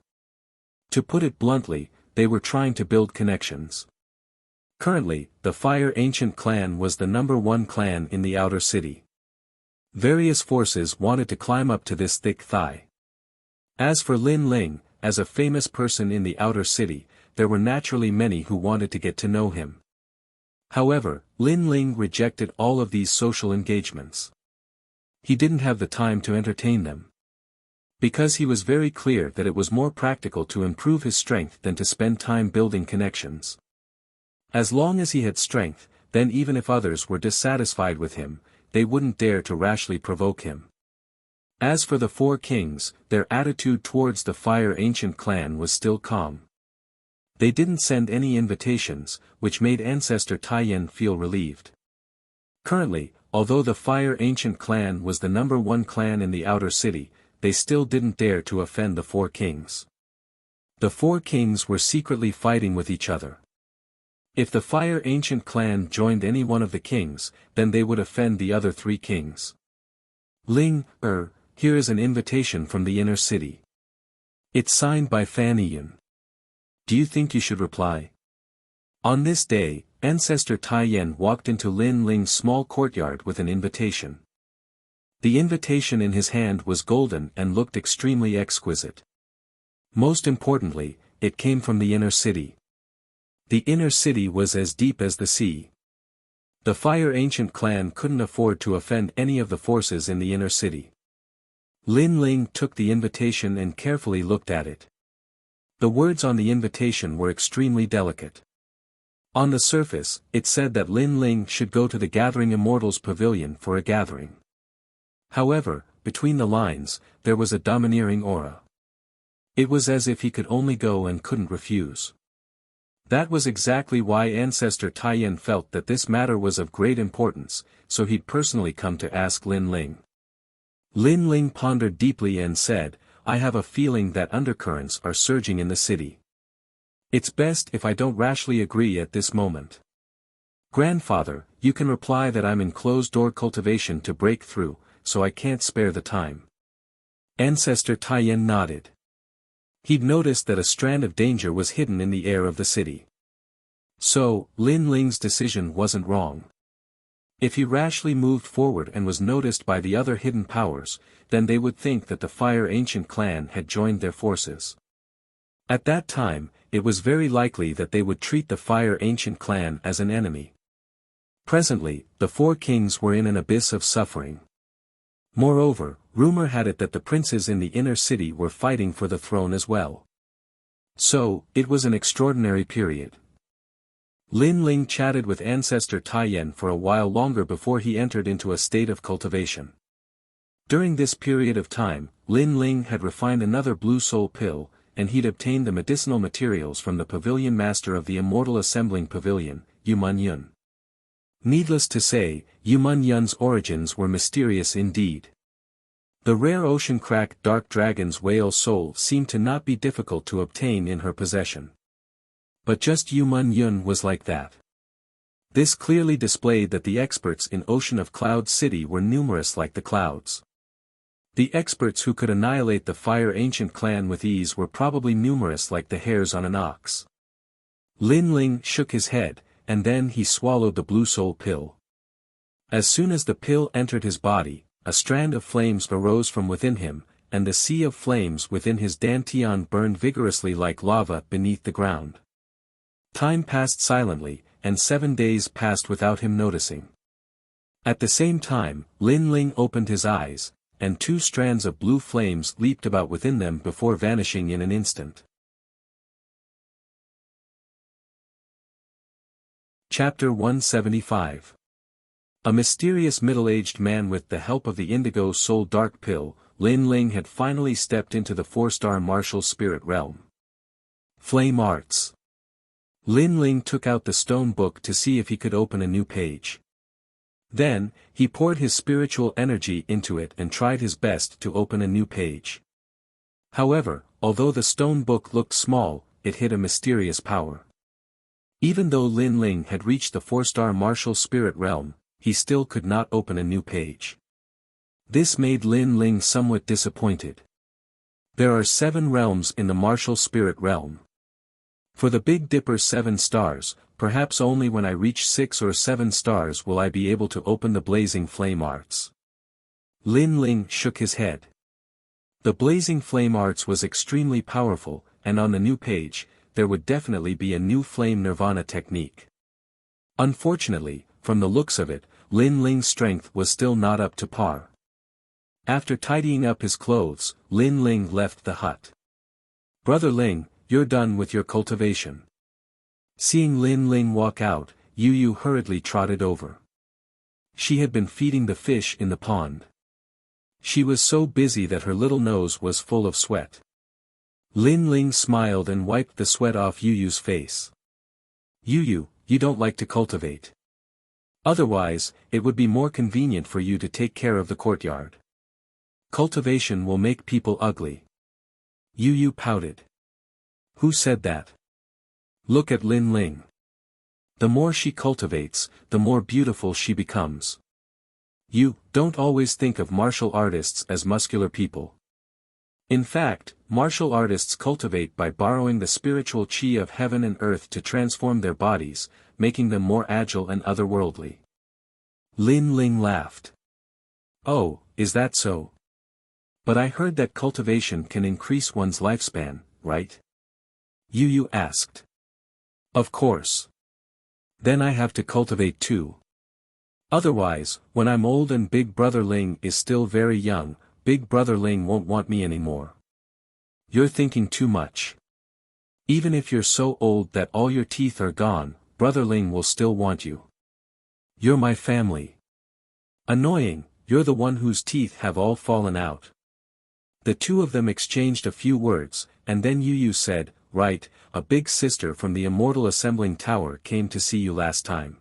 To put it bluntly, they were trying to build connections. Currently, the Fire Ancient clan was the #1 clan in the outer city. Various forces wanted to climb up to this thick thigh. As for Lin Ling, as a famous person in the outer city, there were naturally many who wanted to get to know him. However, Lin Ling rejected all of these social engagements. He didn't have the time to entertain them. Because he was very clear that it was more practical to improve his strength than to spend time building connections. As long as he had strength, then even if others were dissatisfied with him, they wouldn't dare to rashly provoke him. As for the 4 kings, their attitude towards the Fire Ancient clan was still calm. They didn't send any invitations, which made Ancestor Taiyan feel relieved. Currently, although the Fire Ancient clan was the #1 clan in the outer city, they still didn't dare to offend the 4 kings. The 4 kings were secretly fighting with each other. If the Fire Ancient clan joined any one of the kings, then they would offend the other 3 kings. Ling, here is an invitation from the inner city. It's signed by Fan Yun. Do you think you should reply? On this day, Ancestor Taiyan walked into Lin Ling's small courtyard with an invitation. The invitation in his hand was golden and looked extremely exquisite. Most importantly, it came from the inner city. The inner city was as deep as the sea. The Fire Ancient clan couldn't afford to offend any of the forces in the inner city. Lin Ling took the invitation and carefully looked at it. The words on the invitation were extremely delicate. On the surface, it said that Lin Ling should go to the Gathering Immortals Pavilion for a gathering. However, between the lines, there was a domineering aura. It was as if he could only go and couldn't refuse. That was exactly why Ancestor Taiyan felt that this matter was of great importance, so he'd personally come to ask Lin Ling. Lin Ling pondered deeply and said, I have a feeling that undercurrents are surging in the city. It's best if I don't rashly agree at this moment. Grandfather, you can reply that I'm in closed-door cultivation to break through, so I can't spare the time. Ancestor Taiyan nodded. He'd noticed that a strand of danger was hidden in the air of the city. So, Lin Ling's decision wasn't wrong. If he rashly moved forward and was noticed by the other hidden powers, then they would think that the Fire Ancient clan had joined their forces. At that time, it was very likely that they would treat the Fire Ancient clan as an enemy. Presently, the 4 kings were in an abyss of suffering. Moreover, rumor had it that the princes in the inner city were fighting for the throne as well. So, it was an extraordinary period. Lin Ling chatted with Ancestor Taiyan for a while longer before he entered into a state of cultivation. During this period of time, Lin Ling had refined another blue soul pill, and he'd obtained the medicinal materials from the pavilion master of the Immortal Assembling Pavilion, Yuman Yun. Needless to say, Yuman Yun's origins were mysterious indeed. The rare ocean-cracked dark dragon's whale soul seemed to not be difficult to obtain in her possession. But just Yuman Yun was like that. This clearly displayed that the experts in Ocean of Cloud City were numerous like the clouds. The experts who could annihilate the Fire Ancient clan with ease were probably numerous like the hairs on an ox. Lin Ling shook his head, and then he swallowed the blue soul pill. As soon as the pill entered his body, a strand of flames arose from within him, and the sea of flames within his dantian burned vigorously like lava beneath the ground. Time passed silently, and 7 days passed without him noticing. At the same time, Lin Ling opened his eyes, and two strands of blue flames leaped about within them before vanishing in an instant. Chapter 175. A mysterious middle-aged man. With the help of the Indigo Soul Dark Pill, Lin Ling had finally stepped into the 4-star martial spirit realm. Flame Arts. Lin Ling took out the stone book to see if he could open a new page. Then, he poured his spiritual energy into it and tried his best to open a new page. However, although the stone book looked small, it hid a mysterious power. Even though Lin Ling had reached the 4-star martial spirit realm, he still could not open a new page. This made Lin Ling somewhat disappointed. There are 7 realms in the martial spirit realm. For the Big Dipper 7 stars, perhaps only when I reach 6 or 7 stars will I be able to open the blazing flame arts. Lin Ling shook his head. The blazing flame arts was extremely powerful, and on the new page, there would definitely be a new flame nirvana technique. Unfortunately, from the looks of it, Lin Ling's strength was still not up to par. After tidying up his clothes, Lin Ling left the hut. "Brother Ling, you're done with your cultivation." Seeing Lin Ling walk out, Yu Yu hurriedly trotted over. She had been feeding the fish in the pond. She was so busy that her little nose was full of sweat. Lin Ling smiled and wiped the sweat off Yu Yu's face. "Yu Yu, you don't like to cultivate. Otherwise, it would be more convenient for you to take care of the courtyard. Cultivation will make people ugly." Yu Yu pouted. "Who said that? Look at Lin Ling. The more she cultivates, the more beautiful she becomes. You don't always think of martial artists as muscular people. In fact, martial artists cultivate by borrowing the spiritual chi of heaven and earth to transform their bodies, making them more agile and otherworldly." Lin Ling laughed. "Oh, is that so? But I heard that cultivation can increase one's lifespan, right?" Yu Yu asked. "Of course. Then I have to cultivate too. Otherwise, when I'm old and Big Brother Ling is still very young, Big Brother Ling won't want me anymore." "You're thinking too much. Even if you're so old that all your teeth are gone, Brother Ling will still want you. You're my family." "Annoying, you're the one whose teeth have all fallen out." The two of them exchanged a few words, and then Yu Yu said, "Right, a big sister from the Immortal Assembling Tower came to see you last time.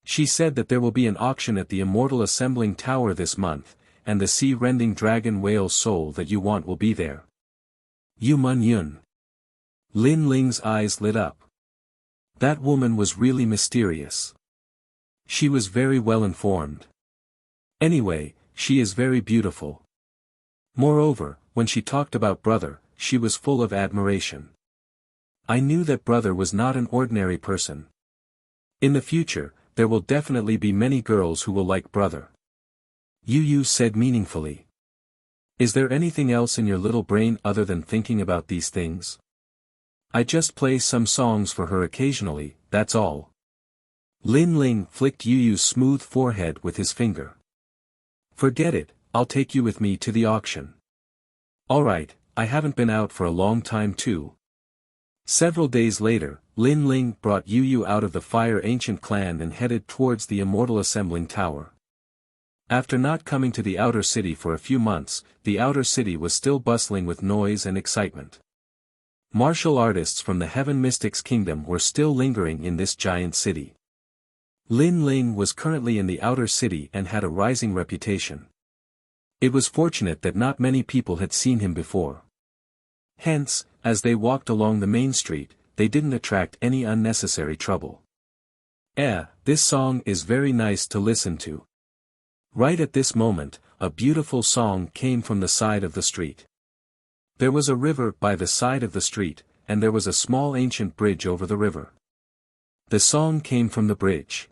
She said that there will be an auction at the Immortal Assembling Tower this month, and the sea-rending dragon whale soul that you want will be there." Yu Mun Yun. Lin Ling's eyes lit up. That woman was really mysterious. She was very well informed. Anyway, she is very beautiful. Moreover, when she talked about brother, she was full of admiration. I knew that brother was not an ordinary person. In the future, there will definitely be many girls who will like brother. Yu Yu said meaningfully. "Is there anything else in your little brain other than thinking about these things?" "I just play some songs for her occasionally, that's all." Lin Ling flicked Yu Yu's smooth forehead with his finger. "Forget it, I'll take you with me to the auction." "Alright, I haven't been out for a long time too." Several days later, Lin Ling brought Yu Yu out of the Fire Ancient clan and headed towards the Immortal Assembling Tower. After not coming to the outer city for a few months, the outer city was still bustling with noise and excitement. Martial artists from the Heaven Mystics Kingdom were still lingering in this giant city. Lin Ling was currently in the outer city and had a rising reputation. It was fortunate that not many people had seen him before. Hence, as they walked along the main street, they didn't attract any unnecessary trouble. This song is very nice to listen to." Right at this moment, a beautiful song came from the side of the street. There was a river by the side of the street, and there was a small ancient bridge over the river. The song came from the bridge.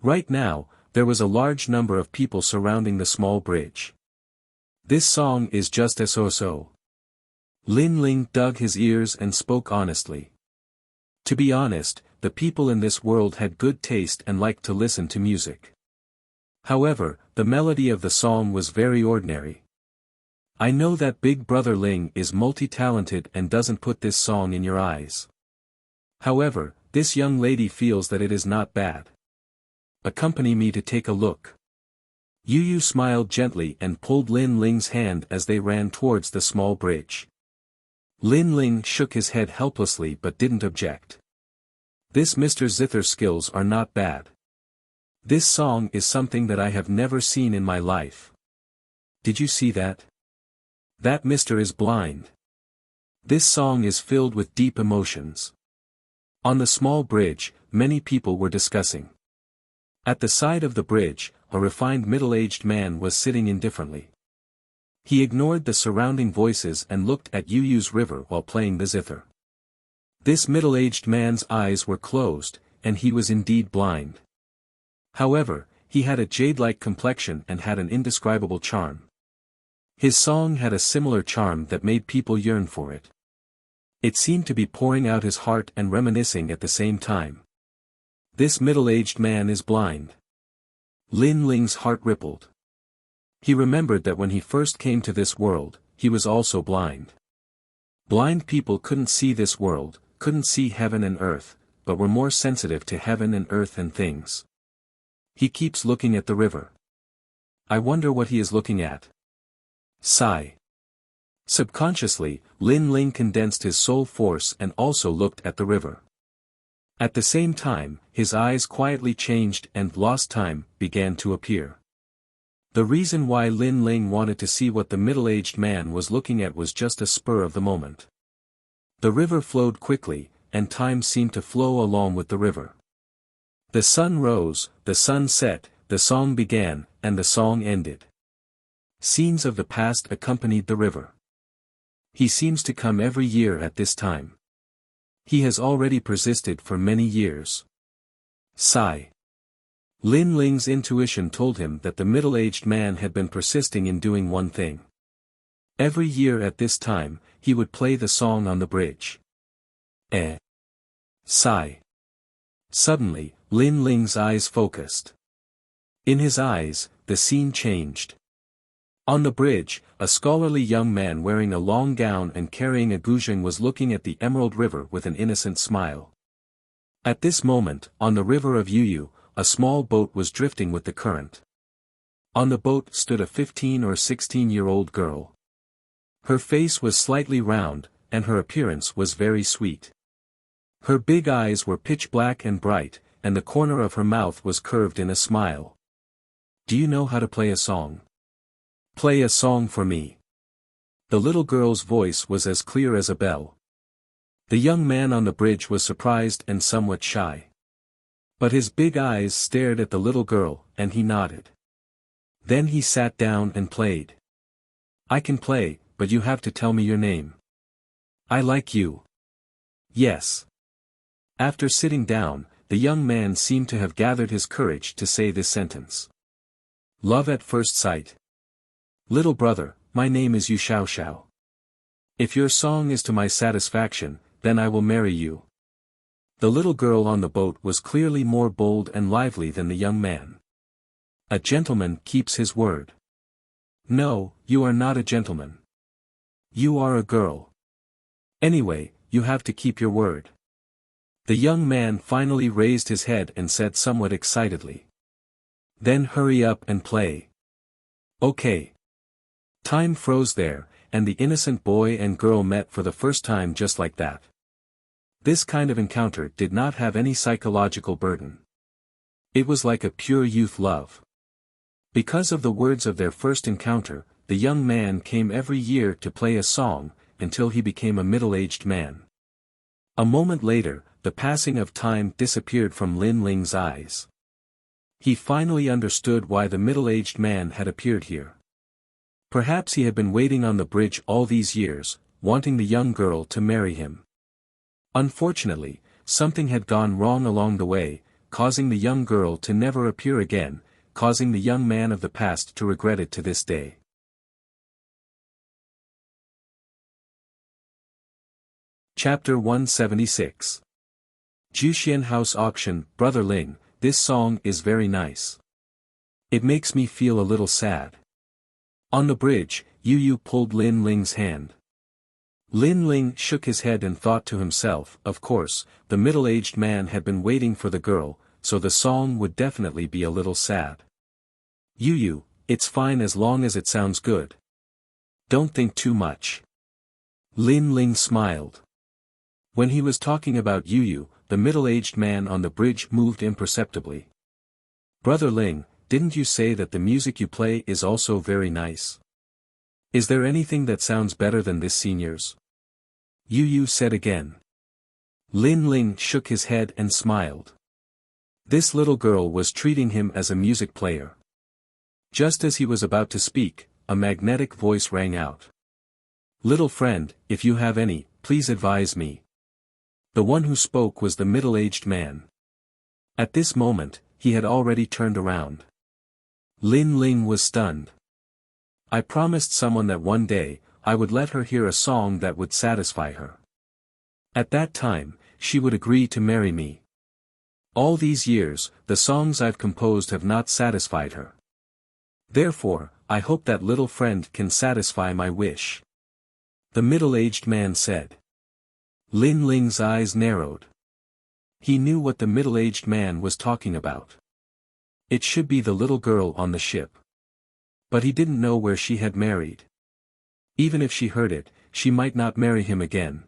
Right now, there was a large number of people surrounding the small bridge. "This song is just so. Lin Ling dug his ears and spoke honestly. To be honest, the people in this world had good taste and liked to listen to music. However, the melody of the song was very ordinary. I know that Big Brother Ling is multi-talented and doesn't put this song in your eyes. However, this young lady feels that it is not bad. Accompany me to take a look. Yu Yu smiled gently and pulled Lin Ling's hand as they ran towards the small bridge. Lin Ling shook his head helplessly but didn't object. This Mr. Zither's skills are not bad. This song is something that I have never seen in my life. Did you see that? That Mr. is blind. This song is filled with deep emotions. On the small bridge, many people were discussing. At the side of the bridge, a refined middle-aged man was sitting indifferently. He ignored the surrounding voices and looked at Yu Yu's river while playing the zither. This middle-aged man's eyes were closed, and he was indeed blind. However, he had a jade-like complexion and had an indescribable charm. His song had a similar charm that made people yearn for it. It seemed to be pouring out his heart and reminiscing at the same time. This middle-aged man is blind. Lin Ling's heart rippled. He remembered that when he first came to this world, he was also blind. Blind people couldn't see this world, couldn't see heaven and earth, but were more sensitive to heaven and earth and things. He keeps looking at the river. I wonder what he is looking at. Sigh. Subconsciously, Lin Ling condensed his soul force and also looked at the river. At the same time, his eyes quietly changed and lost time began to appear. The reason why Lin Ling wanted to see what the middle-aged man was looking at was just a spur of the moment. The river flowed quickly, and time seemed to flow along with the river. The sun rose, the sun set, the song began, and the song ended. Scenes of the past accompanied the river. He seems to come every year at this time. He has already persisted for many years. Sigh. Lin Ling's intuition told him that the middle-aged man had been persisting in doing one thing. Every year at this time, he would play the song on the bridge. Sigh. Suddenly, Lin Ling's eyes focused. In his eyes, the scene changed. On the bridge, a scholarly young man wearing a long gown and carrying a guzheng was looking at the emerald river with an innocent smile. At this moment, on the river of Yu Yu, a small boat was drifting with the current. On the boat stood a 15 or 16-year-old girl. Her face was slightly round, and her appearance was very sweet. Her big eyes were pitch black and bright, and the corner of her mouth was curved in a smile. Do you know how to play a song? Play a song for me. The little girl's voice was as clear as a bell. The young man on the bridge was surprised and somewhat shy. But his big eyes stared at the little girl, and he nodded. Then he sat down and played. I can play, but you have to tell me your name. I like you. Yes. After sitting down, the young man seemed to have gathered his courage to say this sentence. Love at first sight. Little brother, my name is Yu Xiao Xiao. If your song is to my satisfaction, then I will marry you. The little girl on the boat was clearly more bold and lively than the young man. A gentleman keeps his word. No, you are not a gentleman. You are a girl. Anyway, you have to keep your word. The young man finally raised his head and said somewhat excitedly. Then hurry up and play. Okay. Time froze there, and the innocent boy and girl met for the first time just like that. This kind of encounter did not have any psychological burden. It was like a pure youth love. Because of the words of their first encounter, the young man came every year to play a song, until he became a middle-aged man. A moment later, the passing of time disappeared from Lin Ling's eyes. He finally understood why the middle-aged man had appeared here. Perhaps he had been waiting on the bridge all these years, wanting the young girl to marry him. Unfortunately, something had gone wrong along the way, causing the young girl to never appear again, causing the young man of the past to regret it to this day. Chapter 176. Juxian House Auction. Brother Ling, this song is very nice. It makes me feel a little sad. On the bridge, Yu Yu pulled Lin Ling's hand. Lin Ling shook his head and thought to himself, of course, the middle-aged man had been waiting for the girl, so the song would definitely be a little sad. Yu Yu, it's fine as long as it sounds good. Don't think too much. Lin Ling smiled. When he was talking about Yu Yu, the middle-aged man on the bridge moved imperceptibly. Brother Ling, didn't you say that the music you play is also very nice? Is there anything that sounds better than this, seniors? Yu Yu said again. Lin Ling shook his head and smiled. This little girl was treating him as a music player. Just as he was about to speak, a magnetic voice rang out. Little friend, if you have any, please advise me. The one who spoke was the middle-aged man. At this moment, he had already turned around. Lin Ling was stunned. I promised someone that one day, I would let her hear a song that would satisfy her. At that time, she would agree to marry me. All these years, the songs I've composed have not satisfied her. Therefore, I hope that little friend can satisfy my wish. The middle-aged man said. Lin Ling's eyes narrowed. He knew what the middle-aged man was talking about. It should be the little girl on the ship. But he didn't know where she had married. Even if she heard it, she might not marry him again.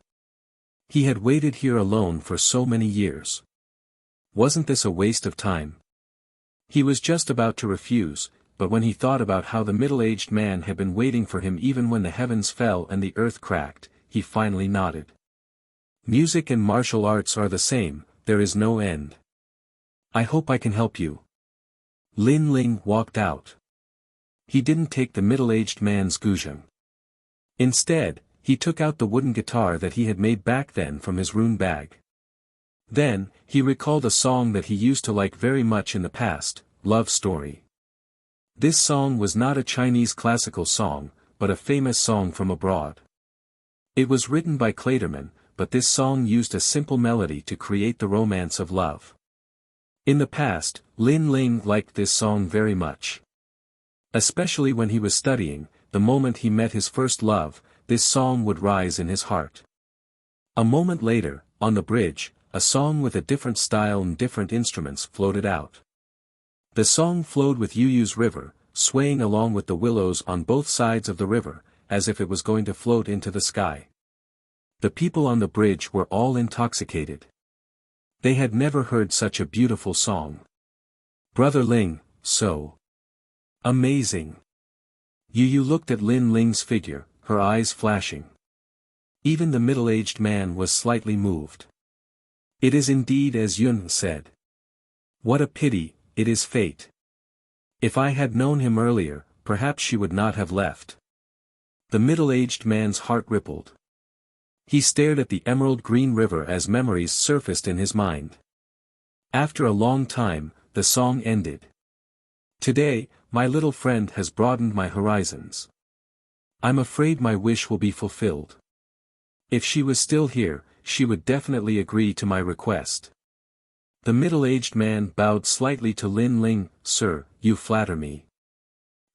He had waited here alone for so many years. Wasn't this a waste of time? He was just about to refuse, but when he thought about how the middle-aged man had been waiting for him even when the heavens fell and the earth cracked, he finally nodded. Music and martial arts are the same, there is no end. I hope I can help you. Lin Ling walked out. He didn't take the middle-aged man's guzheng. Instead, he took out the wooden guitar that he had made back then from his rune bag. Then, he recalled a song that he used to like very much in the past, Love Story. This song was not a Chinese classical song, but a famous song from abroad. It was written by Clayderman, but this song used a simple melody to create the romance of love. In the past, Lin Ling liked this song very much. Especially when he was studying, the moment he met his first love, this song would rise in his heart. A moment later, on the bridge, a song with a different style and different instruments floated out. The song flowed with Yu Yu's river, swaying along with the willows on both sides of the river, as if it was going to float into the sky. The people on the bridge were all intoxicated. They had never heard such a beautiful song. Brother Ling, so amazing. Yu Yu looked at Lin Ling's figure, her eyes flashing. Even the middle-aged man was slightly moved. It is indeed as Yun said. What a pity, it is fate. If I had known him earlier, perhaps she would not have left. The middle-aged man's heart rippled. He stared at the emerald green river as memories surfaced in his mind. After a long time, the song ended. Today, my little friend has broadened my horizons. I'm afraid my wish will be fulfilled. If she was still here, she would definitely agree to my request. The middle-aged man bowed slightly to Lin Ling. Sir, you flatter me.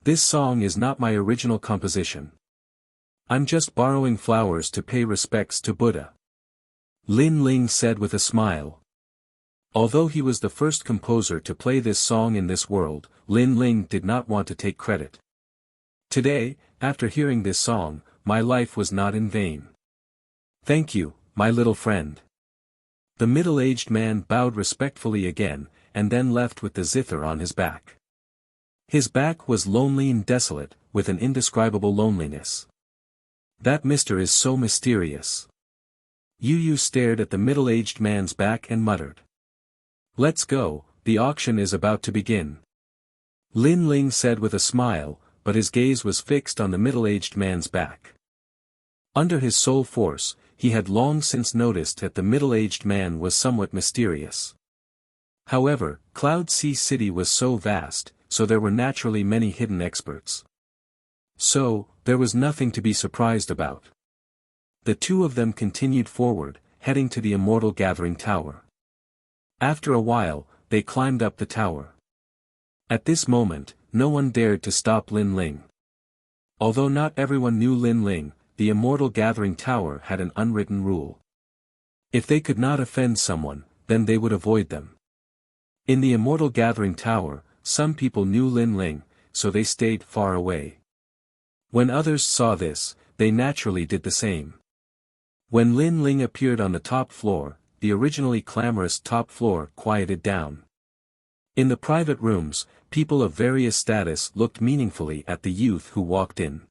This song is not my original composition. I'm just borrowing flowers to pay respects to Buddha. Lin Ling said with a smile. Although he was the first composer to play this song in this world, Lin Ling did not want to take credit. Today, after hearing this song, my life was not in vain. Thank you, my little friend. The middle-aged man bowed respectfully again, and then left with the zither on his back. His back was lonely and desolate, with an indescribable loneliness. That mister is so mysterious. Yu Yu stared at the middle-aged man's back and muttered. Let's go, the auction is about to begin. Lin Ling said with a smile, but his gaze was fixed on the middle-aged man's back. Under his soul force, he had long since noticed that the middle-aged man was somewhat mysterious. However, Cloud Sea City was so vast, so there were naturally many hidden experts. So, there was nothing to be surprised about. The two of them continued forward, heading to the Immortal Gathering Tower. After a while, they climbed up the tower. At this moment, no one dared to stop Lin Ling. Although not everyone knew Lin Ling, the Immortal Gathering Tower had an unwritten rule. If they could not offend someone, then they would avoid them. In the Immortal Gathering Tower, some people knew Lin Ling, so they stayed far away. When others saw this, they naturally did the same. When Lin Ling appeared on the top floor, the originally clamorous top floor quieted down. In the private rooms, people of various status looked meaningfully at the youth who walked in.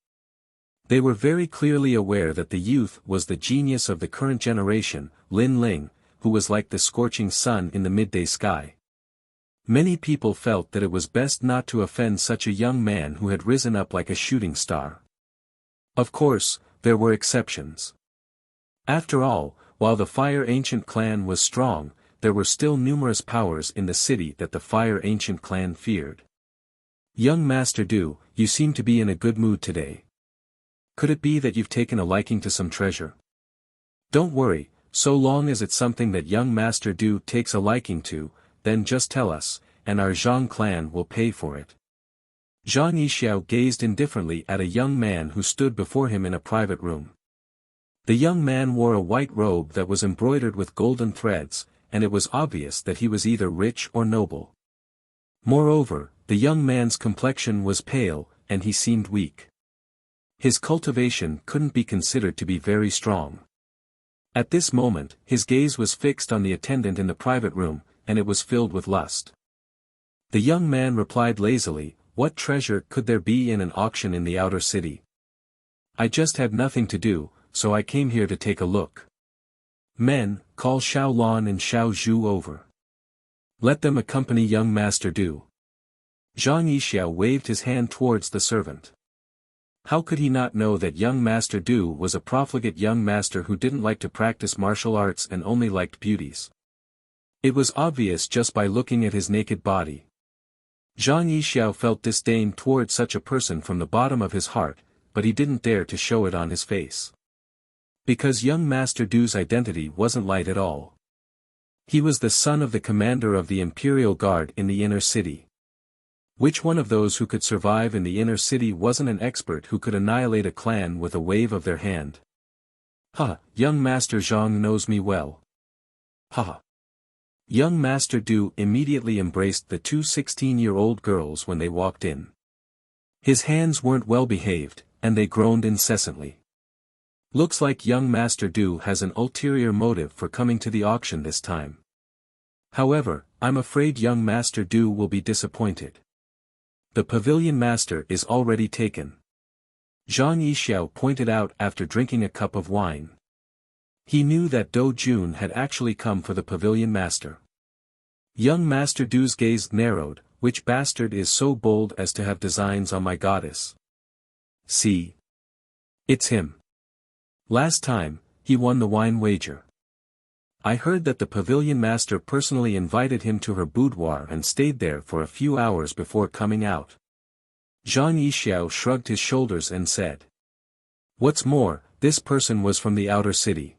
They were very clearly aware that the youth was the genius of the current generation, Lin Ling, who was like the scorching sun in the midday sky. Many people felt that it was best not to offend such a young man who had risen up like a shooting star. Of course, there were exceptions. After all, while the Fire Ancient clan was strong, there were still numerous powers in the city that the Fire Ancient clan feared. Young Master Du, you seem to be in a good mood today. Could it be that you've taken a liking to some treasure? Don't worry, so long as it's something that young Master Du takes a liking to, then just tell us, and our Zhang clan will pay for it. Zhang Yixiao gazed indifferently at a young man who stood before him in a private room. The young man wore a white robe that was embroidered with golden threads, and it was obvious that he was either rich or noble. Moreover, the young man's complexion was pale, and he seemed weak. His cultivation couldn't be considered to be very strong. At this moment, his gaze was fixed on the attendant in the private room, and it was filled with lust. The young man replied lazily, "What treasure could there be in an auction in the outer city? I just had nothing to do, so I came here to take a look. Men, call Xiao Lan and Xiao Zhu over. Let them accompany young Master Du." Zhang Yixiao waved his hand towards the servant. How could he not know that young Master Du was a profligate young master who didn't like to practice martial arts and only liked beauties? It was obvious just by looking at his naked body. Zhang Yixiao felt disdain toward such a person from the bottom of his heart, but he didn't dare to show it on his face. Because young Master Du's identity wasn't light at all. He was the son of the commander of the Imperial Guard in the inner city. Which one of those who could survive in the inner city wasn't an expert who could annihilate a clan with a wave of their hand? Ha, young Master Zhang knows me well. Ha. Young Master Du immediately embraced the two 16-year-old girls when they walked in. His hands weren't well behaved, and they groaned incessantly. Looks like young Master Du has an ulterior motive for coming to the auction this time. However, I'm afraid young Master Du will be disappointed. The pavilion master is already taken. Zhang Yixiao pointed out after drinking a cup of wine. He knew that Do Jun had actually come for the pavilion master. Young Master Du's gaze narrowed. Which bastard is so bold as to have designs on my goddess? See. It's him. Last time, he won the wine wager. I heard that the pavilion master personally invited him to her boudoir and stayed there for a few hours before coming out. Zhang Yixiao shrugged his shoulders and said. What's more, this person was from the outer city.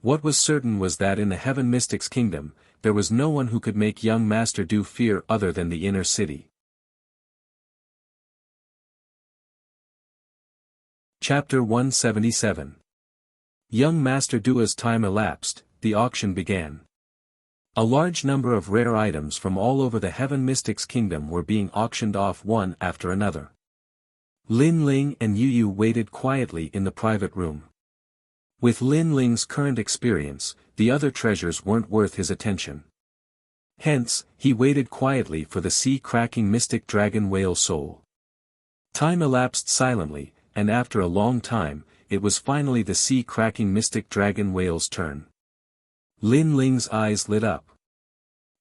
What was certain was that in the Heaven Mystics Kingdom, there was no one who could make young Master Du fear other than the inner city. Chapter 177. Young Master Du. As time elapsed, the auction began. A large number of rare items from all over the Heaven Mystics Kingdom were being auctioned off one after another. Lin Ling and Yu Yu waited quietly in the private room. With Lin Ling's current experience, the other treasures weren't worth his attention. Hence, he waited quietly for the sea-cracking mystic dragon whale soul. Time elapsed silently, and after a long time, it was finally the sea-cracking mystic dragon whale's turn. Lin Ling's eyes lit up.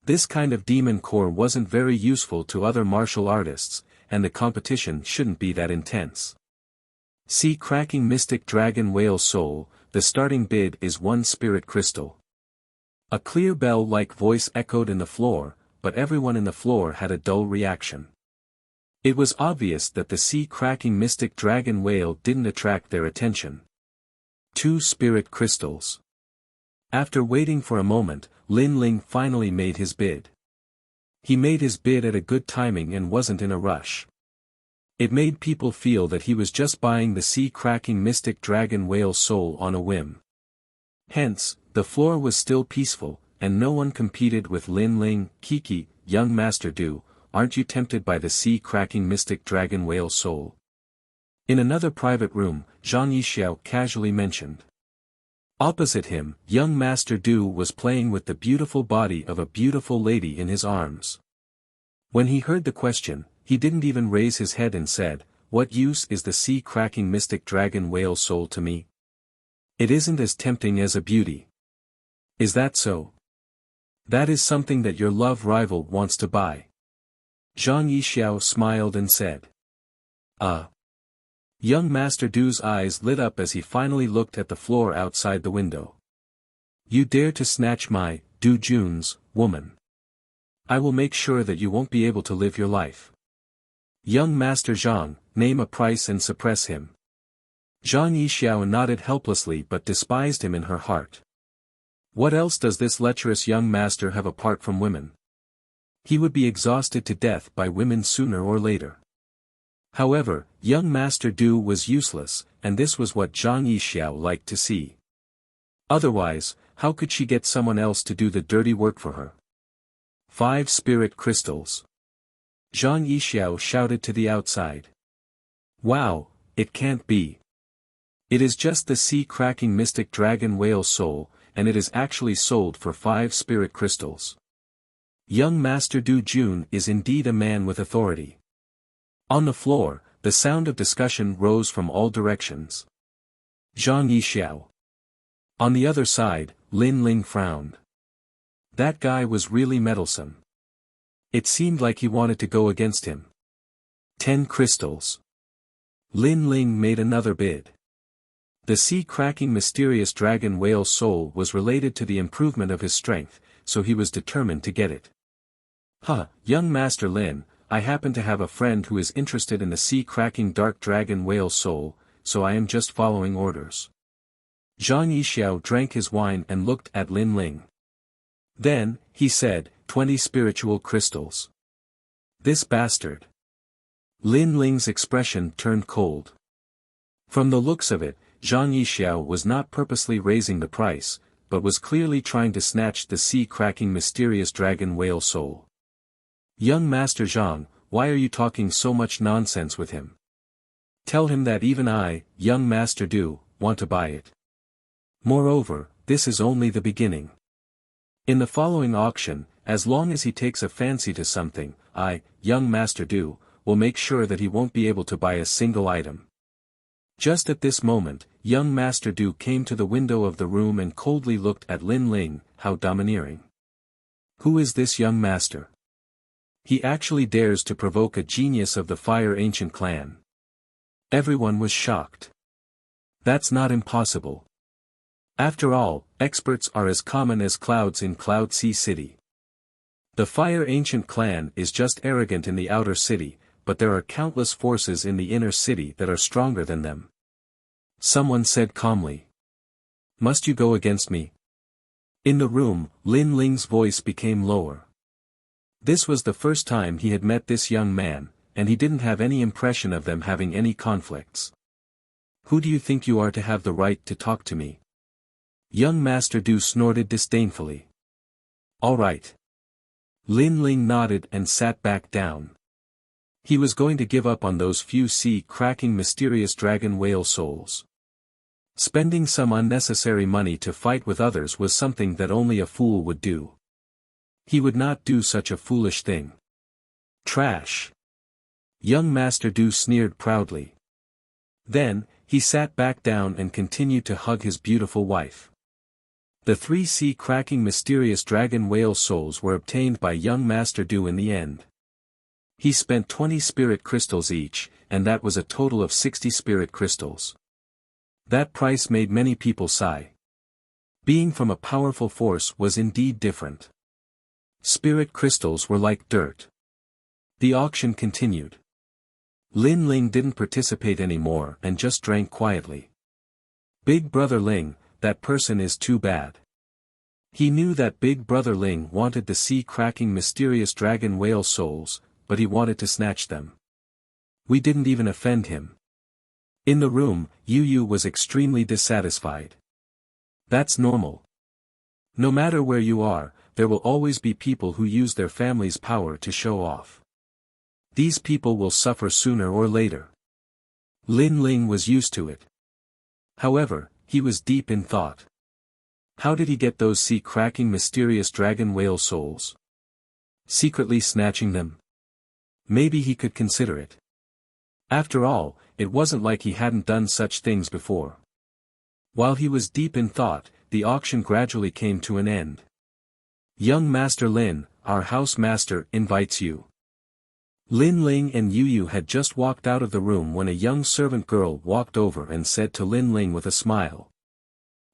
This kind of demon core wasn't very useful to other martial artists, and the competition shouldn't be that intense. Sea-cracking mystic dragon whale soul, the starting bid is 1 spirit crystal. A clear bell-like voice echoed in the floor, but everyone in the floor had a dull reaction. It was obvious that the sea-cracking mystic dragon whale didn't attract their attention. 2 spirit crystals. After waiting for a moment, Lin Ling finally made his bid. He made his bid at a good timing and wasn't in a rush. It made people feel that he was just buying the sea-cracking mystic dragon whale soul on a whim. Hence, the floor was still peaceful, and no one competed with Lin Ling. Kiki, young Master Du, aren't you tempted by the sea-cracking mystic dragon whale soul? In another private room, Zhang Yixiao casually mentioned. Opposite him, young Master Du was playing with the beautiful body of a beautiful lady in his arms. When he heard the question, he didn't even raise his head and said, "What use is the sea-cracking mystic dragon whale soul to me? It isn't as tempting as a beauty." "Is that so? That is something that your love rival wants to buy." Zhang Yixiao smiled and said. Young Master Du's eyes lit up as he finally looked at the floor outside the window. "You dare to snatch my, Du Jun's, woman. I will make sure that you won't be able to live your life. Young Master Zhang, name a price and suppress him." Zhang Yixiao nodded helplessly but despised him in her heart. What else does this lecherous young master have apart from women? He would be exhausted to death by women sooner or later. However, young Master Du was useless, and this was what Zhang Yixiao liked to see. Otherwise, how could she get someone else to do the dirty work for her? 5 spirit crystals. Zhang Yixiao shouted to the outside. "Wow, it can't be. It is just the sea-cracking mystic dragon whale soul, and it is actually sold for 5 spirit crystals. Young Master Du Jun is indeed a man with authority." On the floor, the sound of discussion rose from all directions. Zhang Yixiao. On the other side, Lin Ling frowned. That guy was really meddlesome. It seemed like he wanted to go against him. 10 crystals. Lin Ling made another bid. The sea-cracking mysterious dragon whale soul was related to the improvement of his strength, so he was determined to get it. Young Master Lin, I happen to have a friend who is interested in the sea-cracking dark dragon whale soul, so I am just following orders. Zhang Yixiao drank his wine and looked at Lin Ling. Then, he said, 20 spiritual crystals. This bastard. Lin Ling's expression turned cold. From the looks of it, Zhang Yixiao was not purposely raising the price, but was clearly trying to snatch the sea-cracking mysterious dragon whale soul. Young Master Zhang, why are you talking so much nonsense with him? Tell him that even I, young Master Du, want to buy it. Moreover, this is only the beginning. In the following auction, as long as he takes a fancy to something, I, young Master Du, will make sure that he won't be able to buy a single item. Just at this moment, young Master Du came to the window of the room and coldly looked at Lin Ling. How domineering. Who is this young master? He actually dares to provoke a genius of the Fire Ancient clan. Everyone was shocked. That's not impossible. After all, experts are as common as clouds in Cloud Sea City. The Fire Ancient clan is just arrogant in the outer city, but there are countless forces in the inner city that are stronger than them. Someone said calmly. Must you go against me? In the room, Lin Ling's voice became lower. This was the first time he had met this young man, and he didn't have any impression of them having any conflicts. Who do you think you are to have the right to talk to me? Young Master Du snorted disdainfully. All right. Lin Ling nodded and sat back down. He was going to give up on those few sea-cracking mysterious dragon whale souls. Spending some unnecessary money to fight with others was something that only a fool would do. He would not do such a foolish thing. Trash. Young Master Du sneered proudly. Then, he sat back down and continued to hug his beautiful wife. The 3 sea-cracking mysterious dragon whale souls were obtained by young Master Du in the end. He spent 20 spirit crystals each, and that was a total of 60 spirit crystals. That price made many people sigh. Being from a powerful force was indeed different. Spirit crystals were like dirt. The auction continued. Lin Ling didn't participate anymore and just drank quietly. Big Brother Ling, that person is too bad. He knew that Big Brother Ling wanted to see cracking mysterious dragon whale souls, but he wanted to snatch them. We didn't even offend him. In the room, Yu Yu was extremely dissatisfied. That's normal. No matter where you are, there will always be people who use their family's power to show off. These people will suffer sooner or later. Lin Ling was used to it. However, he was deep in thought. How did he get those sea-cracking mysterious dragon whale souls? Secretly snatching them? Maybe he could consider it. After all, it wasn't like he hadn't done such things before. While he was deep in thought, the auction gradually came to an end. Young Master Lin, our house master, invites you. Lin Ling and Yu Yu had just walked out of the room when a young servant girl walked over and said to Lin Ling with a smile.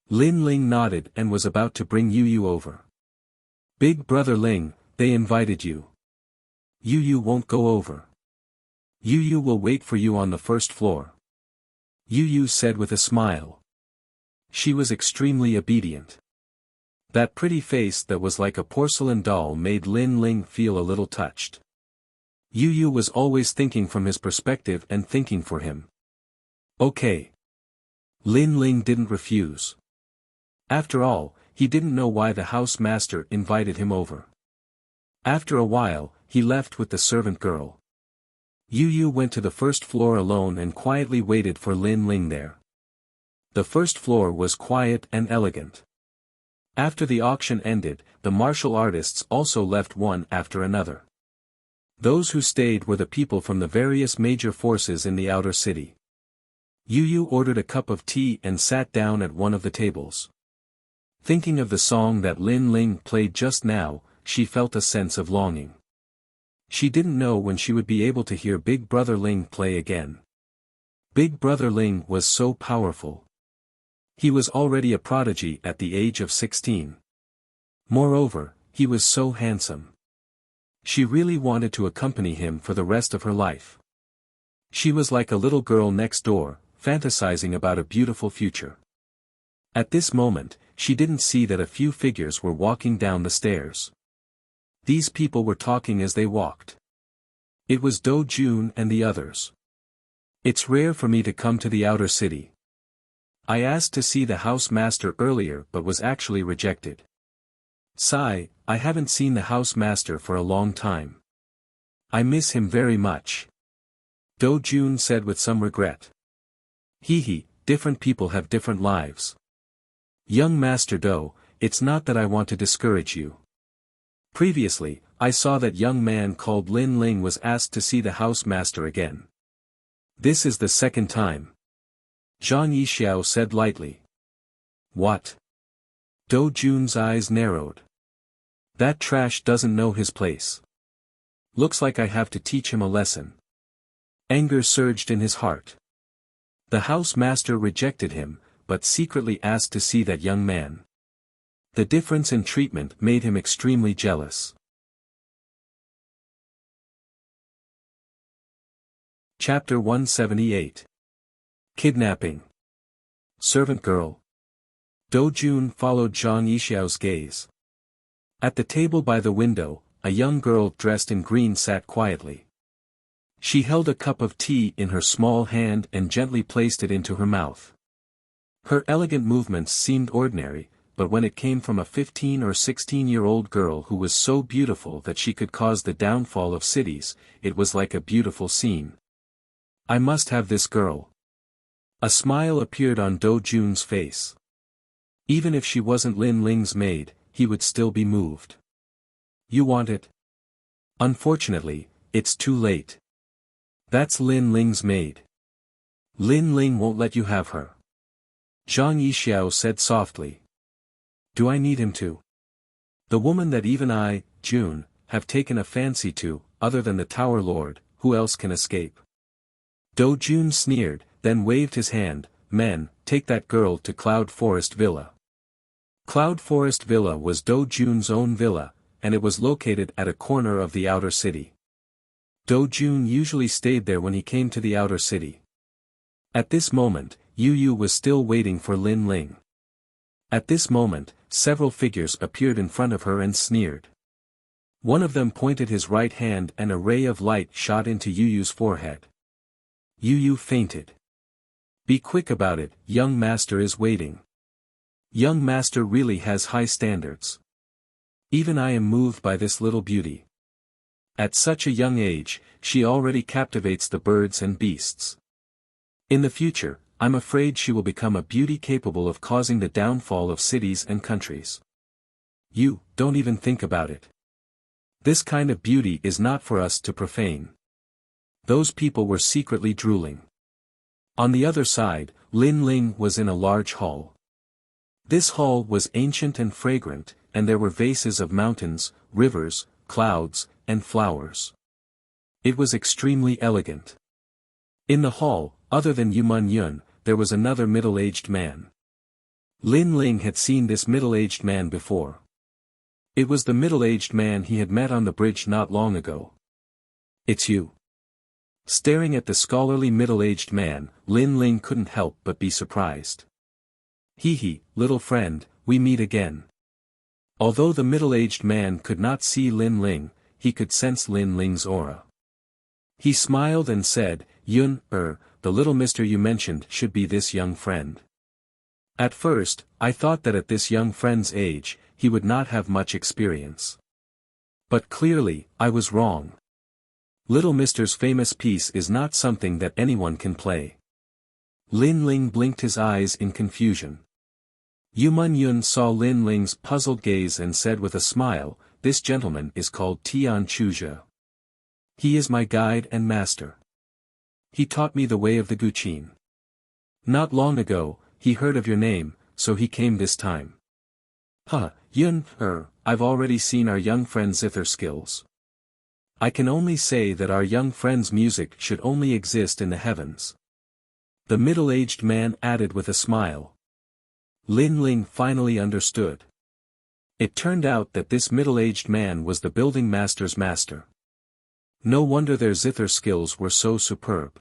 Lin Ling nodded and was about to bring Yu Yu over. Big Brother Ling, they invited you. Yu Yu won't go over. Yu Yu will wait for you on the first floor. Yu Yu said with a smile. She was extremely obedient. That pretty face that was like a porcelain doll made Lin Ling feel a little touched. Yu Yu was always thinking from his perspective and thinking for him. Okay. Lin Ling didn't refuse. After all, he didn't know why the house master invited him over. After a while, he left with the servant girl. Yu Yu went to the first floor alone and quietly waited for Lin Ling there. The first floor was quiet and elegant. After the auction ended, the martial artists also left one after another. Those who stayed were the people from the various major forces in the outer city. Yu Yu ordered a cup of tea and sat down at one of the tables. Thinking of the song that Lin Ling played just now, she felt a sense of longing. She didn't know when she would be able to hear Big Brother Ling play again. Big Brother Ling was so powerful. He was already a prodigy at the age of 16. Moreover, he was so handsome. She really wanted to accompany him for the rest of her life. She was like a little girl next door, fantasizing about a beautiful future. At this moment, she didn't see that a few figures were walking down the stairs. These people were talking as they walked. It was Do Jun and the others. It's rare for me to come to the outer city. I asked to see the house master earlier but was actually rejected. Sigh, I haven't seen the house master for a long time. I miss him very much. Do Jun said with some regret. Hee, different people have different lives. Young Master Do, it's not that I want to discourage you. Previously, I saw that young man called Lin Ling was asked to see the house master again. This is the second time. Zhang Yixiao said lightly. What? Do Jun's eyes narrowed. That trash doesn't know his place. Looks like I have to teach him a lesson. Anger surged in his heart. The house master rejected him, but secretly asked to see that young man. The difference in treatment made him extremely jealous. Chapter 178. Kidnapping. Servant girl. Do Jun followed Zhang Yixiao's gaze. At the table by the window, a young girl dressed in green sat quietly. She held a cup of tea in her small hand and gently placed it into her mouth. Her elegant movements seemed ordinary, but when it came from a 15 or 16-year-old girl who was so beautiful that she could cause the downfall of cities, it was like a beautiful scene. I must have this girl. A smile appeared on Do Jun's face. Even if she wasn't Lin Ling's maid, he would still be moved. You want it? Unfortunately, it's too late. That's Lin Ling's maid. Lin Ling won't let you have her. Zhang Yixiao said softly. Do I need him to? The woman that even I, Jun, have taken a fancy to, other than the Tower Lord, who else can escape? Do Jun sneered, then waved his hand. Men, take that girl to Cloud Forest Villa. Cloud Forest Villa was Do Jun's own villa, and it was located at a corner of the outer city. Do Jun usually stayed there when he came to the outer city. At this moment, Yu Yu was still waiting for Lin Ling. At this moment, several figures appeared in front of her and sneered. One of them pointed his right hand and a ray of light shot into Yu Yu's forehead. Yu Yu fainted. Be quick about it, young master is waiting. Young master really has high standards. Even I am moved by this little beauty. At such a young age, she already captivates the birds and beasts. In the future, I'm afraid she will become a beauty capable of causing the downfall of cities and countries. You, don't even think about it. This kind of beauty is not for us to profane. Those people were secretly drooling. On the other side, Lin Ling was in a large hall. This hall was ancient and fragrant, and there were vases of mountains, rivers, clouds, and flowers. It was extremely elegant. In the hall, other than Yu Yun, there was another middle-aged man. Lin Ling had seen this middle-aged man before. It was the middle-aged man he had met on the bridge not long ago. It's you. Staring at the scholarly middle-aged man, Lin Ling couldn't help but be surprised. Hee, little friend, we meet again. Although the middle-aged man could not see Lin Ling, he could sense Lin Ling's aura. He smiled and said, Yun, the little mister you mentioned should be this young friend. At first, I thought that at this young friend's age, he would not have much experience. But clearly, I was wrong. Little mister's famous piece is not something that anyone can play. Lin Ling blinked his eyes in confusion. Yu Yun saw Lin Ling's puzzled gaze and said with a smile, this gentleman is called Tian Chuzhe. He is my guide and master. He taught me the way of the Guqin. Not long ago, he heard of your name, so he came this time. Yun, I've already seen our young friend's zither skills. I can only say that our young friend's music should only exist in the heavens. The middle-aged man added with a smile. Lin Ling finally understood. It turned out that this middle-aged man was the building master's master. No wonder their zither skills were so superb.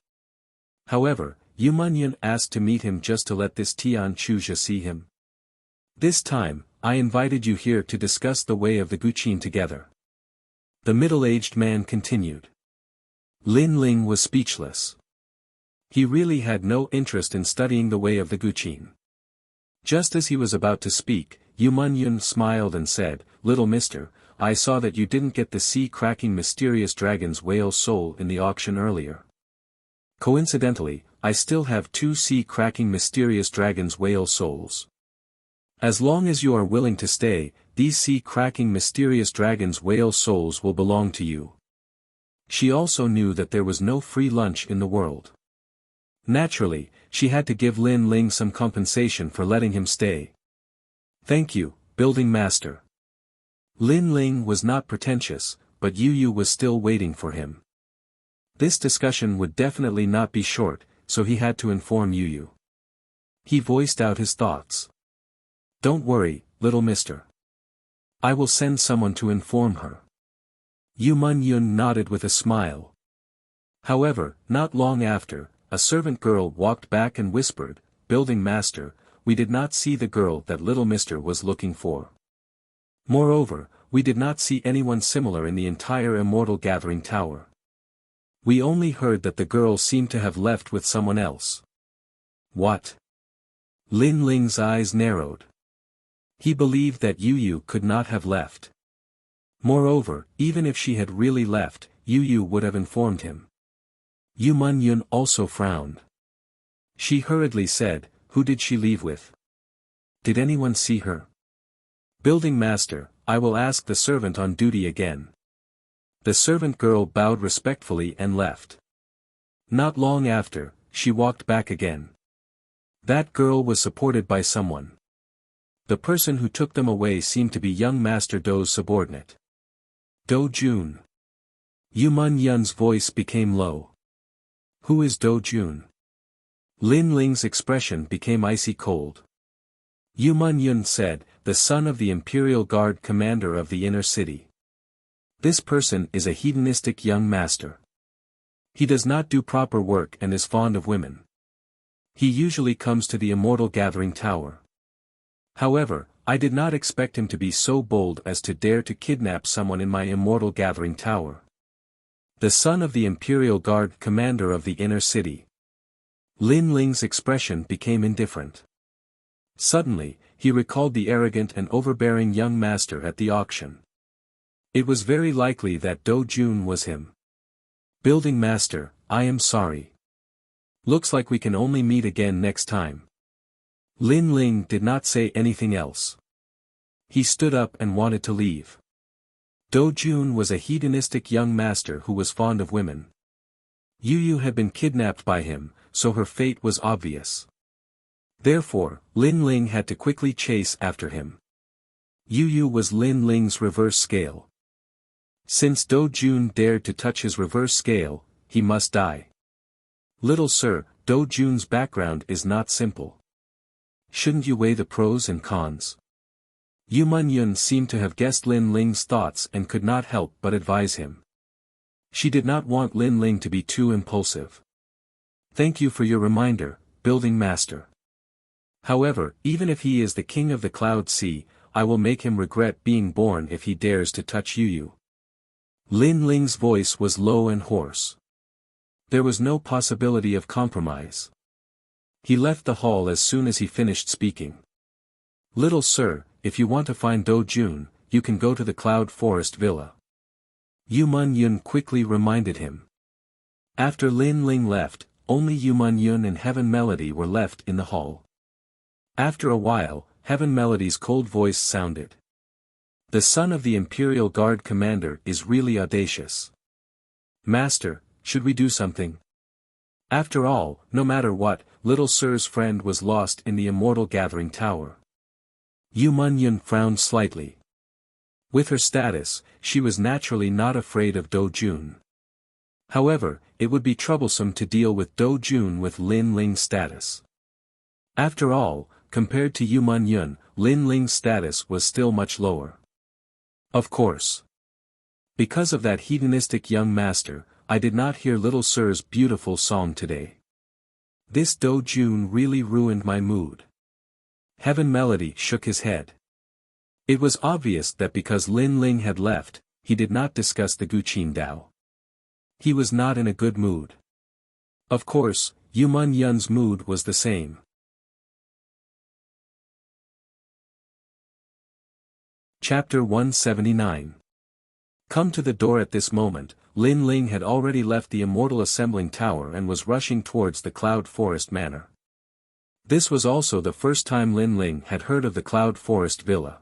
However, Yu Yun asked to meet him just to let this Tian Chuzhe see him. This time, I invited you here to discuss the way of the Guqin together. The middle-aged man continued. Lin Ling was speechless. He really had no interest in studying the way of the Guqin. Just as he was about to speak, Yu Yun smiled and said, Little mister, I saw that you didn't get the sea-cracking mysterious dragon's whale soul in the auction earlier. Coincidentally, I still have 2 sea-cracking mysterious dragon's whale souls. As long as you are willing to stay, these sea-cracking mysterious dragon's whale souls will belong to you. She also knew that there was no free lunch in the world. Naturally, she had to give Lin Ling some compensation for letting him stay. Thank you, building master. Lin Ling was not pretentious, but Yu Yu was still waiting for him. This discussion would definitely not be short, so he had to inform Yu Yu. He voiced out his thoughts. Don't worry, little mister. I will send someone to inform her. Yu Yun nodded with a smile. However, not long after, a servant girl walked back and whispered, Building master, we did not see the girl that little mister was looking for. Moreover, we did not see anyone similar in the entire Immortal Gathering Tower. We only heard that the girl seemed to have left with someone else. What? Lin Ling's eyes narrowed. He believed that Yu Yu could not have left. Moreover, even if she had really left, Yu Yu would have informed him. Yu Yun also frowned. She hurriedly said, Who did she leave with? Did anyone see her? Building master, I will ask the servant on duty again. The servant girl bowed respectfully and left. Not long after, she walked back again. That girl was supported by someone. The person who took them away seemed to be young Master Dou's subordinate. Do Jun. Yu Yun's voice became low. Who is Do Jun? Lin Ling's expression became icy cold. Yu Yun said, the son of the Imperial Guard commander of the inner city. This person is a hedonistic young master. He does not do proper work and is fond of women. He usually comes to the Immortal Gathering Tower. However, I did not expect him to be so bold as to dare to kidnap someone in my immortal gathering tower. The son of the Imperial Guard commander of the inner city. Lin Ling's expression became indifferent. Suddenly, he recalled the arrogant and overbearing young master at the auction. It was very likely that Do Jun was him. Building master, I am sorry. Looks like we can only meet again next time. Lin Ling did not say anything else. He stood up and wanted to leave. Do Jun was a hedonistic young master who was fond of women. Yu Yu had been kidnapped by him, so her fate was obvious. Therefore, Lin Ling had to quickly chase after him. Yu Yu was Lin Ling's reverse scale. Since Do Jun dared to touch his reverse scale, he must die. Little sir, Do Jun's background is not simple. Shouldn't you weigh the pros and cons? Yu Mun-yun seemed to have guessed Lin Ling's thoughts and could not help but advise him. She did not want Lin Ling to be too impulsive. Thank you for your reminder, building master. However, even if he is the king of the Cloud Sea, I will make him regret being born if he dares to touch Yu Yu. Lin Ling's voice was low and hoarse. There was no possibility of compromise. He left the hall as soon as he finished speaking. Little sir, if you want to find Do Jun, you can go to the Cloud Forest Villa. Yu Mun-yun quickly reminded him. After Lin Ling left, only Yu Mun-yun and Heaven Melody were left in the hall. After a while, Heaven Melody's cold voice sounded. The son of the Imperial Guard commander is really audacious. Master, should we do something? After all, no matter what, little sir's friend was lost in the immortal gathering tower. Yu Mun-yun frowned slightly. With her status, she was naturally not afraid of Do Jun. However, it would be troublesome to deal with Do Jun with Lin Ling's status. After all, compared to Yu Mun-yun, Lin Ling's status was still much lower. Of course. Because of that hedonistic young master, I did not hear little sir's beautiful song today. This Do Jun really ruined my mood. Heaven Melody shook his head. It was obvious that because Lin Ling had left, he did not discuss the Guqin Dao. He was not in a good mood. Of course, Yu Mun-yun's mood was the same. Chapter 179. Come to the door at this moment, Lin Ling had already left the immortal assembling tower and was rushing towards the Cloud Forest Manor. This was also the first time Lin Ling had heard of the Cloud Forest Villa.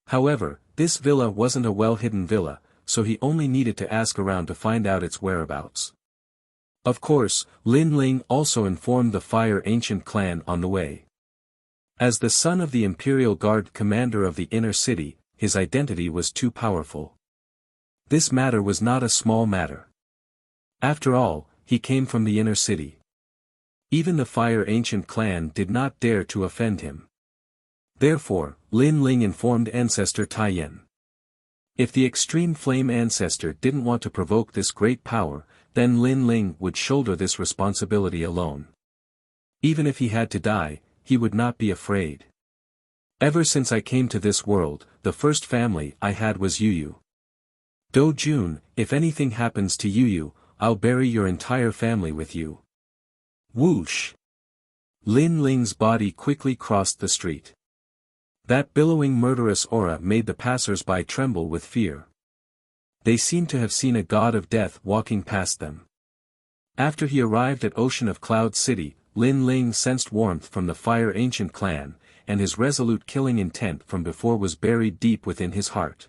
However, this villa wasn't a well-hidden villa, so he only needed to ask around to find out its whereabouts. Of course, Lin Ling also informed the Fire Ancient clan on the way. As the son of the Imperial Guard commander of the inner city, his identity was too powerful. This matter was not a small matter. After all, he came from the inner city. Even the Fire Ancient clan did not dare to offend him. Therefore, Lin Ling informed Ancestor Taiyan. If the Extreme Flame Ancestor didn't want to provoke this great power, then Lin Ling would shoulder this responsibility alone. Even if he had to die, he would not be afraid. Ever since I came to this world, the first family I had was Yu Yu. Do Jun, if anything happens to Yu Yu, I'll bury your entire family with you. Whoosh! Lin Ling's body quickly crossed the street. That billowing murderous aura made the passers-by tremble with fear. They seemed to have seen a god of death walking past them. After he arrived at Ocean of Cloud City, Lin Ling sensed warmth from the Fire Ancient clan, and his resolute killing intent from before was buried deep within his heart.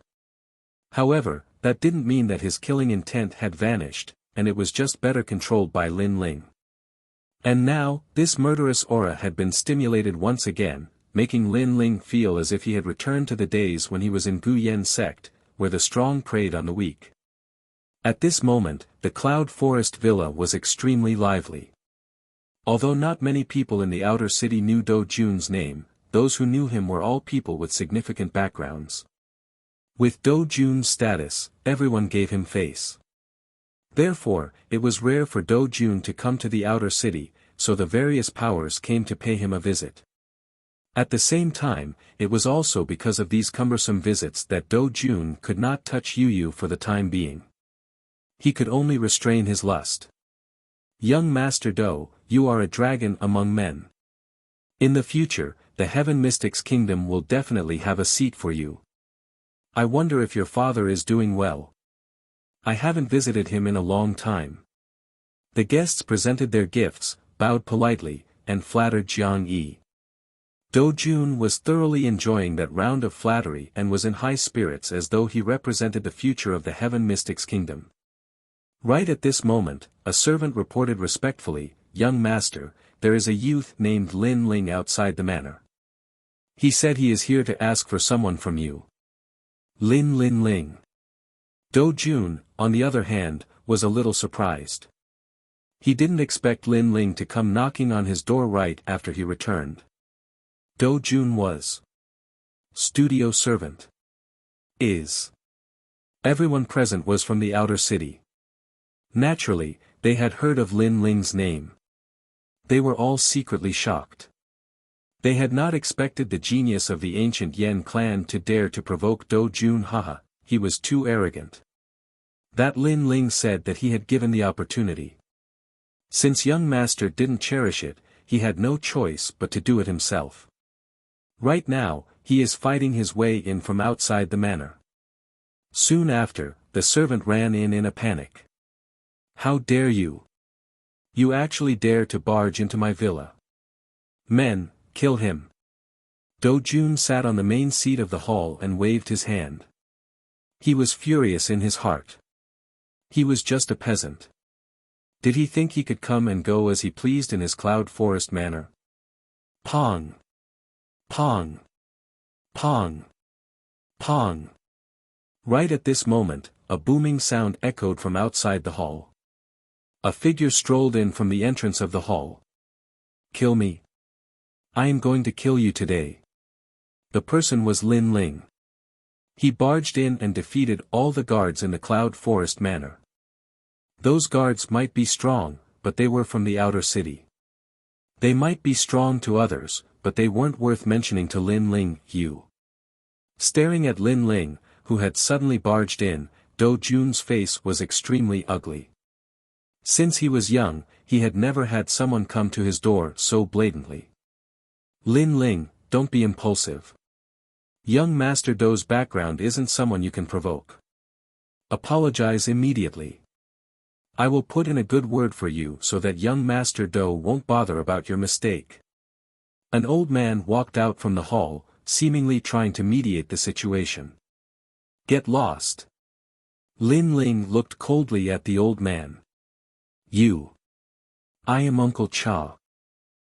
However, that didn't mean that his killing intent had vanished, and it was just better controlled by Lin Ling. And now, this murderous aura had been stimulated once again, making Lin Ling feel as if he had returned to the days when he was in Gu Yen sect, where the strong preyed on the weak. At this moment, the Cloud Forest Villa was extremely lively. Although not many people in the outer city knew Do Jun's name, those who knew him were all people with significant backgrounds. With Do Jun's status, everyone gave him face. Therefore, it was rare for Do Jun to come to the outer city, so the various powers came to pay him a visit. At the same time, it was also because of these cumbersome visits that Do Jun could not touch Yu for the time being. He could only restrain his lust. Young Master Do, you are a dragon among men. In the future, the Heaven Mystics Kingdom will definitely have a seat for you. I wonder if your father is doing well. I haven't visited him in a long time. The guests presented their gifts, bowed politely, and flattered Jiang Yi. Do Jun was thoroughly enjoying that round of flattery and was in high spirits as though he represented the future of the Heaven Mystics Kingdom. Right at this moment, a servant reported respectfully, "Young master, there is a youth named Lin Ling outside the manor. He said he is here to ask for someone from you." Lin Ling. Do Jun, on the other hand, was a little surprised. He didn't expect Lin Ling to come knocking on his door right after he returned. Do Jun was studio servant. Everyone present was from the outer city. Naturally, they had heard of Lin Ling's name. They were all secretly shocked. They had not expected the genius of the ancient Yen clan to dare to provoke Do Jun. He was too arrogant. That Lin Ling said that he had given the opportunity. Since young master didn't cherish it, he had no choice but to do it himself. Right now, he is fighting his way in from outside the manor. Soon after, the servant ran in a panic. "How dare you? You actually dare to barge into my villa. Men, kill him." Do Jun sat on the main seat of the hall and waved his hand. He was furious in his heart. He was just a peasant. Did he think he could come and go as he pleased in his cloud forest manor? Pong! Pong! Pong! Pong! Right at this moment, a booming sound echoed from outside the hall. A figure strolled in from the entrance of the hall. "Kill me. I am going to kill you today." The person was Lin Ling. He barged in and defeated all the guards in the Cloud Forest Manor. Those guards might be strong, but they were from the outer city. They might be strong to others, but they weren't worth mentioning to Lin Ling. Staring at Lin Ling, who had suddenly barged in, Do Jun's face was extremely ugly. Since he was young, he had never had someone come to his door so blatantly. "Lin Ling, don't be impulsive. Young Master Do's background isn't someone you can provoke. Apologize immediately. I will put in a good word for you so that young Master Do won't bother about your mistake." An old man walked out from the hall, seemingly trying to mediate the situation. "Get lost." Lin Ling looked coldly at the old man. I am Uncle Cha.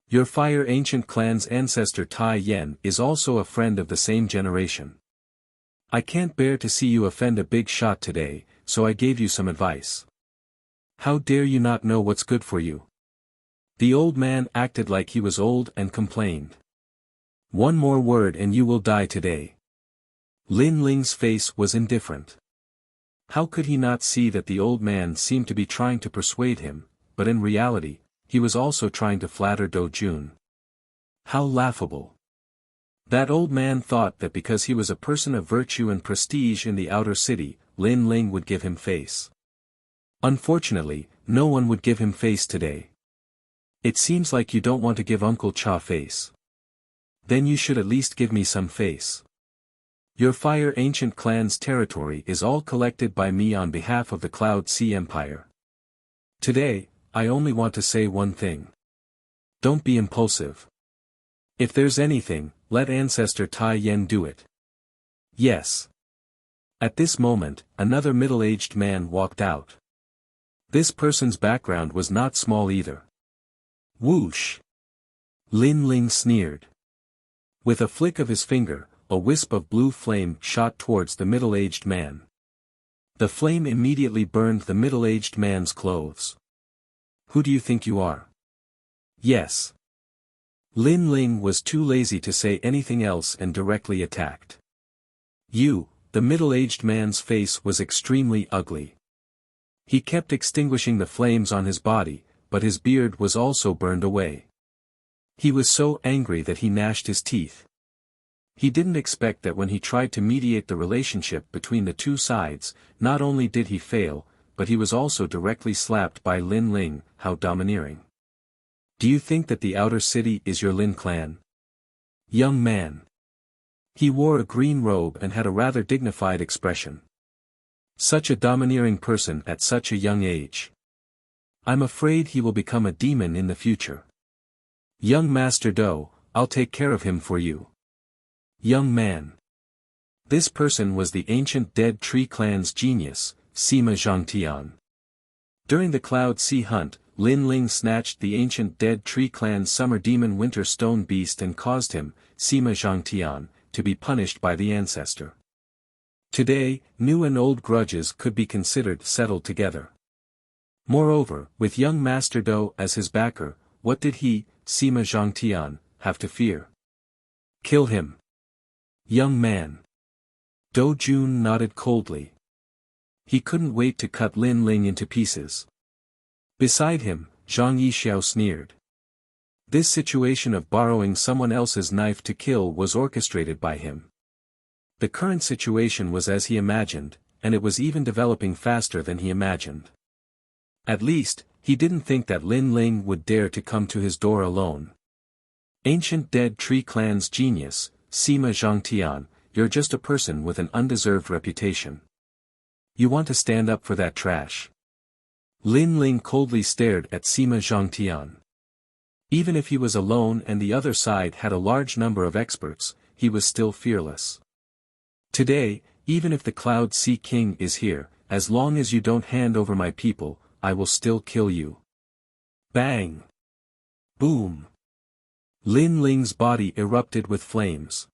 Your Fire Ancient Clan's ancestor Tai Yen is also a friend of the same generation. I can't bear to see you offend a big shot today, so I gave you some advice. How dare you not know what's good for you? The old man acted like he was old and complained. "One more word and you will die today." Lin Ling's face was indifferent. How could he not see that the old man seemed to be trying to persuade him, but in reality, he was also trying to flatter Do Jun. How laughable. That old man thought that because he was a person of virtue and prestige in the outer city, Lin Ling would give him face. Unfortunately, no one would give him face today. It seems like you don't want to give Uncle Cha face. Then you should at least give me some face. Your Fire Ancient Clan's territory is all collected by me on behalf of the Cloud Sea Empire. Today, I only want to say one thing. Don't be impulsive. If there's anything, let Ancestor Tai Yen do it. Yes. At this moment, another middle-aged man walked out. This person's background was not small either. Whoosh! Lin Ling sneered. With a flick of his finger, a wisp of blue flame shot towards the middle-aged man. The flame immediately burned the middle-aged man's clothes. Who do you think you are? Yes. Lin Ling was too lazy to say anything else and directly attacked. The middle-aged man's face was extremely ugly. He kept extinguishing the flames on his body, but his beard was also burned away. He was so angry that he gnashed his teeth. He didn't expect that when he tried to mediate the relationship between the two sides, not only did he fail, but he was also directly slapped by Lin Ling. How domineering. Do you think that the outer city is your Lin clan? Young man. He wore a green robe and had a rather dignified expression. Such a domineering person at such a young age. I'm afraid he will become a demon in the future. Young Master Do, I'll take care of him for you. Young man. This person was the ancient Dead Tree clan's genius, Sima Zhangtian. During the Cloud Sea hunt, Lin Ling snatched the ancient Dead Tree clan's summer demon Winter Stone Beast and caused him, Sima Zhangtian, to be punished by the ancestor. Today, new and old grudges could be considered settled together. Moreover, with young Master Do as his backer, what did he, Sima Zhangtian, have to fear? Kill him. Young man. Do Jun nodded coldly. He couldn't wait to cut Lin Ling into pieces. Beside him, Zhang Yixiao sneered. This situation of borrowing someone else's knife to kill was orchestrated by him. The current situation was as he imagined, and it was even developing faster than he imagined. At least, he didn't think that Lin Ling would dare to come to his door alone. Ancient Dead Tree clan's genius, Sima Zhangtian, you're just a person with an undeserved reputation. You want to stand up for that trash? Lin Ling coldly stared at Sima Zhangtian. Even if he was alone and the other side had a large number of experts, he was still fearless. Today, even if the Cloud Sea King is here, as long as you don't hand over my people, I will still kill you. Bang! Boom! Lin Ling's body erupted with flames.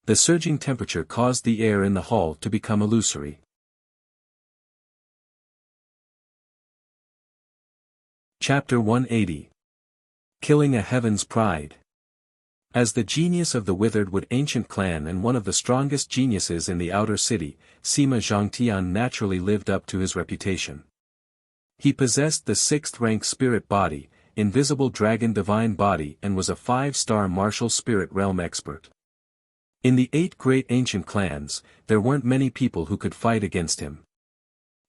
The surging temperature caused the air in the hall to become illusory. Chapter 180. Killing a Heaven's Pride. As the genius of the Witheredwood ancient clan and one of the strongest geniuses in the outer city, Sima Zhangtian naturally lived up to his reputation. He possessed the 6th-rank spirit body, invisible dragon divine body and was a 5-star martial spirit realm expert. In the 8 great ancient clans, there weren't many people who could fight against him.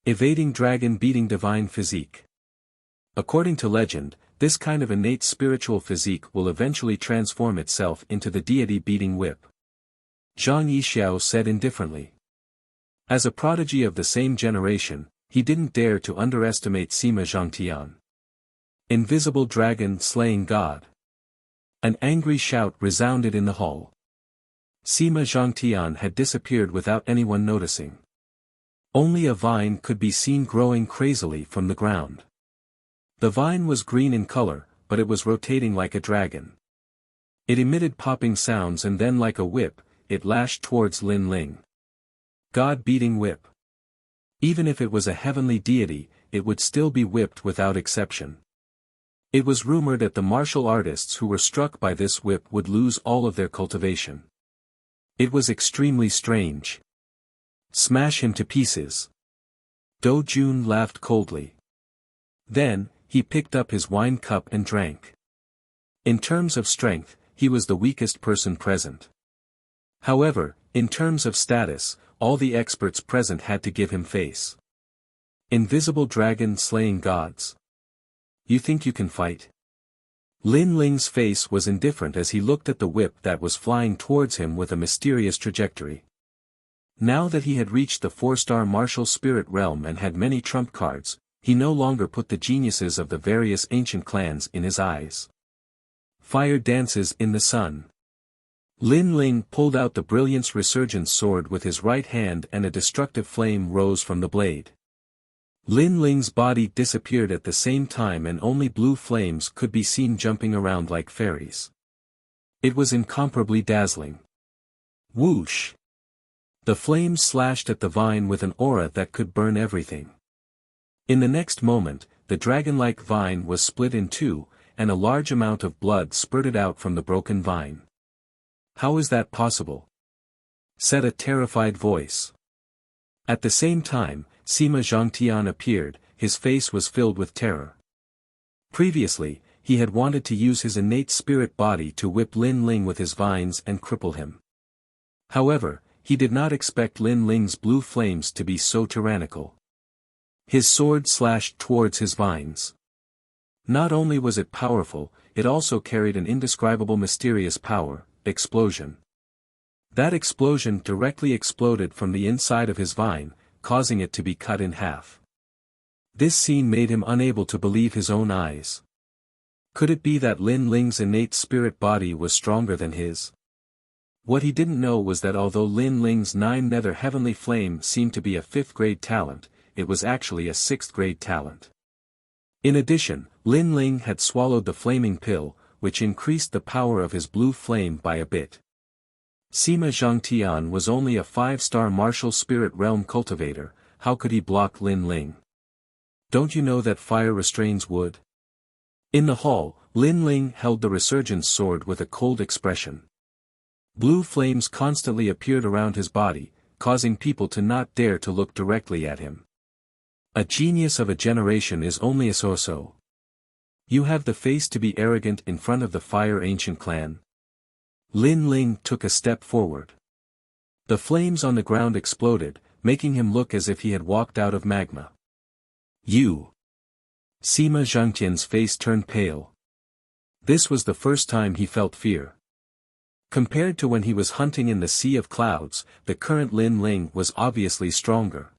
Evading dragon beating divine physique. According to legend, this kind of innate spiritual physique will eventually transform itself into the deity-beating whip. Zhang Yixiao said indifferently. As a prodigy of the same generation, he didn't dare to underestimate Sima Zhangtian. Invisible dragon slaying god. An angry shout resounded in the hall. Sima Zhangtian had disappeared without anyone noticing. Only a vine could be seen growing crazily from the ground. The vine was green in color, but it was rotating like a dragon. It emitted popping sounds and then like a whip, it lashed towards Lin Ling. God-beating whip. Even if it was a heavenly deity, it would still be whipped without exception. It was rumored that the martial artists who were struck by this whip would lose all of their cultivation. It was extremely strange. Smash him to pieces. Do Jun laughed coldly. Then, he picked up his wine cup and drank. In terms of strength, he was the weakest person present. However, in terms of status, all the experts present had to give him face. Invisible dragon slaying gods. You think you can fight? Lin Ling's face was indifferent as he looked at the whip that was flying towards him with a mysterious trajectory. Now that he had reached the 4-star martial spirit realm and had many trump cards, he no longer put the geniuses of the various ancient clans in his eyes. Fire dances in the sun. Lin Ling pulled out the Brilliance Resurgence sword with his right hand and a destructive flame rose from the blade. Lin Ling's body disappeared at the same time and only blue flames could be seen jumping around like fairies. It was incomparably dazzling. Whoosh! The flames slashed at the vine with an aura that could burn everything. In the next moment, the dragon-like vine was split in two, and a large amount of blood spurted out from the broken vine. How is that possible? Said a terrified voice. At the same time, Sima Zhangtian appeared, his face was filled with terror. Previously, he had wanted to use his innate spirit body to whip Lin Ling with his vines and cripple him. However, he did not expect Lin Ling's blue flames to be so tyrannical. His sword slashed towards his vines. Not only was it powerful, it also carried an indescribable mysterious power, explosion. That explosion directly exploded from the inside of his vine, causing it to be cut in half. This scene made him unable to believe his own eyes. Could it be that Lin Ling's innate spirit body was stronger than his? What he didn't know was that although Lin Ling's 9 nether heavenly flame seemed to be a 5th grade talent, it was actually a 6th grade talent. In addition, Lin Ling had swallowed the flaming pill, which increased the power of his blue flame by a bit. Sima Zhangtian was only a 5-star martial spirit realm cultivator, how could he block Lin Ling? Don't you know that fire restrains wood? In the hall, Lin Ling held the resurgence sword with a cold expression. Blue flames constantly appeared around his body, causing people to not dare to look directly at him. A genius of a generation is only a so-so. You have the face to be arrogant in front of the Fire Ancient clan. Lin Ling took a step forward. The flames on the ground exploded, making him look as if he had walked out of magma. You! Sima Zhangtian's face turned pale. This was the first time he felt fear. Compared to when he was hunting in the Sea of Clouds, the current Lin Ling was obviously stronger.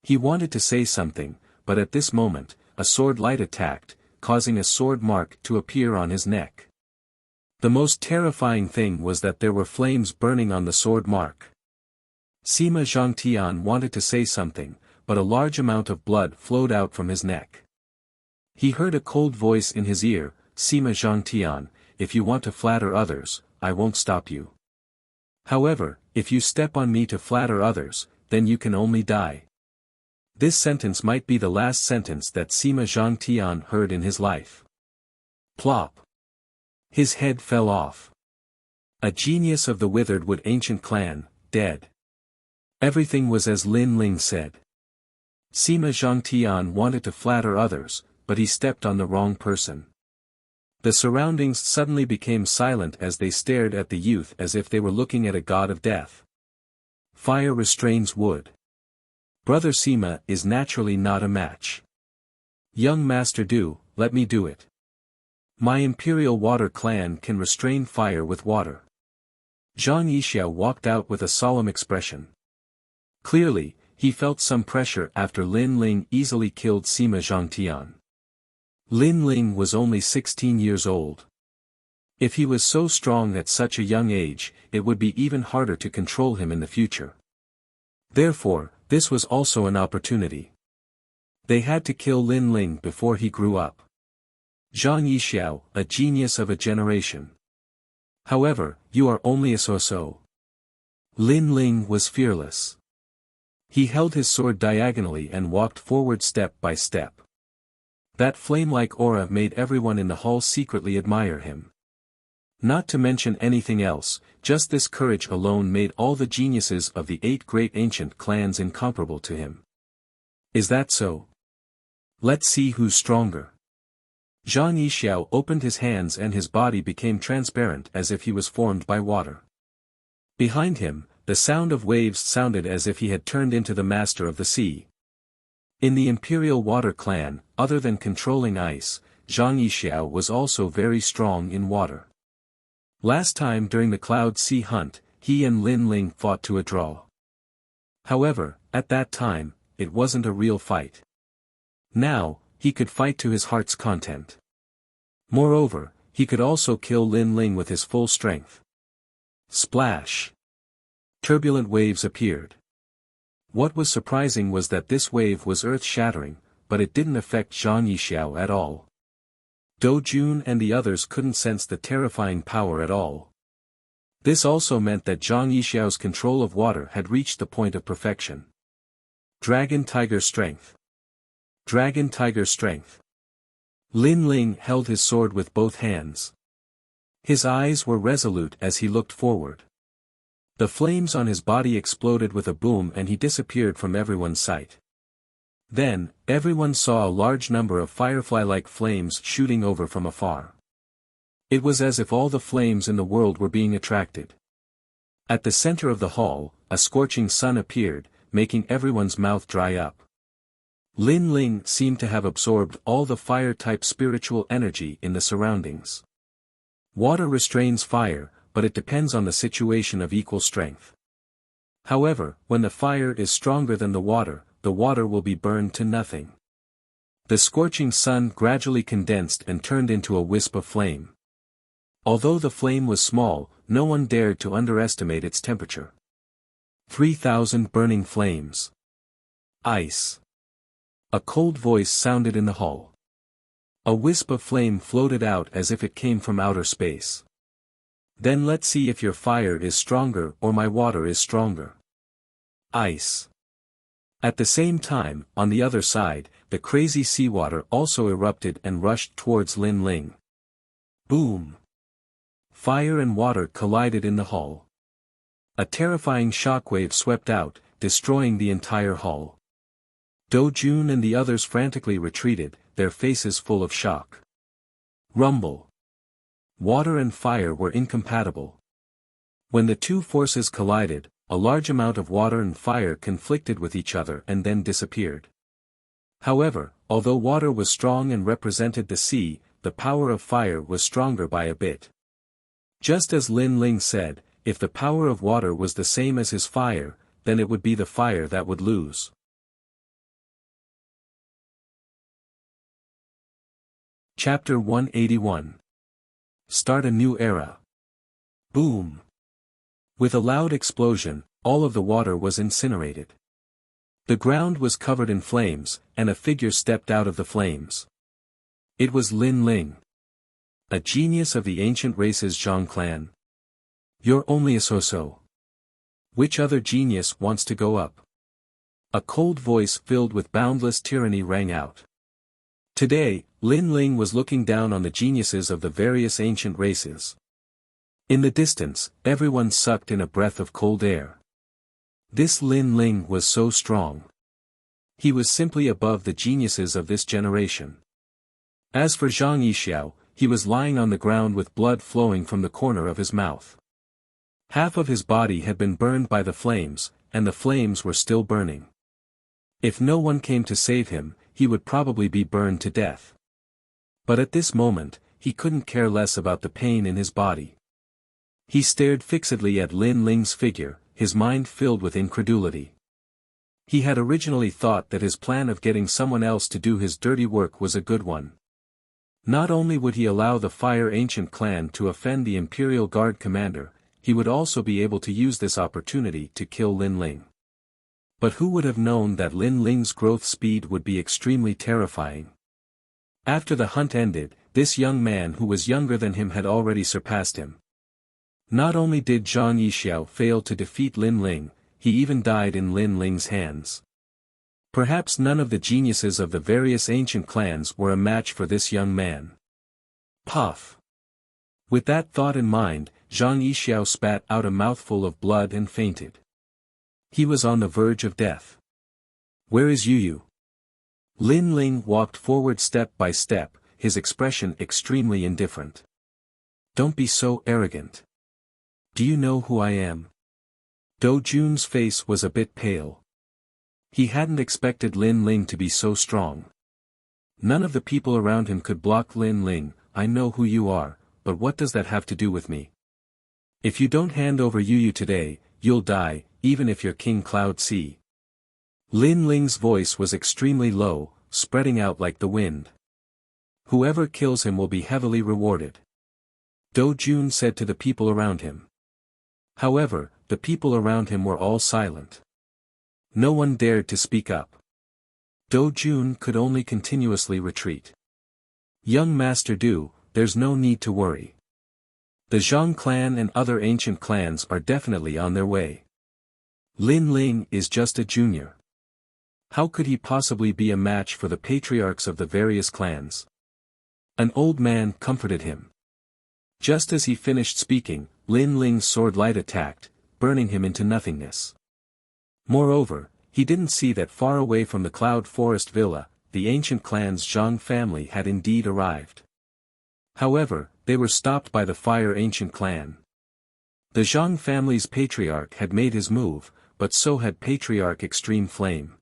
He wanted to say something, but at this moment, a sword light attacked, causing a sword mark to appear on his neck. The most terrifying thing was that there were flames burning on the sword mark. Sima Zhangtian wanted to say something, but a large amount of blood flowed out from his neck. He heard a cold voice in his ear, Sima Zhangtian, if you want to flatter others, I won't stop you. However, if you step on me to flatter others, then you can only die. This sentence might be the last sentence that Sima Zhangtian heard in his life. Plop. His head fell off. A genius of the Withered Wood Ancient clan, dead. Everything was as Lin Ling said. Sima Zhangtian wanted to flatter others, but he stepped on the wrong person. The surroundings suddenly became silent as they stared at the youth as if they were looking at a god of death. Fire restrains wood. Brother Sima is naturally not a match. Young Master Du, let me do it. My Imperial Water clan can restrain fire with water. Zhang Yixiao walked out with a solemn expression. Clearly, he felt some pressure after Lin Ling easily killed Sima Zhangtian. Lin Ling was only 16 years old. If he was so strong at such a young age, it would be even harder to control him in the future. Therefore, this was also an opportunity. They had to kill Lin Ling before he grew up. Zhang Yixiao, a genius of a generation. However, you are only a so-so. Lin Ling was fearless. He held his sword diagonally and walked forward step by step. That flame-like aura made everyone in the hall secretly admire him. Not to mention anything else, just this courage alone made all the geniuses of the 8 great ancient clans incomparable to him. Is that so? Let's see who's stronger. Zhang Yixiao opened his hands and his body became transparent as if he was formed by water. Behind him, the sound of waves sounded as if he had turned into the master of the sea. In the Imperial Water clan, other than controlling ice, Zhang Yixiao was also very strong in water. Last time during the Cloud Sea hunt, he and Lin Ling fought to a draw. However, at that time, it wasn't a real fight. Now, he could fight to his heart's content. Moreover, he could also kill Lin Ling with his full strength. Splash! Turbulent waves appeared. What was surprising was that this wave was earth-shattering, but it didn't affect Zhang Yixiao at all. Do Jun and the others couldn't sense the terrifying power at all. This also meant that Zhang Yixiao's control of water had reached the point of perfection. Dragon Tiger Strength. Dragon Tiger Strength. Lin Ling held his sword with both hands. His eyes were resolute as he looked forward. The flames on his body exploded with a boom and he disappeared from everyone's sight. Then, everyone saw a large number of firefly-like flames shooting over from afar. It was as if all the flames in the world were being attracted. At the center of the hall, a scorching sun appeared, making everyone's mouth dry up. Lin Ling seemed to have absorbed all the fire-type spiritual energy in the surroundings. Water restrains fire, but it depends on the situation of equal strength. However, when the fire is stronger than the water will be burned to nothing. The scorching sun gradually condensed and turned into a wisp of flame. Although the flame was small, no one dared to underestimate its temperature. 3,000 burning flames. Ice. A cold voice sounded in the hall. A wisp of flame floated out as if it came from outer space. Then let's see if your fire is stronger or my water is stronger. Ice. At the same time, on the other side, the crazy seawater also erupted and rushed towards Lin Ling. Boom! Fire and water collided in the hall. A terrifying shockwave swept out, destroying the entire hall. Do Jun and the others frantically retreated, their faces full of shock. Rumble. Water and fire were incompatible. When the two forces collided, a large amount of water and fire conflicted with each other and then disappeared. However, although water was strong and represented the sea, the power of fire was stronger by a bit. Just as Lin Ling said, if the power of water was the same as his fire, then it would be the fire that would lose. Chapter 181. Start a new era. Boom! With a loud explosion, all of the water was incinerated. The ground was covered in flames, and a figure stepped out of the flames. It was Lin Ling. A genius of the ancient race's Zhang clan. You're only a so-so. Which other genius wants to go up? A cold voice filled with boundless tyranny rang out. Today, Lin Ling was looking down on the geniuses of the various ancient races. In the distance, everyone sucked in a breath of cold air. This Lin Ling was so strong. He was simply above the geniuses of this generation. As for Zhang Yixiao, he was lying on the ground with blood flowing from the corner of his mouth. Half of his body had been burned by the flames, and the flames were still burning. If no one came to save him, he would probably be burned to death. But at this moment, he couldn't care less about the pain in his body. He stared fixedly at Lin Ling's figure, his mind filled with incredulity. He had originally thought that his plan of getting someone else to do his dirty work was a good one. Not only would he allow the Fire Ancient clan to offend the Imperial Guard commander, he would also be able to use this opportunity to kill Lin Ling. But who would have known that Lin Ling's growth speed would be extremely terrifying? After the hunt ended, this young man who was younger than him had already surpassed him. Not only did Zhang Yixiao fail to defeat Lin Ling, he even died in Lin Ling's hands. Perhaps none of the geniuses of the various ancient clans were a match for this young man. Puff! With that thought in mind, Zhang Yixiao spat out a mouthful of blood and fainted. He was on the verge of death. Where is Yu? Lin Ling walked forward step by step, his expression extremely indifferent. Don't be so arrogant. Do you know who I am? Do Jun's face was a bit pale. He hadn't expected Lin Ling to be so strong. None of the people around him could block Lin Ling. I know who you are, but what does that have to do with me? If you don't hand over Yu today, you'll die, even if you're King Cloud Sea. Lin Ling's voice was extremely low, spreading out like the wind. Whoever kills him will be heavily rewarded. Do Jun said to the people around him. However, the people around him were all silent. No one dared to speak up. Do Jun could only continuously retreat. Young Master Du, there's no need to worry. The Zhang clan and other ancient clans are definitely on their way. Lin Ling is just a junior. How could he possibly be a match for the patriarchs of the various clans? An old man comforted him. Just as he finished speaking, Lin Ling's sword light attacked, burning him into nothingness. Moreover, He didn't see that far away from the cloud forest villa, the ancient clan's Zhang family had indeed arrived. However, they were stopped by the fire ancient clan. The Zhang family's patriarch had made his move, but so had Patriarch Extreme Flame.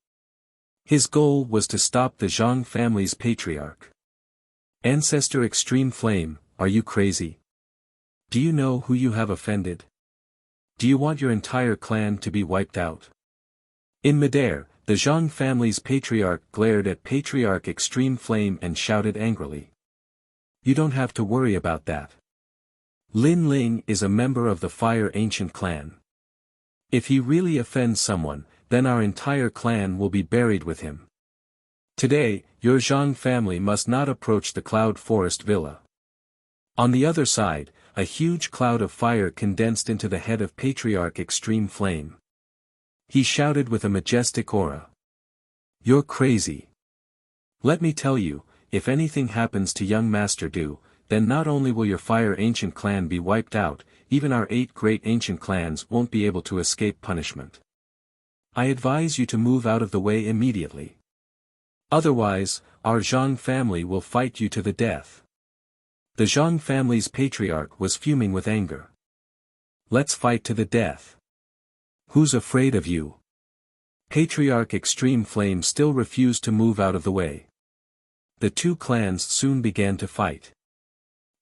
His goal was to stop the Zhang family's patriarch. Ancestor Extreme Flame, are you crazy? Do you know who you have offended? Do you want your entire clan to be wiped out? In midair, the Zhang family's patriarch glared at Patriarch Extreme Flame and shouted angrily. You don't have to worry about that. Lin Ling is a member of the Fire Ancient clan. If he really offends someone, then our entire clan will be buried with him. Today, your Zhang family must not approach the Cloud Forest Villa. On the other side, a huge cloud of fire condensed into the head of Patriarch Extreme Flame. He shouted with a majestic aura. You're crazy. Let me tell you, if anything happens to young Master Du, then not only will your Fire Ancient clan be wiped out, even our 8 great ancient clans won't be able to escape punishment. I advise you to move out of the way immediately. Otherwise, our Zhang family will fight you to the death. The Zhang family's patriarch was fuming with anger. Let's fight to the death. Who's afraid of you? Patriarch Extreme Flame still refused to move out of the way. The two clans soon began to fight.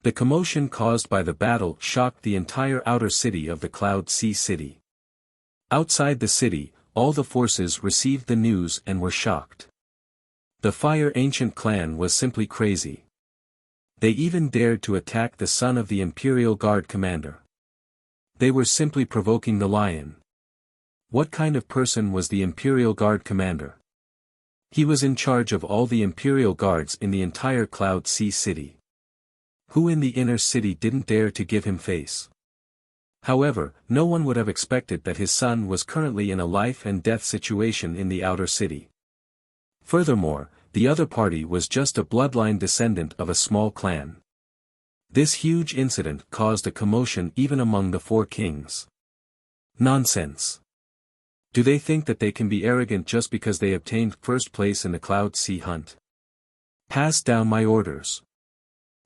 The commotion caused by the battle shocked the entire outer city of the Cloud Sea City. Outside the city, all the forces received the news and were shocked. The Fire Ancient clan was simply crazy. They even dared to attack the son of the Imperial Guard commander. They were simply provoking the lion. What kind of person was the Imperial Guard commander? He was in charge of all the Imperial Guards in the entire Cloud Sea City. Who in the inner city didn't dare to give him face? However, no one would have expected that his son was currently in a life and death situation in the outer city. Furthermore, the other party was just a bloodline descendant of a small clan. This huge incident caused a commotion even among the 4 kings. Nonsense. Do they think that they can be arrogant just because they obtained first place in the Cloud Sea hunt? Pass down my orders.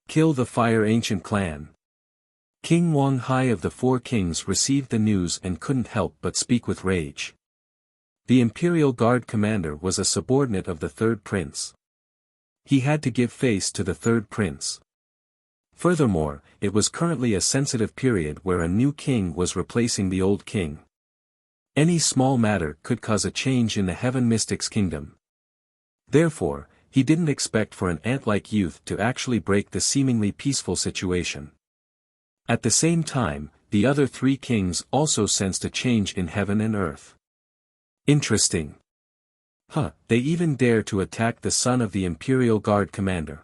Kill the Fire Ancient clan. King Wang Hai of the 4 kings received the news and couldn't help but speak with rage. The Imperial Guard commander was a subordinate of the 3rd prince. He had to give face to the 3rd prince. Furthermore, it was currently a sensitive period where a new king was replacing the old king. Any small matter could cause a change in the Heaven Mystics kingdom. Therefore, he didn't expect for an ant-like youth to actually break the seemingly peaceful situation. At the same time, the other 3 kings also sensed a change in heaven and earth. Interesting. They even dare to attack the son of the Imperial Guard commander.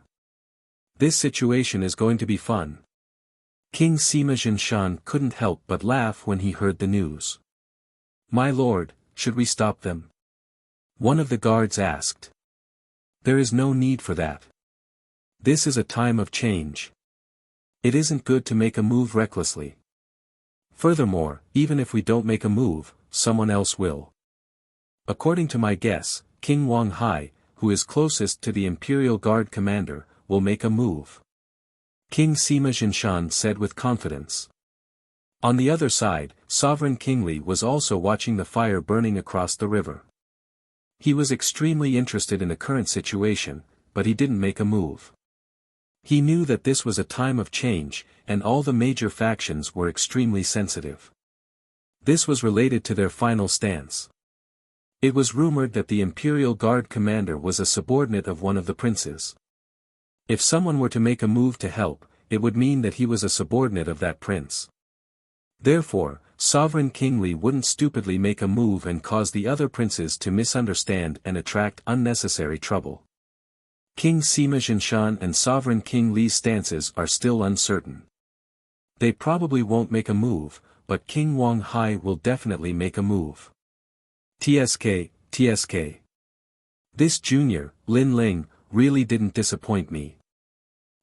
This situation is going to be fun. King Sima Jinshan couldn't help but laugh when he heard the news. My lord, should we stop them? One of the guards asked. There is no need for that. This is a time of change. It isn't good to make a move recklessly. Furthermore, even if we don't make a move, someone else will. According to my guess, King Wang Hai, who is closest to the Imperial Guard commander, will make a move. King Sima Jinshan said with confidence. On the other side, Sovereign King Li was also watching the fire burning across the river. He was extremely interested in the current situation, but he didn't make a move. He knew that this was a time of change, and all the major factions were extremely sensitive. This was related to their final stance. It was rumored that the Imperial Guard commander was a subordinate of one of the princes. If someone were to make a move to help, it would mean that he was a subordinate of that prince. Therefore, Sovereign King Li wouldn't stupidly make a move and cause the other princes to misunderstand and attract unnecessary trouble. King Sima Jinshan and Sovereign King Li's stances are still uncertain. They probably won't make a move, but King Wang Hai will definitely make a move. TSK. This junior, Lin Ling, really didn't disappoint me.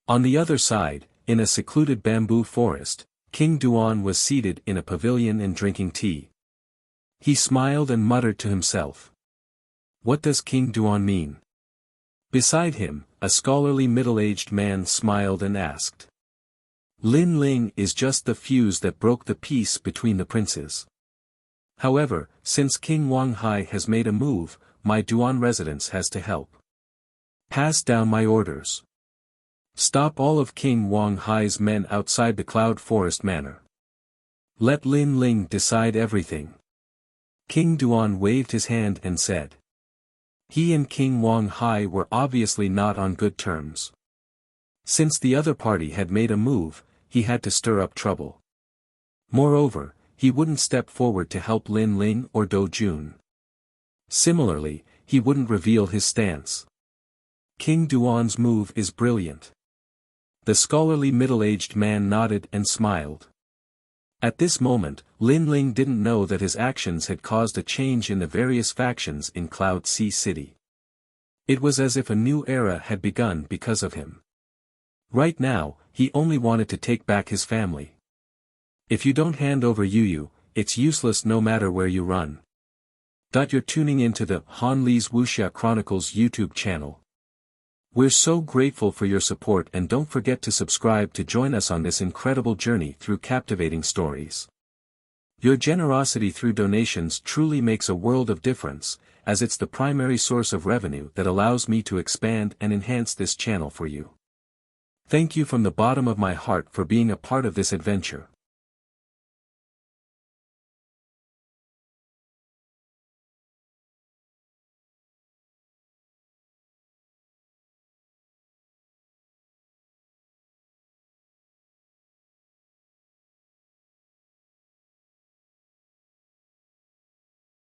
On the other side, in a secluded bamboo forest, King Duan was seated in a pavilion and drinking tea. He smiled and muttered to himself. What does King Duan mean? Beside him, a scholarly middle-aged man smiled and asked. Lin Ling is just the fuse that broke the peace between the princes. However, since King Wang Hai has made a move, my Duan residence has to help. Pass down my orders. Stop all of King Wang Hai's men outside the Cloud Forest Manor. Let Lin Ling decide everything. King Duan waved his hand and said. He and King Wang Hai were obviously not on good terms. Since the other party had made a move, he had to stir up trouble. Moreover, he wouldn't step forward to help Lin Ling or Do Jun. Similarly, he wouldn't reveal his stance. King Duan's move is brilliant. The scholarly middle-aged man nodded and smiled. At this moment, Lin Ling didn't know that his actions had caused a change in the various factions in Cloud Sea City. It was as if a new era had begun because of him. Right now, he only wanted to take back his family. If you don't hand over Yu, it's useless no matter where you run. You're tuning into the Han Li's Wuxia Chronicles YouTube channel. We're so grateful for your support, and don't forget to subscribe to join us on this incredible journey through captivating stories. Your generosity through donations truly makes a world of difference, as it's the primary source of revenue that allows me to expand and enhance this channel for you. Thank you from the bottom of my heart for being a part of this adventure.